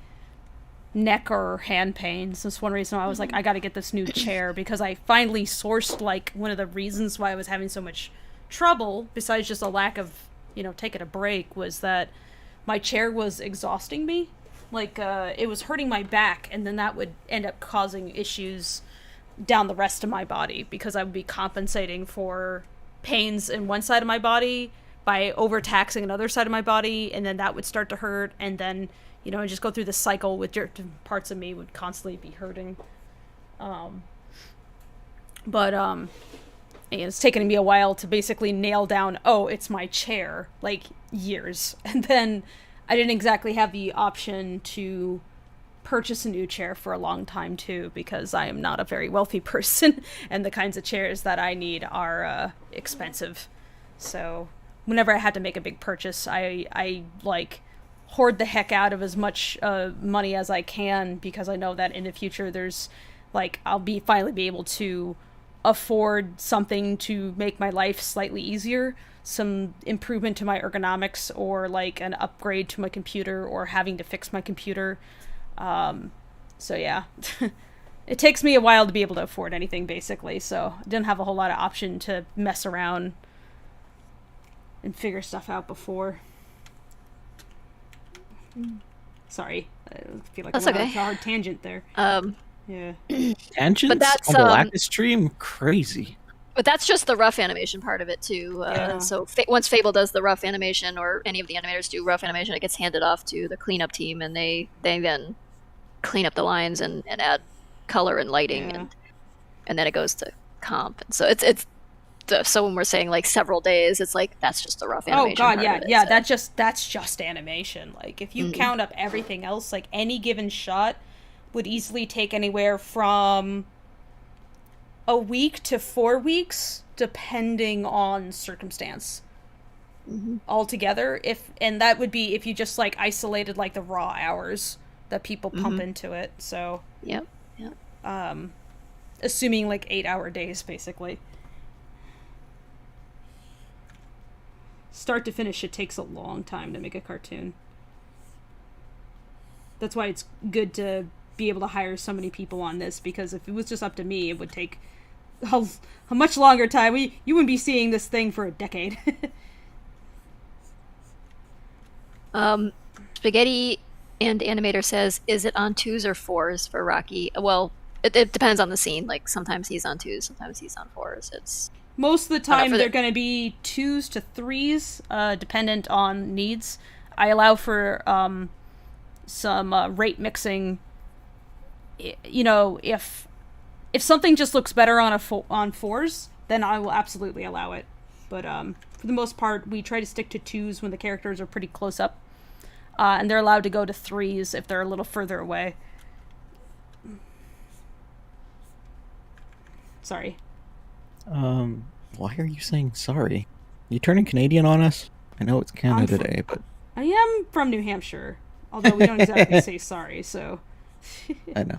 neck or hand pains. That's one reason why I was like, I gotta get this new chair, because I finally sourced like one of the reasons why I was having so much trouble, besides just a lack of, taking a break, was that my chair was exhausting me. Like, it was hurting my back, and then that would end up causing issues down the rest of my body, because I would be compensating for pains in one side of my body by overtaxing another side of my body, and then that would start to hurt, and then I just go through this cycle with different parts of me would constantly be hurting. But it's taken me a while to basically nail down, it's my chair, like years. And then I didn't exactly have the option to purchase a new chair for a long time too, because I am not a very wealthy person, and the kinds of chairs that I need are expensive. So whenever I had to make a big purchase, I like hoard the heck out of as much money as I can, because I know that in the future there's like I'll finally be able to afford something to make my life slightly easier, some improvement to my ergonomics, or like an upgrade to my computer, or having to fix my computer. So yeah, it takes me a while to be able to afford anything basically, so I didn't have a whole lot of option to mess around and figure stuff out before. Sorry, I feel like That's I went okay. on a hard tangent there. Yeah. Tangents But that's, on the Lacus stream? Crazy. But that's just the rough animation part of it, too. So once Fable does the rough animation, or any of the animators do rough animation, it gets handed off to the cleanup team, and they then clean up the lines and add color and lighting, and then it goes to comp. And so it's so when we're saying like several days, it's like that's just the rough animation. Oh god, part yeah, of it, yeah. so. That's just animation. Like if you count up everything else, like any given shot would easily take anywhere from a week to 4 weeks, depending on circumstance. Altogether, and that would be if you just like isolated like the raw hours that people pump into it. So Yep. Assuming like 8-hour days, basically. Start to finish, it takes a long time to make a cartoon. That's why it's good to be able to hire so many people on this, because if it was just up to me, it would take a much longer time. You wouldn't be seeing this thing for a decade. Spaghetti and Animator says, is it on 2s or 4s for Rocky? Well, it depends on the scene. Like, sometimes he's on 2s, sometimes he's on 4s. It's most of the time they're going to be 2s to 3s, dependent on needs. I allow for some rate mixing. You know, if something just looks better on on 4s, then I will absolutely allow it. But for the most part, we try to stick to 2s when the characters are pretty close up, and they're allowed to go to 3s if they're a little further away. Sorry. Why are you saying sorry? You turning Canadian on us? I know it's Canada Day, but I am from New Hampshire, although we don't exactly say sorry, so. I know.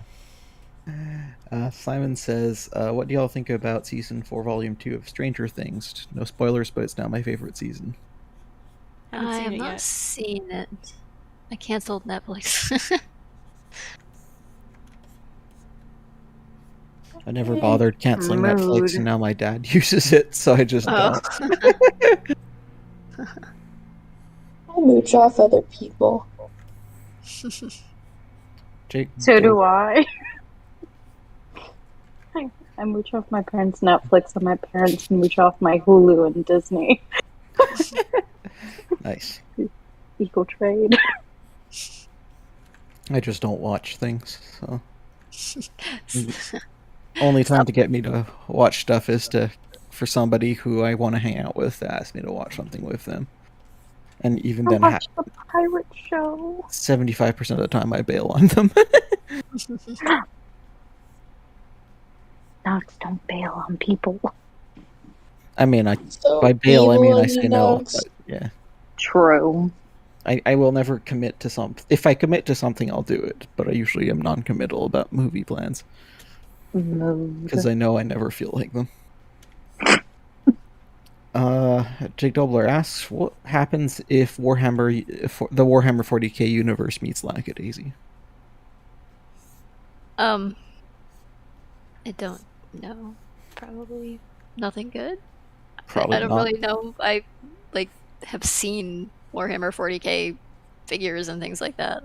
Simon says, what do y'all think about Season 4, Volume 2 of Stranger Things? No spoilers, but it's now my favorite season. I have not seen it. I canceled Netflix. I never bothered canceling Netflix, and now my dad uses it, so I just don't. I mooch off other people. Jake, so do I. I mooch off my parents' Netflix, and my parents mooch off my Hulu and Disney. Nice. Equal trade. I just don't watch things, so. Only time to get me to watch stuff is for somebody who I want to hang out with to ask me to watch something with them. And even then, watch the pirate show. 75% of the time I bail on them. Dogs don't bail on people. I mean, So by bail, I mean I say no. dogs. But yeah. True. I will never commit to something. If I commit to something, I'll do it. But I usually am non-committal about movie plans. Because I know I never feel like them. Jake Dobler asks, what happens if the Warhammer 40k universe meets Lackadaisy? I don't know. Probably nothing good. Probably I don't not. really know. I have seen Warhammer 40k figures and things like that.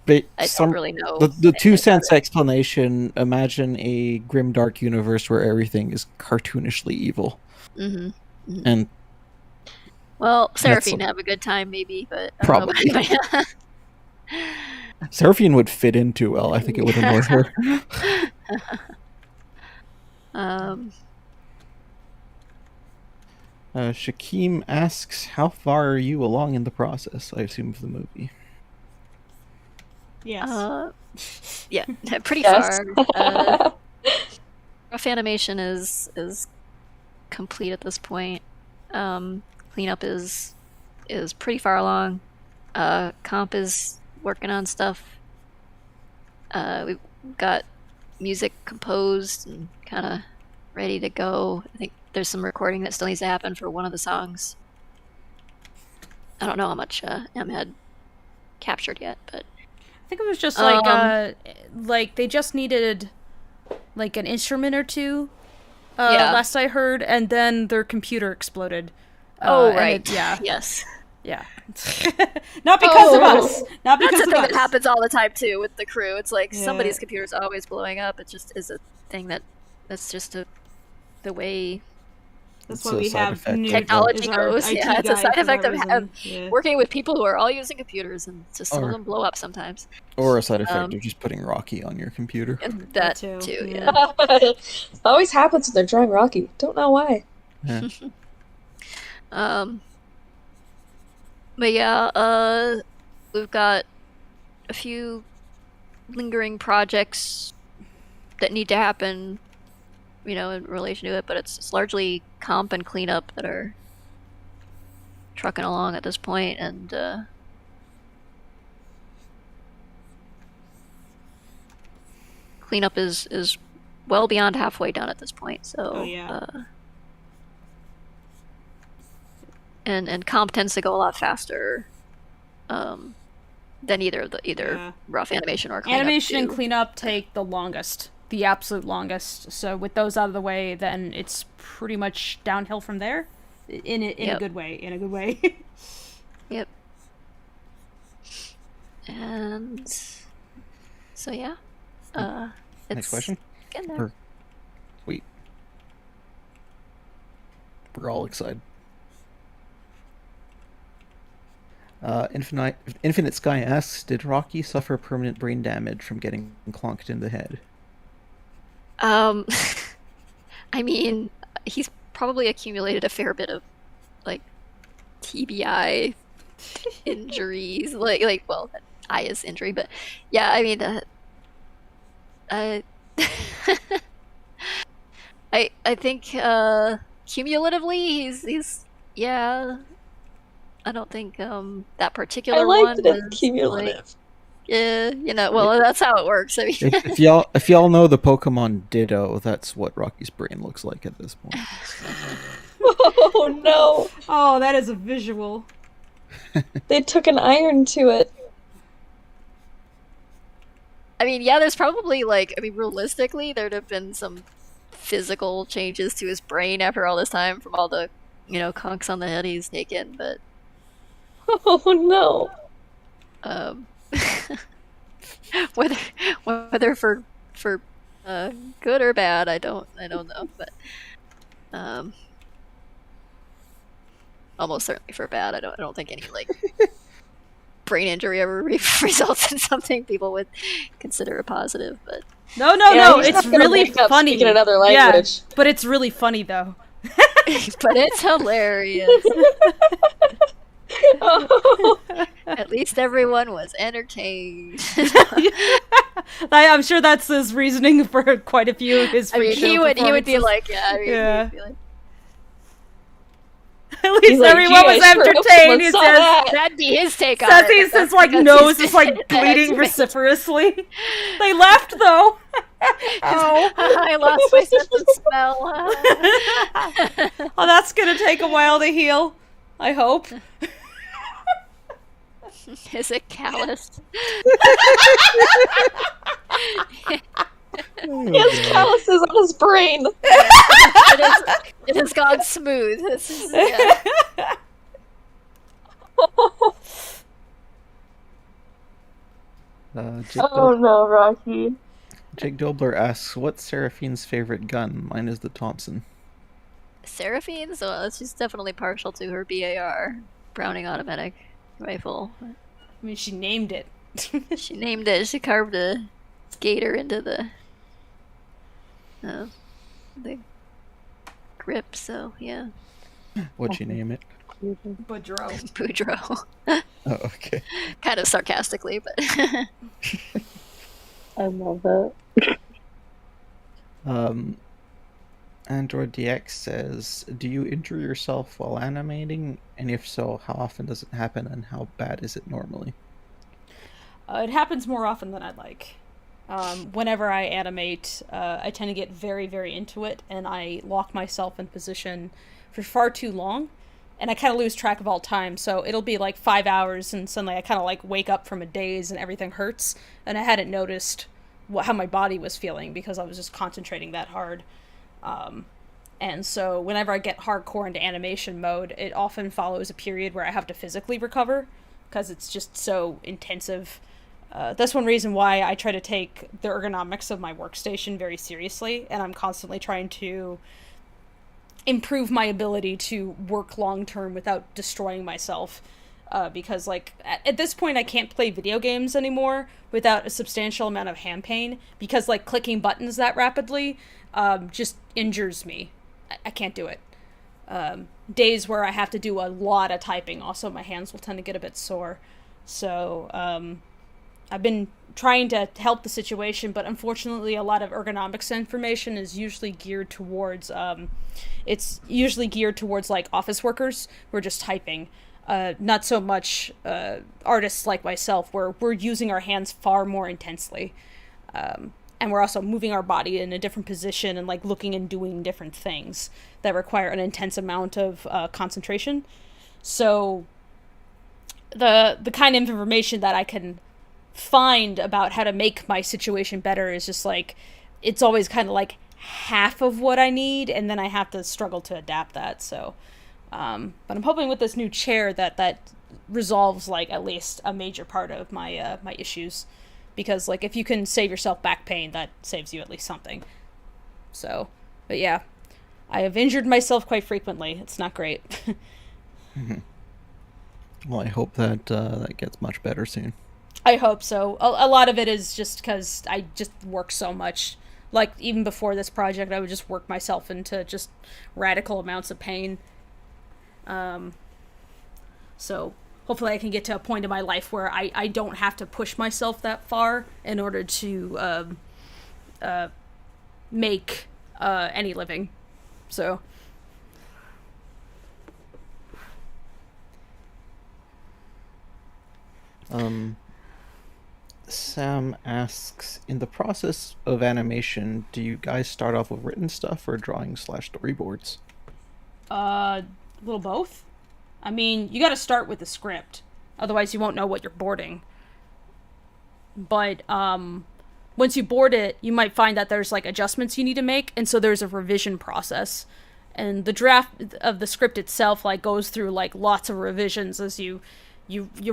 But I don't really know. The 2 cents explanation, imagine a grimdark universe where everything is cartoonishly evil. Mm-hmm. Mm-hmm. And well, Seraphine have a good time maybe, but probably. Seraphine would fit in too well. I think it would annoy her. Shakeem asks, how far are you along in the process, I assume, of the movie? Yes. Yeah, pretty Yes. far. Rough animation is complete at this point. Cleanup is pretty far along. Comp is working on stuff. We've got music composed and kind of ready to go. I think there's some recording that still needs to happen for one of the songs. I don't know how much M had captured yet, but I think it was just like they just needed like an instrument or two. Last I heard, and then their computer exploded. right. Yeah. Yes. Yeah. Not because of us. Not because That's a thing of us. that happens all the time too with the crew. It's like somebody's computer's always blowing up. It just is a thing that's just the way. That's why we have technology goes. Yeah, it's a side effect of working with people who are all using computers, and just some of them blow up sometimes. Or a side effect of just putting Rocky on your computer. And that too, yeah. It always happens when they're drawing Rocky. Don't know why. Yeah. But yeah, we've got a few lingering projects that need to happen, in relation to it, but it's largely comp and cleanup that are trucking along at this point, and cleanup is well beyond halfway done at this point, so and comp tends to go a lot faster than either rough animation or cleanup. Animation and cleanup take the longest. The absolute longest. So with those out of the way, then it's pretty much downhill from there. In a good way. In a good way. Yep. And so yeah. Next question. Getting there. Sweet. We're all excited. Infinite Sky asks, did Rocky suffer permanent brain damage from getting clonked in the head? I mean, he's probably accumulated a fair bit of, TBI injuries. Well, eye is injury, but yeah, I mean, I think, cumulatively, he's I don't think, that particular one. I like that it's cumulative. Well, that's how it works. I mean, if y'all know the Pokemon Ditto, that's what Rocky's brain looks like at this point. Oh no! Oh, that is a visual. They took an iron to it. I mean, yeah, there's probably realistically, there'd have been some physical changes to his brain after all this time from all the, conks on the head he's taken, but. Oh no! Whether for good or bad, I don't know, but almost certainly for bad. I don't think any brain injury ever results in something people would consider a positive. But no, it's really funny. Speaking another language, but it's really funny though. But it's hilarious. At least everyone was entertained. I'm sure that's his reasoning for quite a few of his. He would be like, yeah. At least everyone was entertained. He says that'd be his take on it. Says his nose is bleeding vociferously. They left though. Oh, I lost my sense of smell. Oh, that's gonna take a while to heal. I hope. Is it calloused? He has calluses on his brain. It has gone smooth. Oh no, Rocky. Jake Dobler asks, what's Seraphine's favorite gun? Mine is the Thompson. Seraphine's? Well, she's definitely partial to her BAR, Browning automatic rifle. I mean, she named it. She named it. She carved a gator into the grip, so yeah. What'd you name it? Boudreaux. Oh, okay. Kind of sarcastically, but I love it. Android DX says, do you injure yourself while animating? And if so, how often does it happen and how bad is it normally? It happens more often than I'd like. Whenever I animate, I tend to get very, very into it, and I lock myself in position for far too long, and I kind of lose track of all time, so it'll be 5 hours, and suddenly I kind of wake up from a daze and everything hurts, and I hadn't noticed how my body was feeling because I was just concentrating that hard. And so whenever I get hardcore into animation mode, it often follows a period where I have to physically recover because it's just so intensive. That's one reason why I try to take the ergonomics of my workstation very seriously, and I'm constantly trying to improve my ability to work long term without destroying myself. Because, like, at this point I can't play video games anymore without a substantial amount of hand pain, because, like, clicking buttons that rapidly just injures me. I can't do it. Days where I have to do a lot of typing, also my hands will tend to get a bit sore. So, I've been trying to help the situation, but unfortunately a lot of ergonomics information is usually geared towards, like, office workers who are just typing. Not so much artists like myself, where we're using our hands far more intensely. And we're also moving our body in a different position and, like, looking and doing different things that require an intense amount of concentration. So the kind of information that I can find about how to make my situation better is just, like, it's always kind of like half of what I need, and then I have to struggle to adapt that. So but I'm hoping with this new chair that resolves, like, at least a major part of my my issues, because, like, if you can save yourself back pain, that saves you at least something. So, but yeah, I have injured myself quite frequently. It's not great. Well, I hope that that gets much better soon. I hope so. A lot of it is just because I just work so much. Like, even before this project, I would just work myself into just radical amounts of pain. So hopefully I can get to a point in my life where I don't have to push myself that far in order to make any living. So Sam asks, in the process of animation, do you guys start off with written stuff or drawing/storyboards? A little both. I mean, you gotta start with the script, otherwise you won't know what you're boarding. But once you board it, you might find that there's, like, adjustments you need to make, and so there's a revision process. And the draft of the script itself, like, goes through, like, lots of revisions as you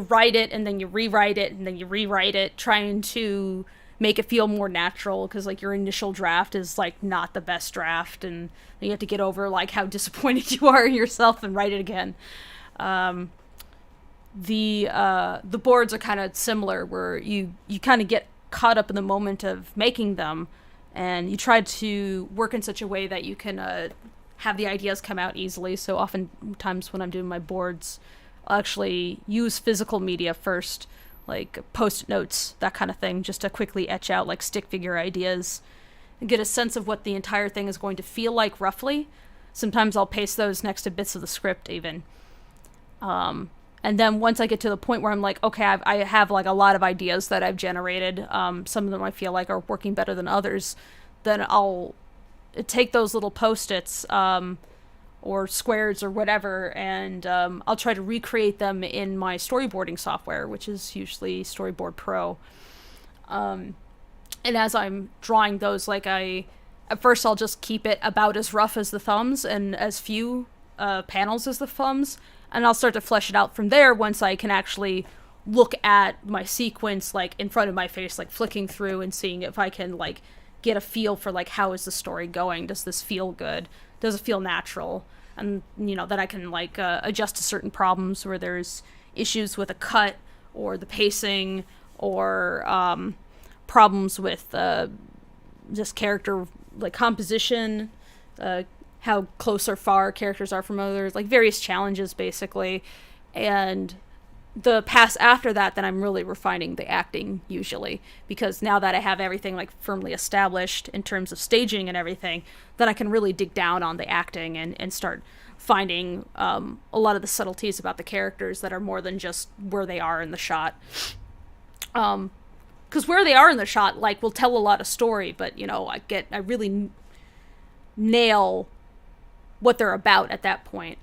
write it, and then you rewrite it, and then you rewrite it, trying to make it feel more natural, because, like, your initial draft is, like, not the best draft, and you have to get over, like, how disappointed you are in yourself and write it again. The boards are kind of similar, where you kind of get caught up in the moment of making them, and you try to work in such a way that you can have the ideas come out easily. So oftentimes when I'm doing my boards, I'll actually use physical media first, like post-it notes, that kind of thing, just to quickly etch out, like, stick figure ideas and get a sense of what the entire thing is going to feel like roughly. Sometimes I'll paste those next to bits of the script even. And then once I get to the point where I'm like, okay, I have, like, a lot of ideas that I've generated, some of them I feel like are working better than others, then I'll take those little post-its, or squares or whatever, and I'll try to recreate them in my storyboarding software, which is usually Storyboard Pro. And as I'm drawing those, like, at first I'll just keep it about as rough as the thumbs and as few panels as the thumbs, and I'll start to flesh it out from there once I can actually look at my sequence, like, in front of my face, like, flicking through and seeing if I can, like, get a feel for, like, how is the story going? Does this feel good? Does it feel natural? And, you know, that I can, like, adjust to certain problems where there's issues with a cut or the pacing, or problems with just character, like, composition, how close or far characters are from others, like, various challenges, basically. And the pass after that, then I'm really refining the acting, usually, because now that I have everything, like, firmly established in terms of staging and everything, then I can really dig down on the acting and start finding a lot of the subtleties about the characters that are more than just where they are in the shot. Because where they are in the shot, like, will tell a lot of story, but, you know, I really nail what they're about at that point.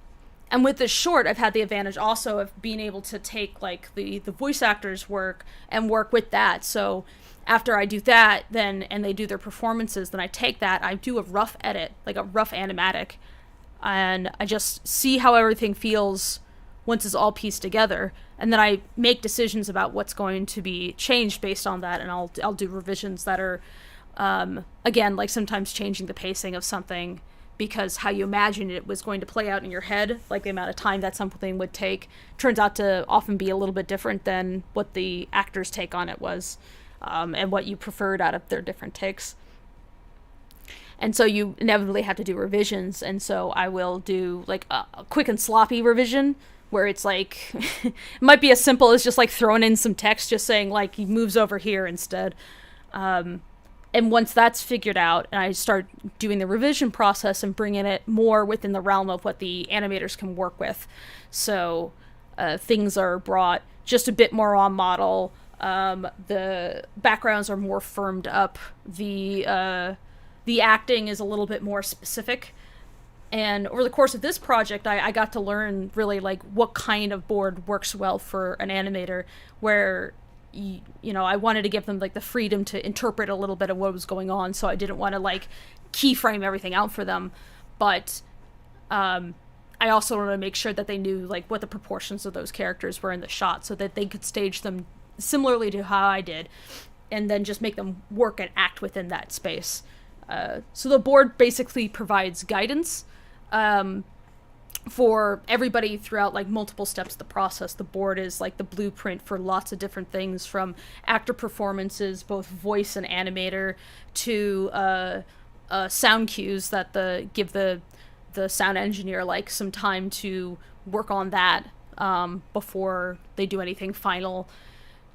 And with this short, I've had the advantage also of being able to take like the voice actors' work and work with that. So after I do that, then, and they do their performances, then I take that, I do a rough edit, like a rough animatic, and I just see how everything feels once it's all pieced together. And then I make decisions about what's going to be changed based on that, and I'll do revisions that are, again, like sometimes changing the pacing of something because how you imagined it was going to play out in your head, like the amount of time that something would take, turns out to often be a little bit different than what the actor's take on it was, and what you preferred out of their different takes. And so you inevitably have to do revisions, and so I will do like a quick and sloppy revision where it's like, it might be as simple as just like throwing in some text, just saying like he moves over here instead. And once that's figured out, and I start doing the revision process and bringing it more within the realm of what the animators can work with. So things are brought just a bit more on model. The backgrounds are more firmed up. The acting is a little bit more specific. And over the course of this project, I got to learn really like what kind of board works well for an animator, where you know, I wanted to give them like the freedom to interpret a little bit of what was going on, so I didn't want to like keyframe everything out for them, but I also wanted to make sure that they knew like what the proportions of those characters were in the shot, so that they could stage them similarly to how I did, and then just make them work and act within that space. So the board basically provides guidance for everybody throughout like multiple steps of the process. The board is like the blueprint for lots of different things, from actor performances, both voice and animator, to sound cues that give the sound engineer like some time to work on that before they do anything final,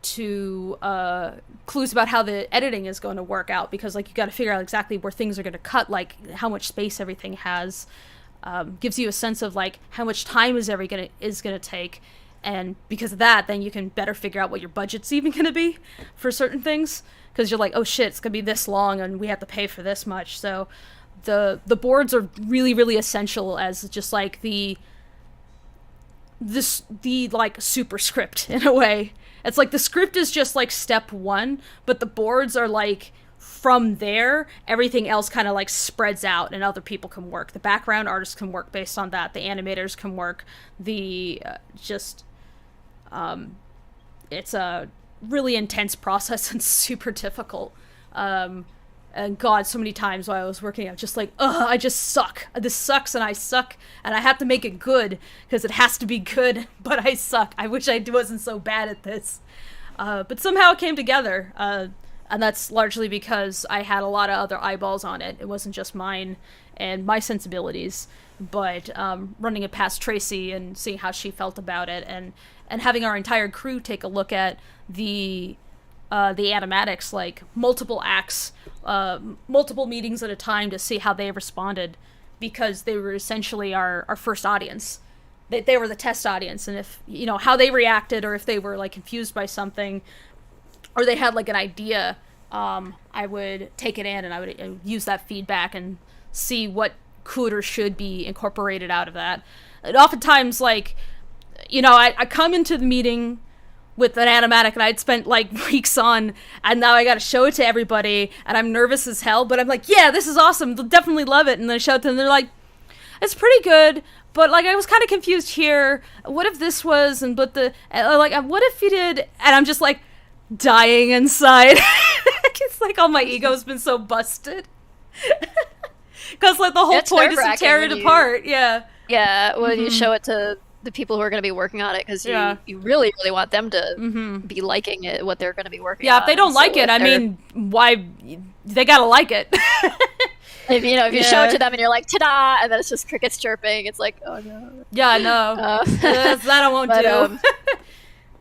to clues about how the editing is going to work out, because like you got to figure out exactly where things are going to cut, like how much space everything has. Gives you a sense of like how much time is gonna take, and because of that, then you can better figure out what your budget's even gonna be for certain things, because you're like, oh shit, it's gonna be this long and we have to pay for this much. So the boards are really, really essential as just like the like superscript in a way. It's like the script is just like step one, but the boards are like, from there, everything else kind of like spreads out and other people can work. The background artists can work based on that. The animators can work. It's a really intense process and super difficult. And God, so many times while I was working, I'm just like, ugh, I just suck. This sucks and I suck and I have to make it good because it has to be good, but I suck. I wish I wasn't so bad at this. But somehow it came together. And that's largely because I had a lot of other eyeballs on it. It wasn't just mine and my sensibilities, but running it past Tracy and seeing how she felt about it, and having our entire crew take a look at the animatics, like multiple acts, multiple meetings at a time to see how they responded, because they were essentially our first audience. They were the test audience, and if, you know, how they reacted, or if they were like confused by something, or they had like an idea, I would take it in and I would use that feedback and see what could or should be incorporated out of that. And oftentimes, like, you know, I come into the meeting with an animatic and I'd spent like weeks on, and now I gotta show it to everybody, and I'm nervous as hell, but I'm like, yeah, this is awesome, they'll definitely love it. And then I show it to them, and they're like, it's pretty good, but like I was kind of confused here. What if this was, and what if you did? And I'm just like, dying inside. It's like all my ego's been so busted. Because like the whole point is to tear it apart. Yeah when you show it to the people who are going to be working on it, because you really, really want them to be liking it, what they're going to be working on. If they don't like it, I mean, why? They gotta like it. If you show it to them and you're like, ta-da, and then it's just crickets chirping, it's like, oh no. Yeah, no. That I won't do.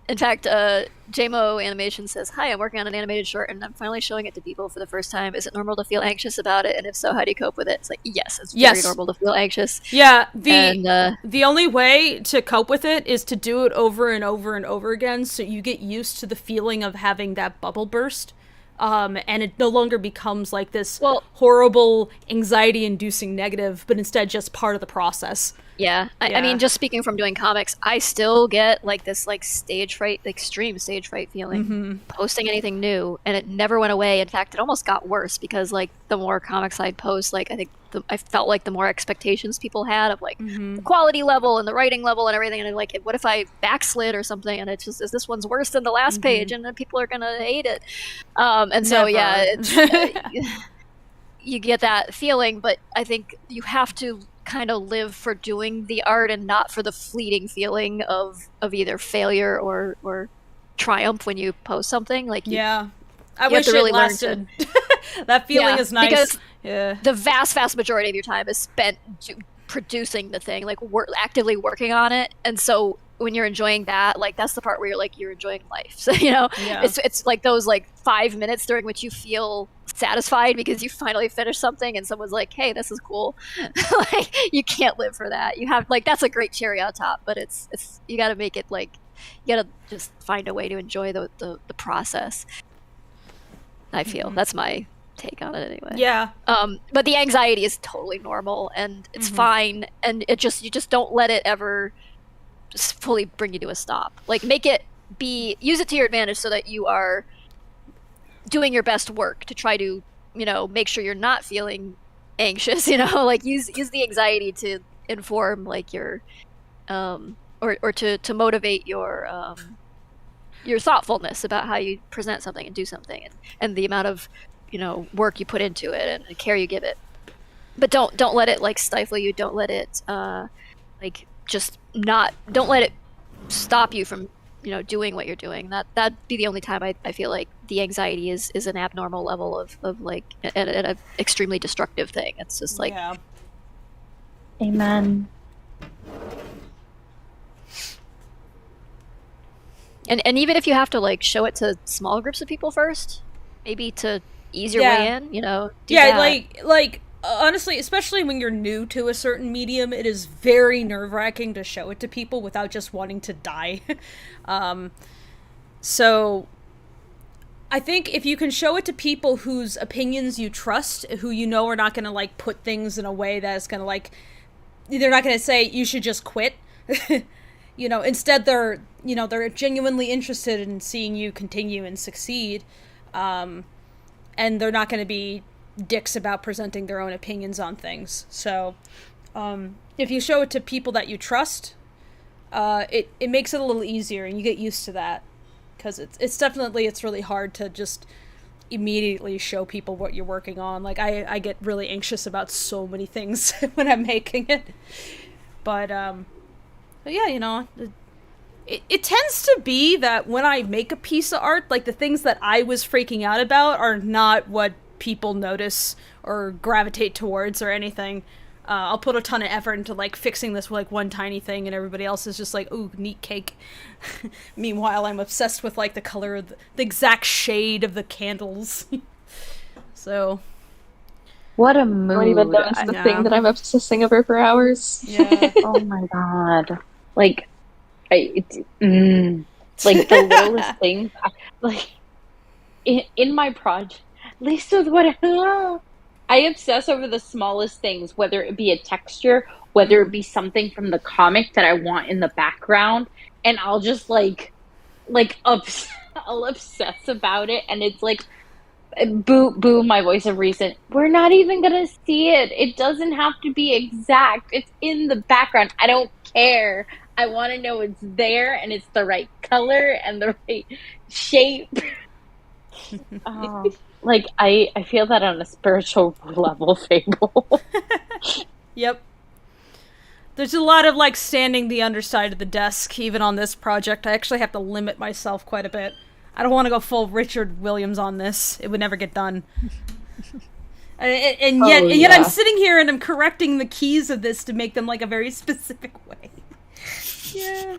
In fact, JMO Animation says, hi, I'm working on an animated short and I'm finally showing it to people for the first time. Is it normal to feel anxious about it? And if so, how do you cope with it? It's like, yes, it's very normal to feel anxious. Yeah, the only way to cope with it is to do it over and over and over again, so you get used to the feeling of having that bubble burst. And it no longer becomes like this horrible, anxiety-inducing negative, but instead just part of the process. Yeah. I mean, just speaking from doing comics, I still get like this like stage fright, like extreme stage fright feeling posting anything new, and it never went away. In fact, it almost got worse because like the more comics I'd post, like I think I felt like the more expectations people had of like the quality level and the writing level and everything, and I'm like, what if I backslid or something, and it's just this one's worse than the last page, and then people are gonna hate it. And so you get that feeling, but I think you have to kind of live for doing the art and not for the fleeting feeling of either failure or triumph when you post something. Like I wish it lasted. That feeling is nice because the vast majority of your time is spent producing the thing, like actively working on it, and so when you're enjoying that, like that's the part where you're enjoying life. So it's like those like 5 minutes during which you feel satisfied because you finally finished something and someone's like, hey, this is cool. Like you can't live for that. You have like, that's a great cherry on top, but it's you got to make it like, you got to just find a way to enjoy the process. I feel that's my take on it anyway. But the anxiety is totally normal and it's fine, and you just don't let it ever just fully bring you to a stop. Like use it to your advantage so that you are doing your best work to try to, make sure you're not feeling anxious, like use the anxiety to inform like your or to motivate your thoughtfulness about how you present something and do something, and the amount of work you put into it and the care you give it. But don't let it like stifle you. Don't let it don't let it stop you from doing what you're doing. That'd be the only time I feel like the anxiety is an abnormal level of like an extremely destructive thing. It's just like Amen. And even if you have to like show it to small groups of people first, maybe to ease your way in, do that. like honestly, especially when you're new to a certain medium, it is very nerve-wracking to show it to people without just wanting to die. So I think if you can show it to people whose opinions you trust, who are not going to like put things in a way that's going to like, they're not going to say you should just quit. Instead they're genuinely interested in seeing you continue and succeed. And they're not going to be dicks about presenting their own opinions on things. So if you show it to people that you trust, it makes it a little easier, and you get used to that, because it's really hard to just immediately show people what you're working on. Like I get really anxious about so many things when I'm making it, but yeah, it tends to be that when I make a piece of art, like the things that I was freaking out about are not what people notice or gravitate towards or anything. I'll put a ton of effort into like fixing this like one tiny thing, and everybody else is just like, ooh, neat cake. Meanwhile, I'm obsessed with like the color of the exact shade of the candles. So what a mood. I don't even notice the thing that I'm obsessing over for hours. Yeah. Oh my god. Like like the littlest things, like in my project, at least with what I obsess over the smallest things, whether it be a texture, whether it be something from the comic that I want in the background, and I'll just I'll obsess about it, and it's like, boo, my voice of reason. We're not even gonna see it. It doesn't have to be exact. It's in the background. I don't care. I want to know it's there and it's the right color and the right shape. Like I feel that on a spiritual level, Fable. Yep. There's a lot of like standing the underside of the desk, even on this project. I actually have to limit myself quite a bit. I don't want to go full Richard Williams on this. It would never get done. And yet I'm sitting here and I'm correcting the keys of this to make them like a very specific way. Yeah.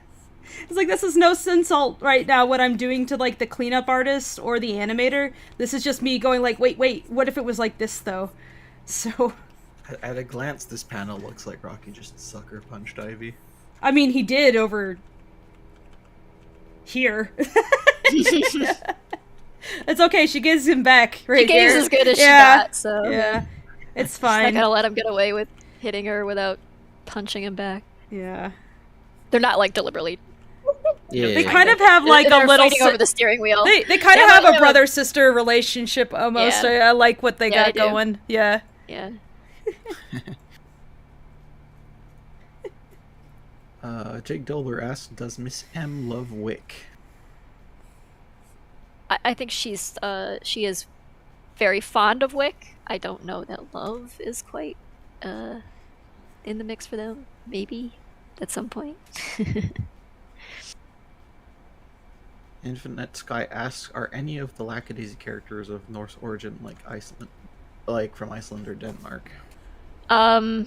It's like, this is no insult right now what I'm doing to like the cleanup artist or the animator. This is just me going like, wait, what if it was like this though? So at a glance, this panel looks like Rocky just sucker punched Ivy. I mean, he did over here. It's okay, she gives him back right She gives here. as good as she got, so yeah, it's fine. She's not gonna let him get away with hitting her without punching him back. Yeah. They're not like deliberately. Yeah. They kind of have like a little fighting over the steering wheel. They kind of have a brother-sister relationship almost. Yeah. I like what they got going. Yeah. Yeah. Jake Doler asks, does Miss M love Wick? I think she is very fond of Wick. I don't know that love is quite in the mix for them. Maybe at some point. Infinite Sky asks, are any of the Lackadaisy characters of Norse origin, like Iceland, like from Iceland or Denmark? Not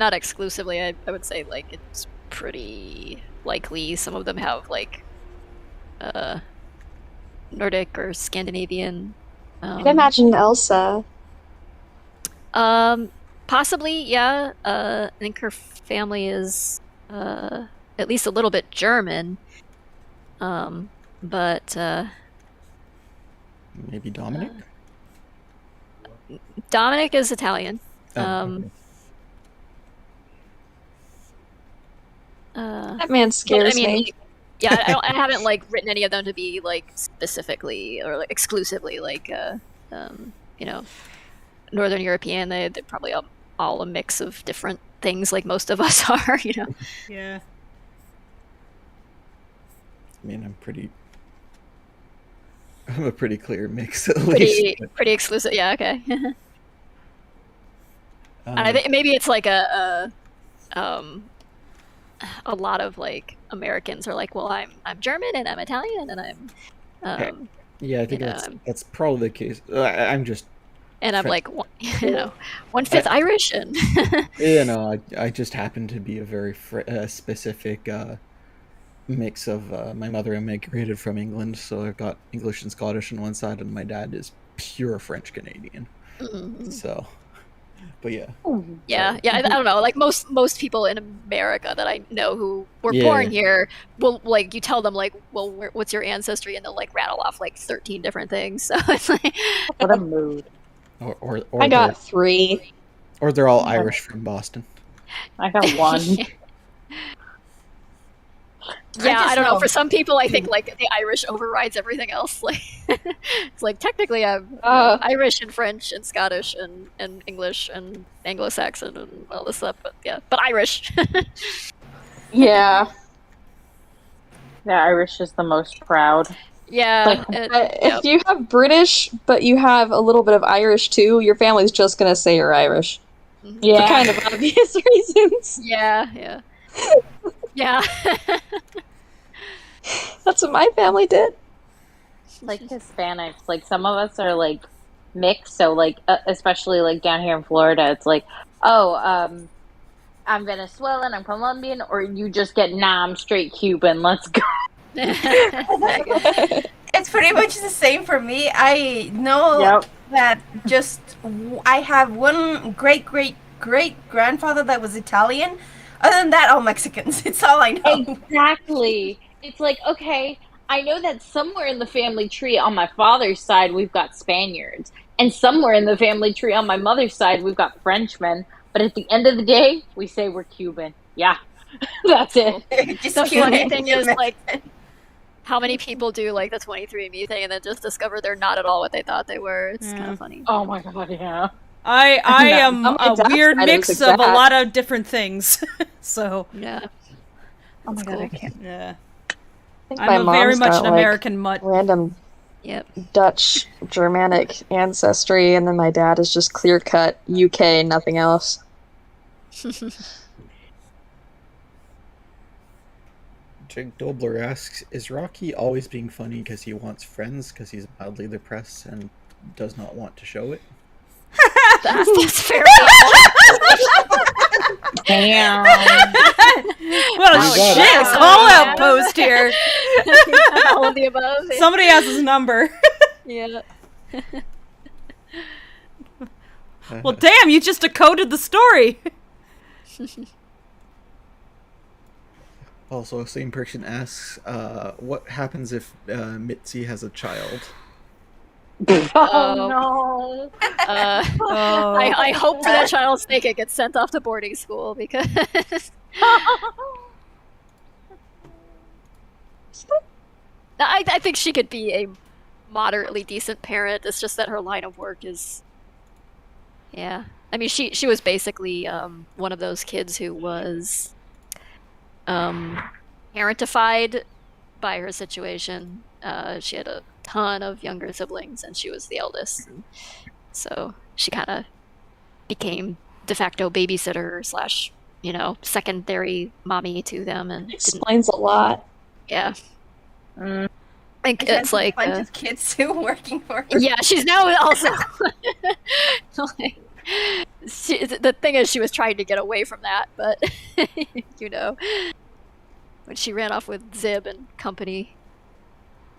exclusively. I would say like it's pretty likely some of them have like Nordic or Scandinavian. I'd imagine Elsa. Possibly, yeah. I think her family is at least a little bit German. But maybe Dominic? Dominic is Italian. Okay. That man scares me. Yeah, I haven't like written any of them to be like specifically or like exclusively like Northern European. They're probably all a mix of different things, like most of us are. Yeah. I mean, I'm a pretty clear mix at least. Pretty exclusive. Yeah. Okay. I think maybe it's like a lot of like Americans are like, well, I'm German and I'm Italian and I'm yeah, I think that's probably the case. I'm just and I'm like 1/5 Irish and I just happen to be a very specific mix of my mother immigrated from England, so I've got English and Scottish on one side, and my dad is pure French Canadian. Mm-hmm. So, but yeah. Yeah. I don't know. Like most people in America that I know who were born here will like you tell them like, well, what's your ancestry, and they'll like rattle off like 13 different things. So it's like what a mood. Or I got 3. Or they're all Irish from Boston. I got 1. Yeah, I don't know. For some people, I think like the Irish overrides everything else. Like, it's like technically I'm Irish and French and Scottish and English and Anglo-Saxon and all this stuff. But yeah, but Irish. Yeah. The Irish is the most proud. Yeah. If you have British, but you have a little bit of Irish too, your family's just gonna say you're Irish. Yeah. For kind of obvious reasons. Yeah. Yeah. That's what my family did. Like Hispanics, like some of us are like mixed, so like especially like down here in Florida, it's like, I'm Venezuelan, I'm Colombian, or you just get, nah, I'm straight Cuban, let's go. It's pretty much the same for me. I know that I have one great grandfather that was Italian. Other than that, all Mexicans. It's all I know. Exactly. It's like, okay, I know that somewhere in the family tree on my father's side, we've got Spaniards. And somewhere in the family tree on my mother's side, we've got Frenchmen. But at the end of the day, we say we're Cuban. Yeah, that's it. The funny thing is, like, how many people do, like, the 23andMe thing and then just discover they're not at all what they thought they were. It's kind of funny. Oh my god, yeah. I am a weird mix of a lot of different things. So yeah. Oh my god, I can't. Yeah. I'm very much an American mutt. Random Yep. Dutch Germanic ancestry, and then my dad is just clear cut UK, nothing else. Jake Dobler asks, is Rocky always being funny because he wants friends because he's mildly depressed and does not want to show it? That's fair. Damn. What a shit call out post here. All of the above. Somebody has his number. Yeah. Well, damn, you just decoded the story. Also, same person asks, what happens if Mitzi has a child? Oh no! I hope for that child's sake it gets sent off to boarding school because I think she could be a moderately decent parent. It's just that her line of work is, yeah. I mean, she was basically one of those kids who was parentified by her situation. She had a ton of younger siblings, and she was the eldest. And so she kind of became de facto babysitter slash, secondary mommy to them. And explains a lot. Yeah. I think it's like a bunch of kids too working for her. Yeah, she's now also. The thing is, she was trying to get away from that, but when she ran off with Zib and company,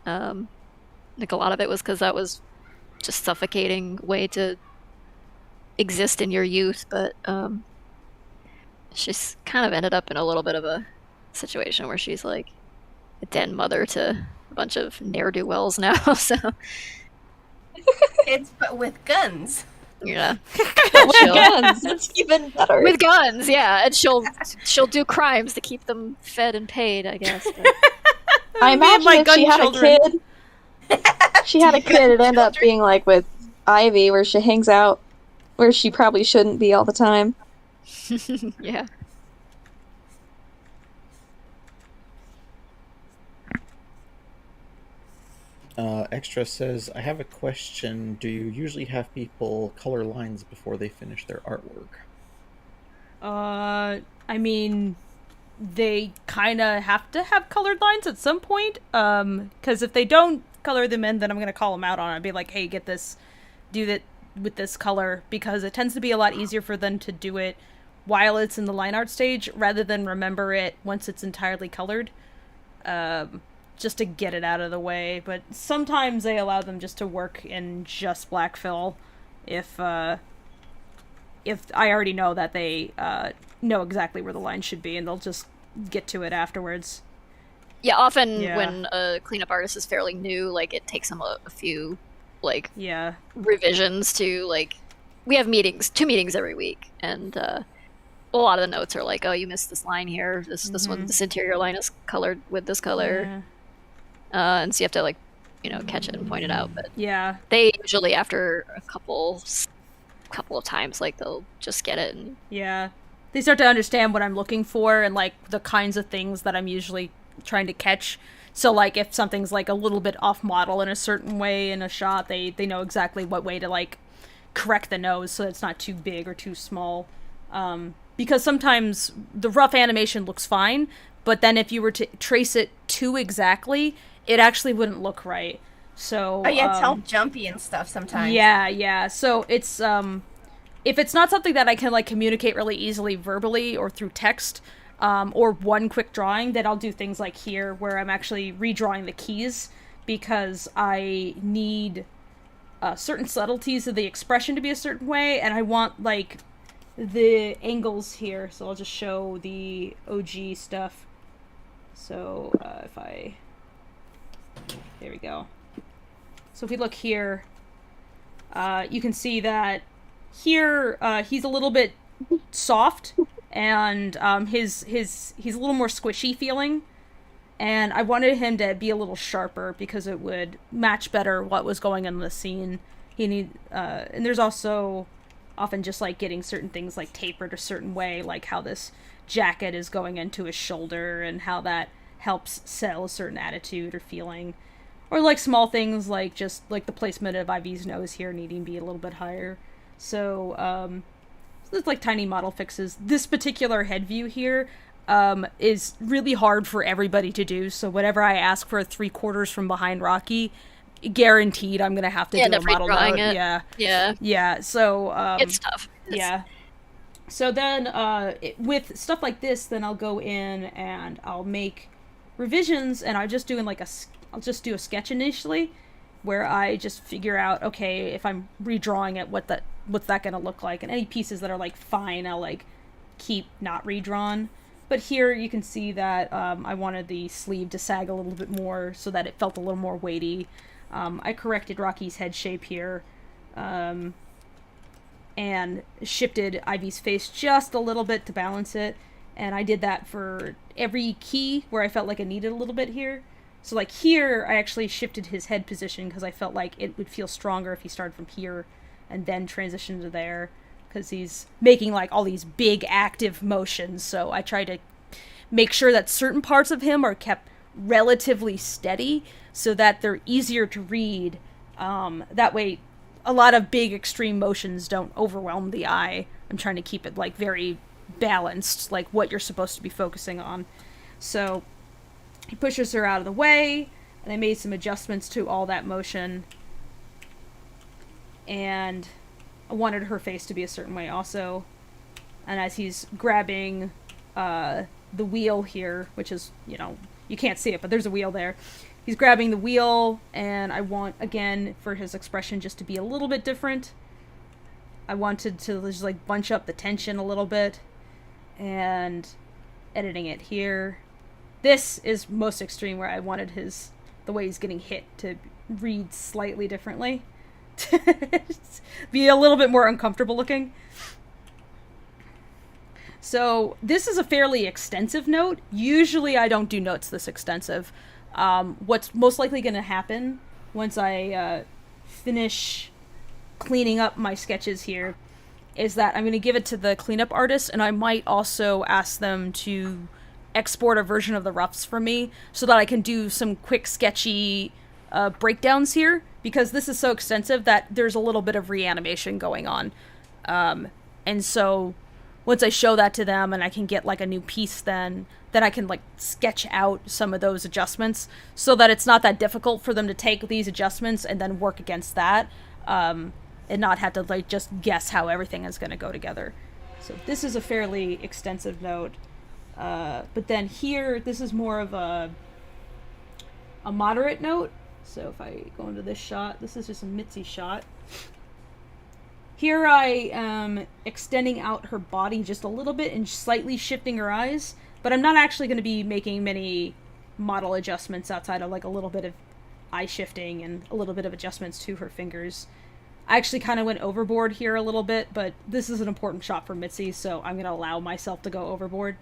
I think a lot of it was because that was just suffocating way to exist in your youth. But she's kind of ended up in a little bit of a situation where she's like a den mother to a bunch of ne'er-do-wells now. So kids, but with guns. Yeah, with guns. It's even better. With guns, yeah, and she'll do crimes to keep them fed and paid, I guess. But... I imagine if she had a kid, it'd end up being like with Ivy, where she hangs out where she probably shouldn't be all the time. Yeah. Extra says, I have a question. Do you usually have people color lines before they finish their artwork? I mean, they kind of have to have colored lines at some point. Because if they don't color them in, then I'm going to call them out on it. I'd be like, hey, get this, do that with this color. Because it tends to be a lot easier for them to do it while it's in the line art stage, rather than remember it once it's entirely colored. Just to get it out of the way, but sometimes they allow them just to work in just black fill if I already know that they know exactly where the line should be, and they'll just get to it afterwards. Yeah, often when a cleanup artist is fairly new, like, it takes them a few, like, revisions to, like, we have 2 meetings every week, and a lot of the notes are like, oh, you missed this line here, this one, this interior line is colored with this color. Yeah. And so you have to, like, catch it and point it out. But yeah, they usually, after a couple of times, like, they'll just get it. And... yeah, they start to understand what I'm looking for and, like, the kinds of things that I'm usually trying to catch. So, like, if something's, like, a little bit off model in a certain way in a shot, they know exactly what way to, like, correct the nose so it's not too big or too small. Because sometimes the rough animation looks fine, but then if you were to trace it too exactly, it actually wouldn't look right. So it's all jumpy and stuff sometimes. Yeah. So it's if it's not something that I can, like, communicate really easily verbally or through text, or one quick drawing, then I'll do things like here where I'm actually redrawing the keys because I need certain subtleties of the expression to be a certain way, and I want, like, the angles here. So I'll just show the OG stuff. So there we go. So if we look here, you can see that here he's a little bit soft, and he's a little more squishy feeling, and I wanted him to be a little sharper because it would match better what was going on in the scene. And there's also often just, like, getting certain things, like, tapered a certain way, like how this jacket is going into his shoulder and how that helps sell a certain attitude or feeling. Or, like, small things like just, like, the placement of Ivy's nose here needing to be a little bit higher. So, there's, like, tiny model fixes. This particular head view here is really hard for everybody to do, so whenever I ask for a 3/4 from behind Rocky, guaranteed I'm gonna have to do a model note. Yeah. So it's tough. So then with stuff like this, then I'll go in and I'll make revisions, and I'll just do a sketch initially where I just figure out, okay, if I'm redrawing it, what's that gonna look like, and any pieces that are, like, fine, I'll, like, keep not redrawn. But here you can see that I wanted the sleeve to sag a little bit more so that it felt a little more weighty. I corrected Rocky's head shape here, and shifted Ivy's face just a little bit to balance it. And I did that for every key where I felt like I needed a little bit here. So like here, I actually shifted his head position because I felt like it would feel stronger if he started from here and then transitioned to there, because he's making like all these big active motions. So I tried to make sure that certain parts of him are kept relatively steady so that they're easier to read. That way a lot of big extreme motions don't overwhelm the eye. I'm trying to keep it like very balanced, like what you're supposed to be focusing on. So he pushes her out of the way, and I made some adjustments to all that motion, and I wanted her face to be a certain way also. And as he's grabbing the wheel here, which is, you know, you can't see it, but there's a wheel there. He's grabbing the wheel, and I want, again, for his expression just to be a little bit different. I wanted to just, like, bunch up the tension a little bit, and editing it here. This is most extreme, where I wanted the way he's getting hit to read slightly differently. Be a little bit more uncomfortable looking. So this is a fairly extensive note. Usually I don't do notes this extensive. What's most likely going to happen once I finish cleaning up my sketches here is that I'm going to give it to the cleanup artist, and I might also ask them to export a version of the roughs for me so that I can do some quick sketchy breakdowns here, because this is so extensive that there's a little bit of reanimation going on. And so once I show that to them and I can get like a new piece, then I can like sketch out some of those adjustments so that it's not that difficult for them to take these adjustments and then work against that, and not have to like just guess how everything is going to go together. So this is a fairly extensive note. But then here, this is more of a moderate note. So if I go into this shot, this is just a Mitzi shot. Here I am extending out her body just a little bit and slightly shifting her eyes, but I'm not actually going to be making many model adjustments outside of like a little bit of eye shifting and a little bit of adjustments to her fingers. I actually kind of went overboard here a little bit, but this is an important shot for Mitzi, so I'm going to allow myself to go overboard.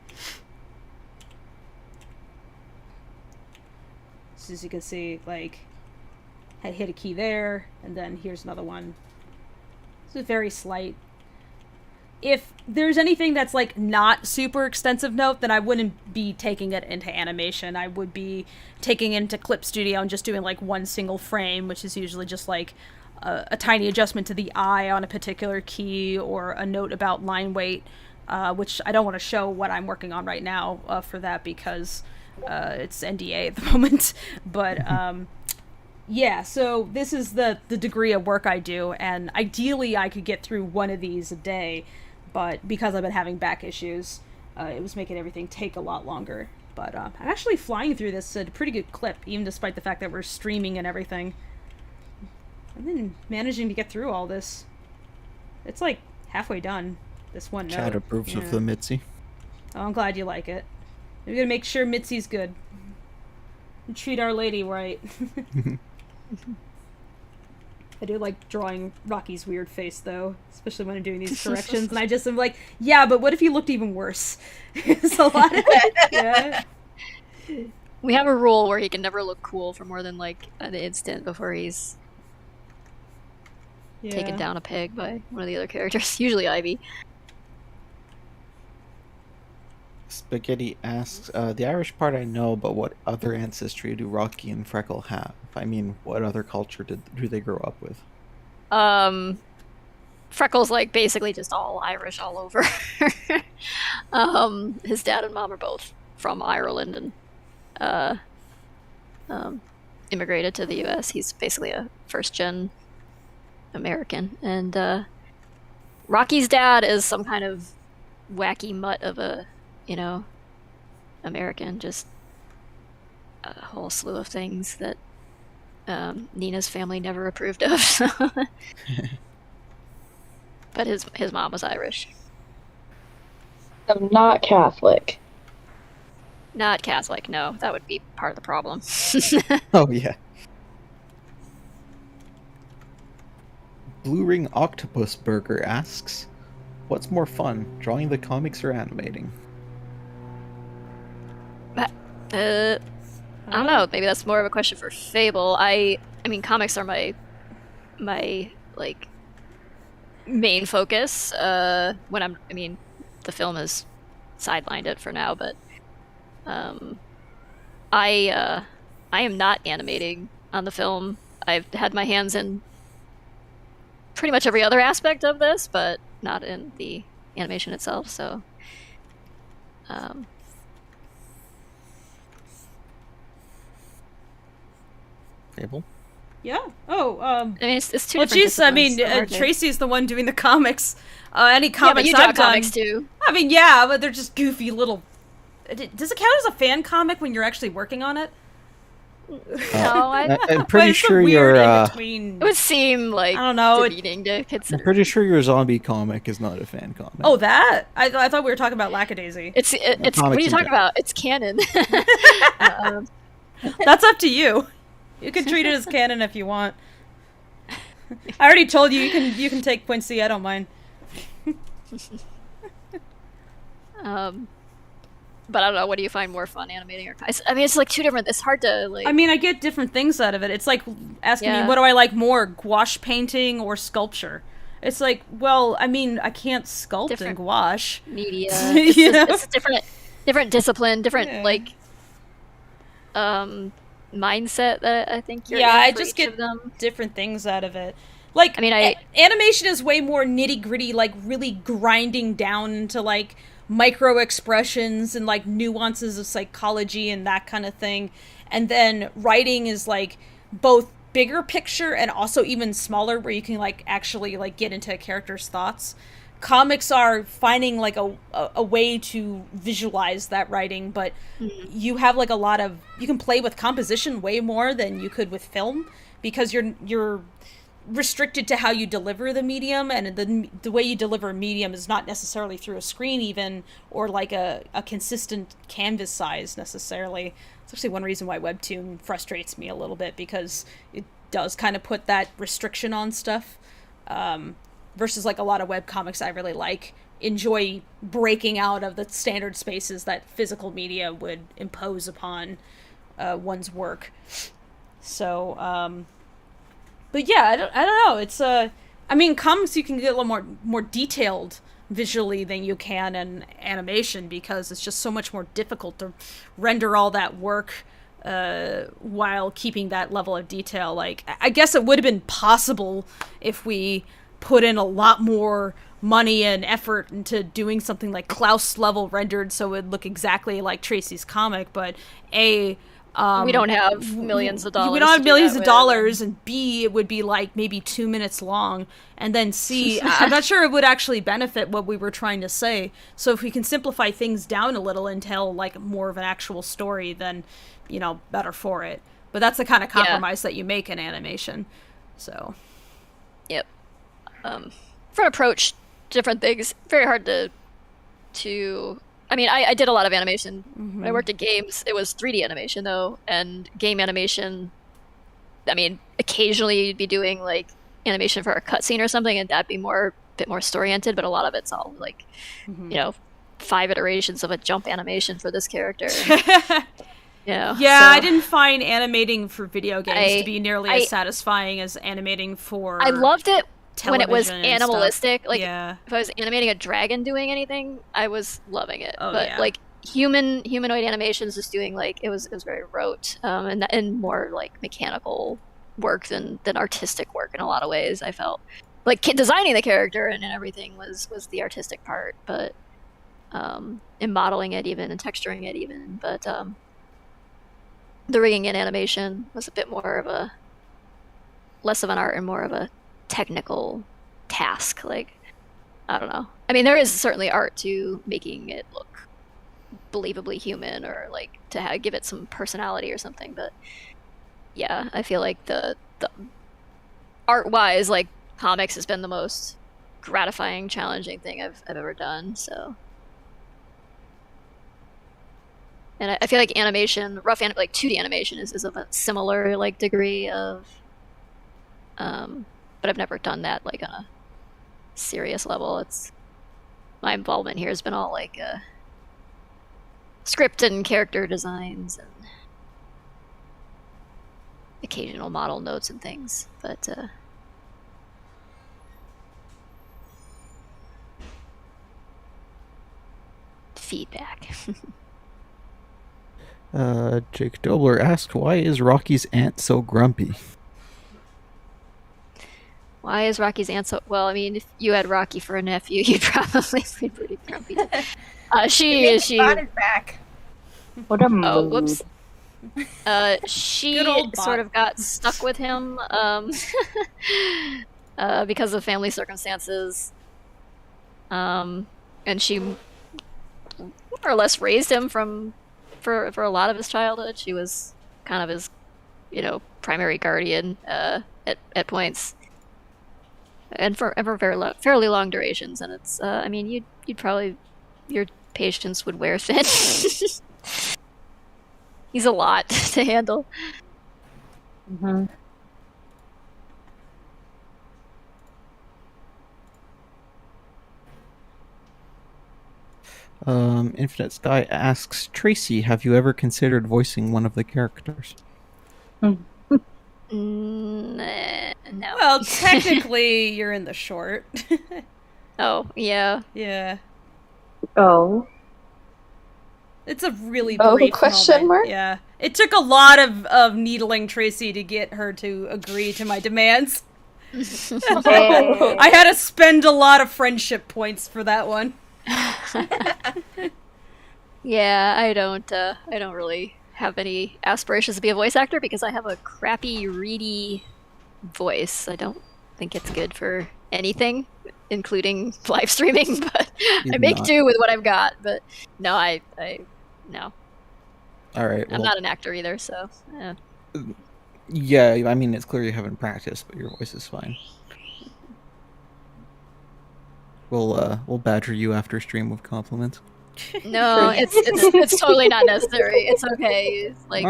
So as you can see, like, I hit a key there, and then here's another one. It's very slight. If there's anything that's like not super extensive note, then I wouldn't be taking it into animation. I would be taking it into Clip Studio and just doing like one single frame, which is usually just like a tiny adjustment to the eye on a particular key, or a note about line weight, which I don't want to show what I'm working on right now for that, because it's NDA at the moment. But yeah, so this is the degree of work I do, and ideally I could get through one of these a day, but because I've been having back issues, it was making everything take a lot longer. But I'm actually flying through this at a pretty good clip, even despite the fact that we're streaming and everything. I've been managing to get through all this. It's like halfway done, this one note. Chad approves of the Mitzi. Oh, I'm glad you like it. We're gonna make sure Mitzi's good. And treat Our Lady right. I do like drawing Rocky's weird face, though, especially when I'm doing these corrections, and I just am like, yeah, but what if you looked even worse? It's a lot of yeah. We have a rule where he can never look cool for more than like an instant before he's taken down a peg by one of the other characters, usually Ivy. Spaghetti asks, the Irish part I know, but what other ancestry do Rocky and Freckle have? I mean, what other culture do they grow up with? Freckle's like basically just all Irish all over. His dad and mom are both from Ireland and immigrated to the US. He's basically a first-gen American. And Rocky's dad is some kind of wacky mutt of a, you know, American, just a whole slew of things that Nina's family never approved of. But his mom was Irish. I'm not Catholic. Not Catholic, no. That would be part of the problem. Oh, yeah. Blue Ring Octopus Burger asks, what's more fun, drawing the comics or animating? I don't know. Maybe that's more of a question for Fable. I mean, comics are my like main focus. The film has sidelined it for now, but I am not animating on the film. I've had my hands in pretty much every other aspect of this, but not in the animation itself. So, Fable? Yeah. Oh, I mean, it's two well, different geez, I mean, disciplines, Tracy's the one doing the comics. Any yeah, but comics you draw I've done. comics too. I mean, yeah, but they're just goofy little. Does it count as a fan comic when you're actually working on it? No, I'm pretty sure you're. It would seem like I don't know. demeaning to consider. I'm pretty sure your zombie comic is not a fan comic. Oh, that? I thought we were talking about Lackadaisy. It's what are you talking about? It's canon. That's up to you. You can treat it as canon if you want. I already told you you can take Quincy. I don't mind. But I don't know. What do you find more fun, animating or? I mean, it's like two different. It's hard to like. I mean, I get different things out of it. It's like asking me, what do I like more, gouache painting or sculpture? It's like, well, I mean, I can't sculpt different in gouache. Media. It's a different discipline, different like mindset that I think you're in I for just each get of them. different things out of it. Like, I mean, animation is way more nitty-gritty, like really grinding down into like micro expressions and like nuances of psychology and that kind of thing. And then writing is like both bigger picture and also even smaller, where you can like actually like get into a character's thoughts. Comics are finding like a way to visualize that writing, but you have like you can play with composition way more than you could with film, because you're restricted to how you deliver the medium, and the way you deliver a medium is not necessarily through a screen even, or like a consistent canvas size necessarily. It's actually one reason why Webtoon frustrates me a little bit, because it does kind of put that restriction on stuff. Versus like a lot of webcomics I really enjoy breaking out of the standard spaces that physical media would impose upon one's work. So, but yeah, I don't know. It's I mean, comics you can get a little more detailed visually than you can in animation, because it's just so much more difficult to render all that work while keeping that level of detail. Like, I guess it would have been possible if we put in a lot more money and effort into doing something like Klaus level rendered so it would look exactly like Tracy's comic, but we don't have millions of dollars. We don't have millions of dollars, and B, it would be like maybe 2 minutes long, and then C, I'm not sure it would actually benefit what we were trying to say. So if we can simplify things down a little and tell like more of an actual story, then, better for it. But that's the kind of compromise that you make in animation. So. Yep. For an approach, different things, very hard to I mean, I did a lot of animation. When I worked at games, it was 3D animation though, and game animation, I mean, occasionally you'd be doing like animation for a cutscene or something, and that'd be a bit more story-oriented, but a lot of it's all like, 5 iterations of a jump animation for this character. Yeah, so I didn't find animating for video games to be nearly as satisfying as animating for I loved it when it was television and animalistic. stuff. Like, Yeah. if I was animating a dragon doing anything, I was loving it. Oh, but yeah. like humanoid animations, just doing like it was very rote, and more like mechanical work than artistic work in a lot of ways. I felt like designing the character and everything was the artistic part, but in modeling it even and texturing it even, but the rigging in animation was a bit more of less of an art and more of a technical task. Like, I don't know. I mean, there is certainly art to making it look believably human, or like to give it some personality or something. But yeah, I feel like the art-wise, like, comics has been the most gratifying, challenging thing I've ever done. So, and I feel like animation, like 2D animation, is of a similar like degree of but I've never done that like on a serious level. My involvement here has been all like script and character designs and occasional model notes and things, but feedback. Jake Dobler asked, why is Rocky's aunt so grumpy? Why is Rocky's aunt so... Well, I mean, if you had Rocky for a nephew, you'd probably be pretty grumpy. She bought it back. What a mood. Oh, whoops. She sort of got stuck with him because of family circumstances. And she more or less raised him for a lot of his childhood. She was kind of his, primary guardian at points. And for fairly long durations. And it's, I mean, you'd probably... Your patience would wear thin. He's a lot to handle. Mm-hmm. Infinite Sky asks, Tracy, have you ever considered voicing one of the characters? No. Well, technically, you're in the short. Oh, yeah. Yeah. Oh. It's a really brief question moment. mark? Yeah. It took a lot of needling Tracy to get her to agree to my demands. I had to spend a lot of friendship points for that one. Yeah, I don't really have any aspirations to be a voice actor because I have a crappy, reedy voice. I don't think it's good for anything, including live streaming, but I make do with what I've got. But no, no. All right. I'm not an actor either, so. Yeah, I mean, it's clear you haven't practiced, but your voice is fine. We'll badger you after stream with compliments. No, it's totally not necessary. It's okay. Like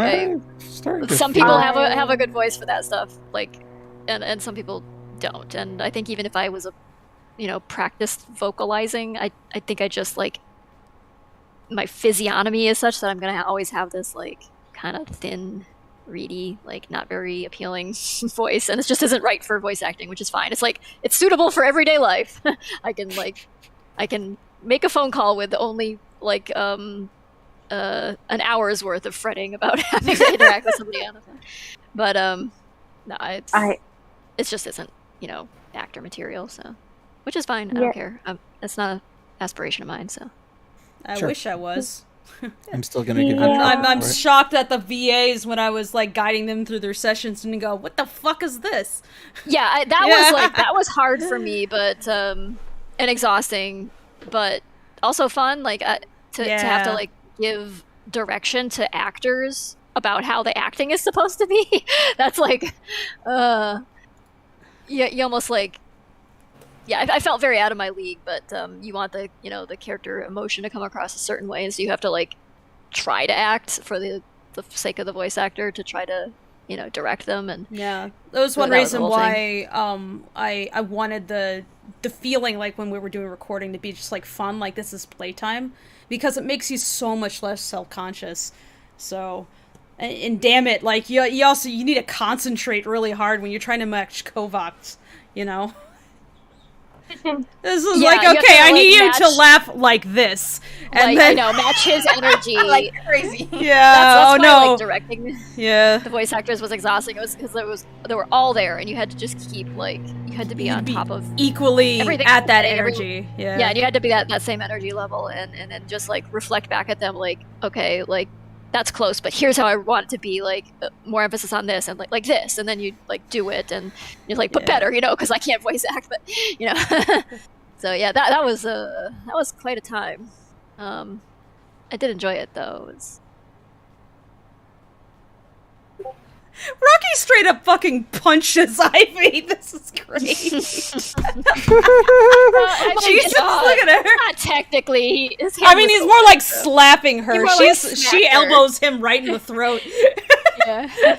some people have a good voice for that stuff, like, and some people don't. And I think even if I was practiced vocalizing, I think I just like my physiognomy is such that I'm gonna always have this like kind of thin, reedy, like not very appealing voice, and it just isn't right for voice acting, which is fine. It's like it's suitable for everyday life. I can make a phone call with only like an hour's worth of fretting about having to interact with somebody on the phone. But no, it just isn't actor material, so which is fine. I don't care. It's not an aspiration of mine, so. I wish I was. I'm still gonna give you. I'm shocked at the VAs when I was like guiding them through their sessions and go, "What the fuck is this?" Yeah, that was hard for me, but and exhausting, but also fun. Like to have to like give direction to actors about how the acting is supposed to be. That's like, you almost like. Yeah, I felt very out of my league, but you want the the character emotion to come across a certain way, and so you have to like try to act for the sake of the voice actor to try to direct them. And yeah, that was one reason why I wanted the feeling like when we were doing recording to be just like fun, like this is playtime, because it makes you so much less self-conscious. So, and damn it, like you need to concentrate really hard when you're trying to match Kovacs, This is like, okay, I need you to laugh like this. And then... I know, match his energy. Like crazy. Yeah, that's why, like, directing the voice actors was exhausting. It was because they were all there, and you had to just keep, like, you had to be on top of equally at that energy. Yeah, and you had to be at that same energy level, and then just, like, reflect back at them, like, okay, like, that's close, but here's how I want it to be, like, more emphasis on this, and like this, and then you like do it, and you're like, but better, because I can't voice act, but so yeah, that was quite a time. I did enjoy it though. Rocky straight up fucking punches Ivy. This is great. Jesus, look at her. Not technically. I mean, he's more like slapping her. She elbows him right in the throat. Yeah.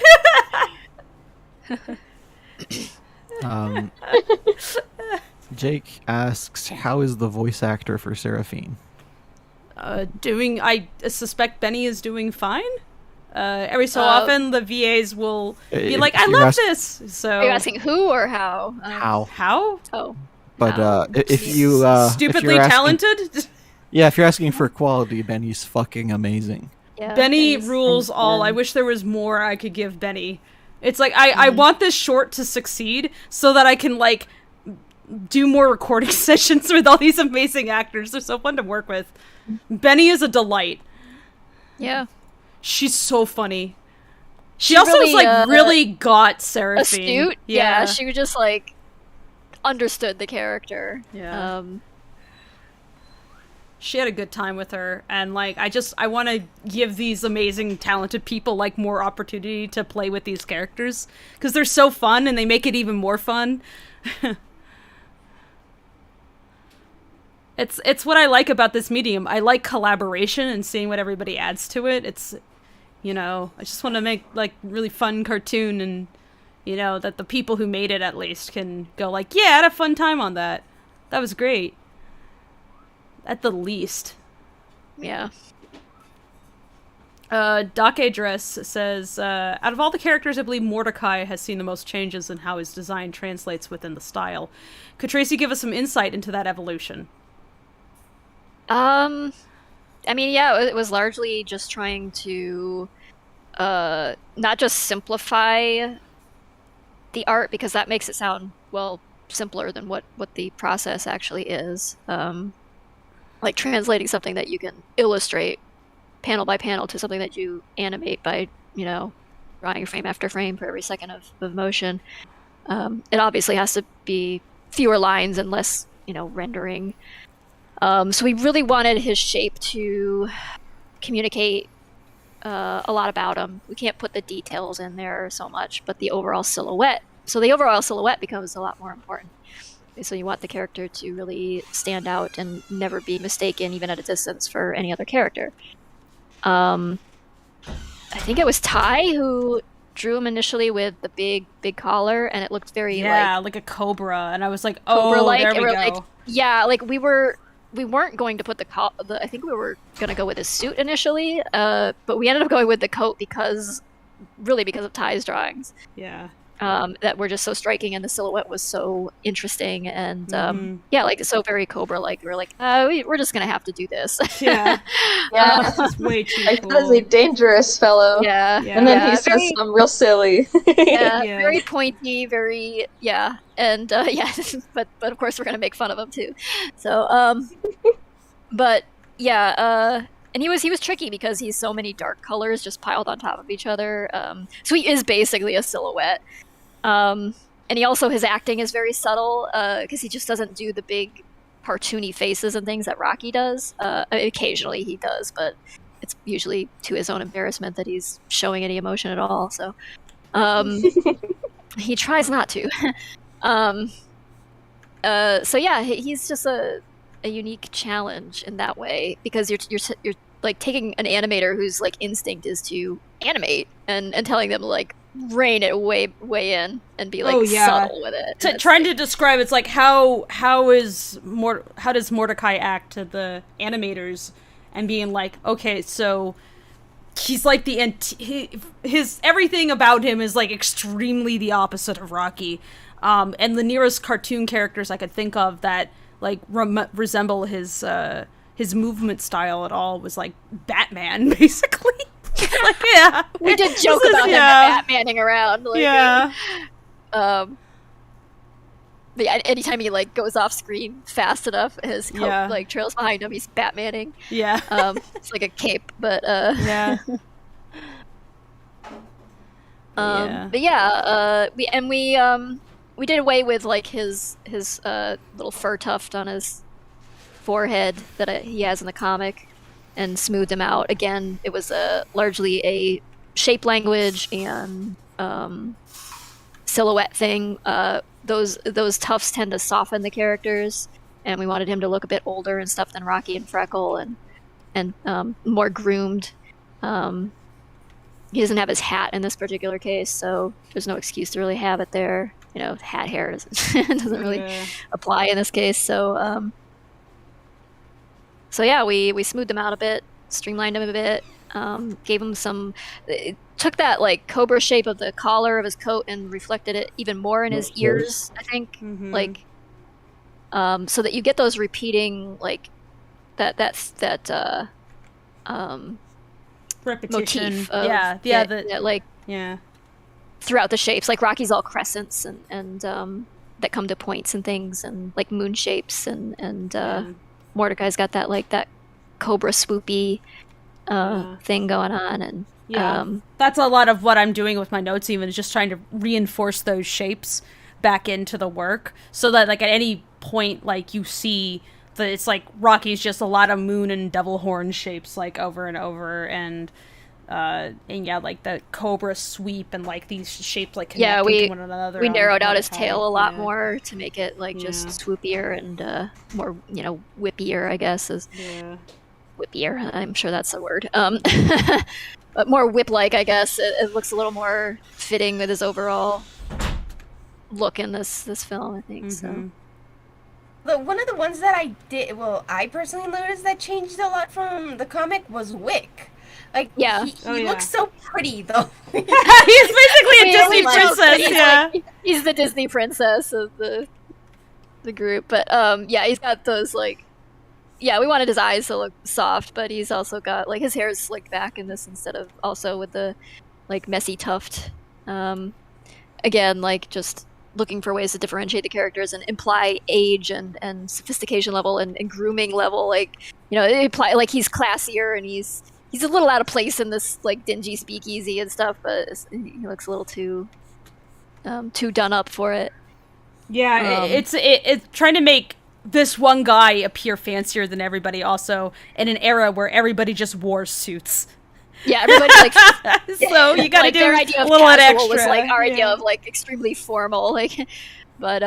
Jake asks, how is the voice actor for Seraphine? I suspect Benny is doing fine. Every so often, the VAs will be like, "I love this." So, are you asking who or how? How? Oh, but if you stupidly talented. Yeah, if you're asking for quality, Benny's fucking amazing. Yeah, Benny rules all. I wish there was more I could give Benny. It's like I want this short to succeed so that I can like do more recording sessions with all these amazing actors. They're so fun to work with. Benny is a delight. Yeah. She's so funny. She also really, really got Seraphine. Astute. Yeah, she just like understood the character. Yeah. She had a good time with her, and like I want to give these amazing talented people like more opportunity to play with these characters because they're so fun and they make it even more fun. It's what I like about this medium. I like collaboration and seeing what everybody adds to it. It's, I just want to make like really fun cartoon and, that the people who made it at least can go like, yeah, I had a fun time on that. That was great. At the least. Yeah. Dake Dress says, out of all the characters, I believe Mordecai has seen the most changes in how his design translates within the style. Could Tracy give us some insight into that evolution? I mean, yeah, it was largely just trying to not just simplify the art, because that makes it sound, well, simpler than what the process actually is. Like translating something that you can illustrate panel by panel to something that you animate by, drawing frame after frame for every second of motion. It obviously has to be fewer lines and less, rendering. So we really wanted his shape to communicate a lot about him. We can't put the details in there so much, but the overall silhouette. So the overall silhouette becomes a lot more important. So you want the character to really stand out and never be mistaken, even at a distance, for any other character. I think it was Ty who drew him initially with the big collar, and it looked very like a cobra, and I was like, oh, there we go. We weren't going to put I think we were going to go with his suit initially, but we ended up going with the coat because of Ty's drawings. Yeah. That were just so striking, and the silhouette was so interesting, and so very Cobra-like. We were like, we're just gonna have to do this. Yeah, this is way too cool. That is a dangerous fellow. Yeah, and then he says something real silly. Very pointy, very and but of course we're gonna make fun of him too. So, and he was tricky because he's so many dark colors just piled on top of each other. So he is basically a silhouette. And he also, his acting is very subtle because he just doesn't do the big cartoony faces and things that Rocky does. Occasionally he does, but it's usually to his own embarrassment that he's showing any emotion at all. So he tries not to. He's just a unique challenge in that way, because you're like taking an animator whose like instinct is to animate and telling them to like rein it way in and be like subtle with it. Trying to describe, it's like how does Mordecai act to the animators and being like, okay, so he's like his everything about him is like extremely the opposite of Rocky, and the nearest cartoon characters I could think of that like resemble his movement style at all was like Batman, basically. Like, yeah, we did joke about him Batmaning around. Like, but yeah, anytime he like goes off screen fast enough, his coat like trails behind him. He's Batmaning. Yeah, it's like a cape, but we did away with like his little fur tuft on his forehead that he has in the comic, and smoothed him out. Again, it was largely a shape language and silhouette thing. Those tufts tend to soften the characters, and we wanted him to look a bit older and stuff than Rocky and Freckle, and more groomed. He doesn't have his hat in this particular case, so there's no excuse to really have it there. hat hair doesn't really apply in this case. So yeah, we smoothed him out a bit, streamlined him a bit, gave him some. It took that like cobra shape of the collar of his coat and reflected it even more in his ears, I think. Like, so that you get those repeating like that repetition motif of, throughout the shapes. Like Rocky's all crescents and that come to points and things, and like moon shapes, and Mordecai's got that cobra swoopy thing going on, and that's a lot of what I'm doing with my notes, even is just trying to reinforce those shapes back into the work, so that like at any point like you see that it's like Rocky's just a lot of moon and devil horn shapes like over and over, and like the cobra sweep and like these shapes like connecting to one another. We narrowed out his tail a lot more to make it like just swoopier and more whippier, I guess. Whippier, I'm sure that's a word. But more whip-like, I guess. It looks a little more fitting with his overall look in this film, I think. So. One of the ones that I personally noticed that changed a lot from the comic was Wick. Like, he looks so pretty, though. He's basically a Disney princess, he's the Disney princess of the group. But, he's got those, like... Yeah, we wanted his eyes to look soft, but he's also got, like, his hair is slicked back in this instead of also with the, like, messy tuft. Again, like, just looking for ways to differentiate the characters and imply age and sophistication level and grooming level. Like, imply, like, he's classier and he's a little out of place in this, like, dingy speakeasy and stuff, but he looks a little too done up for it. Yeah, it's trying to make this one guy appear fancier than everybody, also in an era where everybody just wore suits. Yeah, everybody like so you gotta do their idea a of little bit casual extra. Was like our idea of like extremely formal, like, but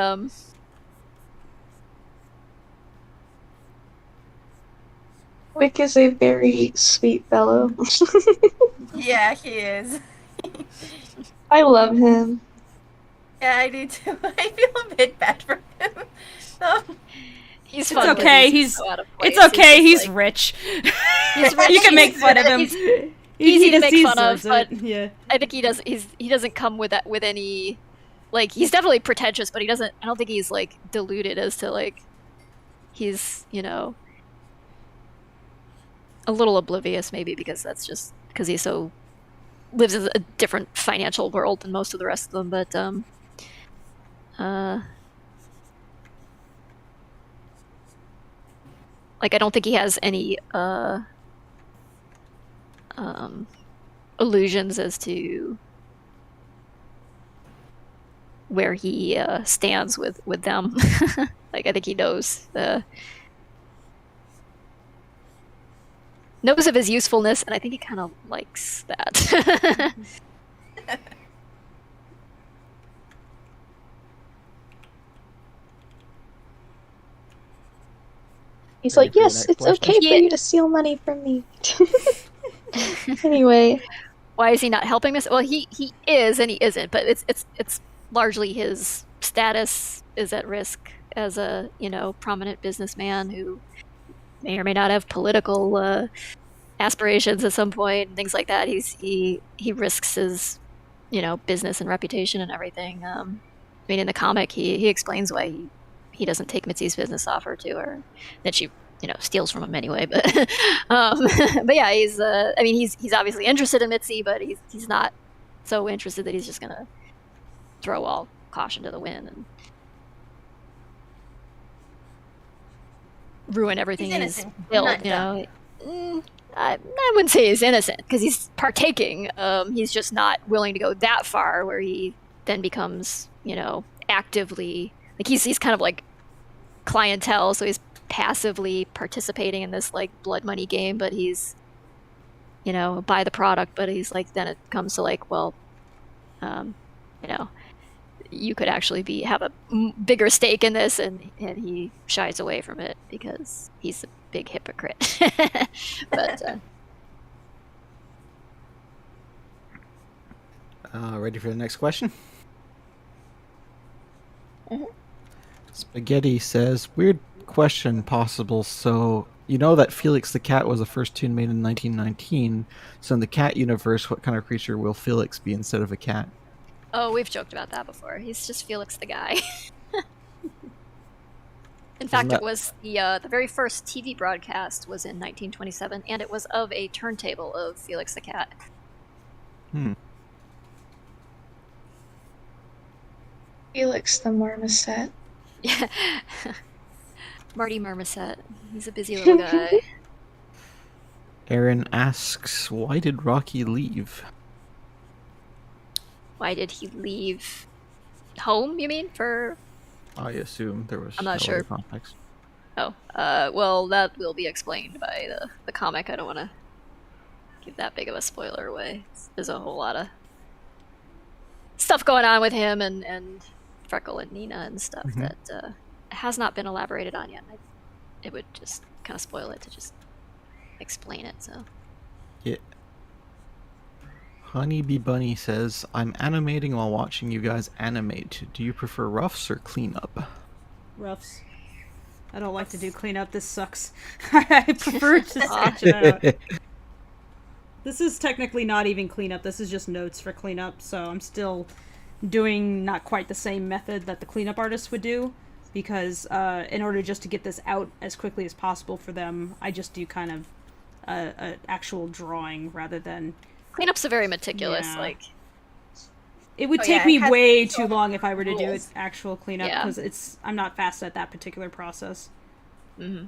Wick is a very sweet fellow. Yeah, he is. I love him. Yeah, I do too. I feel a bit bad for him. He's fun. It's okay. He's okay. He's like, rich. He's rich. You can make fun of him. He's easy to make fun of, but I think he doesn't come with that with any, like, he's definitely pretentious, but he doesn't. I don't think he's like deluded as to like he's a little oblivious maybe because that's just because he lives in a different financial world than most of the rest of them, but like, I don't think he has any illusions as to where he stands with them. Like, I think he knows of his usefulness, and I think he kind of likes that. He's like, yes, it's okay for you to steal money from me. Anyway. Why is he not helping this? Well, he is and he isn't, but it's largely his status is at risk as a, prominent businessman who may or may not have political aspirations at some point and things like that. He risks his, business and reputation and everything. I mean, in the comic, he explains why he doesn't take Mitzi's business offer to her, that she, steals from him anyway. But, but yeah, he's obviously interested in Mitzi, but he's not so interested that he's just gonna throw all caution to the wind and ruin everything he's built. I wouldn't say he's innocent because he's partaking. He's just not willing to go that far where he then becomes, actively, like, he's kind of like clientele, so he's passively participating in this like blood money game, but he's buy the product, but he's like, then it comes to like, well, you could actually have a bigger stake in this, and he shies away from it because he's a big hypocrite. But ready for the next question? Spaghetti says, weird question possible. So, you know that Felix the Cat was the first tune made in 1919. So in the cat universe, what kind of creature will Felix be instead of a cat? Oh, we've joked about that before. He's just Felix the guy. In fact, it was the very first TV broadcast was in 1927, and it was of a turntable of Felix the Cat. Felix the Marmoset. Yeah. Marty Marmoset. He's a busy little guy. Aaron asks, why did Rocky leave? Why did he leave home, you mean? I assume there was I'm not sure. Context. Oh, well, that will be explained by the comic. I don't want to give that big of a spoiler away. There's a whole lot of stuff going on with him and Freckle and Nina and stuff that has not been elaborated on yet. It would just kind of spoil it to just explain it, so. Yeah. Honeybee Bunny says, I'm animating while watching you guys animate. Do you prefer roughs or cleanup? Roughs. I don't like to do cleanup. This sucks. I prefer to sketch it out. This is technically not even cleanup. This is just notes for cleanup, so I'm still doing not quite the same method that the cleanup artist would do, because in order just to get this out as quickly as possible for them, I just do kind of an actual drawing rather than... Cleanup's a very meticulous, It would take me way too long if I were to do an actual cleanup, because I'm not fast at that particular process. Mm-hmm.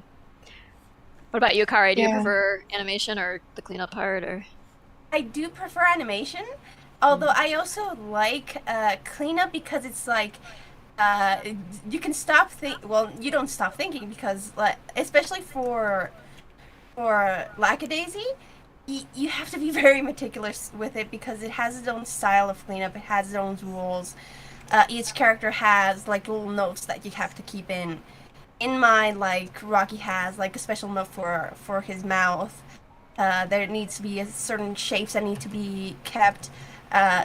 What about you, Kari? Do you prefer animation or the cleanup part, or? I do prefer animation, although I also like cleanup because it's like you can stop you don't stop thinking because especially for Lackadaisy, you have to be very meticulous with it because it has its own style of cleanup. It has its own rules. Each character has like little notes that you have to keep in. In mine, like Rocky has like a special note for his mouth. There needs to be certain shapes that need to be kept.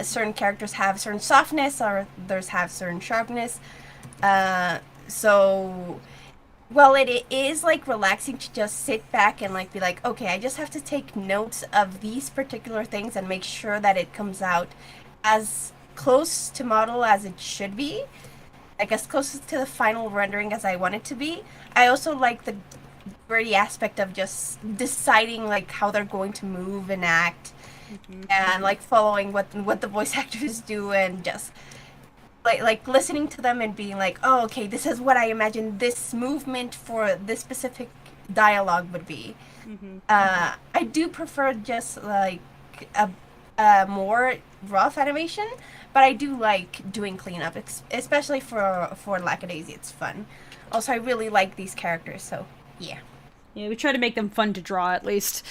Certain characters have certain softness, or others have certain sharpness. So, well, it is like relaxing to just sit back and like be like, okay, I just have to take notes of these particular things and make sure that it comes out as close to model as it should be. I guess closest to the final rendering as I want it to be. I also like the gritty aspect of just deciding like how they're going to move and act, and like following what the voice actors do, and just like listening to them and being like, oh, okay, this is what I imagine this movement for this specific dialogue would be. I do prefer just like a more rough animation, but I do like doing cleanup, especially for Lackadaisy. It's fun. Also, I really like these characters, so yeah. Yeah, we try to make them fun to draw, at least.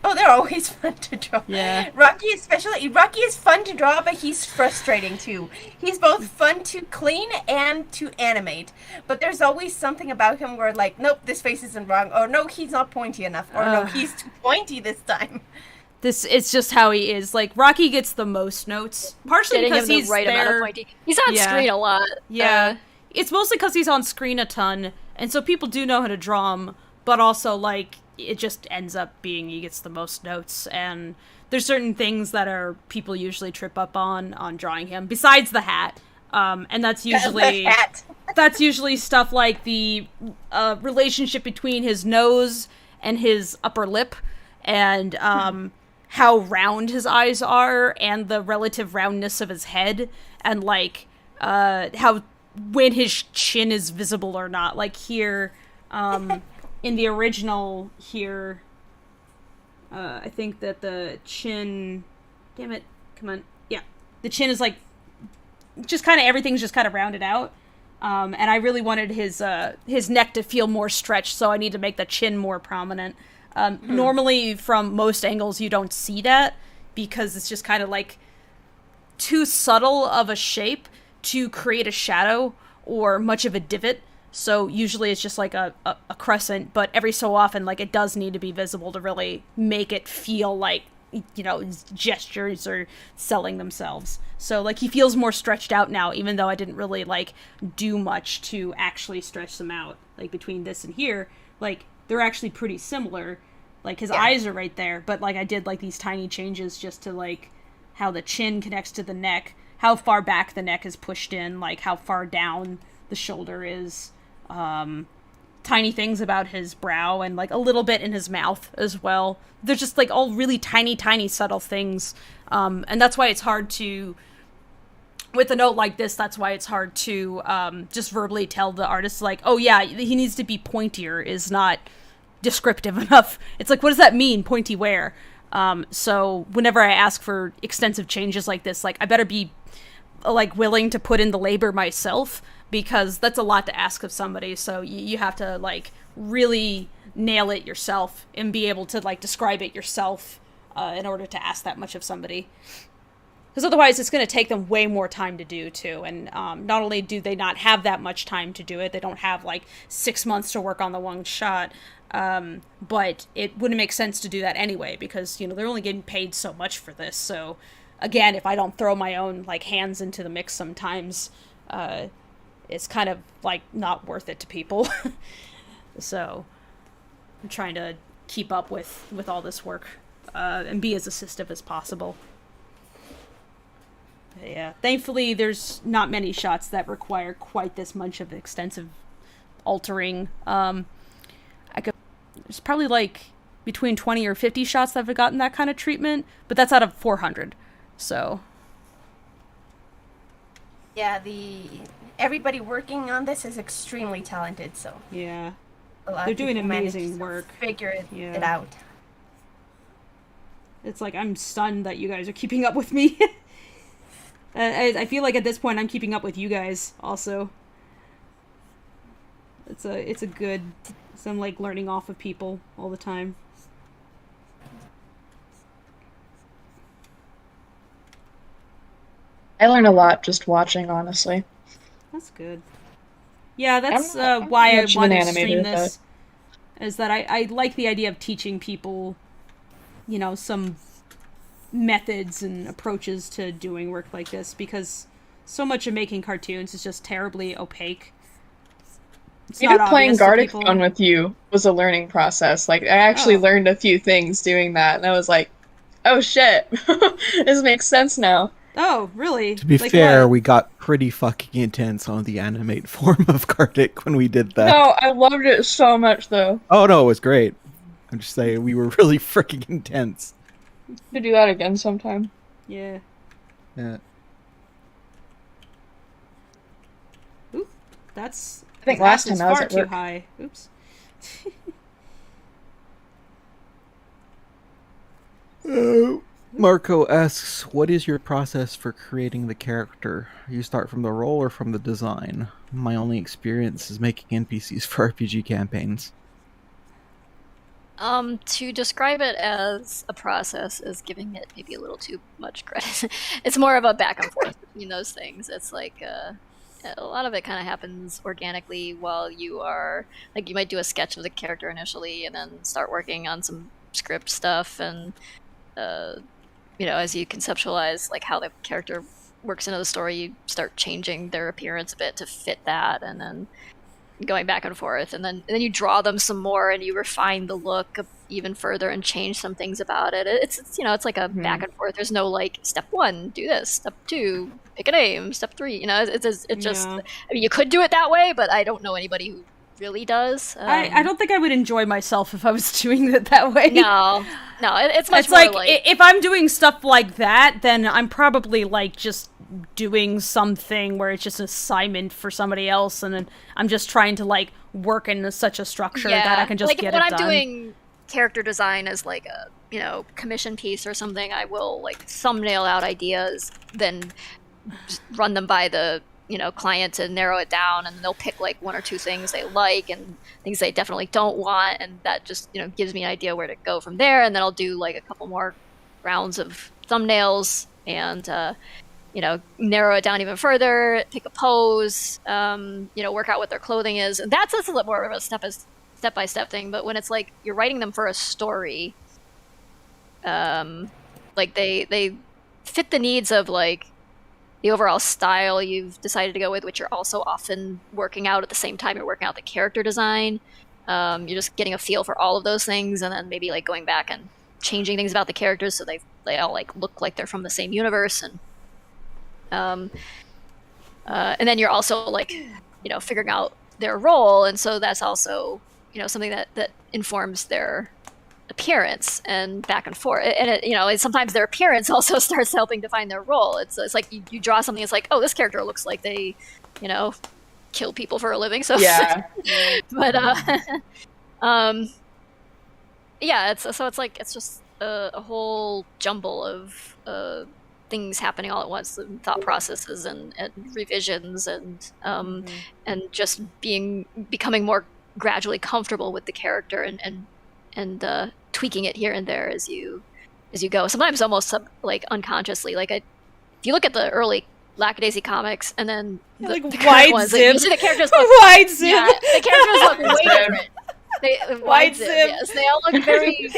Oh, they're always fun to draw. Yeah. Rocky is fun to draw, but he's frustrating too. He's both fun to clean and to animate, but there's always something about him where like, nope, this face isn't wrong, or no, he's not pointy enough, or no, he's too pointy this time. It's just how he is. Like, Rocky gets the most notes, partially because he's right amount of pointy. He's on screen a lot. Yeah. It's mostly because he's on screen a ton, and so people do know how to draw him, but also, like, it just ends up being he gets the most notes, and there's certain things that people usually trip up on drawing him, besides the hat. And that's usually that's usually stuff like the relationship between his nose and his upper lip, and how round his eyes are, and the relative roundness of his head, and like how when his chin is visible or not. Like here, in the original here, I think that the chin, damn it, come on, yeah, the chin is like, just kind of, everything's just kind of rounded out. And I really wanted his neck to feel more stretched, so I need to make the chin more prominent. Normally, from most angles, you don't see that, because it's just kind of like too subtle of a shape to create a shadow or much of a divot. So usually it's just like a crescent, but every so often, like, it does need to be visible to really make it feel like his gestures are selling themselves. So, like, he feels more stretched out now, even though I didn't really, like, do much to actually stretch them out. Like, between this and here, like, they're actually pretty similar. Like, his eyes are right there, but, like, I did, like, these tiny changes just to, like, how the chin connects to the neck, how far back the neck is pushed in, like, how far down the shoulder is, tiny things about his brow, and, like, a little bit in his mouth as well. They're just, like, all really tiny, tiny, subtle things, and that's why it's hard to... With a note like this, that's why it's hard to just verbally tell the artist, like, oh yeah, he needs to be pointier is not descriptive enough. It's like, what does that mean, pointy where? So whenever I ask for extensive changes like this, like, I better be, like, willing to put in the labor myself, because that's a lot to ask of somebody, so you have to, like, really nail it yourself and be able to, like, describe it yourself in order to ask that much of somebody. Because otherwise it's going to take them way more time to do, too. And not only do they not have that much time to do it, they don't have, like, 6 months to work on the one shot, but it wouldn't make sense to do that anyway, because, they're only getting paid so much for this. So, again, if I don't throw my own, like, hands into the mix sometimes, it's kind of, like, not worth it to people. So, I'm trying to keep up with all this work, and be as assistive as possible. Yeah, thankfully there's not many shots that require quite this much of extensive altering. There's probably like between 20 or 50 shots that have gotten that kind of treatment, but that's out of 400. So yeah, everybody working on this is extremely talented. So yeah, they're doing amazing work. Figure it out. It's like I'm stunned that you guys are keeping up with me. I feel like at this point I'm keeping up with you guys also. It's a good... So I'm, like, learning off of people all the time. I learn a lot just watching, honestly. That's good. Yeah, that's why I want to stream this. Is that I like the idea of teaching people, some methods and approaches to doing work like this, because so much of making cartoons is just terribly opaque. Even playing Gartic Phone with you was a learning process. Like, I actually learned a few things doing that, and I was like, oh shit, this makes sense now. Oh, really? To be fair, we got pretty fucking intense on the animate form of Gartic when we did that. No, I loved it so much, though. Oh no, it was great. I'm just saying, we were really freaking intense. To do that again sometime. Yeah. Yeah. Oop, that's... I think last time I was at work. Too high. Oops. Marco asks, what is your process for creating the character? You start from the role or from the design? My only experience is making NPCs for RPG campaigns. To describe it as a process is giving it maybe a little too much credit. It's more of a back and forth between those things. It's like, a lot of it kind of happens organically while you are, like, you might do a sketch of the character initially and then start working on some script stuff, and, as you conceptualize, like, how the character works into the story, you start changing their appearance a bit to fit that, and then going back and forth, and then you draw them some more and you refine the look even further and change some things about it. It's it's like a back and forth. There's no like step 1 do this, step 2 pick a name, step 3 it's just I mean, you could do it that way, but I don't know anybody who really does. I don't think I would enjoy myself if I was doing it that way. No, it's much it's more like if I'm doing stuff like that, then I'm probably like just doing something where it's just an assignment for somebody else, and then I'm just trying to like work in such a structure that I can just get it done. When I'm doing character design as like a commission piece or something, I will like thumbnail out ideas, then just run them by the client to narrow it down, and they'll pick like 1 or 2 things they like and things they definitely don't want, and that just gives me an idea where to go from there. And then I'll do like a couple more rounds of thumbnails and narrow it down even further, pick a pose, work out what their clothing is. And that's a little more of a step-by-step thing. But when it's like you're writing them for a story, Like they fit the needs of like the overall style you've decided to go with, which you're also often working out at the same time you're working out the character design. You're just getting a feel for all of those things, and then maybe like going back and changing things about the characters so they all like look like they're from the same universe, and then you're also like, you know, figuring out their role, and so that's also, you know, something that informs their appearance and back and forth, and it, you know, sometimes their appearance also starts helping define their role. It's like you draw something, it's like, oh, this character looks like they, you know, kill people for a living, so yeah. but yeah, it's just a whole jumble of things happening all at once, and thought processes and revisions and just becoming more gradually comfortable with the character and tweaking it here and there as you go. Sometimes almost like unconsciously. Like if you look at the early Lackadaisy comics and then the wide ones, zip, like, you see the characters look, wide zip. Yeah, the characters look way different. Wide zip. Yes, they all look very.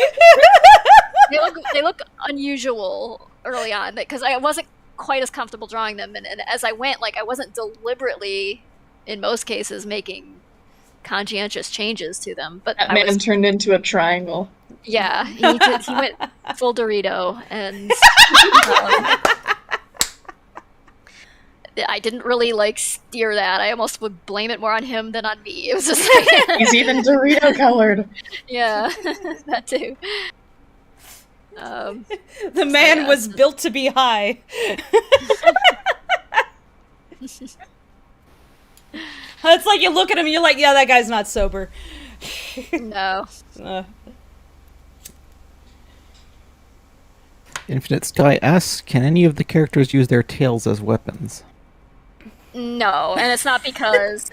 they look unusual early on because I wasn't quite as comfortable drawing them, and as I went, like I wasn't deliberately, in most cases, making conscientious changes to them. But that man turned into a triangle. Yeah, he went full Dorito, and I didn't really like steer that. I almost would blame it more on him than on me. It was just like he's even Dorito colored. Yeah, that too. The man was built to be high. It's like you look at him and you're like, yeah, that guy's not sober. No. Infinite Sky asks, can any of the characters use their tails as weapons? No, and it's not because...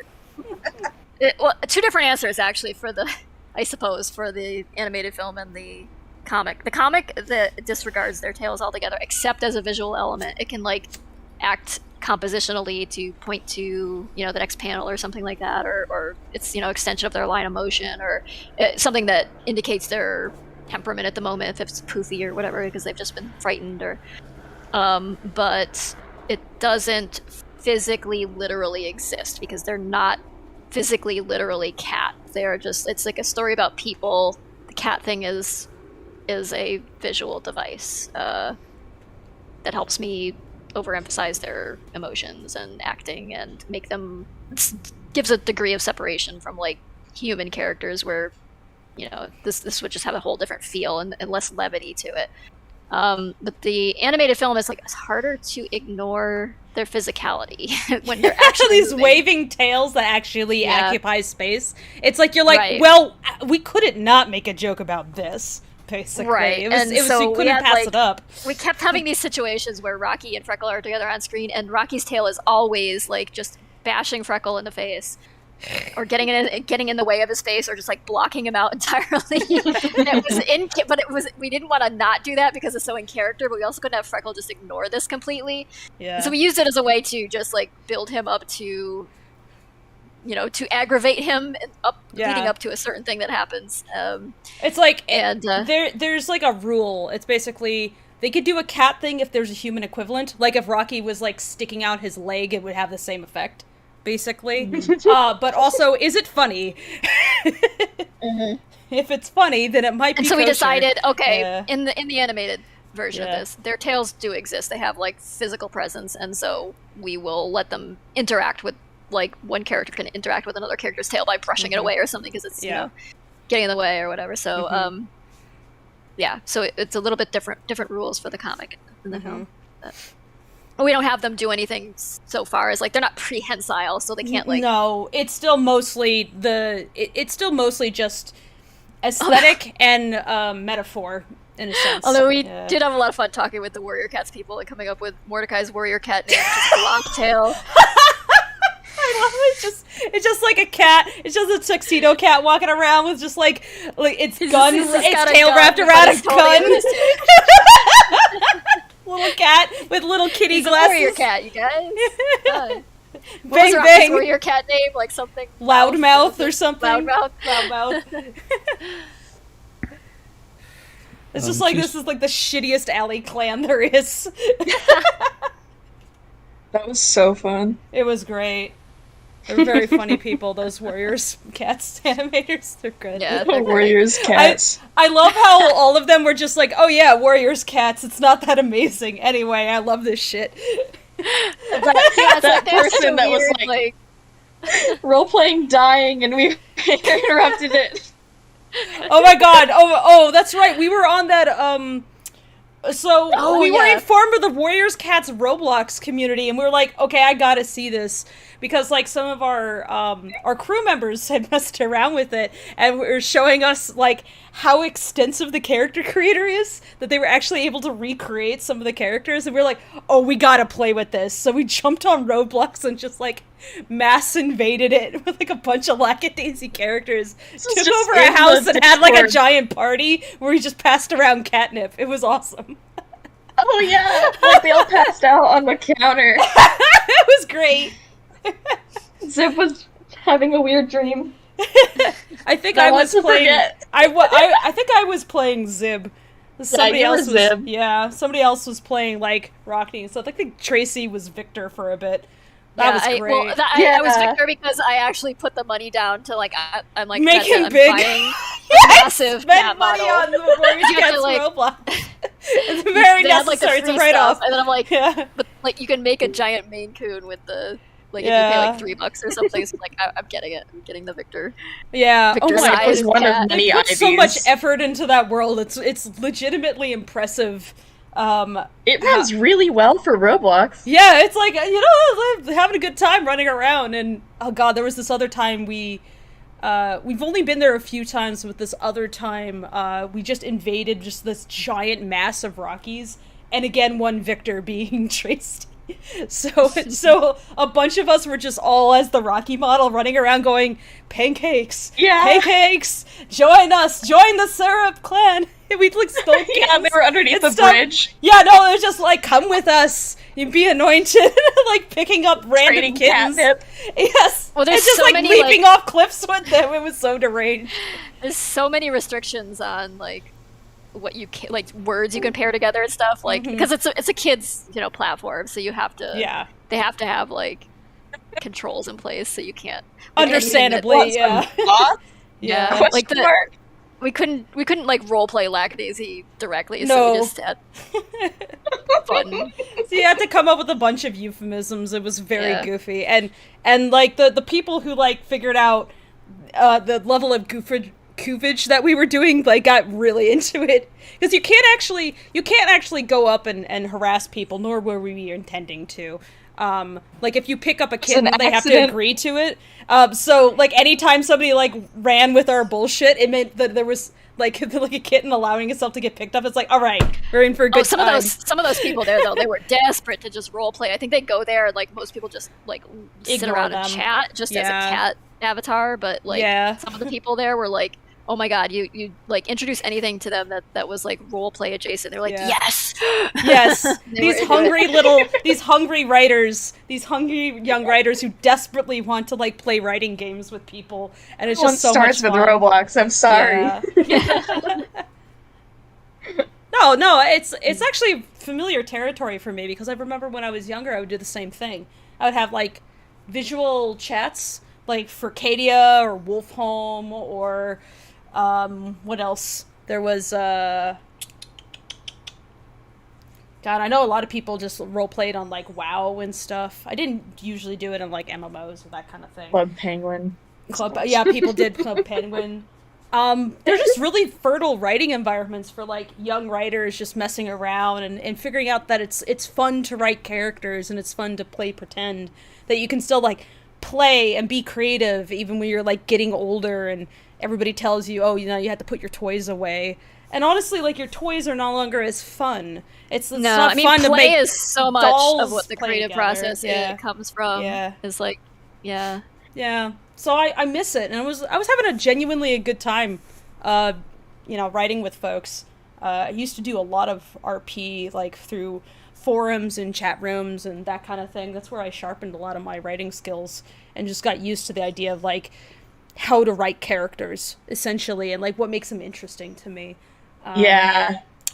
well, two different answers, actually, for the animated film and the comic. The comic that disregards their tails altogether, except as a visual element. It can, like, act compositionally to point to, you know, the next panel or something like that, or it's, you know, extension of their line of motion, or something that indicates their temperament at the moment, if it's poofy or whatever, because they've just been frightened, or but it doesn't physically literally exist because they're not physically literally cat. They're just, it's like a story about people. The cat thing is a visual device that helps me overemphasize their emotions and acting and make them, gives a degree of separation from like human characters where, you know, this would just have a whole different feel and less levity to it. But the animated film is like, it's harder to ignore their physicality when they're actually these moving. waving tails that actually occupy space. It's like you're like, well, we couldn't not make a joke about this. Basically, right? It was so you couldn't pass it up. We kept having these situations where Rocky and Freckle are together on screen, and Rocky's tail is always like just bashing Freckle in the face, or getting in the way of his face, or just like blocking him out entirely. We didn't want to not do that because it's so in character, but we also couldn't have Freckle just ignore this completely. Yeah. So we used it as a way to just like build him up to, you know, to aggravate him leading up to a certain thing that happens. It's like, and there's like a rule. It's basically, they could do a cat thing if there's a human equivalent. Like if Rocky was like sticking out his leg, it would have the same effect. Basically, but also, is it funny? Mm-hmm. If it's funny, then it might be. And so kosher. We decided, okay, in the animated version of this, their tails do exist. They have like physical presence, and so we will let them interact with, like, one character can interact with another character's tail by brushing it away or something because it's you know, getting in the way or whatever. So so it's a little bit different rules for the comic and the film. We don't have them do anything so far as like they're not prehensile, so they can't like. No, it's still mostly it's still mostly just aesthetic and metaphor in a sense. Although we did have a lot of fun talking with the Warrior Cats people and coming up with Mordecai's warrior cat name, which is Blocktail. I love it. It's just like a cat. It's just a tuxedo cat walking around with just like its gun, its tail wrapped around a gun. Little cat with little kitty glasses. Warrior cat, you guys. Bang bang. Warrior cat name, like something. Loudmouth or something. Loudmouth. It's just like, this is like the shittiest alley clan there is. That was so fun. It was great. They're very funny people, those Warriors Cats animators. They're good. Yeah, they're Warriors Cats. I love how all of them were just like, oh yeah, Warriors Cats, it's not that amazing. Anyway, I love this shit. that person that was like role-playing dying and we interrupted it. Oh my god, oh, that's right, we were on that, we were informed of the Warriors Cats Roblox community, and we were like, okay, I gotta see this, because, like, some of our crew members had messed around with it, and were showing us, like, how extensive the character creator is, that they were actually able to recreate some of the characters, and we were like, oh, we gotta play with this, so we jumped on Roblox and just, like, mass invaded it with, like, a bunch of Lackadaisy characters, took over a house and had, like, a giant party where we just passed around catnip. It was awesome. Oh yeah, like they all passed out on the counter. It was great. Zip was having a weird dream. I think I was playing. I think I was playing Zib. Somebody else was. Zib. Yeah, somebody else was playing like Rockney and stuff. I think Tracy was Victor for a bit. That was great. I was Victor because I actually put the money down to like I'm like make him I'm big. Buying massive spend cat money model. on the Warriors Cats like, Roblox. It's very necessary to write off. And then I'm like, but like you can make a giant Maine Coon with the like if you pay like $3 or something. So like I'm getting it. I'm getting the Victor. Yeah. Victor was one of many they put so much effort into that world. It's legitimately impressive. It runs really well for Roblox. Yeah, it's like, having a good time running around, and oh god, there was this other time we've only been there a few times, but this other time, we just invaded just this giant mass of Rockies, and again, one Victor being traced. So a bunch of us were just all as the Rocky model running around going, pancakes, pancakes, join us, join the syrup clan. We'd like stole kittens. Yeah, they were underneath the bridge. Yeah, no, it was just like, come with us, you be anointed, like picking up random Trading kittens. Catnip. Yes, well, there's and just so like many, leaping off cliffs with them. It was so deranged. There's so many restrictions on like what you can, like words you can pair together and stuff, like because it's a kids platform, so you have to they have to have like controls in place, so you can't understandably like we couldn't like role play Lackadaisy directly, so we just had fun. So you had to come up with a bunch of euphemisms. It was very goofy, and like the people who like figured out the level of goofage that we were doing, like, got really into it, because you can't actually go up and harass people, nor were we intending to. Like, if you pick up a kitten, they have to agree to it. So like anytime somebody like ran with our bullshit, it meant that there was like a kitten allowing itself to get picked up. It's like, all right, we're in for a good time. Some of those people there though, they were desperate to just role play. I think they go there, like most people just like sit around and chat just as a cat avatar, but like some of the people there were like, oh my god, you like introduce anything to them that was like role play adjacent. They're like, yes. these hungry young writers who desperately want to like play writing games with people, and it's just so much fun. Starts with Roblox. I'm sorry. No, it's actually familiar territory for me, because I remember when I was younger, I would do the same thing. I would have like visual chats, like for Cadia or Wolfholm or what else? There was God, I know a lot of people just role played on like WoW and stuff. I didn't usually do it in like MMOs or that kind of thing. Club Penguin. People did Club Penguin. They're just really fertile writing environments for like young writers just messing around and figuring out that it's fun to write characters, and it's fun to play pretend, that you can still like play and be creative even when you're like getting older and everybody tells you, oh, you have to put your toys away. And honestly, like, your toys are no longer as fun. It's not fun to make play is so much of what the creative process comes from. Is like, yeah. So I miss it, and I was having a genuinely good time, writing with folks. I used to do a lot of RP, like, through forums and chat rooms and that kind of thing. That's where I sharpened a lot of my writing skills and just got used to the idea of, like, how to write characters, essentially, and, like, what makes them interesting to me.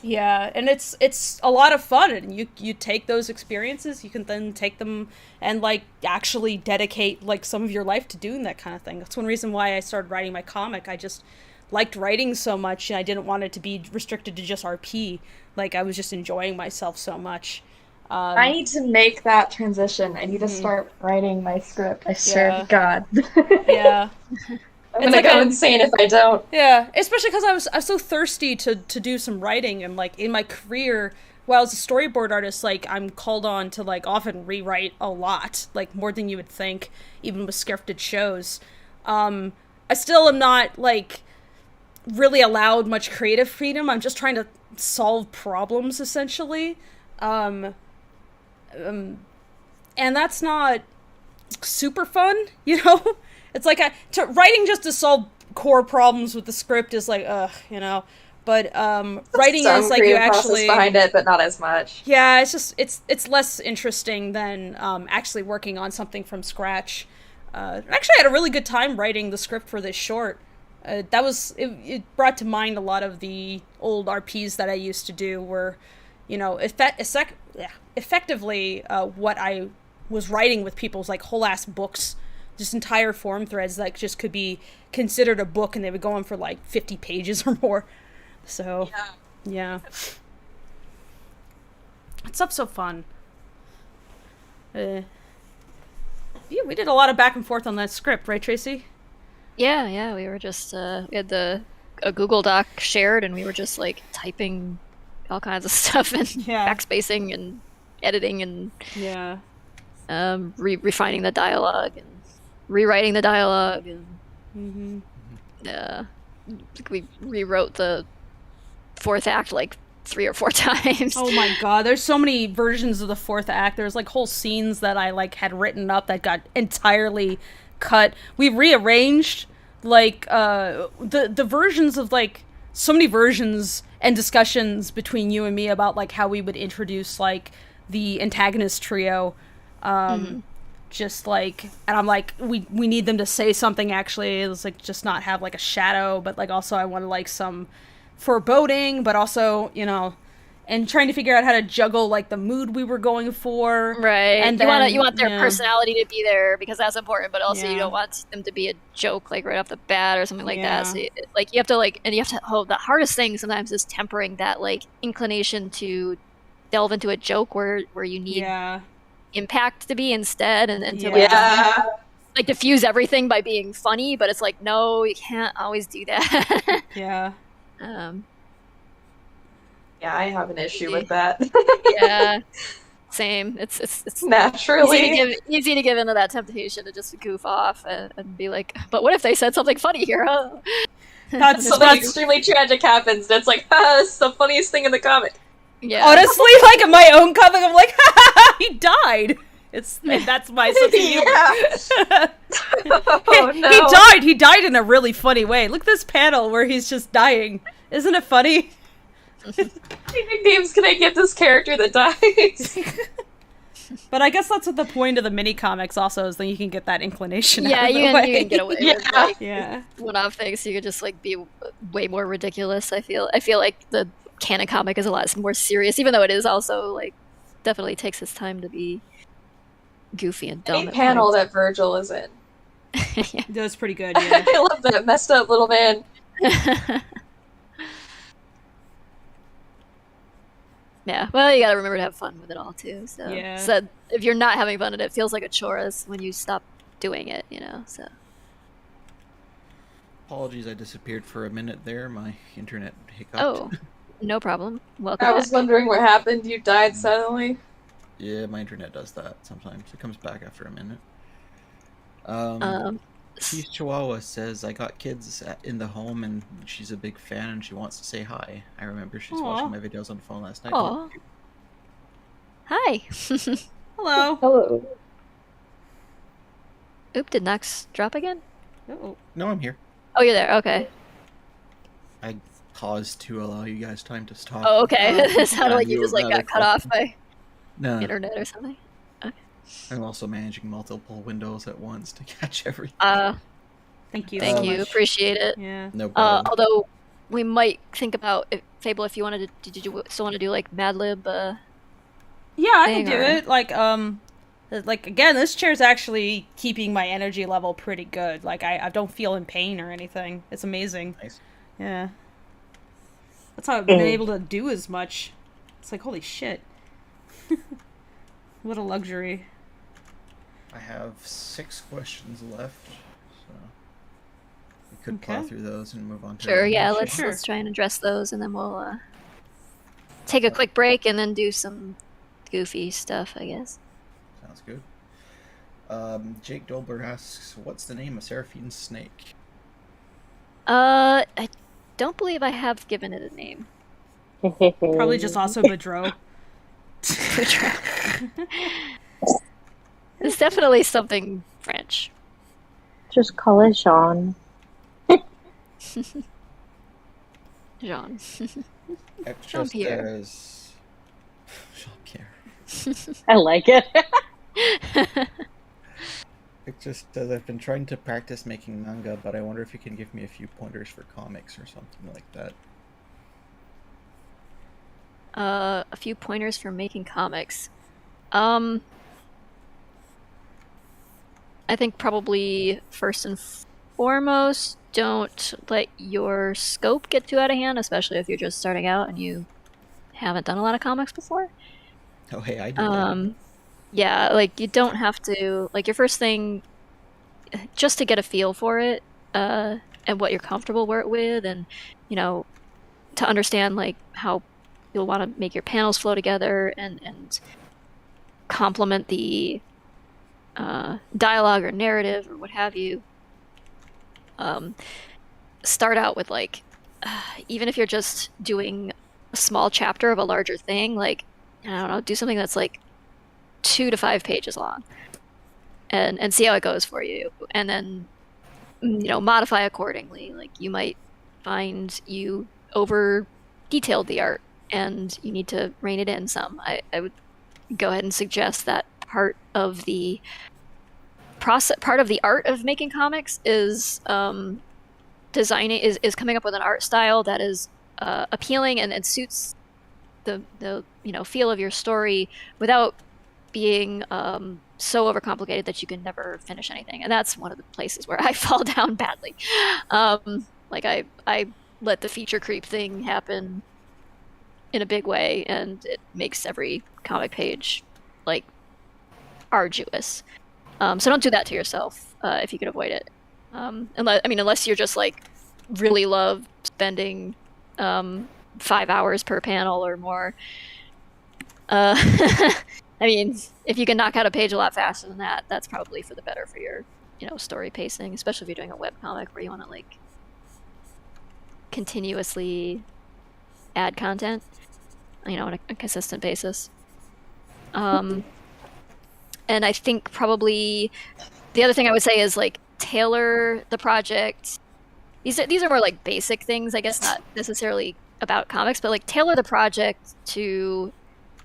Yeah, and it's a lot of fun, and you take those experiences, you can then take them and like actually dedicate like some of your life to doing that kind of thing. That's one reason why I started writing my comic. I just liked writing so much, and I didn't want it to be restricted to just RP. Like, I was just enjoying myself so much. I need to make that transition. I need to start writing my script. I swear to God. Yeah. I'm gonna go insane if I don't. Yeah, especially because I was so thirsty to do some writing, and like in my career, while as a storyboard artist, like I'm called on to like often rewrite a lot, like more than you would think, even with scripted shows. I still am not like really allowed much creative freedom. I'm just trying to solve problems essentially, and that's not super fun, you know. It's like writing just to solve core problems with the script is like, you know. But writing is like you actually behind it, but not as much. Yeah, it's just it's less interesting than actually working on something from scratch. Actually, I had a really good time writing the script for this short. That was it brought to mind a lot of the old RPs that I used to do, where, you know, effectively what I was writing with people was like whole ass books. Just entire form threads that just could be considered a book, and they would go on for like 50 pages or more. So, yeah. That stuff's so fun. Yeah, we did a lot of back and forth on that script, right, Tracy? Yeah, we were just, we had a Google Doc shared, and we were just like typing all kinds of stuff and backspacing and editing and refining the dialogue and rewriting the dialogue, and we rewrote the fourth act like 3 or 4 times. Oh my god, there's so many versions of the fourth act. There's like whole scenes that I like had written up that got entirely cut. We rearranged like the versions of like so many versions and discussions between you and me about like how we would introduce like the antagonist trio. Just like, and I'm like, we need them to say something actually. It's like just not have like a shadow, but like also I want like some foreboding, but also, you know, and trying to figure out how to juggle like the mood we were going for. Right. And you want their personality to be there because that's important, but also you don't want them to be a joke like right off the bat or something like that. So you have to like, and you have to, the hardest thing sometimes is tempering that like inclination to delve into a joke where you need impact to be instead, and to like diffuse everything by being funny, but it's like, no, you can't always do that. I have an issue with that. Same. It's naturally easy to give into that temptation to just goof off and be like, but what if they said something funny here, huh? Something extremely tragic happens, and it's like, it's the funniest thing in the comic. Yeah. Honestly, like in my own comic, I'm like, he died. That's my sense of humor. Oh, no. He died in a really funny way. Look at this panel where he's just dying. Isn't it funny? How many nicknames can I give this character that dies? But I guess that's what the point of the mini comics also is, that you can get that inclination out of the way. You can get away with like, one-off things. You could just like be way more ridiculous. I feel like the canon comic is a lot more serious, even though it is also like definitely takes its time to be goofy and dumb. Any panel that Virgil is in. That was pretty good, yeah. I love that messed up little man. Yeah, well, you gotta remember to have fun with it all too. So if you're not having fun with it, it feels like a chore when you stop doing it, you know. So apologies, I disappeared for a minute there. My internet hiccuped. Oh, no problem. Welcome. I was wondering what happened. You died suddenly. Yeah, my internet does that sometimes. It comes back after a minute. Peace Chihuahua says, I got kids in the home and she's a big fan and she wants to say hi. I remember she's watching my videos on the phone last night. Aww. Hi. Hello. Hello. Oop, did Nox drop again? Uh-oh. No, I'm here. Oh, you're there. Okay. I paused to allow you guys time to stop. Oh, okay. It sounded like you just like got cut off by internet or something. Okay. I'm also managing multiple windows at once to catch everything. Thank you. Thank you. Much. Appreciate it. Yeah. No problem. Although we might think about Fable, if you wanted to, did you still want to do like Mad Lib? Yeah, I can do it. Like again, this chair's actually keeping my energy level pretty good. Like I don't feel in pain or anything. It's amazing. Nice. Yeah. That's how I've been able to do as much. It's like, holy shit. What a luxury. I have 6 questions left, so we could plow through those and move on to Sure, yeah, let's try and address those, and then we'll take a quick break and then do some goofy stuff, I guess. Sounds good. Jake Dolber asks, what's the name of Seraphine's snake? I don't believe I have given it a name. Probably just also Boudreaux. It's definitely something French. Just call it Jean. Jean. Jean-Pierre. I like it. It just says, I've been trying to practice making manga, but I wonder if you can give me a few pointers for comics or something like that. A few pointers for making comics. I think probably first and foremost, don't let your scope get too out of hand, especially if you're just starting out and you haven't done a lot of comics before. Oh, hey, I do that. Yeah, like, you don't have to, like, your first thing, just to get a feel for it, and what you're comfortable with, and, you know, to understand, like, how you'll want to make your panels flow together, and complement the dialogue or narrative or what have you. Start out with, like, even if you're just doing a small chapter of a larger thing, like, I don't know, do something that's like 2 to 5 pages long, and see how it goes for you, and then, you know, modify accordingly. Like, you might find you over detailed the art and you need to rein it in some. I would go ahead and suggest that part of the art of making comics is designing is coming up with an art style that is appealing and suits the you know, feel of your story without being so overcomplicated that you can never finish anything. And that's one of the places where I fall down badly. Like, I let the feature creep thing happen in a big way, and it makes every comic page, like, arduous. So don't do that to yourself if you can avoid it. Unless you're just, like, really love spending 5 hours per panel or more. I mean, if you can knock out a page a lot faster than that, that's probably for the better for your, you know, story pacing, especially if you're doing a webcomic where you want to, like, continuously add content, you know, on a consistent basis. And I think probably the other thing I would say is, like, tailor the project. These are more, like, basic things, I guess, not necessarily about comics, but, like, tailor the project to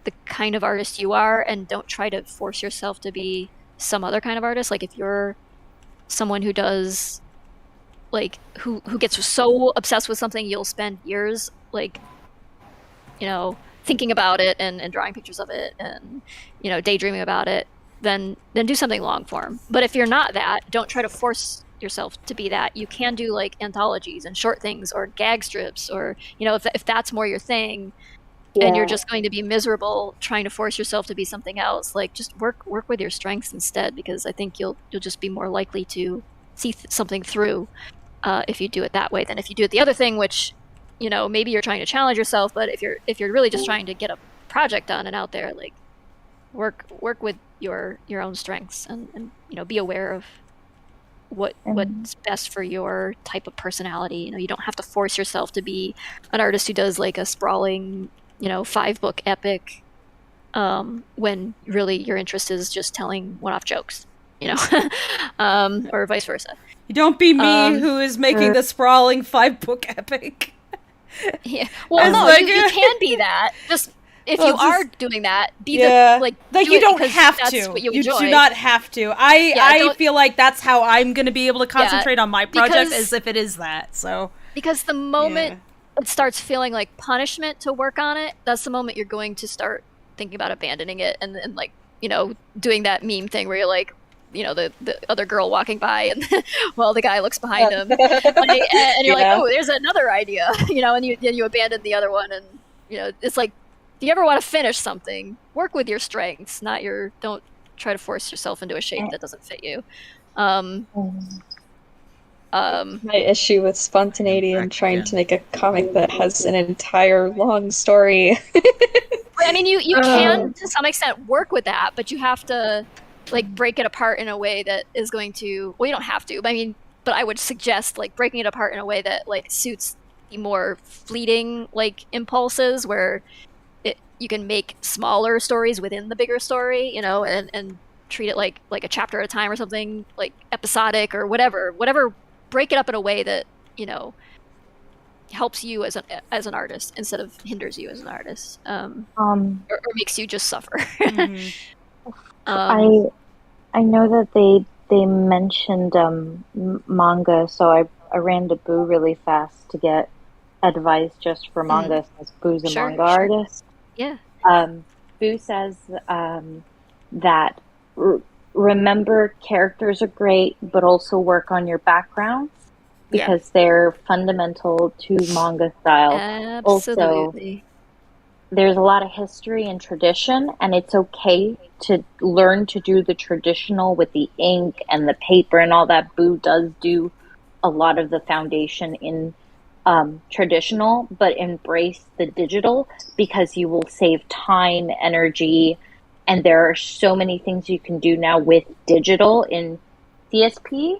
the kind of artist you are, and don't try to force yourself to be some other kind of artist. Like, if you're someone who does, like, who gets so obsessed with something, you'll spend years, like, you know, thinking about it and drawing pictures of it and, you know, daydreaming about it, then do something long form. But if you're not that, don't try to force yourself to be that. You can do, like, anthologies and short things or gag strips, or, you know, if that's more your thing. Yeah. And you're just going to be miserable trying to force yourself to be something else, like, just work with your strengths instead, because I think you'll just be more likely to see something through if you do it that way than if you do it the other thing, which, you know, maybe you're trying to challenge yourself, but if you're really just trying to get a project done and out there, like, work with your own strengths, and you know, be aware of what's best for your type of personality. You know, you don't have to force yourself to be an artist who does, like, a sprawling, you know, 5-book epic, when really your interest is just telling one-off jokes, you know, or vice versa. You don't be me, who is making the sprawling 5-book epic. Yeah, well, no, like, you can be that. Just if you are doing that, be the, like you don't have to. You do not have to. I feel like that's how I'm going to be able to concentrate on my project, as if it is that. So because the moment it starts feeling like punishment to work on it, that's the moment you're going to start thinking about abandoning it, and like, you know, doing that meme thing where you're like, you know, the other girl walking by, and well, the guy looks behind him, like, and you're like, oh, there's another idea, you know, and you abandon the other one, and you know, it's like, if you ever want to finish something, work with your strengths, not your. Don't try to force yourself into a shape that doesn't fit you. My issue with spontaneity and trying to make a comic that has an entire long story. I mean, you can to some extent work with that, but you have to like break it apart in a way that is going to. Well, you don't have to, but I mean, but I would suggest like breaking it apart in a way that like suits the more fleeting like impulses, where you can make smaller stories within the bigger story, you know, and treat it like a chapter at a time or something, like episodic or whatever. Break it up in a way that, you know, helps you as an artist instead of hinders you as an artist, or makes you just suffer. I know that they mentioned manga, so I ran to Boo really fast to get advice just for manga, since Boo's a manga artist. Yeah. Boo says that remember, characters are great, but also work on your backgrounds because they're fundamental to manga style. Absolutely. Also, there's a lot of history and tradition, and it's okay to learn to do the traditional with the ink and the paper and all that. Boo does do a lot of the foundation in traditional, but embrace the digital because you will save time, energy, and there are so many things you can do now with digital in CSP.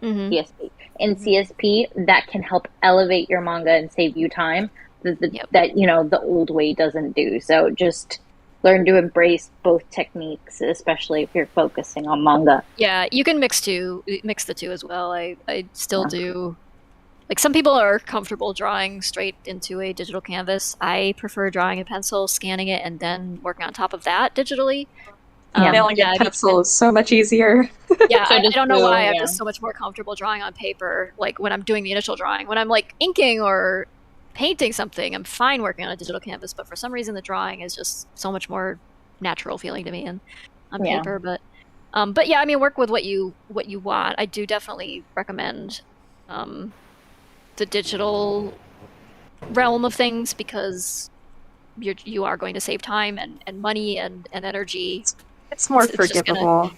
In CSP that can help elevate your manga and save you time that you know the old way doesn't do. So just learn to embrace both techniques, especially if you're focusing on manga. Yeah, you can mix the two as well. I still do. Like, some people are comfortable drawing straight into a digital canvas. I prefer drawing a pencil, scanning it, and then working on top of that digitally. Nailing a pencil is so much easier. Yeah, I don't know why. I'm just so much more comfortable drawing on paper, like when I'm doing the initial drawing. When I'm like inking or painting something, I'm fine working on a digital canvas, but for some reason the drawing is just so much more natural feeling to me and on paper. But yeah, I mean, work with what you want. I do definitely recommend the digital realm of things because you are going to save time and money and energy. It's more forgivable.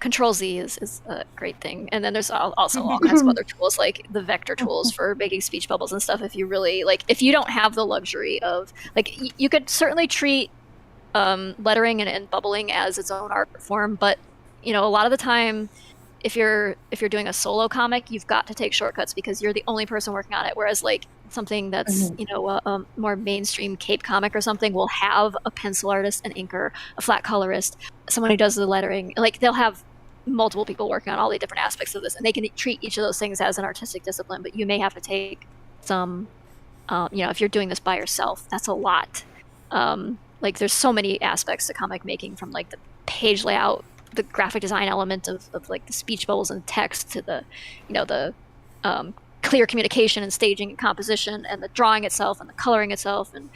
Control Z is a great thing. And then there's also all kinds of other tools, like the vector tools for making speech bubbles and stuff. If you really if you don't have the luxury of you could certainly treat lettering and bubbling as its own art form, but you know, a lot of the time, if you're doing a solo comic, you've got to take shortcuts because you're the only person working on it. Whereas something that's you know a more mainstream cape comic or something will have a pencil artist, an inker, a flat colorist, someone who does the lettering. Like, they'll have multiple people working on all the different aspects of this, and they can treat each of those things as an artistic discipline. But you may have to take some, you know, if you're doing this by yourself, that's a lot. There's so many aspects to comic making, from the page layout, the graphic design element of the speech bubbles and text, to the, you know, the clear communication and staging and composition, and the drawing itself and the coloring itself and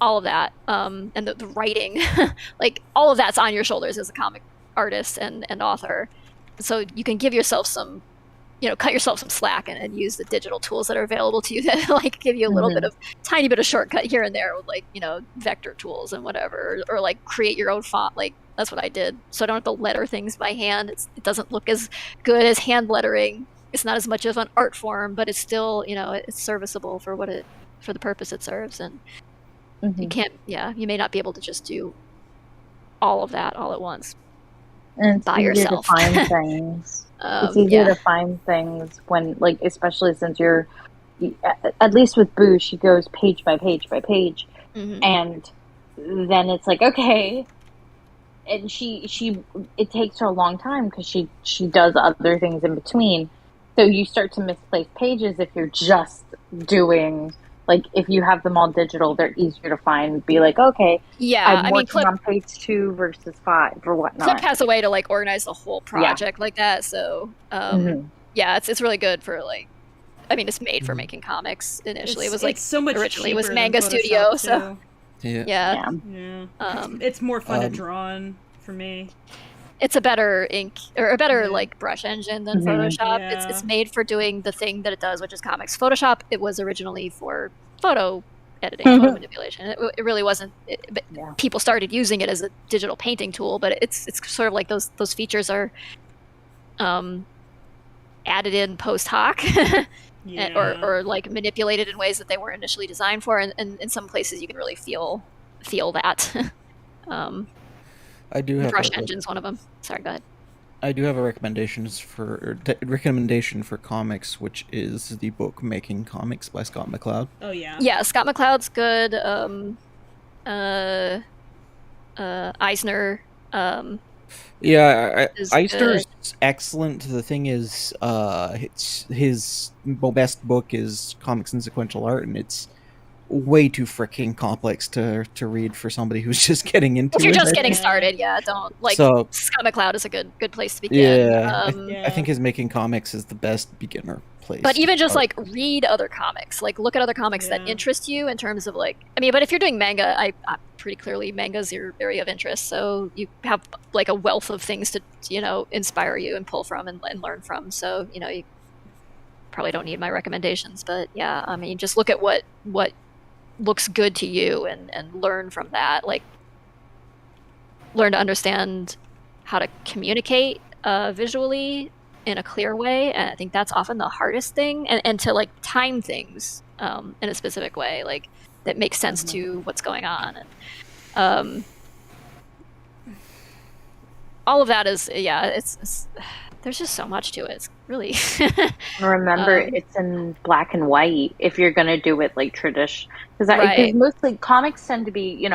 all of that, and the writing. All of that's on your shoulders as a comic artist and author. So you can give yourself some, you know, cut yourself some slack and use the digital tools that are available to you to give you a little bit of tiny bit of shortcut here and there with you know, vector tools and whatever, or create your own font. That's what I did, so I don't have to letter things by hand. It doesn't look as good as hand lettering. It's not as much of an art form, but it's still, you know, it's serviceable for the purpose it serves. And you can't, you may not be able to just do all of that all at once. And it's by easier yourself. to find things. It's easier to find things when, especially since you're, at least with Boo, she goes page by page by page, and then it's okay. And it takes her a long time because she does other things in between. So you start to misplace pages if you're just doing, if you have them all digital, they're easier to find. Be okay, I'm working on page 2 versus 5 or whatnot. Clip has a way to organize the whole project like that. So Yeah, it's really good for like. I mean, it's made for making comics. Initially, it was like so much originally it was cheaper Manga than Studio, Photoshop, so yeah. It's more fun to draw on for me. It's a better ink or a better like brush engine than Photoshop. Yeah. It's made for doing the thing that it does, which is comics. Photoshop, it was originally for photo editing, photo manipulation. It really wasn't. People started using it as a digital painting tool, but it's sort of like those features are added in post hoc. Or like manipulated in ways that they weren't initially designed for, and in some places you can really feel that. I do have brush engine's one of them. Sorry, go ahead. I do have a recommendation for comics, which is the book Making Comics by Scott McCloud. Oh yeah. Yeah, Scott McCloud's good. Eisner. Eisner's excellent. The thing is, his best book is Comics and Sequential Art, and it's way too freaking complex to read for somebody who's just getting into it. If you're just getting started, don't like. So, Scott McCloud is a good place to begin. Yeah, I think his Making Comics is the best beginner place. But even just like read other comics, like look at other comics that interest you in terms of like. I mean, but if you're doing manga, I pretty clearly manga's your area of interest, so you have like a wealth of things to inspire you and pull from and learn from. So you probably don't need my recommendations, but yeah, I mean, just look at what looks good to you and learn from that. Like learn to understand how to communicate visually in a clear way, and I think that's often the hardest thing, and to like time things in a specific way, like that makes sense to what's going on. And all of that is it's there's just so much to it. It's really remember it's in black and white if you're gonna do it like tradition, because mostly comics tend to be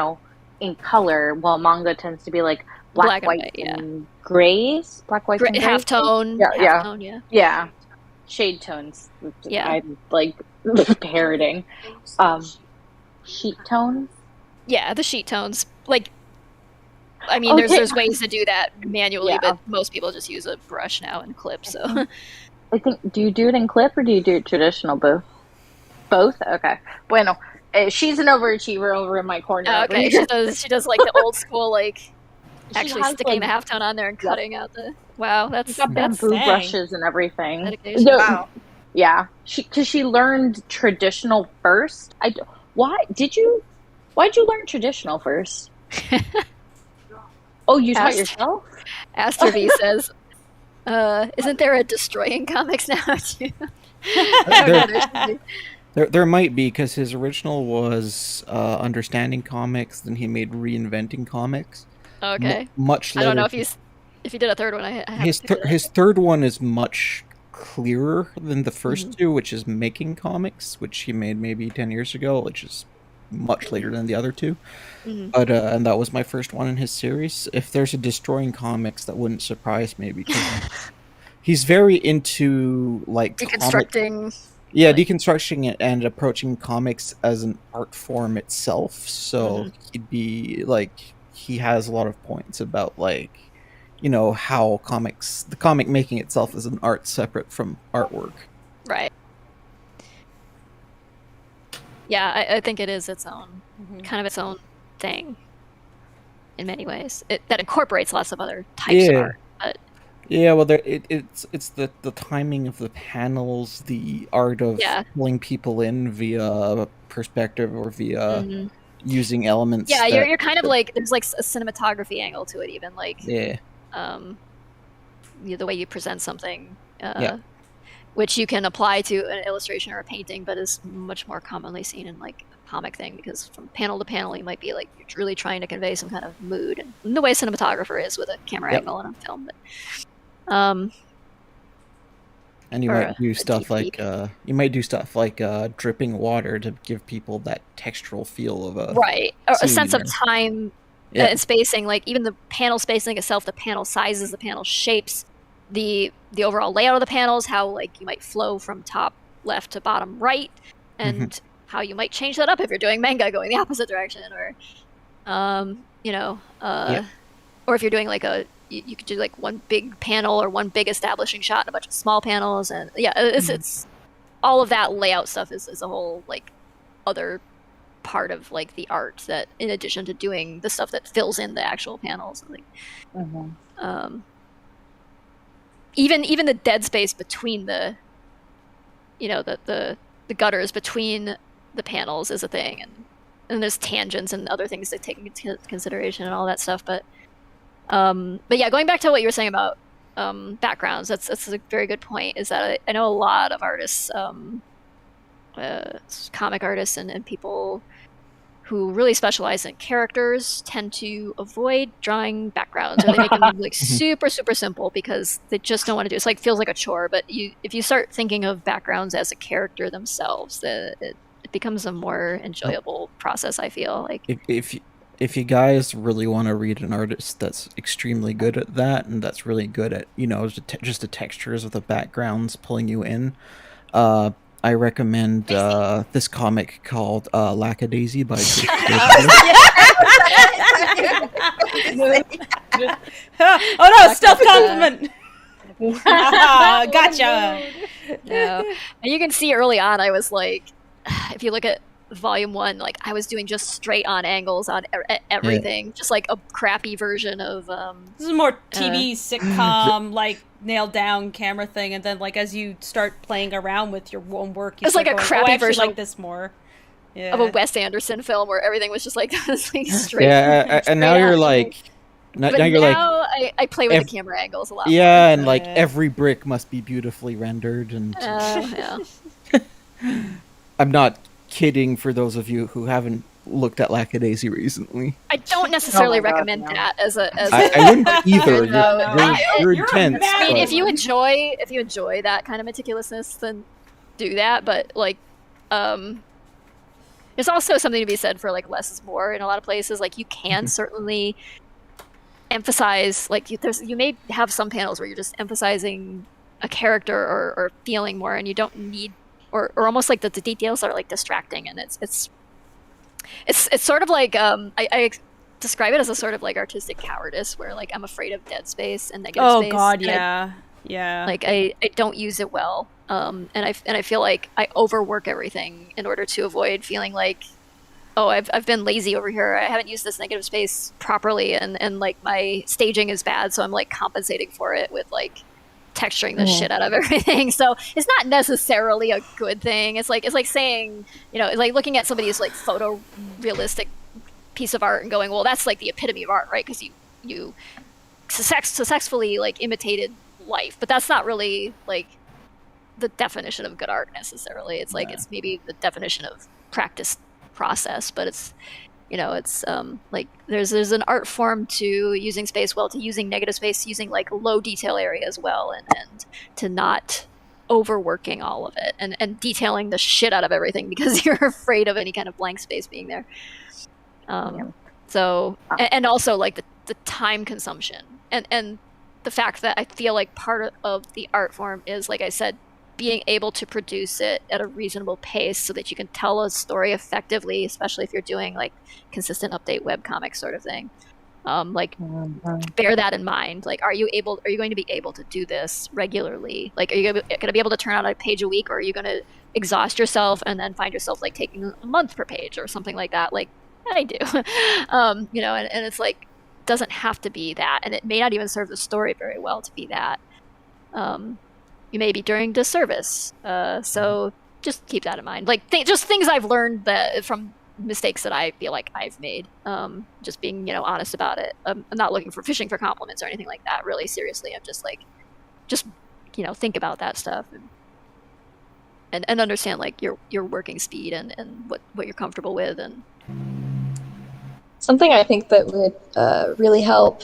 in color, while manga tends to be like black white, and grays, black, white, and half tone. Yeah, shade tones. Yeah, I'm like parroting. Sheet tones. Yeah, the sheet tones. Like, I mean, there's ways to do that manually, but most people just use a brush now and clip. So, I think. Do you do it in clip or do you do it traditional? Both. Both. Okay. Bueno. She's an overachiever over in my corner. Okay, she does like the old school, like actually sticking the halftone on there and cutting out the. Wow, that's bamboo brushes and everything. Dedication. Wow. Yeah, because she learned traditional first. Why'd you learn traditional first? Oh, you taught yourself? Aster V says, isn't there a Destroying Comics now too? There might be, because his original was Understanding Comics, then he made Reinventing Comics. Okay. Much later. I don't know if he did a third one. His third one is much clearer than the first two, which is Making Comics, which he made maybe 10 years ago, which is much later than the other two. But and that was my first one in his series. If there's a Destroying Comics, that wouldn't surprise me, because he's very into like deconstructing. Deconstructing it and approaching comics as an art form itself. So he'd be like, he has a lot of points about like, how the comic making itself is an art separate from artwork. Right. Yeah, I think it is its own, kind of its own thing in many ways. That incorporates lots of other types of art. But yeah, well, it's the timing of the panels, the art of pulling people in via perspective or via using elements. Yeah, you're kind of like, there's like a cinematography angle to it, even like the way you present something, which you can apply to an illustration or a painting, but is much more commonly seen in like a comic thing, because from panel to panel you might be like you're really trying to convey some kind of mood, and the way a cinematographer is with a camera angle on a film. But and you might do stuff like dripping water to give people that textural feel of a or a sense of time and spacing. Like even the panel spacing itself, the panel sizes, the panel shapes, the overall layout of the panels, how like you might flow from top left to bottom right, and how you might change that up if you're doing manga going the opposite direction, or or if you're doing like a you could do like one big panel or one big establishing shot and a bunch of small panels, and it's all of that layout stuff is a whole like other part of like the art that, in addition to doing the stuff that fills in the actual panels, like even the dead space between the the gutters between the panels is a thing, and there's tangents and other things to take into consideration and all that stuff. But yeah, going back to what you were saying about backgrounds, that's a very good point. Is that I know a lot of artists, comic artists and people who really specialize in characters tend to avoid drawing backgrounds, or they make them like super simple because they just don't want to do it. It's like feels like a chore. But if you start thinking of backgrounds as a character themselves, it becomes a more enjoyable process, I feel like. If you guys really want to read an artist that's extremely good at that, and that's really good at just the textures of the backgrounds pulling you in, I recommend this comic called Lackadaisy by Oh no, stealth compliment. Gotcha. No. And you can see early on I was like, if you look at volume 1, like I was doing just straight on angles on everything, just like a crappy version of this is more TV sitcom like nailed down camera thing, and then like as you start playing around with your own work, it's like a crappy version like this more of a Wes Anderson film where everything was just like, like straight. And now you're like I play with the camera angles a lot more. And like every brick must be beautifully rendered, and I'm not kidding for those of you who haven't looked at Lackadaisy recently. I don't necessarily recommend that as a I wouldn't either. You're intense. I mean, if you enjoy that kind of meticulousness, then do that. But like, there's also something to be said for like less is more in a lot of places. Like you can certainly emphasize, like you may have some panels where you're just emphasizing a character or feeling more, and you don't need or almost like the details are like distracting, and it's sort of like I describe it as a sort of like artistic cowardice where like I'm afraid of dead space and negative space. Oh god, yeah. Like I don't use it well, and I feel like I overwork everything in order to avoid feeling like, oh, I've been lazy over here. I haven't used this negative space properly, and like my staging is bad, so I'm like compensating for it with like texturing the shit out of everything. So it's not necessarily a good thing. It's like saying, it's like looking at somebody's like photorealistic piece of art and going, well, that's like the epitome of art, right? Because you successfully like imitated life, but that's not really like the definition of good art necessarily. It's like it's maybe the definition of practice process, but it's like there's an art form to using space well, to using negative space, using like low detail area as well, and to not overworking all of it and detailing the shit out of everything because you're afraid of any kind of blank space being there. So and also like the time consumption and the fact that I feel like part of the art form is, like I said, being able to produce it at a reasonable pace so that you can tell a story effectively, especially if you're doing like consistent update webcomic sort of thing. Bear that in mind. Like, are you going to be able to do this regularly? Like, are you going to be able to turn out a page a week, or are you going to exhaust yourself and then find yourself like taking a month per page or something like that? Like I do, and it's like, doesn't have to be that, and it may not even serve the story very well to be that. You may be doing disservice. So just keep that in mind. Like just things I've learned that from mistakes that I feel like I've made. Just being, honest about it. I'm not looking for fishing for compliments or anything like that. Really, seriously, I'm just like, think about that stuff and understand like your working speed and what you're comfortable with. And something I think that would really help.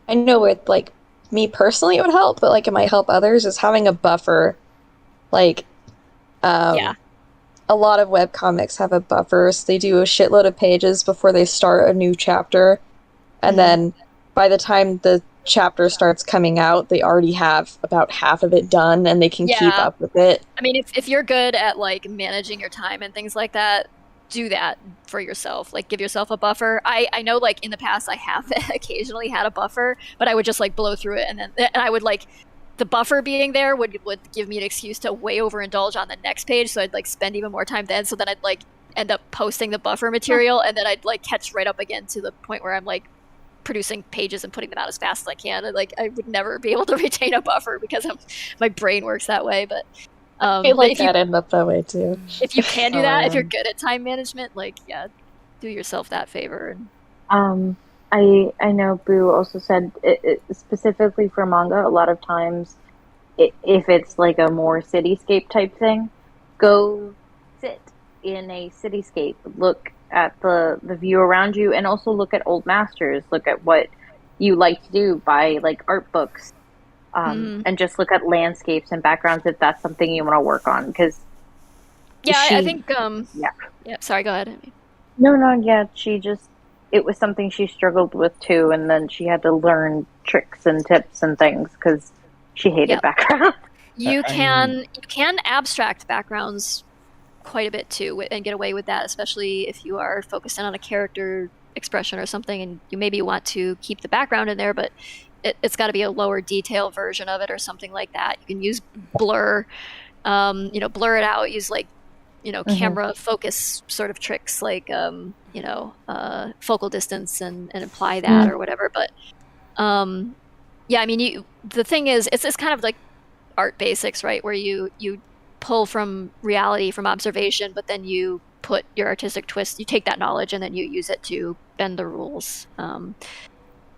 I know with like me personally it would help, but like it might help others, is having a buffer. Like a lot of webcomics have a buffer, so they do a shitload of pages before they start a new chapter, and then by the time the chapter starts coming out, they already have about half of it done, and they can keep up with it. I mean, if you're good at like managing your time and things like that, do that for yourself. Like, give yourself a buffer. I know, like, in the past I have occasionally had a buffer, but I would just like blow through it, and I would like, the buffer being there would give me an excuse to way overindulge on the next page, so I'd like spend even more time then, so then I'd like end up posting the buffer material, and then I'd like catch right up again to the point where I'm like producing pages and putting them out as fast as I can. And like, I would never be able to retain a buffer because my brain works that way. But I feel like I'd end up that way too. If you can do that, if you're good at time management, like, yeah, do yourself that favor. I know Boo also said specifically for manga, a lot of times if it's like a more cityscape type thing, go sit in a cityscape, look at the view around you, and also look at old masters, look at what you like to do, buy like art books, and just look at landscapes and backgrounds if that's something you want to work on. Because I think sorry, go ahead. It was something she struggled with too, and then she had to learn tricks and tips and things because she hated background. You can abstract backgrounds quite a bit too, and get away with that, especially if you are focusing on a character expression or something, and you maybe want to keep the background in there, but it's got to be a lower detail version of it or something like that. You can use blur, blur it out, use like, camera focus sort of tricks, like, focal distance and apply that or whatever. But, the thing is, it's kind of like art basics, right? Where you pull from reality, from observation, but then you put your artistic twist, you take that knowledge and then you use it to bend the rules.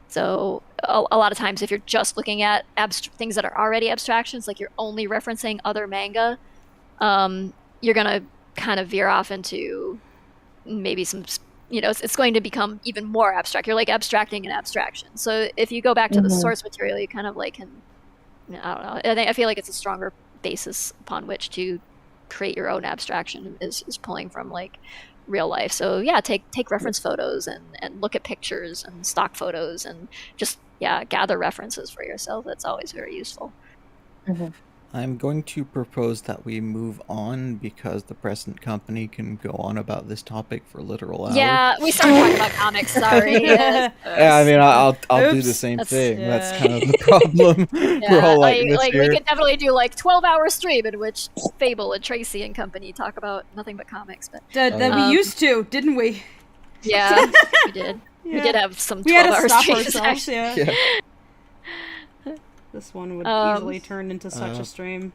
So a lot of times if you're just looking at things that are already abstractions, like you're only referencing other manga, you're going to kind of veer off into maybe some, it's going to become even more abstract. You're like abstracting an abstraction. So if you go back to the source material, you kind of like can, I don't know, I feel like it's a stronger basis upon which to create your own abstraction is pulling from like real life. So yeah, take reference photos and look at pictures and stock photos and just gather references for yourself. That's always very useful. I'm going to propose that we move on because the present company can go on about this topic for literal hours. Yeah, we started talking about comics. Sorry. Yeah, I mean, I'll do the same thing. Yeah. That's kind of the problem. We're all like this here. We could definitely do like 12-hour stream in which Fable and Tracy and company talk about nothing but comics. But that we used to, didn't we? Yeah, we did. Yeah. We did have some 12-hour streams. Yeah. This one would easily turn into such a stream.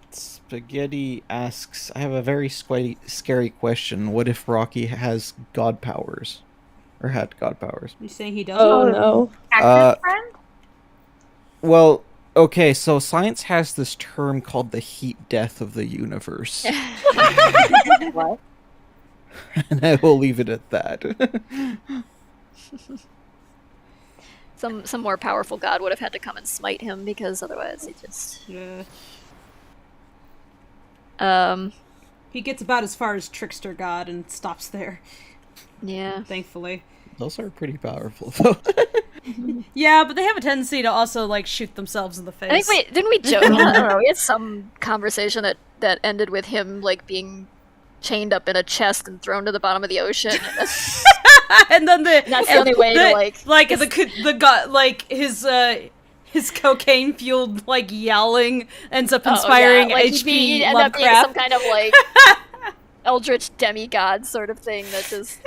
Spaghetti asks, I have a very scary question. What if Rocky has god powers? Or had god powers? You saying he does? Oh, no. Friend? Well, okay, so science has this term called the heat death of the universe. What? And I will leave it at that. Some more powerful god would have had to come and smite him, because otherwise he just... Yeah. He gets about as far as Trickster God and stops there. Yeah. Thankfully. Those are pretty powerful, though. Yeah, but they have a tendency to also, like, shoot themselves in the face. I think didn't we joke? I don't know. We had some conversation that ended with him, like, being chained up in a chest and thrown to the bottom of the ocean. And then that's the only way to the god, like his cocaine fueled like yelling ends up inspiring HP Lovecraft. Being some kind of like eldritch demigod sort of thing that just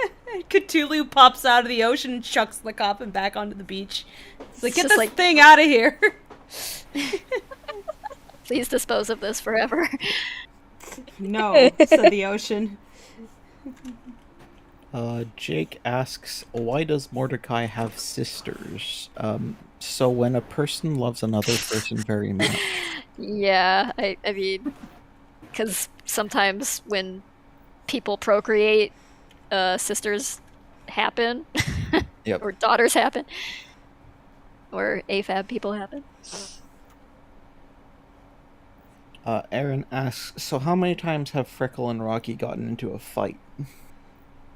Cthulhu pops out of the ocean and chucks the coffin back onto the beach. It's like, get this thing out of here. Please dispose of this forever. No, said the ocean. Jake asks, why does Mordecai have sisters? So when a person loves another person very much. Yeah, I mean, because sometimes when people procreate, sisters happen. Yep. Or daughters happen. Or AFAB people happen. Aaron asks, so how many times have Freckle and Rocky gotten into a fight?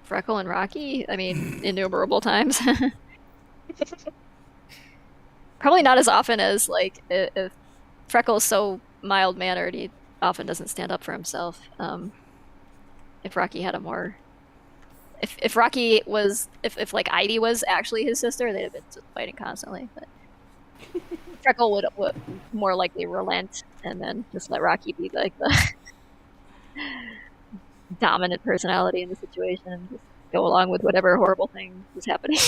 Freckle and Rocky? I mean, innumerable times. Probably not as often as, like, if Freckle's so mild-mannered, he often doesn't stand up for himself. if Rocky had a more, if Rocky was, if like Ivy was actually his sister, they'd have been fighting constantly. But Freckle would more likely relent and then just let Rocky be like the dominant personality in the situation and just go along with whatever horrible thing is happening.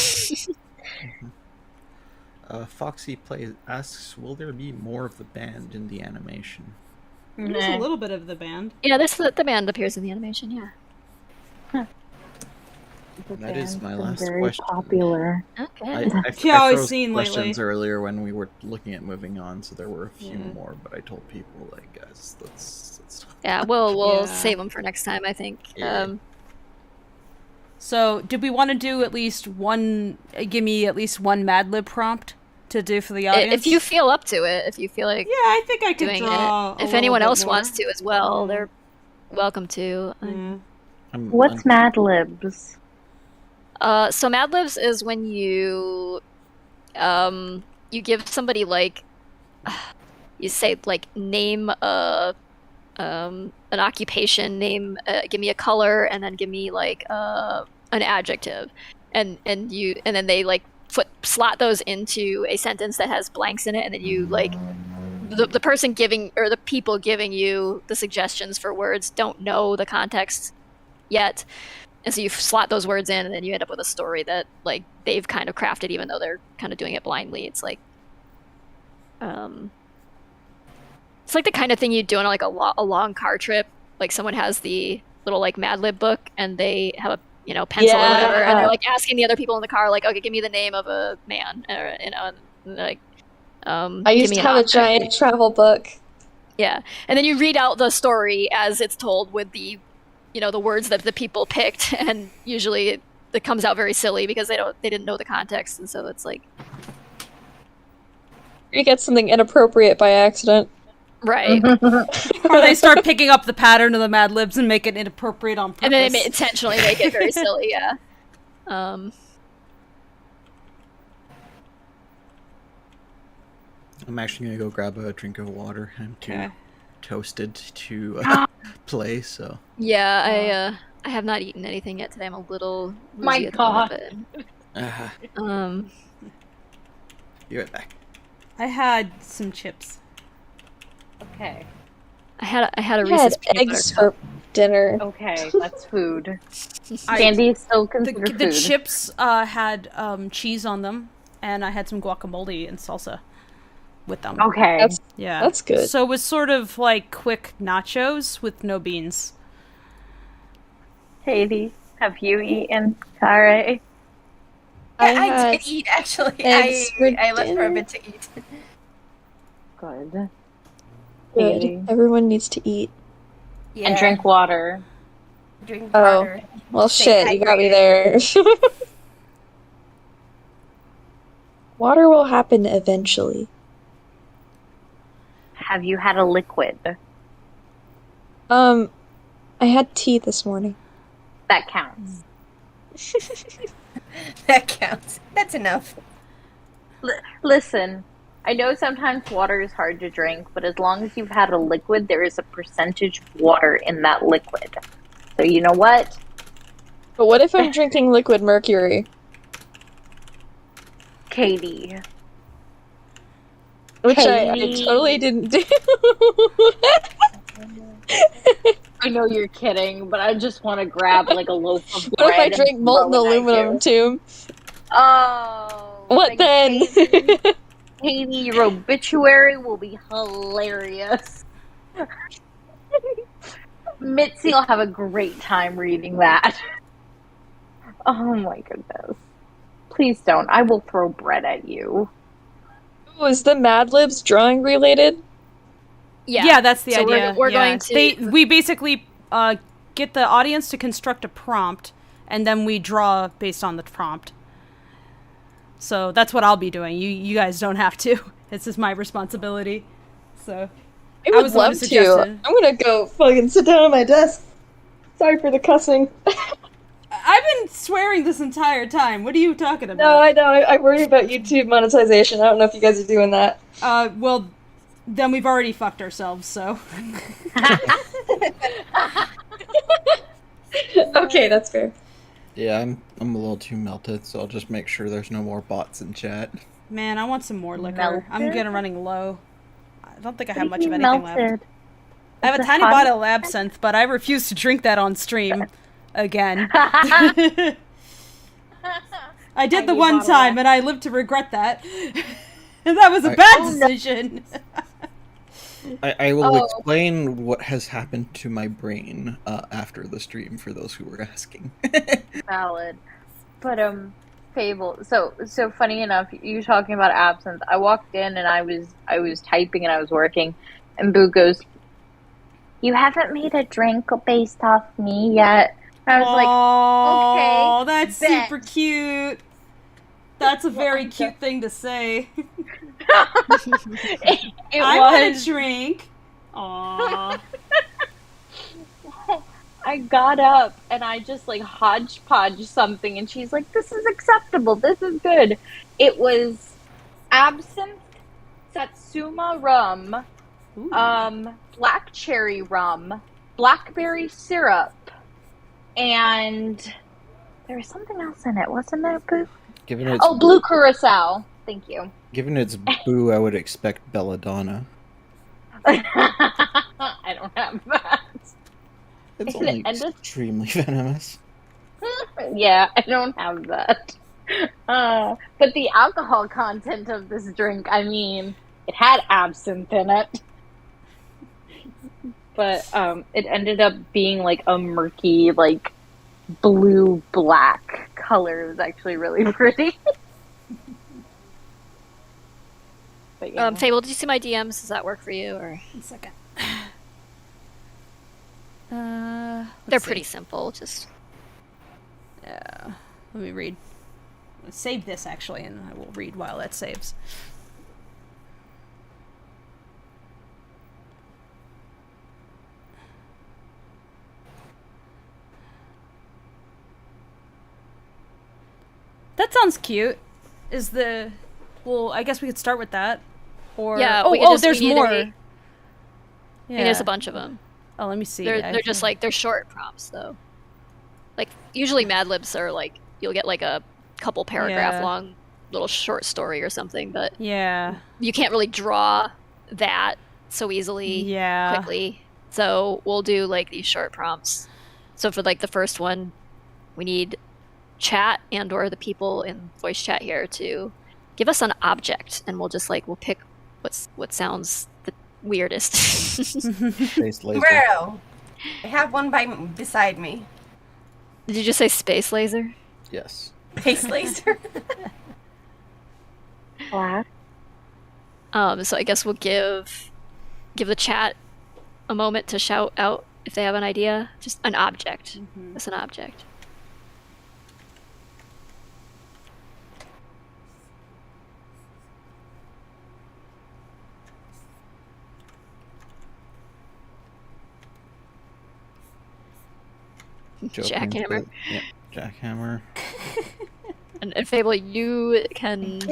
Foxy Plays asks, will there be more of the band in the animation? There's a little bit of the band. Yeah, the band appears in the animation, yeah. Huh. That is my last very question. Popular. Okay. Yeah, I was froze seeing questions lately. earlier when we were looking at moving on, so there were a few more, but I told people, like, guys, let's Yeah, we'll save them for next time, I think. Yeah. So, did we want to do at least one? Give me at least one Mad Lib prompt to do for the audience. If you feel up to it, if you feel like I think I could doing draw. it. If anyone else wants to as well, they're welcome to. What's Mad Libs? So Mad Libs is when you give somebody like you say like name an occupation, give me a color, and then give me like an adjective, and then they like slot those into a sentence that has blanks in it, and then you like the person giving or the people giving you the suggestions for words don't know the context yet. And so you slot those words in, and then you end up with a story that like they've kind of crafted, even though they're kind of doing it blindly. It's like, it's like the kind of thing you do on like a long car trip. Like someone has the little like Mad Lib book, and they have a pencil or whatever, and they're like asking the other people in the car, like, okay, give me the name of a man, or like. I used to have a giant travel book. Yeah, and then you read out the story as it's told with the the words that the people picked, and usually it comes out very silly because they didn't know the context, and so it's like you get something inappropriate by accident, right? Or they start picking up the pattern of the Mad Libs and make it inappropriate on purpose, and then they intentionally make it very silly. Yeah. I'm actually gonna go grab a drink of water. I'm too toasted to play, so. Yeah, I have not eaten anything yet today. I'm a little woozy at the moment, but, Be right back. I had some chips. Okay. I had a Reese's peanut eggs butter for dinner. Okay, that's food. Candy is still considered food. The chips had cheese on them, and I had some guacamole and salsa with them. Okay. That's good. So it was sort of like quick nachos with no beans. Katie, have you eaten Kare? I did eat, actually. I left for a bit to eat. Good. Good. Everyone needs to eat. Yeah. And drink water. Drink water. Well, shit, you got me there. Water will happen eventually. Have you had a liquid? I had tea this morning. That counts. That counts. That's enough. Listen, I know sometimes water is hard to drink, but as long as you've had a liquid, there is a percentage of water in that liquid. So you know what? But what if I'm drinking liquid mercury? Katie. Which I totally didn't do. I know you're kidding, but I just want to grab like a loaf of bread. What if I drink molten aluminum too? Oh. What then? Katie, your obituary will be hilarious. Mitzi will have a great time reading that. Oh my goodness. Please don't. I will throw bread at you. Oh, is the Mad Libs drawing related? Yeah, that's the idea. We're going to... We basically get the audience to construct a prompt, and then we draw based on the prompt. So that's what I'll be doing. You guys don't have to. This is my responsibility. So I would love to. I'm gonna go fucking sit down at my desk. Sorry for the cussing. I've been swearing this entire time. What are you talking about? No, I know. I worry about YouTube monetization. I don't know if you guys are doing that. Well, then we've already fucked ourselves, so. Okay, that's fair. Yeah, I'm a little too melted, so I'll just make sure there's no more bots in chat. Man, I want some more liquor. Melted? I'm getting running low. I don't think I have What much do of you mean anything melted? left. I have a It's tiny hot- bottle of absinthe, but I refuse to drink that on stream again. I did the Tiny one bottle time, of- and I lived to regret that. And that was a bad decision. I will explain what has happened to my brain after the stream for those who were asking. Valid. But Fable. So funny enough, you talking about absinthe. I walked in and I was typing and I was working, and Boo goes, "You haven't made a drink based off me yet." And I was like, "Okay." Oh, that's bet. super cute. That's a very cute thing to say. It I want a was. drink. Aww. I got up and I just like hodgepodge something, and she's like, "This is acceptable. This is good." It was absinthe, satsuma rum, black cherry rum, blackberry syrup, and there was something else in it, wasn't there, Boo? Given its Blue curacao. Thank you. given its boo, I would expect belladonna. I don't have that. It's only extremely venomous. Yeah, I don't have that. But the alcohol content of this drink, I mean, it had absinthe in it. But it ended up being like a murky, like blue-black color. It was actually really pretty. But, yeah. Fable, did you see my DMs? Does that work for you? Or 1 second. they're pretty simple. Just let me read. Let's save this actually, and I will read while that saves. That sounds cute. Is the well? I guess we could start with that. Or yeah. There's more. Yeah, there's a bunch of them. Oh, let me see. They're just like they're short prompts though. Like usually Mad Libs are like you'll get like a couple paragraph long little short story or something, but you can't really draw that so easily quickly. So we'll do like these short prompts. So for like the first one, we need chat and or the people in voice chat here to give us an object, and we'll pick what sounds the weirdest. Space laser. Bro, I have one beside me. Did you just say space laser? Yes. Space laser. Black. So I guess we'll give the chat a moment to shout out if they have an idea. Just an object. Just an object. Jackhammer. Yeah, jackhammer. And Fable, you can.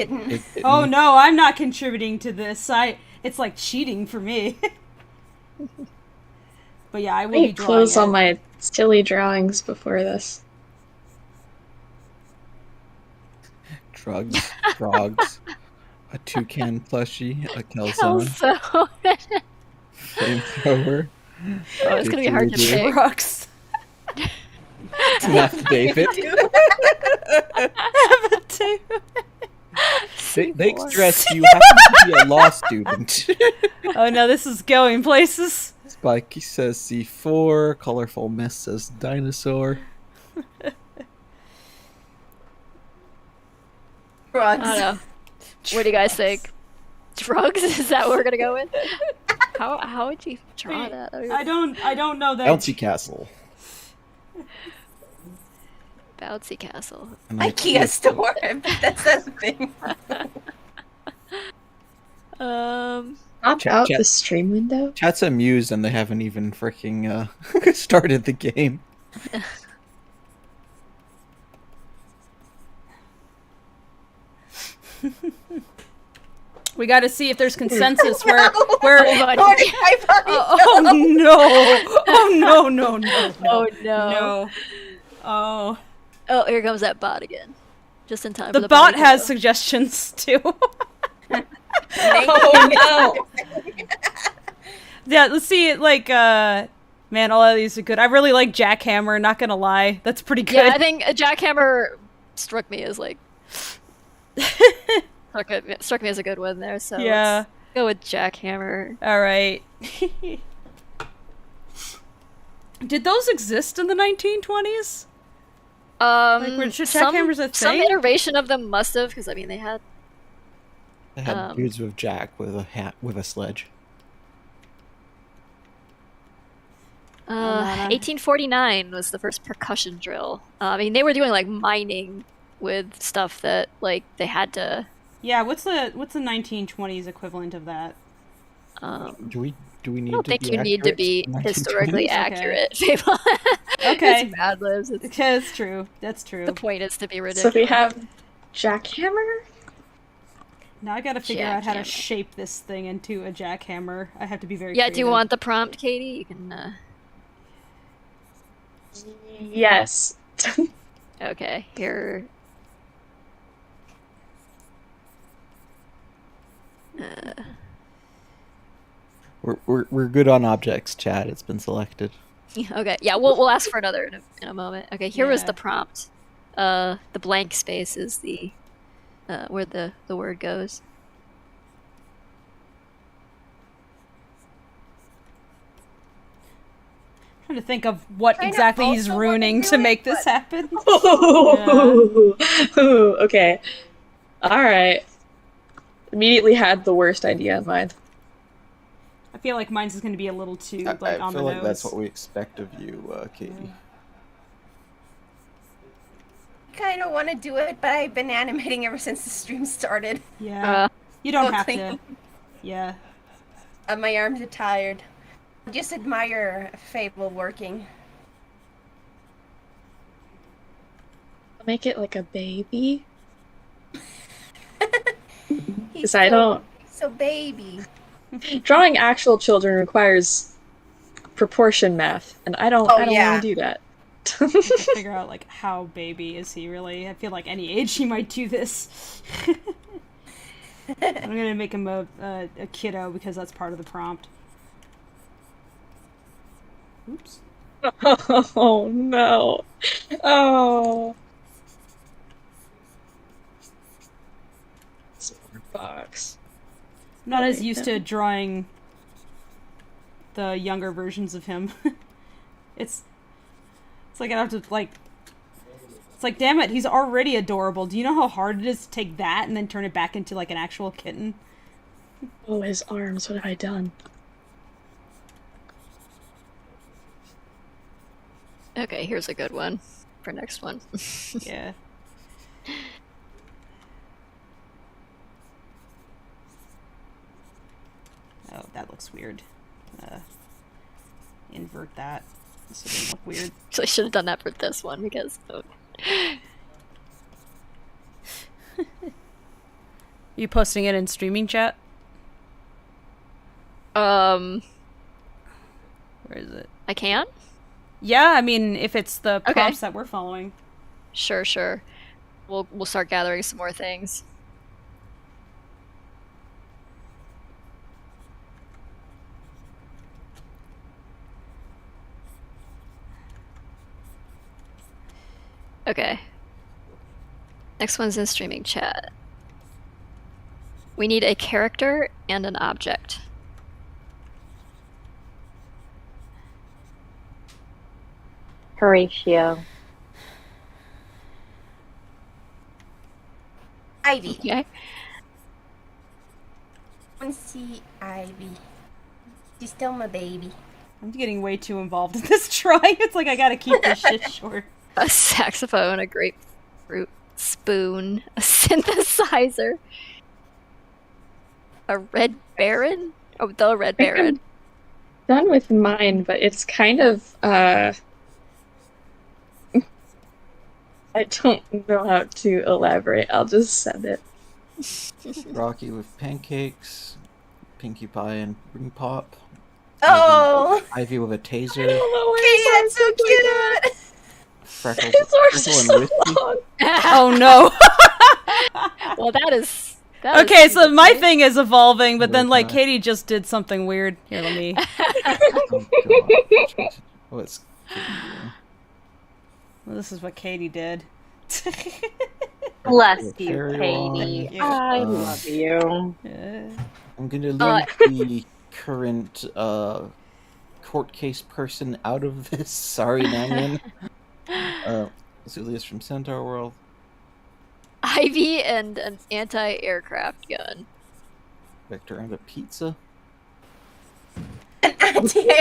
Oh no, I'm not contributing to this. It's like cheating for me. But yeah, I will be drawing close all my silly drawings before this. Drugs, frogs, a toucan plushie, a calzone, flamethrower. Oh, it's gonna be hard to pick. Rocks. Math David. They stress you happen to be a law student. Oh no, this is going places. Spiky says C4. Colorful Mist says dinosaur. Drugs. I don't know. What do you guys think? Drugs? Is that what we're gonna go with? How would you draw that? I don't know that. Bouncy Castle. Bouncy Castle. IKEA store. That's the thing. Pop out the stream window? Chat's amused and they haven't even freaking started the game. We got to see if there's consensus where Oh no. Oh no. Oh no. No. Oh. Oh, here comes that bot again. Just in time for the bot has suggestions, too. Oh, no! Yeah, let's see, like, man, all of these are good. I really like Jackhammer, not gonna lie. That's pretty good. Yeah, I think Jackhammer struck me as, like... struck me as a good one there, so yeah. Let's go with Jackhammer. Alright. Did those exist in the 1920s? Like, were jackhammers a thing? Some iteration of them must have, because, I mean, they had... They had dudes with Jack with a hat, with a sledge. 1849 was the first percussion drill. I mean, they were doing like mining with stuff that like they had to. Yeah, what's the 1920s equivalent of that? Do we need? I don't think you need to be historically accurate, people. Okay. It's Mad Libs. That's true. That's true. The point is to be ridiculous. So we have Jackhammer. Now I gotta figure out how to shape this thing into a jackhammer. I have to be very Yeah, creative. do you want the prompt, Katie? You can, Yes. Okay, here... We're good on objects, Chad. It's been selected. Okay, yeah, we'll ask for another in a moment. Okay, here was the prompt. The blank space is the... where the word goes. I'm trying to think of what exactly he's ruining to make this happen. Okay. Alright. Immediately had the worst idea in mind. I feel like mine's is going to be a little too, like, I on the feel like nose. that's what we expect of you, Katie. Kind of want to do it, but I've been animating ever since the stream started. Yeah. You don't have to. Yeah. My arms are tired. Just admire Fable working. Make it like a baby. Because I don't. So baby. Drawing actual children requires proportion math, and I don't want to do that. Figure out like how baby is he really. I feel like any age he might do this. I'm gonna make him a kiddo because that's part of the prompt. Oops. Oh no. Oh. Smart box. I'm not as used to drawing the younger versions of him. It's like I have to like. It's like, damn it, he's already adorable. Do you know how hard it is to take that and then turn it back into like an actual kitten? Oh, his arms. What have I done? Okay, here's a good one for next one. Yeah. Oh, that looks weird. Invert that. This would look weird. So I should have done that for this one because... Oh. You posting it in streaming chat? Where is it? I can? Yeah, I mean, if it's the prompts that we're following. Sure. We'll start gathering some more things. Okay. Next one's in streaming chat. We need a character and an object. Horatio. Ivy. Okay. I want to see Ivy. She's still my baby. I'm getting way too involved in this drawing. It's like I gotta keep this shit short. A saxophone, a grapefruit spoon, a synthesizer, a red baron? Oh, the red baron. I'm done with mine, but it's kind of, I don't know how to elaborate. I'll just send it. Rocky with pancakes, Pinkie Pie and Ring Pop. Oh! Ivy with a taser. Katie, that's so cute! Freckles. His are Freckle and so Whiskey. long. Oh no. Well, that is Okay, so my thing is evolving, but Weird then like guy. Katie just did something weird. Here, let me. Oh god. What's Katie doing? Well, this is what Katie did. Bless Okay, you, carry Katie. Thank you. I love you. I'm gonna leave the current court case person out of this. Sorry, Nanyan. Zulius from Centaur World. Ivy and an anti-aircraft gun. Victor and a pizza.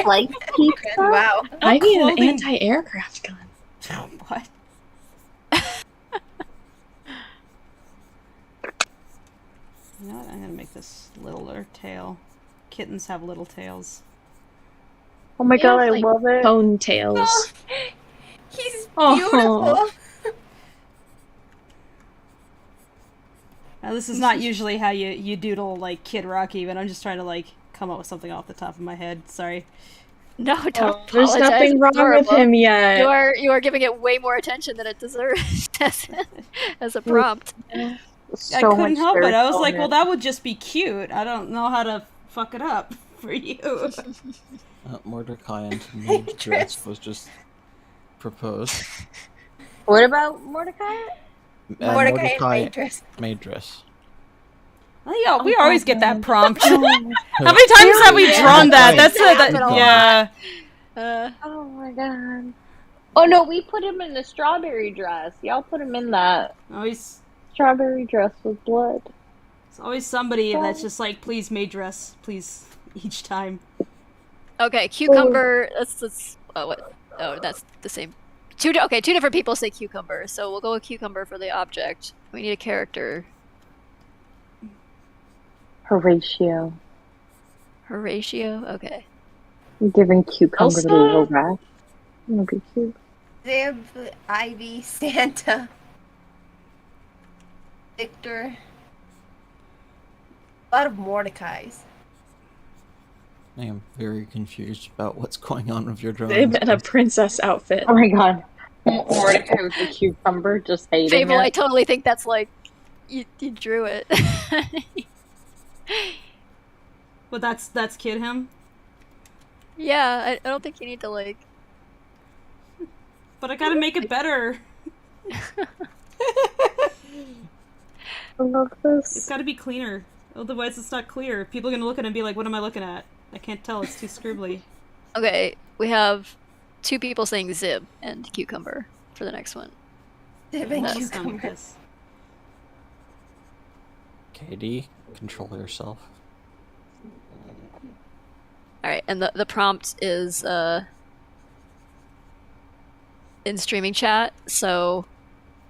Like pizza? Wow. Ivy and an clothing- anti-aircraft gun. What? You know what? I'm gonna make this littler tail. Kittens have little tails. Oh my god, I like love it. Ponytails. He's Oh. beautiful. Now, this is not usually how you doodle like Kid Rock. Even I'm just trying to like come up with something off the top of my head. Sorry. No, don't There's apologize. nothing It's wrong with adorable. him yet. You are giving it way more attention than it deserves as a prompt. So I couldn't much help it. I was like, serotonin. well, that would just be cute. I don't know how to fuck it up for you. Mordecai and maid dress was just proposed. What about Mordecai? Mordecai and Waitress. maid dress. Yeah, we always get that prompt. Oh, How many times have we Yeah. drawn that? Right. That's it. Yeah. Yeah. oh my god. Oh no, we put him in the strawberry dress. Y'all put him in that Always, strawberry dress with blood. it's always somebody that's just like, please, maid dress, please, each time. Okay, cucumber. That's what? Oh, that's the same. Two different people say cucumber, so we'll go with cucumber for the object. We need a character. Horatio. Horatio. Okay. I'm giving cucumber Elsa? the little rat. That'll be cute. Zib, Ivy, Santa, Victor. A lot of Mordecais. I am very confused about what's going on with your They've drawings. in a princess outfit. Oh my god. Mordecai with the cucumber, just hating Fable, I it. totally think that's like you drew it. But that's kid him. Yeah, I don't think you need to like. But I gotta make it better. I love It's this. gotta be cleaner. Otherwise, it's not clear. People are gonna look at it and be like, "What am I looking at? I can't tell. It's too scribbly." Okay, we have two people saying Zib and cucumber for the next one. Zib and That's dumb, cucumber. Chris. Katie, control yourself. All right, and the prompt is in streaming chat. So,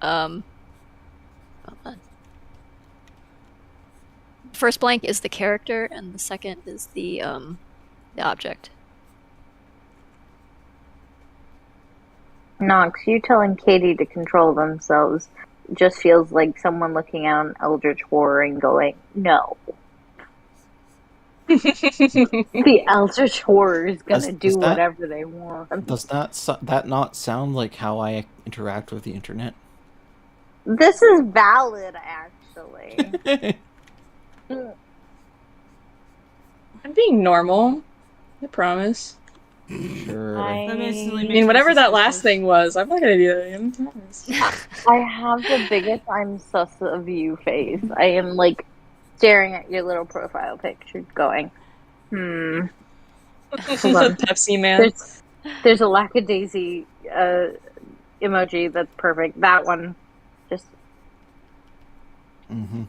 hold on. First blank is the character, and the second is the object. Nox, you telling Katie to control themselves just feels like someone looking at an eldritch horror and going, no. The eldritch horror is gonna do does that- whatever they want. Does that not sound like how I interact with the internet? This is valid, actually. I'm being normal. I promise. Sure. That instantly I makes mean, me whatever that last suspicious. thing was, I'm not gonna do that again. I promise. I have the biggest I'm sus of you face. I am like staring at your little profile picture going, Hold on. Pepsi Man. There's a Lackadaisy emoji that's perfect. That one. Just Mm-hmm.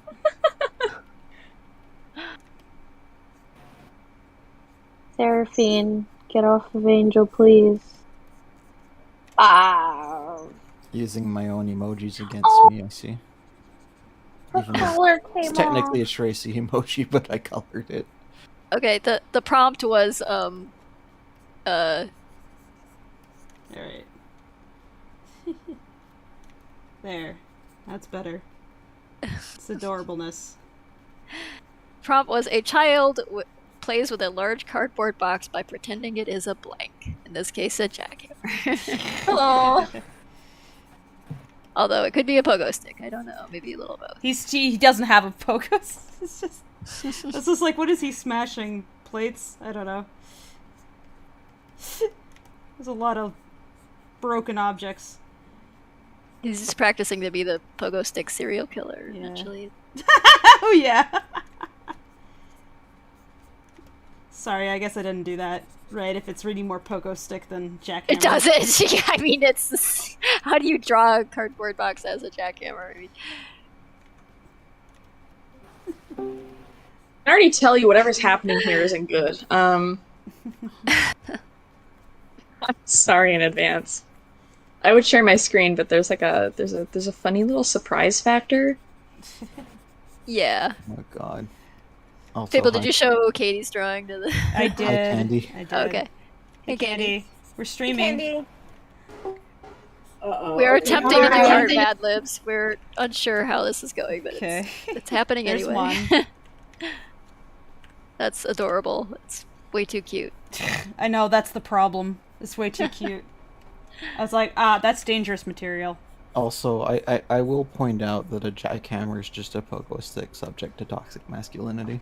Seraphine, get off of Angel, please. Ah, Using my own emojis against me, I see. the Even though color came it's technically a Tracy emoji, but I colored it. Okay, the prompt was Alright. There. That's better. It's adorableness. prompt was a child plays with a large cardboard box by pretending it is a blank. In this case, a jackhammer. Hello. Although it could be a pogo stick. I don't know. Maybe a little both. He doesn't have a pogo. It's just this is like, what is he smashing? Plates? I don't know. There's a lot of broken objects. He's just practicing to be the pogo stick serial killer eventually. Oh yeah. Sorry, I guess I didn't do that right. If it's reading more pogo stick than jackhammer. It doesn't. I mean, it's how do you draw a cardboard box as a jackhammer? I mean, I already tell you whatever's happening here isn't good. I'm sorry in advance. I would share my screen, but there's like there's a funny little surprise factor. Yeah. Oh my god. Also, Fable, did you show Katie's drawing to the? I did. Hi, Candy. I did. Okay. Hey, Candy. We're streaming. Candy. We are attempting to do our Mad Libs. We're unsure how this is going, but Okay. it's happening There's anyway. one. That's adorable. It's way too cute. I know, that's the problem. It's way too cute. I was like, that's dangerous material. Also, I will point out that a jackhammer is just a pogo stick subject to toxic masculinity.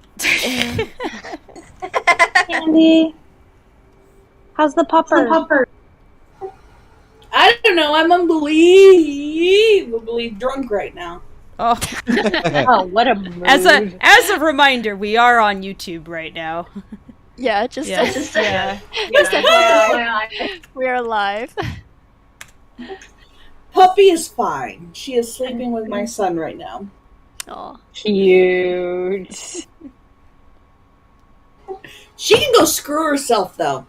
Candy, how's the pupper? I don't know. I'm unbelievably drunk right now. Oh, Oh, what a mood. as a reminder, we are on YouTube right now. Yeah, just Yeah. just FYI. We are live. Puppy is fine. She is sleeping with my son right now. Aw. Cute. She can go screw herself, though.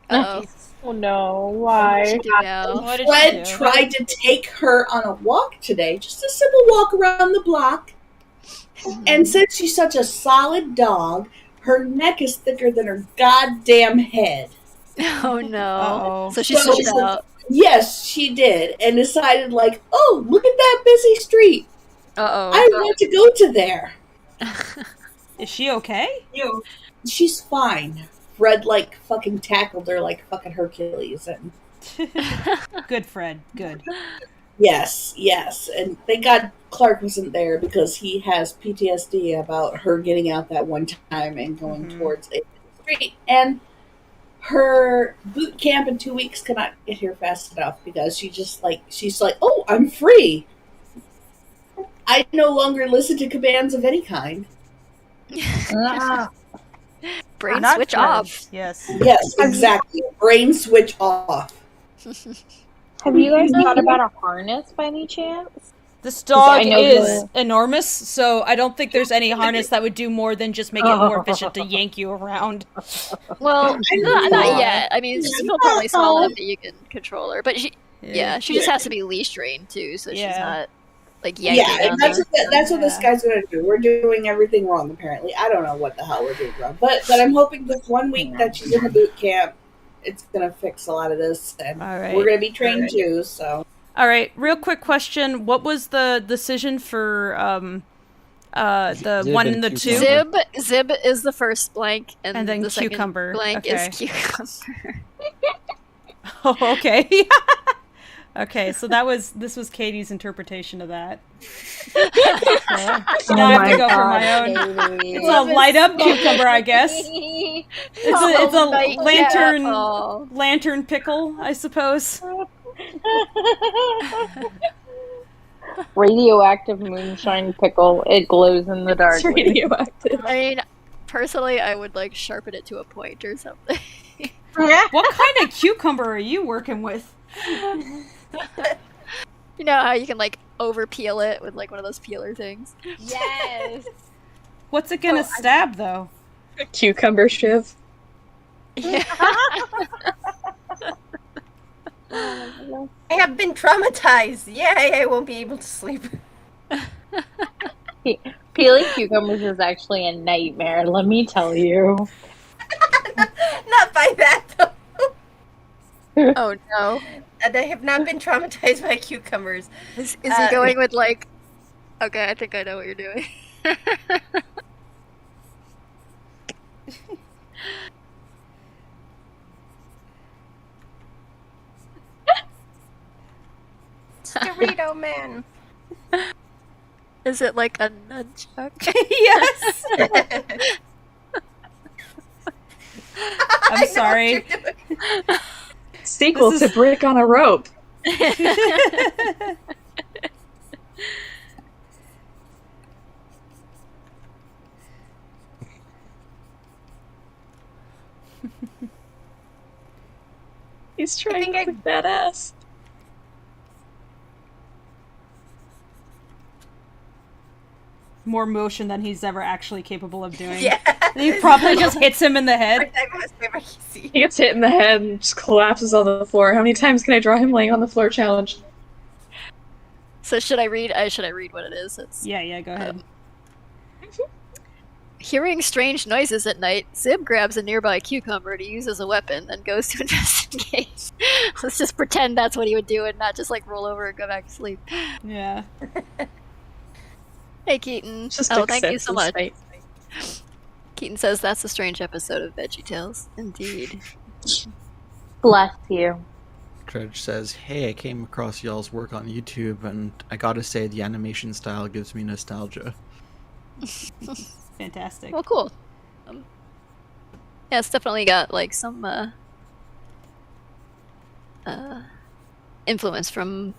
Uh-oh. Oh no, What did why? she do now? What did she Fred do? tried to take her on a walk today, just a simple walk around the block. And since she's such a solid dog, her neck is thicker than her goddamn head. Oh no. Uh-oh. So she So- switched out. Yes, she did, and decided, like, oh, look at that busy street. Uh-oh. I want to go to there. Is she okay? She's fine. Fred, like, fucking tackled her like fucking Hercules, and Good, Fred. Good. yes, and thank God Clark wasn't there because he has PTSD about her getting out that one time and going towards a street, and her boot camp in 2 weeks cannot get here fast enough because she's like, oh, I'm free. I no longer listen to commands of any kind. Brain Not switch Fred. off. Yes. Yes, exactly. Brain switch off. Have you guys thought about a harness by any chance? This dog I know is enormous, so I don't think there's any harness that would do more than just make it more efficient to yank you around. Well, not yet. I mean, she's still probably small enough that you can control her, but she just has to be leash trained too, so she's not like yanking. Yeah, and that's what this guy's gonna do. We're doing everything wrong, apparently. I don't know what the hell we're doing wrong, but I'm hoping this 1 week that she's in the boot camp, it's gonna fix a lot of this, and we're gonna be trained too. So, all right, real quick question: what was the decision for the Zib one and and the two? cucumber. Zib is the first blank, and then the cucumber. second blank Okay. is cucumber. Oh, okay. Okay, so this was Katie's interpretation of that. Now I have to go for my own. It's a light up cucumber, I guess. It's a lantern pickle, I suppose. Radioactive moonshine pickle. It glows in the dark. It's radioactive. I mean, personally, I would like sharpen it to a point or something. What kind of cucumber are you working with? You know how you can like over peel it with like one of those peeler things? Yes. What's it gonna stab though? A cucumber shiv. Yeah. I have been traumatized. Yay, I won't be able to sleep. Peeling cucumbers is actually a nightmare, let me tell you. Not by that, though. Oh no. And I have not been traumatized by cucumbers. Is he going with like... Okay, I think I know what you're doing. Dorito Man. Is it like a nunchuck? Yes. I'm sorry. Sequel to Brick on a Rope. He's trying to look badass. More motion than he's ever actually capable of doing. Yeah. He probably just hits him in the head. He gets hit in the head and just collapses on the floor. How many times can I draw him laying on the floor challenge? So should I read what it is? Yeah, go ahead. Hearing strange noises at night, Zib grabs a nearby cucumber to use as a weapon, then goes to investigate. Let's just pretend that's what he would do and not just like roll over and go back to sleep. Yeah. Hey, Keaton. Just thank you so much. Fate. Keaton says that's a strange episode of VeggieTales. Indeed. Bless you. Dredge says, hey, I came across y'all's work on YouTube, and I gotta say the animation style gives me nostalgia. Fantastic. Well, cool. Yeah, it's definitely got like some influence from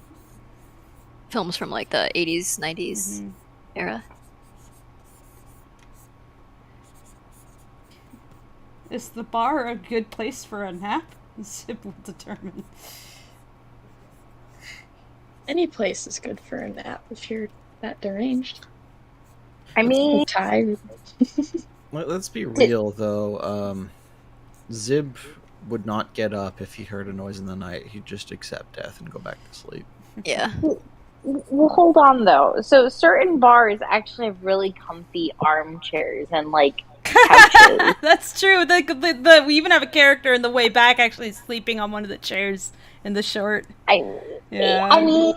films from like the 80s, 90s era. Is the bar a good place for a nap? Zip will determine. Any place is good for a nap if you're that deranged. I mean, tired. Let's be real, though. Zib would not get up if he heard a noise in the night. He'd just accept death and go back to sleep. Yeah. Well, hold on though. So certain bars actually have really comfy armchairs and like couches. That's true. We even have a character in the way back actually sleeping on one of the chairs in the short. I mean,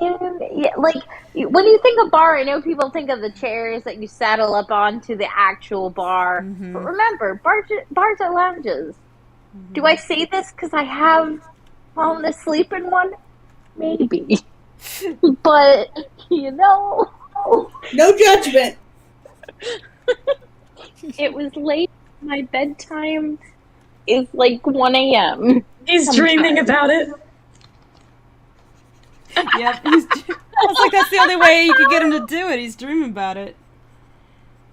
like when you think of bar, I know people think of the chairs that you saddle up onto the actual bar. But remember, bars are lounges. Do I say this because I have fallen asleep in one? Maybe. But, No judgment. It was late. My bedtime is like 1 a.m. He's dreaming about it. Yep. It's like that's the only way you could get him to do it. He's dreaming about it.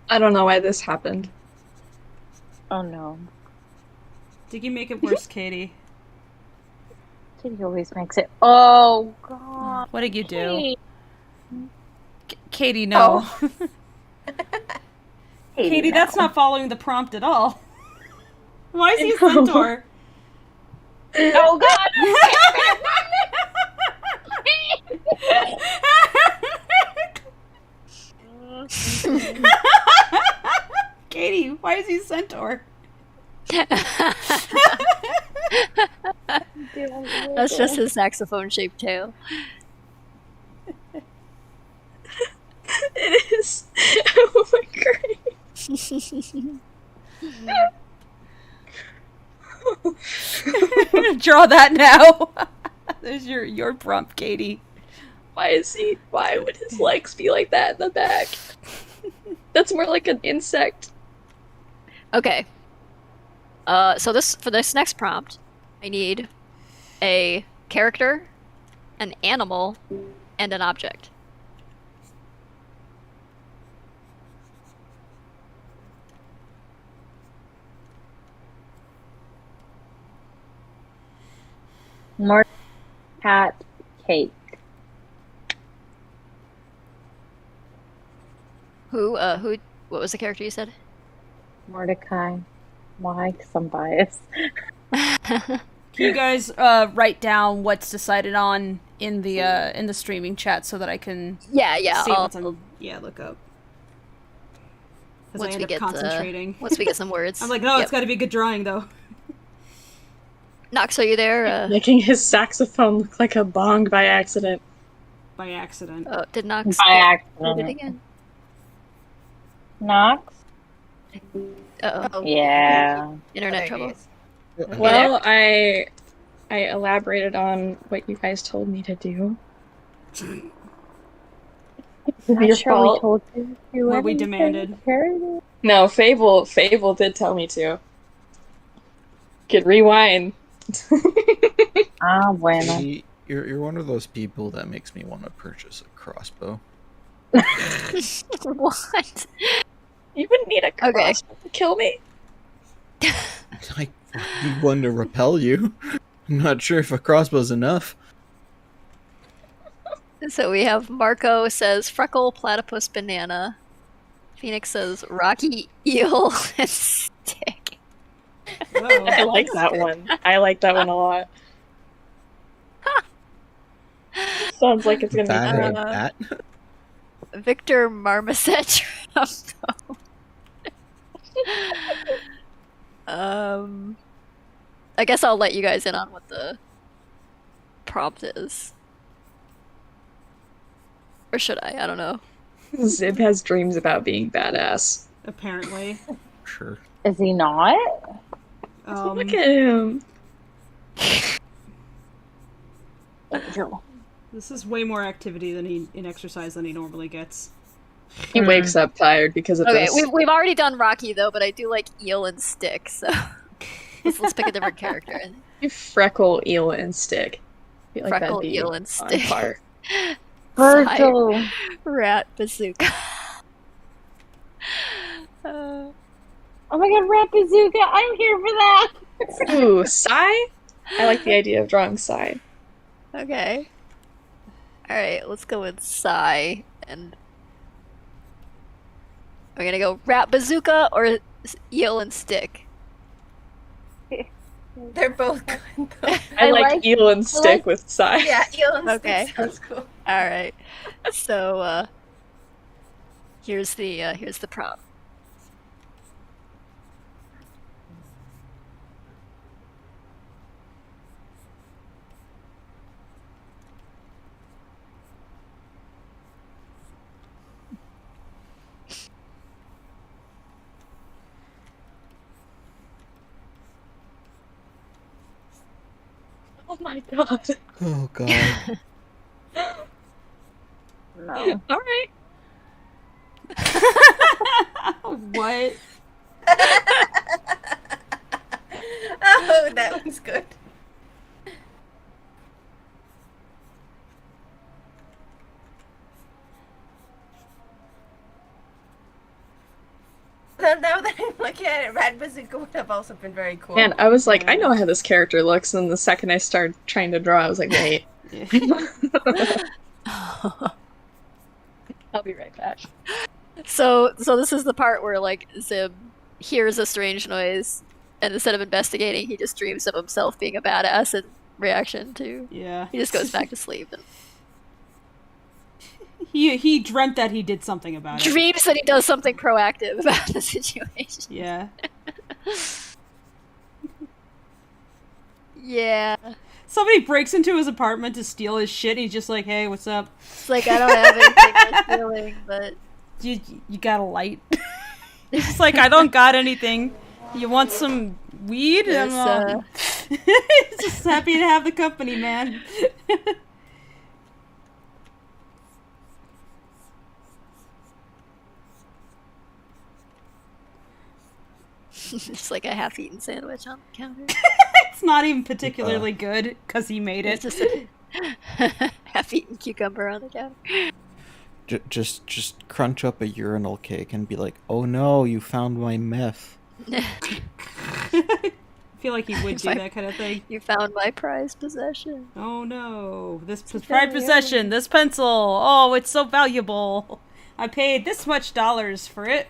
I don't know why this happened. Oh no. Did you make it worse, Katie? Katie always makes it. Oh god. What did you do? Katie, no. Oh. Katie, that's not following the prompt at all. Why is he a centaur? Oh god! Katie, why is he a centaur? That's just his saxophone-shaped tail. It is. Oh my god. Draw that now. There's your prompt, Katie. Why would his legs be like that in the back? That's more like an insect. Okay. So for this next prompt, I need a character, an animal, and an object. More cat cake. What was the character you said? Mordecai. Why? Because I'm biased. Can you guys write down what's decided on in the streaming chat so that I can see what I'm look up. Once I we end up concentrating. Once we get some words. I'm like, no, it's got to be a good drawing though. Knox, are you there? Making his saxophone look like a bong by accident. By accident. Oh, did Knox by accident it again? Knox? Uh-oh. Yeah. Internet trouble. Well, I elaborated on what you guys told me to do. Your fault. Told you to do what we demanded. No, Fable did tell me to. Could rewind. Bueno. See, you're one of those people that makes me want to purchase a crossbow. What? You wouldn't need a crossbow to kill me. I need one to repel you. I'm not sure if a crossbow's enough. So we have Marco says freckle, platypus, banana. Phoenix says rocky, eel, and stick. Whoa. I like that one. I like that one a lot. Sounds like it's gonna be That. Victor Marmoset Trumpo. I guess I'll let you guys in on what the prompt is. Or should I? I don't know. Zib has dreams about being badass. Apparently. Sure. Is he not? Look at him. This is way more activity in exercise than he normally gets. He wakes up tired because of this. Okay, we've already done Rocky though, but I do like eel and stick, so let's pick a different character. You freckle, eel, and stick. I feel like Freckle, that'd be eel, and on stick. par. Virgil. Rat bazooka. Oh my god, Rat Bazooka! I'm here for that! Ooh, Psy? I like the idea of drawing Psy. Okay. Alright, let's go with Psy. And we're gonna go rat bazooka or eel and stick. They're both good, though. I like eel and stick with Psy. Yeah, eel and Okay. stick sounds cool. Alright. So, here's the prompt. Oh my god. Oh god. No. Alright. What? Oh, that one's good. Now that I'm looking at it, Rat Bazooka would have also been very cool. Man, I was like, I know how this character looks, and then the second I started trying to draw, I was like, wait. I'll be right back. So this is the part where like Zib hears a strange noise, and instead of investigating, he just dreams of himself being a badass in reaction to. Yeah. He just goes back to sleep. And He dreamt that he did something about it. dreams that he does something proactive about the situation. Yeah. Yeah. Somebody breaks into his apartment to steal his shit, and he's just like, hey, what's up? It's like, I don't have anything worth stealing, but... You got a light? It's just like, I don't got anything. You want some weed? I'm just happy to have the company, man. It's like a half-eaten sandwich on the counter. It's not even particularly good, because he made it. It's just a half-eaten cucumber on the counter. Just crunch up a urinal cake and be like, oh no, you found my meth. I feel like he would do that kind of thing. You found my prized possession. Oh no, this prized possession, this pencil. Oh, it's so valuable. I paid this much dollars for it.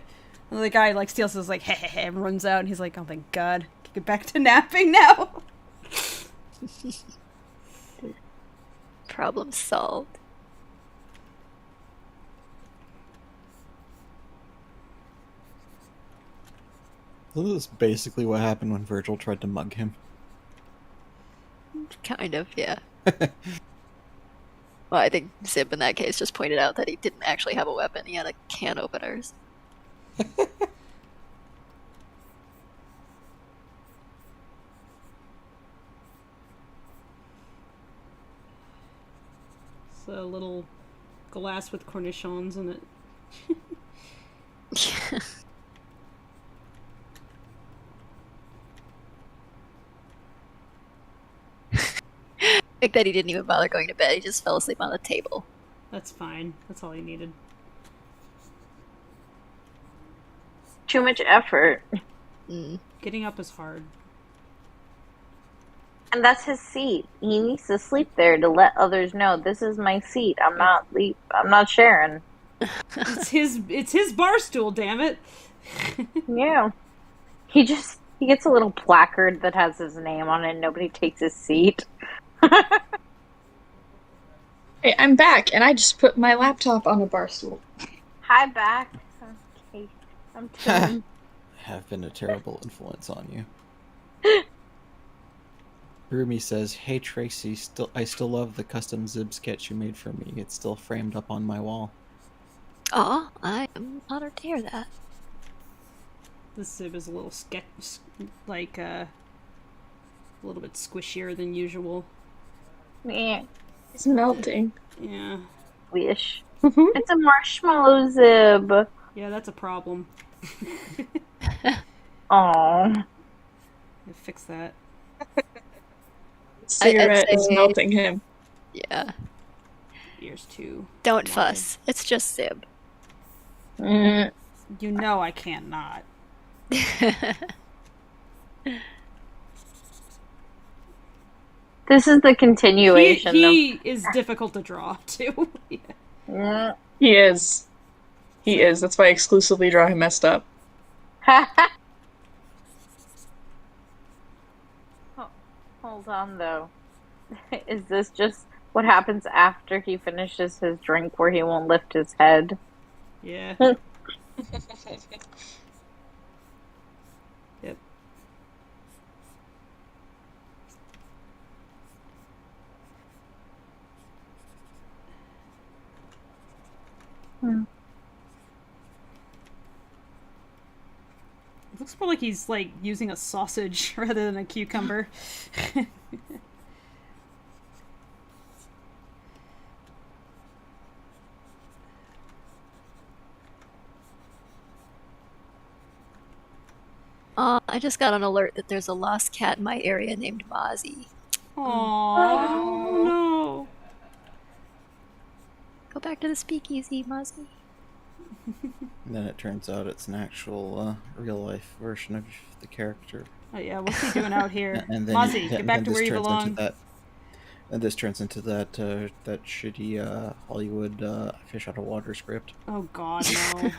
And the guy like steals his like heh and runs out, and he's like, oh thank God, can get back to napping now. Problem solved. This is basically what happened when Virgil tried to mug him. Kind of, yeah. Well, I think Zib in that case just pointed out that he didn't actually have a weapon. He had a can openers. It's a little glass with cornichons in it. Like that he didn't even bother going to bed. He just fell asleep on the table. That's fine. That's all he needed. Too much effort. Getting up is hard. And that's his seat. He needs to sleep there to let others know this is my seat. I'm not sharing. It's his bar stool, damn it. Yeah. He gets a little placard that has his name on it and nobody takes his seat. Hey, I'm back, and I just put my laptop on a bar stool. Hi, back. Okay. I'm Tim. I have been a terrible influence on you. Rumi says, "Hey Tracy, I still love the custom Zib sketch you made for me. It's still framed up on my wall." Aw, I am honored to hear that. This Zib is a little like a little bit squishier than usual. Yeah. It's melting. Yeah. Wish. It's a marshmallow Zib. Yeah, that's a problem. Aww. Fix that. Cigarette is melting him. Yeah. Ears too. Don't fuss. It's just Zib. You know I can't not. This is the continuation. He is difficult to draw too. Yeah. He is. He is. That's why I exclusively draw him messed up. Hold on, though. Is this just what happens after he finishes his drink where he won't lift his head? Yeah. Yep. It looks more like he's like using a sausage rather than a cucumber. I just got an alert that there's a lost cat in my area named Mozzie. Oh no. Go back to the speakeasy, Mozzie. And then it turns out it's an actual real-life version of the character. Oh yeah, what's he doing out here? And then Mozzie, get back to where you belong. And this turns into that shitty Hollywood fish out of water script. Oh god, no.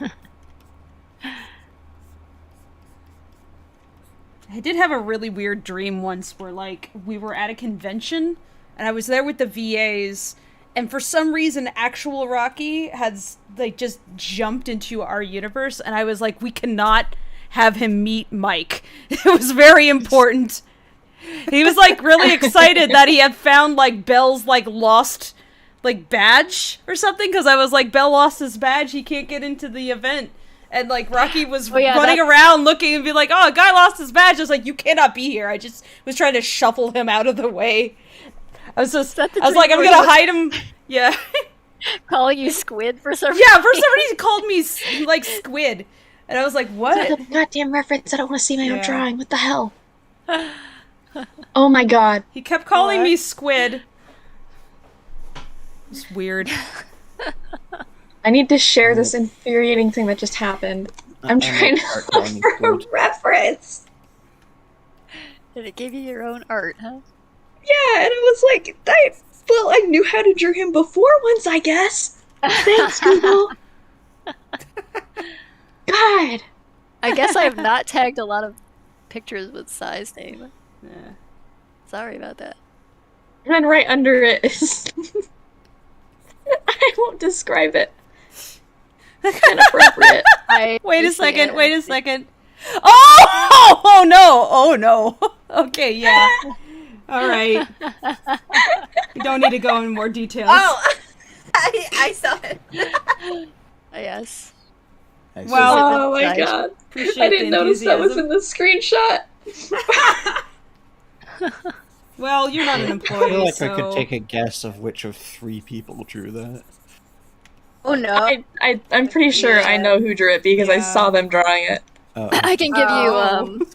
I did have a really weird dream once where, like, we were at a convention, and I was there with the VAs, and for some reason, actual Rocky has, like, just jumped into our universe, and I was like, we cannot have him meet Mike. It was very important. He was, like, really excited that he had found, like, Belle's, like, lost, like, badge or something, because I was like, Belle lost his badge, he can't get into the event. And, like, Rocky was running around looking and be like, oh, a guy lost his badge. I was like, you cannot be here. I just was trying to shuffle him out of the way. I was like, I'm going to hide him. Yeah. Calling you Squid for some reason? Yeah, for some reason he called me, like, Squid. And I was like, what? That's a goddamn reference. I don't want to see my own drawing. What the hell? Oh my god. He kept calling me Squid. It's weird. I need to share this infuriating thing that just happened. I'm trying to look for a reference. And it gave you your own art, huh? Yeah, and it was like, I knew how to draw him before once, I guess. Thanks, people. God. I guess I have not tagged a lot of pictures with Sai's name. Yeah. Sorry about that. And then right under it is... I won't describe it. Inappropriate. Wait a second. Oh no! Oh no! Okay, yeah. All right. We don't need to go into more details. Oh, I saw it. Yes. Well, oh my god! I didn't notice that was in the screenshot. Well, you're not an I employee, feel like so... I could take a guess of which of 3 people drew that. Oh no. I'm pretty sure I know who drew it because I saw them drawing it. I can give you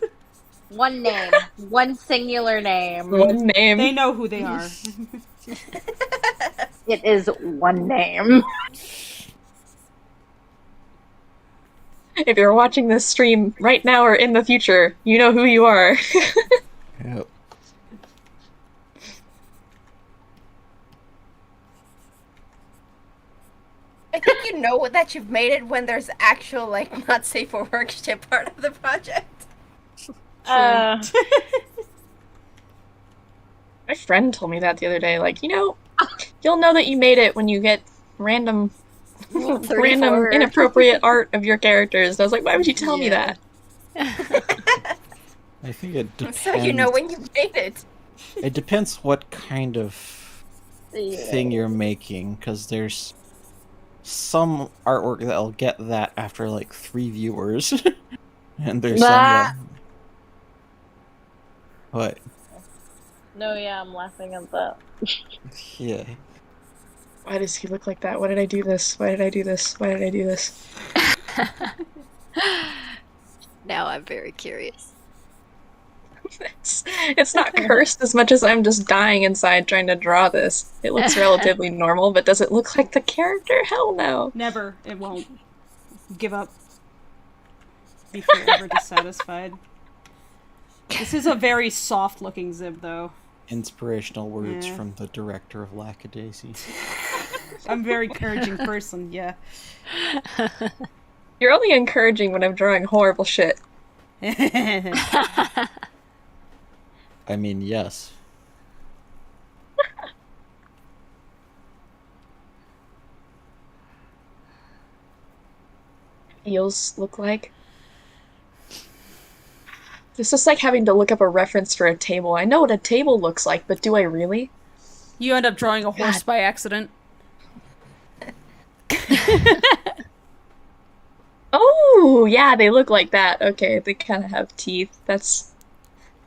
one name. One singular name. One name. They know who they are. It is one name. If you're watching this stream right now or in the future, you know who you are. Yep. I think you know that you've made it when there's actual, like, not safe for work shit part of the project. My friend told me that the other day, like, you'll know that you made it when you get random inappropriate art of your characters. And I was like, why would you tell me that? I think it depends. So you know when you made it. It depends what kind of thing you're making, because there's some artwork that'll get that after like 3 viewers, and there's some that... What? No, yeah, I'm laughing at that. Yeah. Why does he look like that? Why did I do this? Why did I do this? Why did I do this? Now I'm very curious. It's not cursed as much as I'm just dying inside trying to draw this. It looks relatively normal, but does it look like the character? Hell no. Never. It won't. Give up. Be forever dissatisfied. This is a very soft-looking Zib, though. Inspirational words from the director of Lackadaisy. I'm a very encouraging person, yeah. You're only encouraging when I'm drawing horrible shit. I mean, yes. Eels look like. This is like having to look up a reference for a table. I know what a table looks like, but do I really? You end up drawing a horse by accident. Oh, yeah, they look like that. Okay, they kind of have teeth. That's...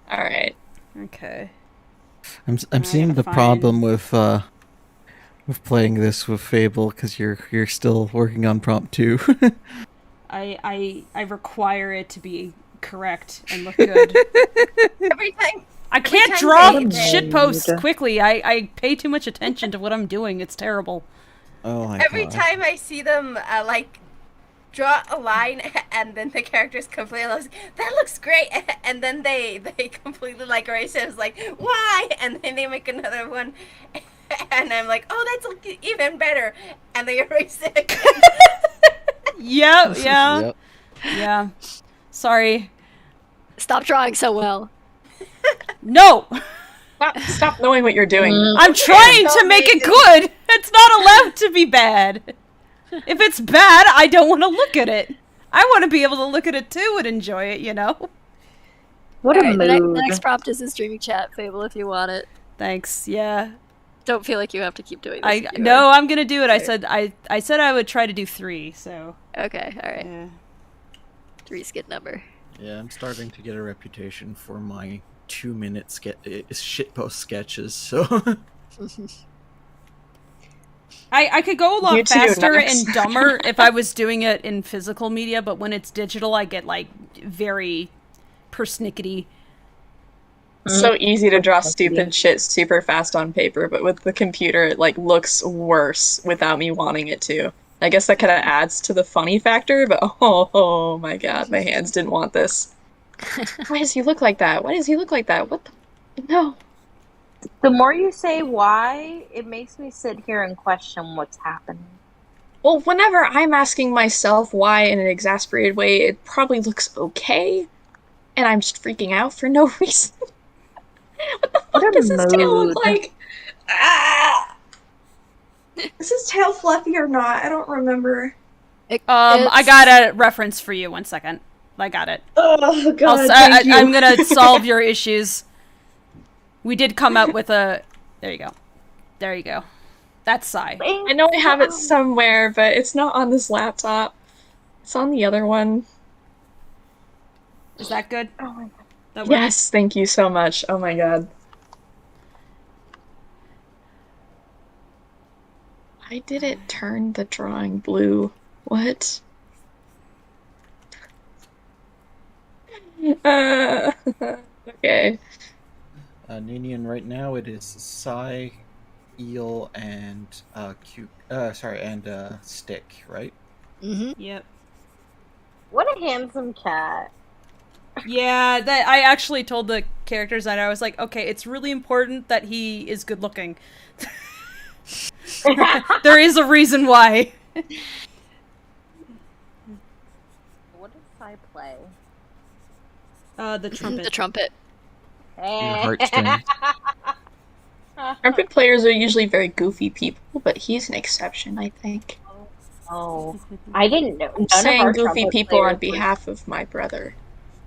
Alright. Okay. I'm seeing the problem with playing this with Fable, because you're still working on prompt 2. I require it to be correct and look good. Everything. I can't draw shitposts quickly. I pay too much attention to what I'm doing. It's terrible. Oh my Every God. time I see them, like, draw a line and then the characters completely like, that looks great, and then they completely like erase it. It's like, why? And then they make another one, and I'm like, oh, that's even better, and they erase it. Yeah. Sorry. Stop drawing so well. No! Stop knowing what you're doing. I'm trying to make it good! It's not allowed to be bad! If it's bad, I don't want to look at it. I want to be able to look at it too and enjoy it, you know? What a mood. The next prompt is in streaming chat, Fable, if you want it. Thanks, yeah. Don't feel like you have to keep doing this. No, I'm gonna do it. I said I would try to do 3, so... Okay, alright. Yeah. 3's good number. Yeah, I'm starting to get a reputation for my 2-minute shitpost sketches, so... I could go a lot faster and dumber if I was doing it in physical media, but when it's digital, I get, like, very persnickety. So easy to draw stupid shit super fast on paper, but with the computer, it, like, looks worse without me wanting it to. I guess that kind of adds to the funny factor, but oh my god, my hands didn't want this. Why does he look like that? Why does he look like that? What the... No. The more you say why, it makes me sit here and question what's happening. Well, whenever I'm asking myself why in an exasperated way, it probably looks okay, and I'm just freaking out for no reason. What the fuck does his tail look like? Ah! Is his tail fluffy or not? I don't remember. I got a reference for you. 1 second. I got it. Oh god, I'm gonna solve your issues. We did come up with a... There you go. There you go. That's Sai. I know I have it somewhere, but it's not on this laptop. It's on the other one. Is that good? Oh my god. Yes, thank you so much. Oh my god. Why did it turn the drawing blue? What? Okay. Ninian, right now it is Psy, Eel, and Stick, right? Mm-hmm. Yep. What a handsome cat. Yeah, that I actually told the characters that I was like, okay, it's really important that he is good looking. There is a reason why. What does I play? The trumpet. The trumpet. Your heartstrings. Trumpet players are usually very goofy people, but he's an exception, I think. Oh, I didn't know. None Saying of our goofy trumpet people on players were- behalf of my brother.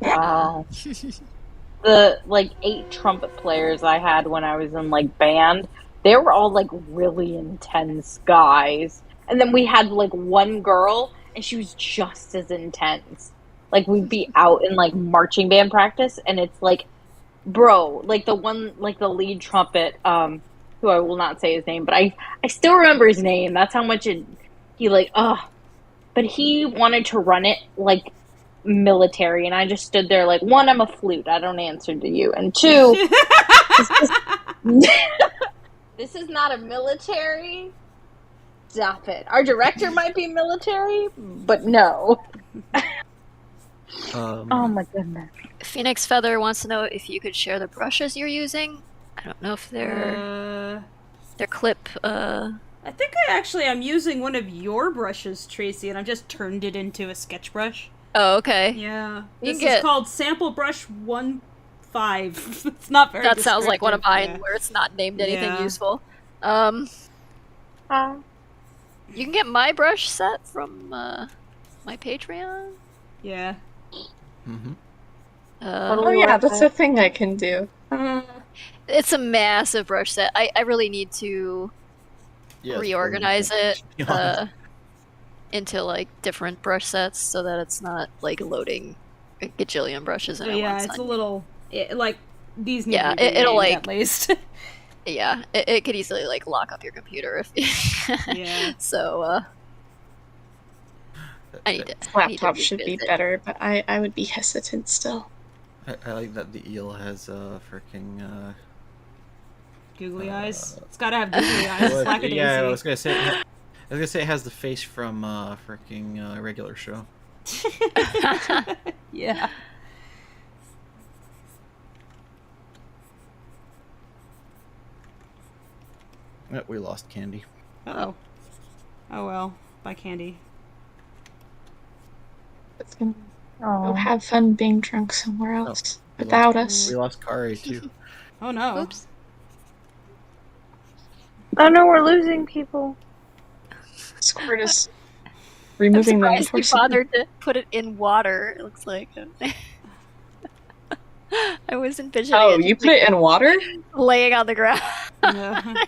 Wow. The 8 trumpet players I had when I was in band, they were all really intense guys. And then we had one girl, and she was just as intense. We'd be out in marching band practice, and it's bro, the one, the lead trumpet, who I will not say his name, but I still remember his name. That's how much but he wanted to run it military, and I just stood there one, I'm a flute, I don't answer to you, and 2, this is not a military. Stop it. Our director might be military, but no. Oh my goodness. Phoenix Feather wants to know if you could share the brushes you're using. I don't know if they're clip. I think I'm using one of your brushes, Tracy, and I've just turned it into a sketch brush. Oh, okay. Yeah. This is called Sample Brush 1.5. It's not very That sounds like one of mine, yeah. where it's not named anything useful. You can get my brush set from my Patreon. Yeah. Mm-hmm. Oh yeah, that's a thing I can do. It's a massive brush set. I really need to reorganize it into different brush sets so that it's not loading a gajillion brushes at once. Yeah, it's a little these need to be it'll at least. Yeah, it could easily lock up your computer if. Yeah. So I need to. Laptop should be better, but I would be hesitant still. I like that the eel has freaking googly eyes. It's gotta have googly eyes. It's Lackadaisy. Yeah, I was gonna say it has the face from freaking regular show. Yeah. We lost Candy. Oh. Oh well. Bye, Candy. It's gonna go have fun being drunk somewhere else without us. We lost Kari too. Oh no. Oops. Oh no, we're losing people. Squirt is removing them. I'm surprised you bothered to put it in water. It looks like. I was envisioning. Oh, you put it in water? Laying on the ground. Yeah.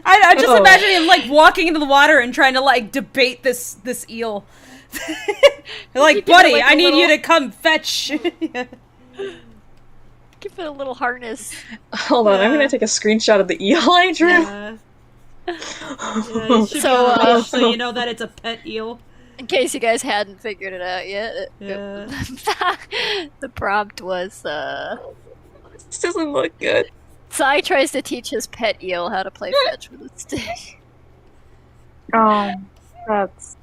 I just imagine him walking into the water and trying to debate this eel. Buddy, I need you to come fetch. Give it a little harness. Hold on, I'm gonna take a screenshot of the eel I drew. Yeah. Yeah, so you know that it's a pet eel. In case you guys hadn't figured it out yet, Yeah. the prompt was This doesn't look good. Sai tries to teach his pet eel how to play fetch with a stick. Oh, that's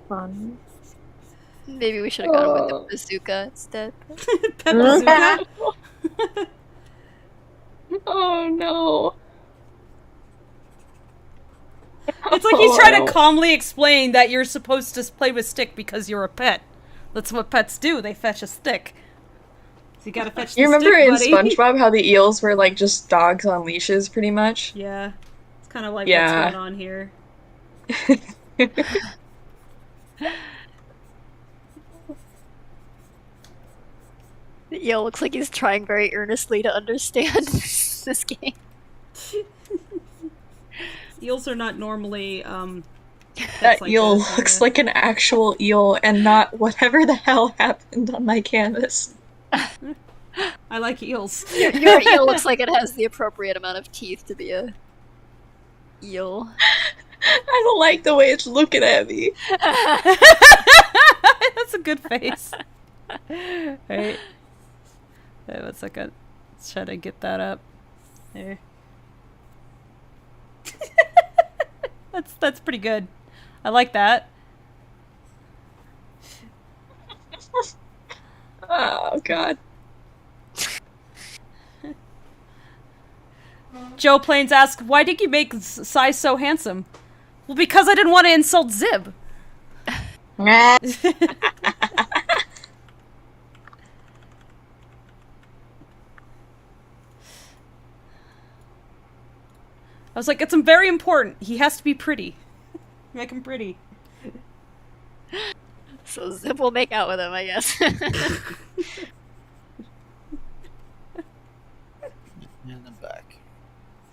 fun. Maybe we should have gone with the bazooka instead. Pet bazooka? Oh no. It's like he's trying to calmly explain that you're supposed to play with stick because you're a pet. That's what pets do. They fetch a stick. So you gotta fetch the You remember stick, in buddy. SpongeBob how the eels were just dogs on leashes, pretty much? Yeah. It's kind of what's going on here. The eel looks like he's trying very earnestly to understand this game. Eels are not normally, That eel looks like an actual eel and not whatever the hell happened on my canvas. I like eels. Your eel looks like it has the appropriate amount of teeth to be a Eel. I don't like the way it's looking at me. That's a good face. Right. Wait 1 second. Let's try to get that up. There. That's pretty good. I like that. Oh god. Joe Plains asks, why did you make Sai so handsome? Well, because I didn't want to insult Zib. I was like, it's very important. He has to be pretty. Make him pretty. So Zip will make out with him, I guess. In the back.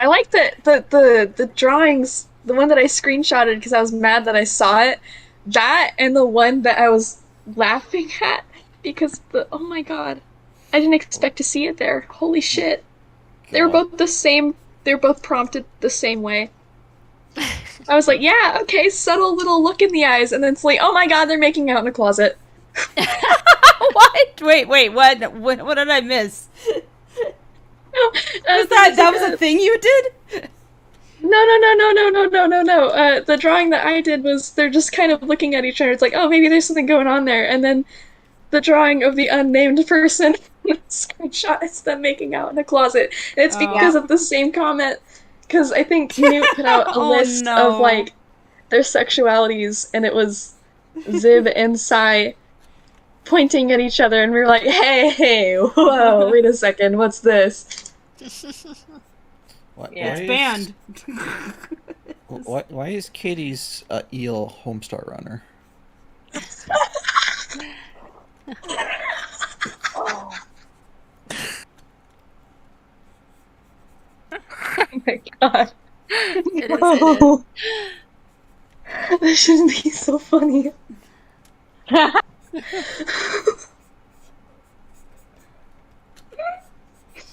I like the drawings, the one that I screenshotted because I was mad that I saw it. That and the one that I was laughing at because oh my god. I didn't expect to see it there. Holy shit. They were both the same. They were both prompted the same way. I was like, yeah, okay, subtle little look in the eyes, and then it's like, oh my god, they're making out in a closet. What? Wait, what did I miss? That was a thing you did? No. The drawing that I did was they're just kind of looking at each other. It's like, oh, maybe there's something going on there. And then the drawing of the unnamed person screenshot is them making out in a closet. And it's because of the same comment. Because I think Newt put out a list of, like, their sexualities, and it was Zib and Sai pointing at each other, and we were like, hey, whoa, wait a second, what's this? It's banned. Why is Katie's eel Homestar Runner? Oh my god. No. That shouldn't be so funny.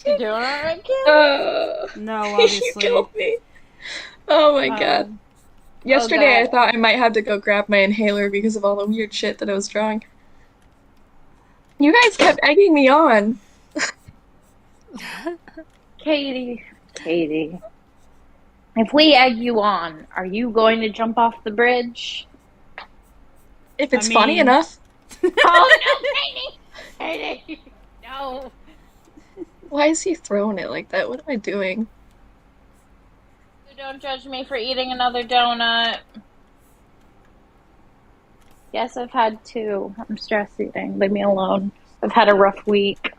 You doing alright, kid? No, obviously. You killed me. Oh my god. Yesterday I thought I might have to go grab my inhaler because of all the weird shit that I was drawing. You guys kept egging me on. Katie, if we egg you on, are you going to jump off the bridge? If it's funny enough. Oh no, Katie! No. Why is he throwing it like that? What am I doing? Don't judge me for eating another donut. Yes, I've had 2. I'm stress eating. Leave me alone. I've had a rough week.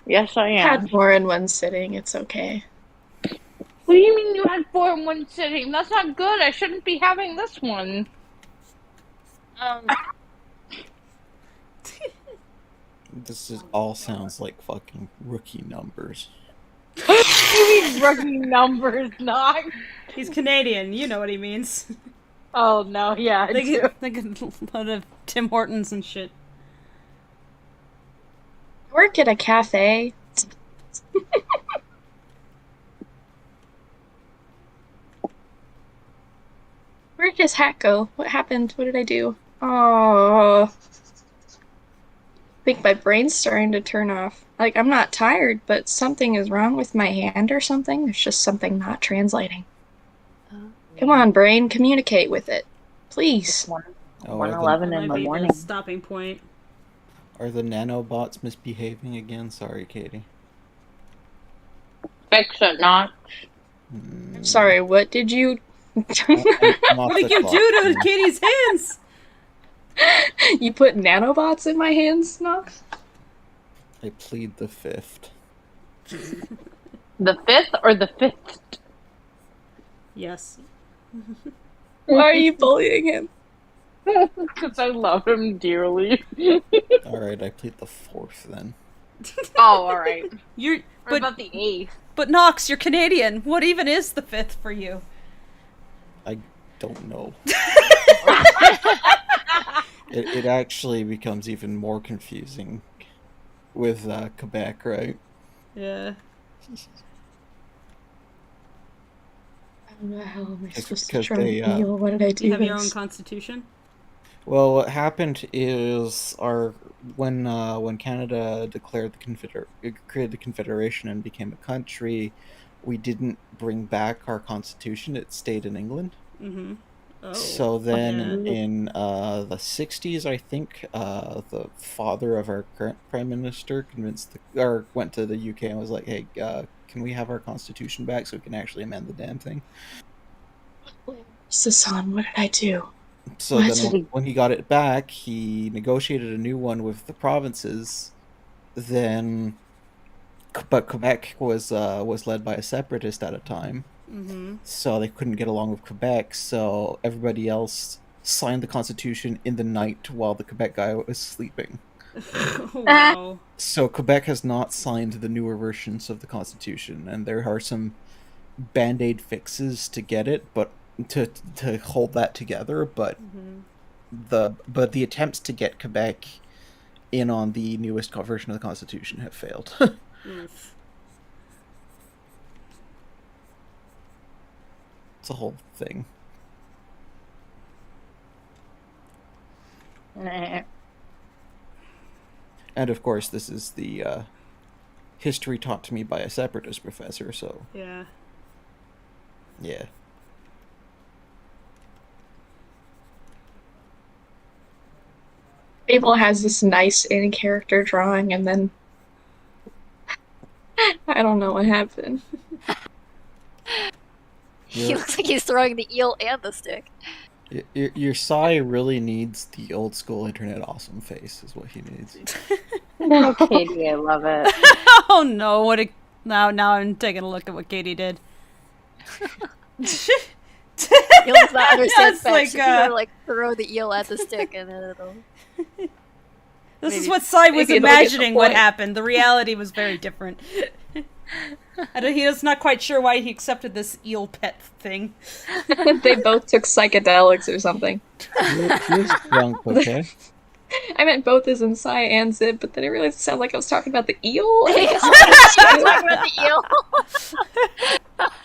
Yes, I am. Had more in one sitting. It's okay. What do you mean you had 4 in one sitting? That's not good. I shouldn't be having this one. This all sounds like fucking rookie numbers. You mean rookie numbers, not? He's Canadian. You know what he means. Oh no, yeah, They get a lot of Tim Hortons and shit. Work at a cafe. Where did his hat go? What happened? What did I do? Oh. I think my brain's starting to turn off. Like, I'm not tired, but something is wrong with my hand or something. There's just something not translating. Come on, brain, communicate with it. Please. 1:11 in the morning. Stopping point. Are the nanobots misbehaving again? Sorry, Katie. Fix it, not. I'm sorry, what did you... What did you do to Katie's hands? You put nanobots in my hands, Nox? I plead the 5th. The 5th or the 5th? Yes. Why are you bullying him? Because I love him dearly. Alright, I plead the 4th then. Oh, alright. What about the 8th? But Nox, you're Canadian. What even is the 5th for you? I don't know. It actually becomes even more confusing with Quebec, right? Yeah. How the hell am I supposed to because draw they, an eel? Why did I do You have this? your own constitution? Well, what happened is when Canada declared created the Confederation and became a country, we didn't bring back our constitution. It stayed in England. Mm-hmm. Oh. So then Yeah. in the 60s, I think, the father of our current prime minister went to the UK and was like, "Hey, can we have our constitution back so we can actually amend the damn thing?" Sasan, what did I do? So then when he got it back, he negotiated a new one with the provinces. Then, but Quebec was led by a separatist at a time. Mm-hmm. So they couldn't get along with Quebec, so everybody else signed the constitution in the night while the Quebec guy was sleeping. Wow. So Quebec has not signed the newer versions of the constitution, and there are some band-aid fixes to get it, but to hold that together, but the attempts to get Quebec in on the newest version of the constitution have failed. It's a whole thing. And of course, this is the history taught to me by a separatist professor, so... Yeah. Yeah. Abel has this nice in-character drawing, and then... I don't know what happened. He looks like he's throwing the eel and the stick. Your Sai really needs the old school internet awesome face, is what he needs. No, Katie, I love it. Oh no, now I'm taking a look at what Katie did. Eel's not understand That's like throw the eel at the stick and then it'll... This is what Sai was imagining what happened. The reality was very different. He's not quite sure why he accepted this eel pet thing. They both took psychedelics or something. He's drunk, okay? I meant both as in Sai and Zib, but then I realized it sounded like I was talking about the eel. Talking about the eel.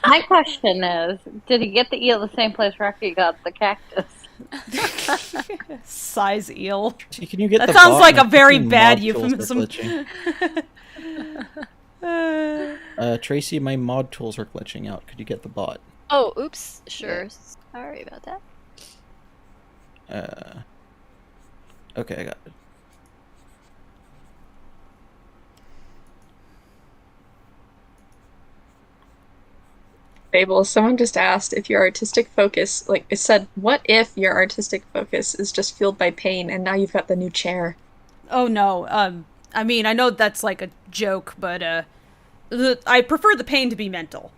My question is, did he get the eel the same place Rocky got the cactus? Size eel. Can you get that the sounds bot? like a My very fucking bad mod tools are euphemism. Tracy, my mod tools are glitching out. Could you get the bot? Oh, oops. Sure. Sorry about that. Okay, I got it. Babel, someone just asked if your artistic focus, like it said, what if your artistic focus is just fueled by pain and now you've got the new chair? Oh no, I mean, I know that's like a joke, but I prefer the pain to be mental.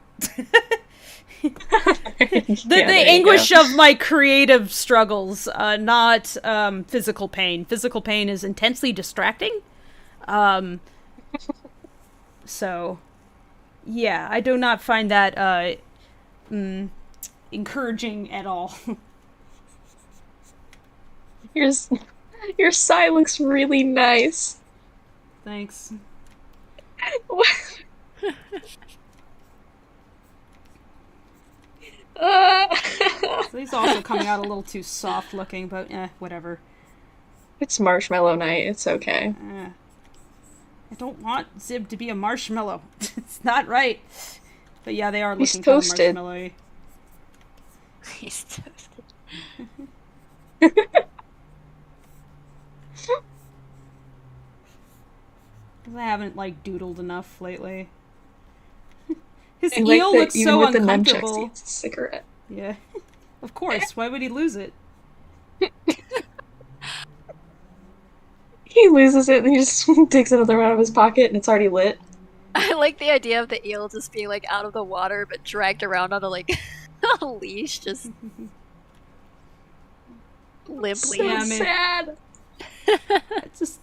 The anguish of my creative struggles, not physical pain. Physical pain is intensely distracting. So, yeah, I do not find that encouraging at all. Your Sai looks really nice. Thanks. So he's also coming out a little too soft looking, but whatever. It's marshmallow night, it's okay. I don't want Zib to be a marshmallow. It's not right. But yeah, they are looking kind of marshmallowy. He's toasted. I haven't doodled enough lately. His I eel like looks so with uncomfortable. The nunchucks, it's a cigarette. Yeah, of course. Why would he lose it? He loses it and he just takes another one out of his pocket and it's already lit. I like the idea of the eel just being out of the water but dragged around on a a leash, just limply. So sad. It's just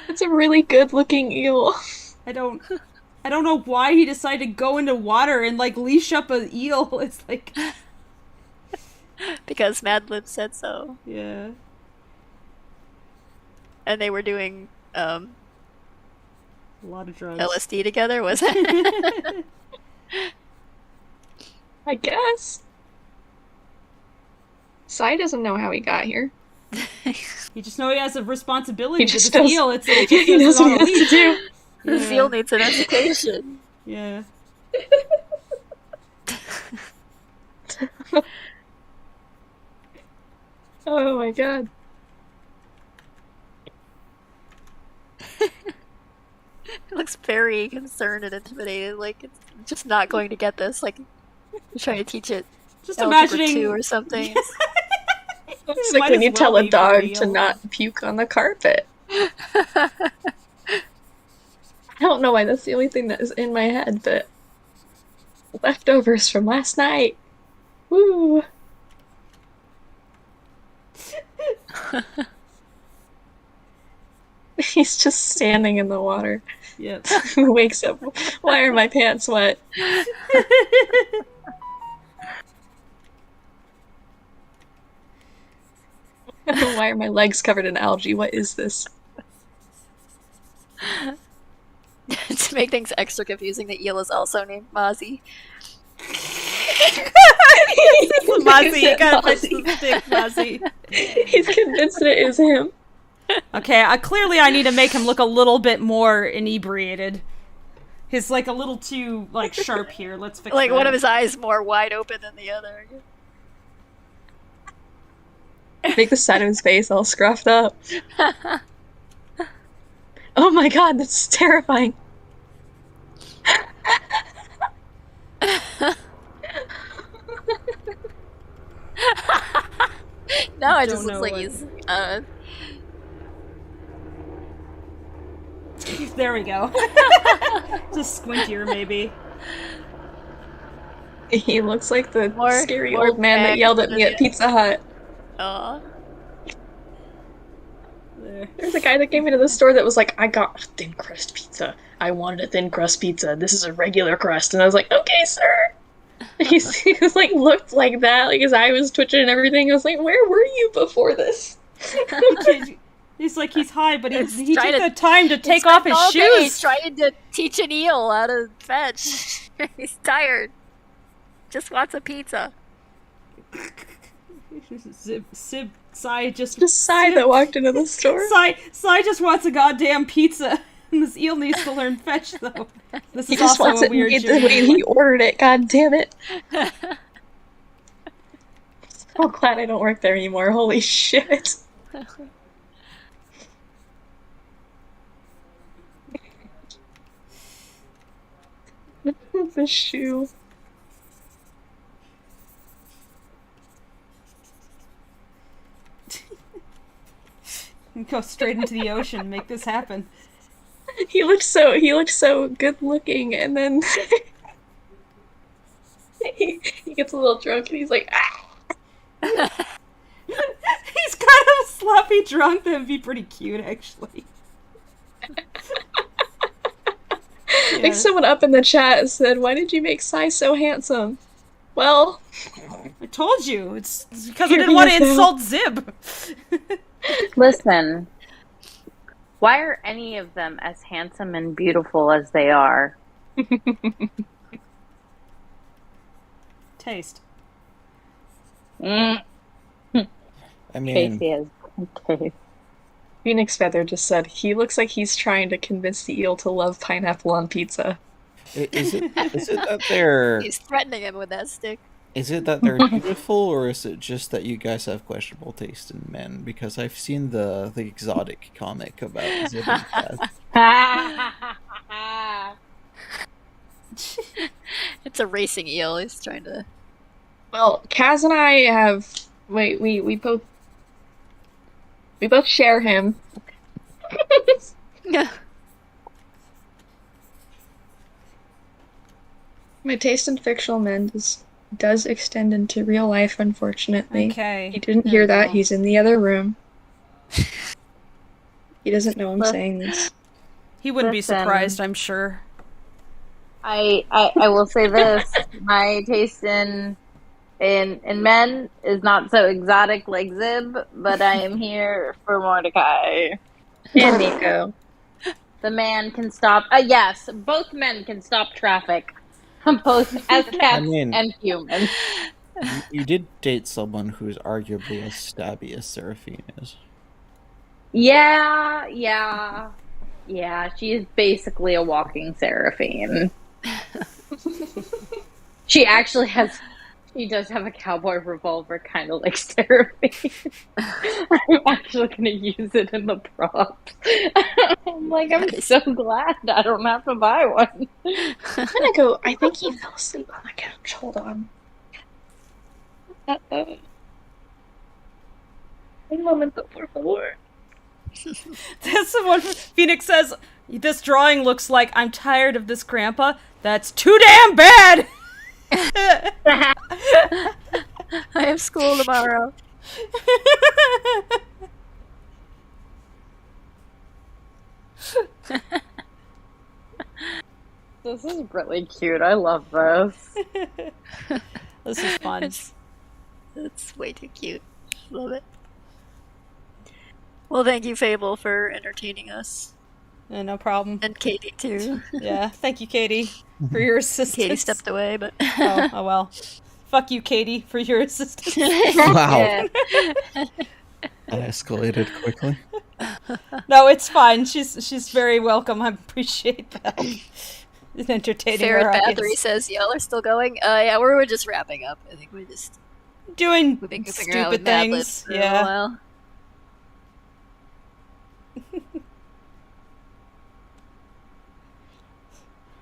it's a really good looking eel. I don't know why he decided to go into water and leash up an eel. It's because Mad Libs said so. Yeah. And they were doing a lot of drugs. LSD together, was it? I guess. Sai doesn't know how he got here. You just know he has a responsibility to this eel. It just he knows what he has to do. The seal needs an education. Yeah. Oh my god. It looks very concerned and intimidated, like it's just not going to get this. Like, you're trying to teach it just Algebra imagining 2 or something. It's like when you tell a dog to not puke on the carpet. I don't know why that's the only thing that is in my head, but leftovers from last night. Woo! He's just standing in the water. Yep. Wakes up. Why are my pants wet? Why are my legs covered in algae? What is this? To make things extra confusing, the eel is also named Mozzie. Mozzie, you gotta fix the stick, Mozzie. He's convinced that it is him. Okay, clearly I need to make him look a little bit more inebriated. He's like a little too like sharp here. Let's fix like that. one of his eyes more wide open than the other. Make the side of his face all scruffed up. Oh my god, that's terrifying. Now it just looks like he's there we go. Just squintier, maybe. He looks like the scary old man that yelled at me at Pizza Hut. Aw. There's a guy that came into the store that was like, I got a thin crust pizza. I wanted a thin crust pizza. This is a regular crust. And I was like, okay, sir. He was like, looked like that. Like his eye was twitching and everything. I was like, where were you before this? He's like, he's high, but he took the time to take off his shoes. He's trying to teach an eel how to fetch. He's tired. Just wants a pizza. Sai just Sai that walked into the store. Sai just wants a goddamn pizza. And this eel needs to learn fetch, though. This is just also wants a it weird the way he ordered it. God damn it! So glad I don't work there anymore. Holy shit! The shoe. Go straight into the ocean and make this happen. He looks so good looking, and then he gets a little drunk and he's like, ah! He's kind of sloppy drunk. That'd be pretty cute, actually. I think someone up in the chat said, why did you make Sai so handsome? Well, I told you. It's because I didn't want to insult Zib. Listen, why are any of them as handsome and beautiful as they are? Taste. I mean, Casey has taste. Phoenix Feather just said, he looks like he's trying to convince the eel to love pineapple on pizza. Is it that they're... He's threatening him with that stick. Is it that they're beautiful, or is it just that you guys have questionable taste in men? Because I've seen the exotic comic about Zib and Kaz. It's a racing eel. He's trying to... Well, Kaz and I have... Wait, we both share him. My taste in fictional men does extend into real life, unfortunately. Okay. He didn't hear that. He's in the other room. He doesn't know I'm saying this. He wouldn't be surprised, I'm sure. I will say this: my taste in men is not so exotic like Zib, but I am here for Mordecai. And Nico. The man can stop. Yes, both men can stop traffic. both as cats mean- and humans. You did date someone who's arguably as stabby as Seraphine is. Yeah. She is basically a walking Seraphine. She does have a cowboy revolver, kind of like Seraphine. I'm actually going to use it in the props. I'm like, I'm so glad I don't have to buy one. I'm gonna go. I think he fell asleep on the couch. Hold on. Un momento, por favor. That's the one Phoenix says, this drawing looks like I'm tired of this grandpa. That's too damn bad! I have school tomorrow. This is really cute. I love this. This is fun. It's way too cute. Love it. Well, thank you, Fable, for entertaining us. Yeah, no problem. And Katie, too. Yeah, thank you, Katie, for your assistance. Katie stepped away, but... oh well. Fuck you, Katie, for your assistance. Wow. That escalated quickly. No, it's fine. She's very welcome. I appreciate that. It's entertaining. Farrah Bathory says, y'all are still going? Yeah, we're just wrapping up. I think we're just... doing We've been goofing stupid around with Mad things. Libs for Yeah. a while.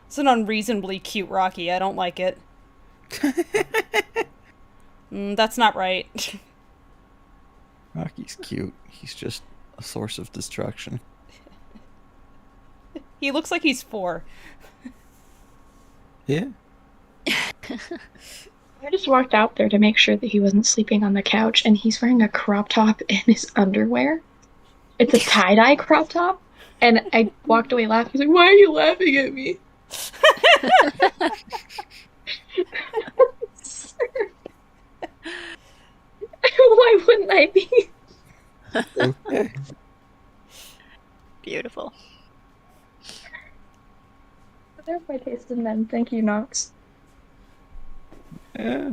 It's an unreasonably cute Rocky. I don't like it. That's not right. Rocky's cute. He's just a source of destruction. He looks like he's 4. Yeah. I just walked out there to make sure that he wasn't sleeping on the couch, and he's wearing a crop top and his underwear. It's a tie-dye crop top, and I walked away laughing. He's like, "Why are you laughing at me?" Why wouldn't I be? Okay. Beautiful. There's my taste in men. Thank you, Nox. Yeah.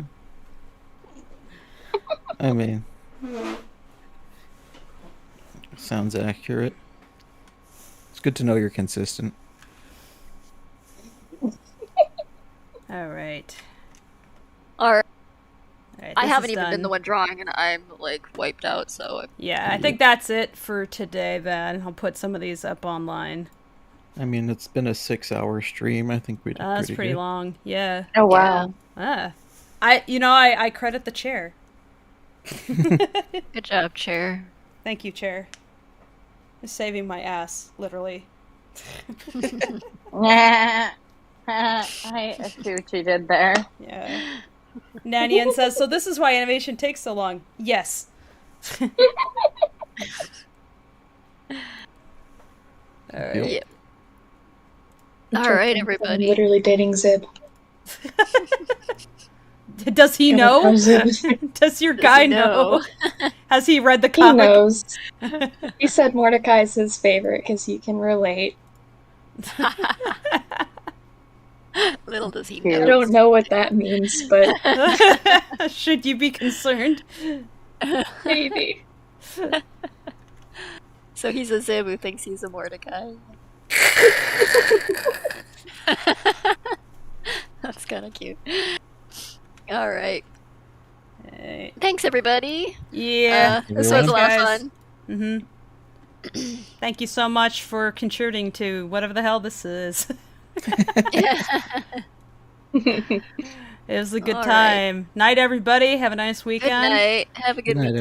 I mean, sounds accurate. It's good to know you're consistent. Alright. Alright. Alright, I this haven't is even been done. the one drawing, and I'm, like, wiped out, so... Yeah, I think that's it for today, then. I'll put some of these up online. I mean, it's been a 6-hour stream. I think we did That's pretty good. long. Yeah. Oh, wow. I credit the chair. Good job, Chair. Thank you, chair. You're saving my ass, literally. I see what you did there. Yeah. Nanian says, so this is why animation takes so long. Yes. Alright. Yep. Alright, everybody. I'm literally dating Zib. Does he know? Does your guy he know? Has he read the He comic? knows. He said Mordecai's his favorite because he can relate. Little does he I know. don't know what that means, but Should you be concerned? maybe. So he's a Zib who thinks he's a Mordecai. That's kind of cute. Alright. Hey. Thanks, everybody. Yeah. This was a lot of Guys. fun. Mm-hmm. Thank you so much for contributing to whatever the hell this is. It was a good All right. time. Night, everybody. Have a nice Good weekend. night. Have a good Good night, weekend.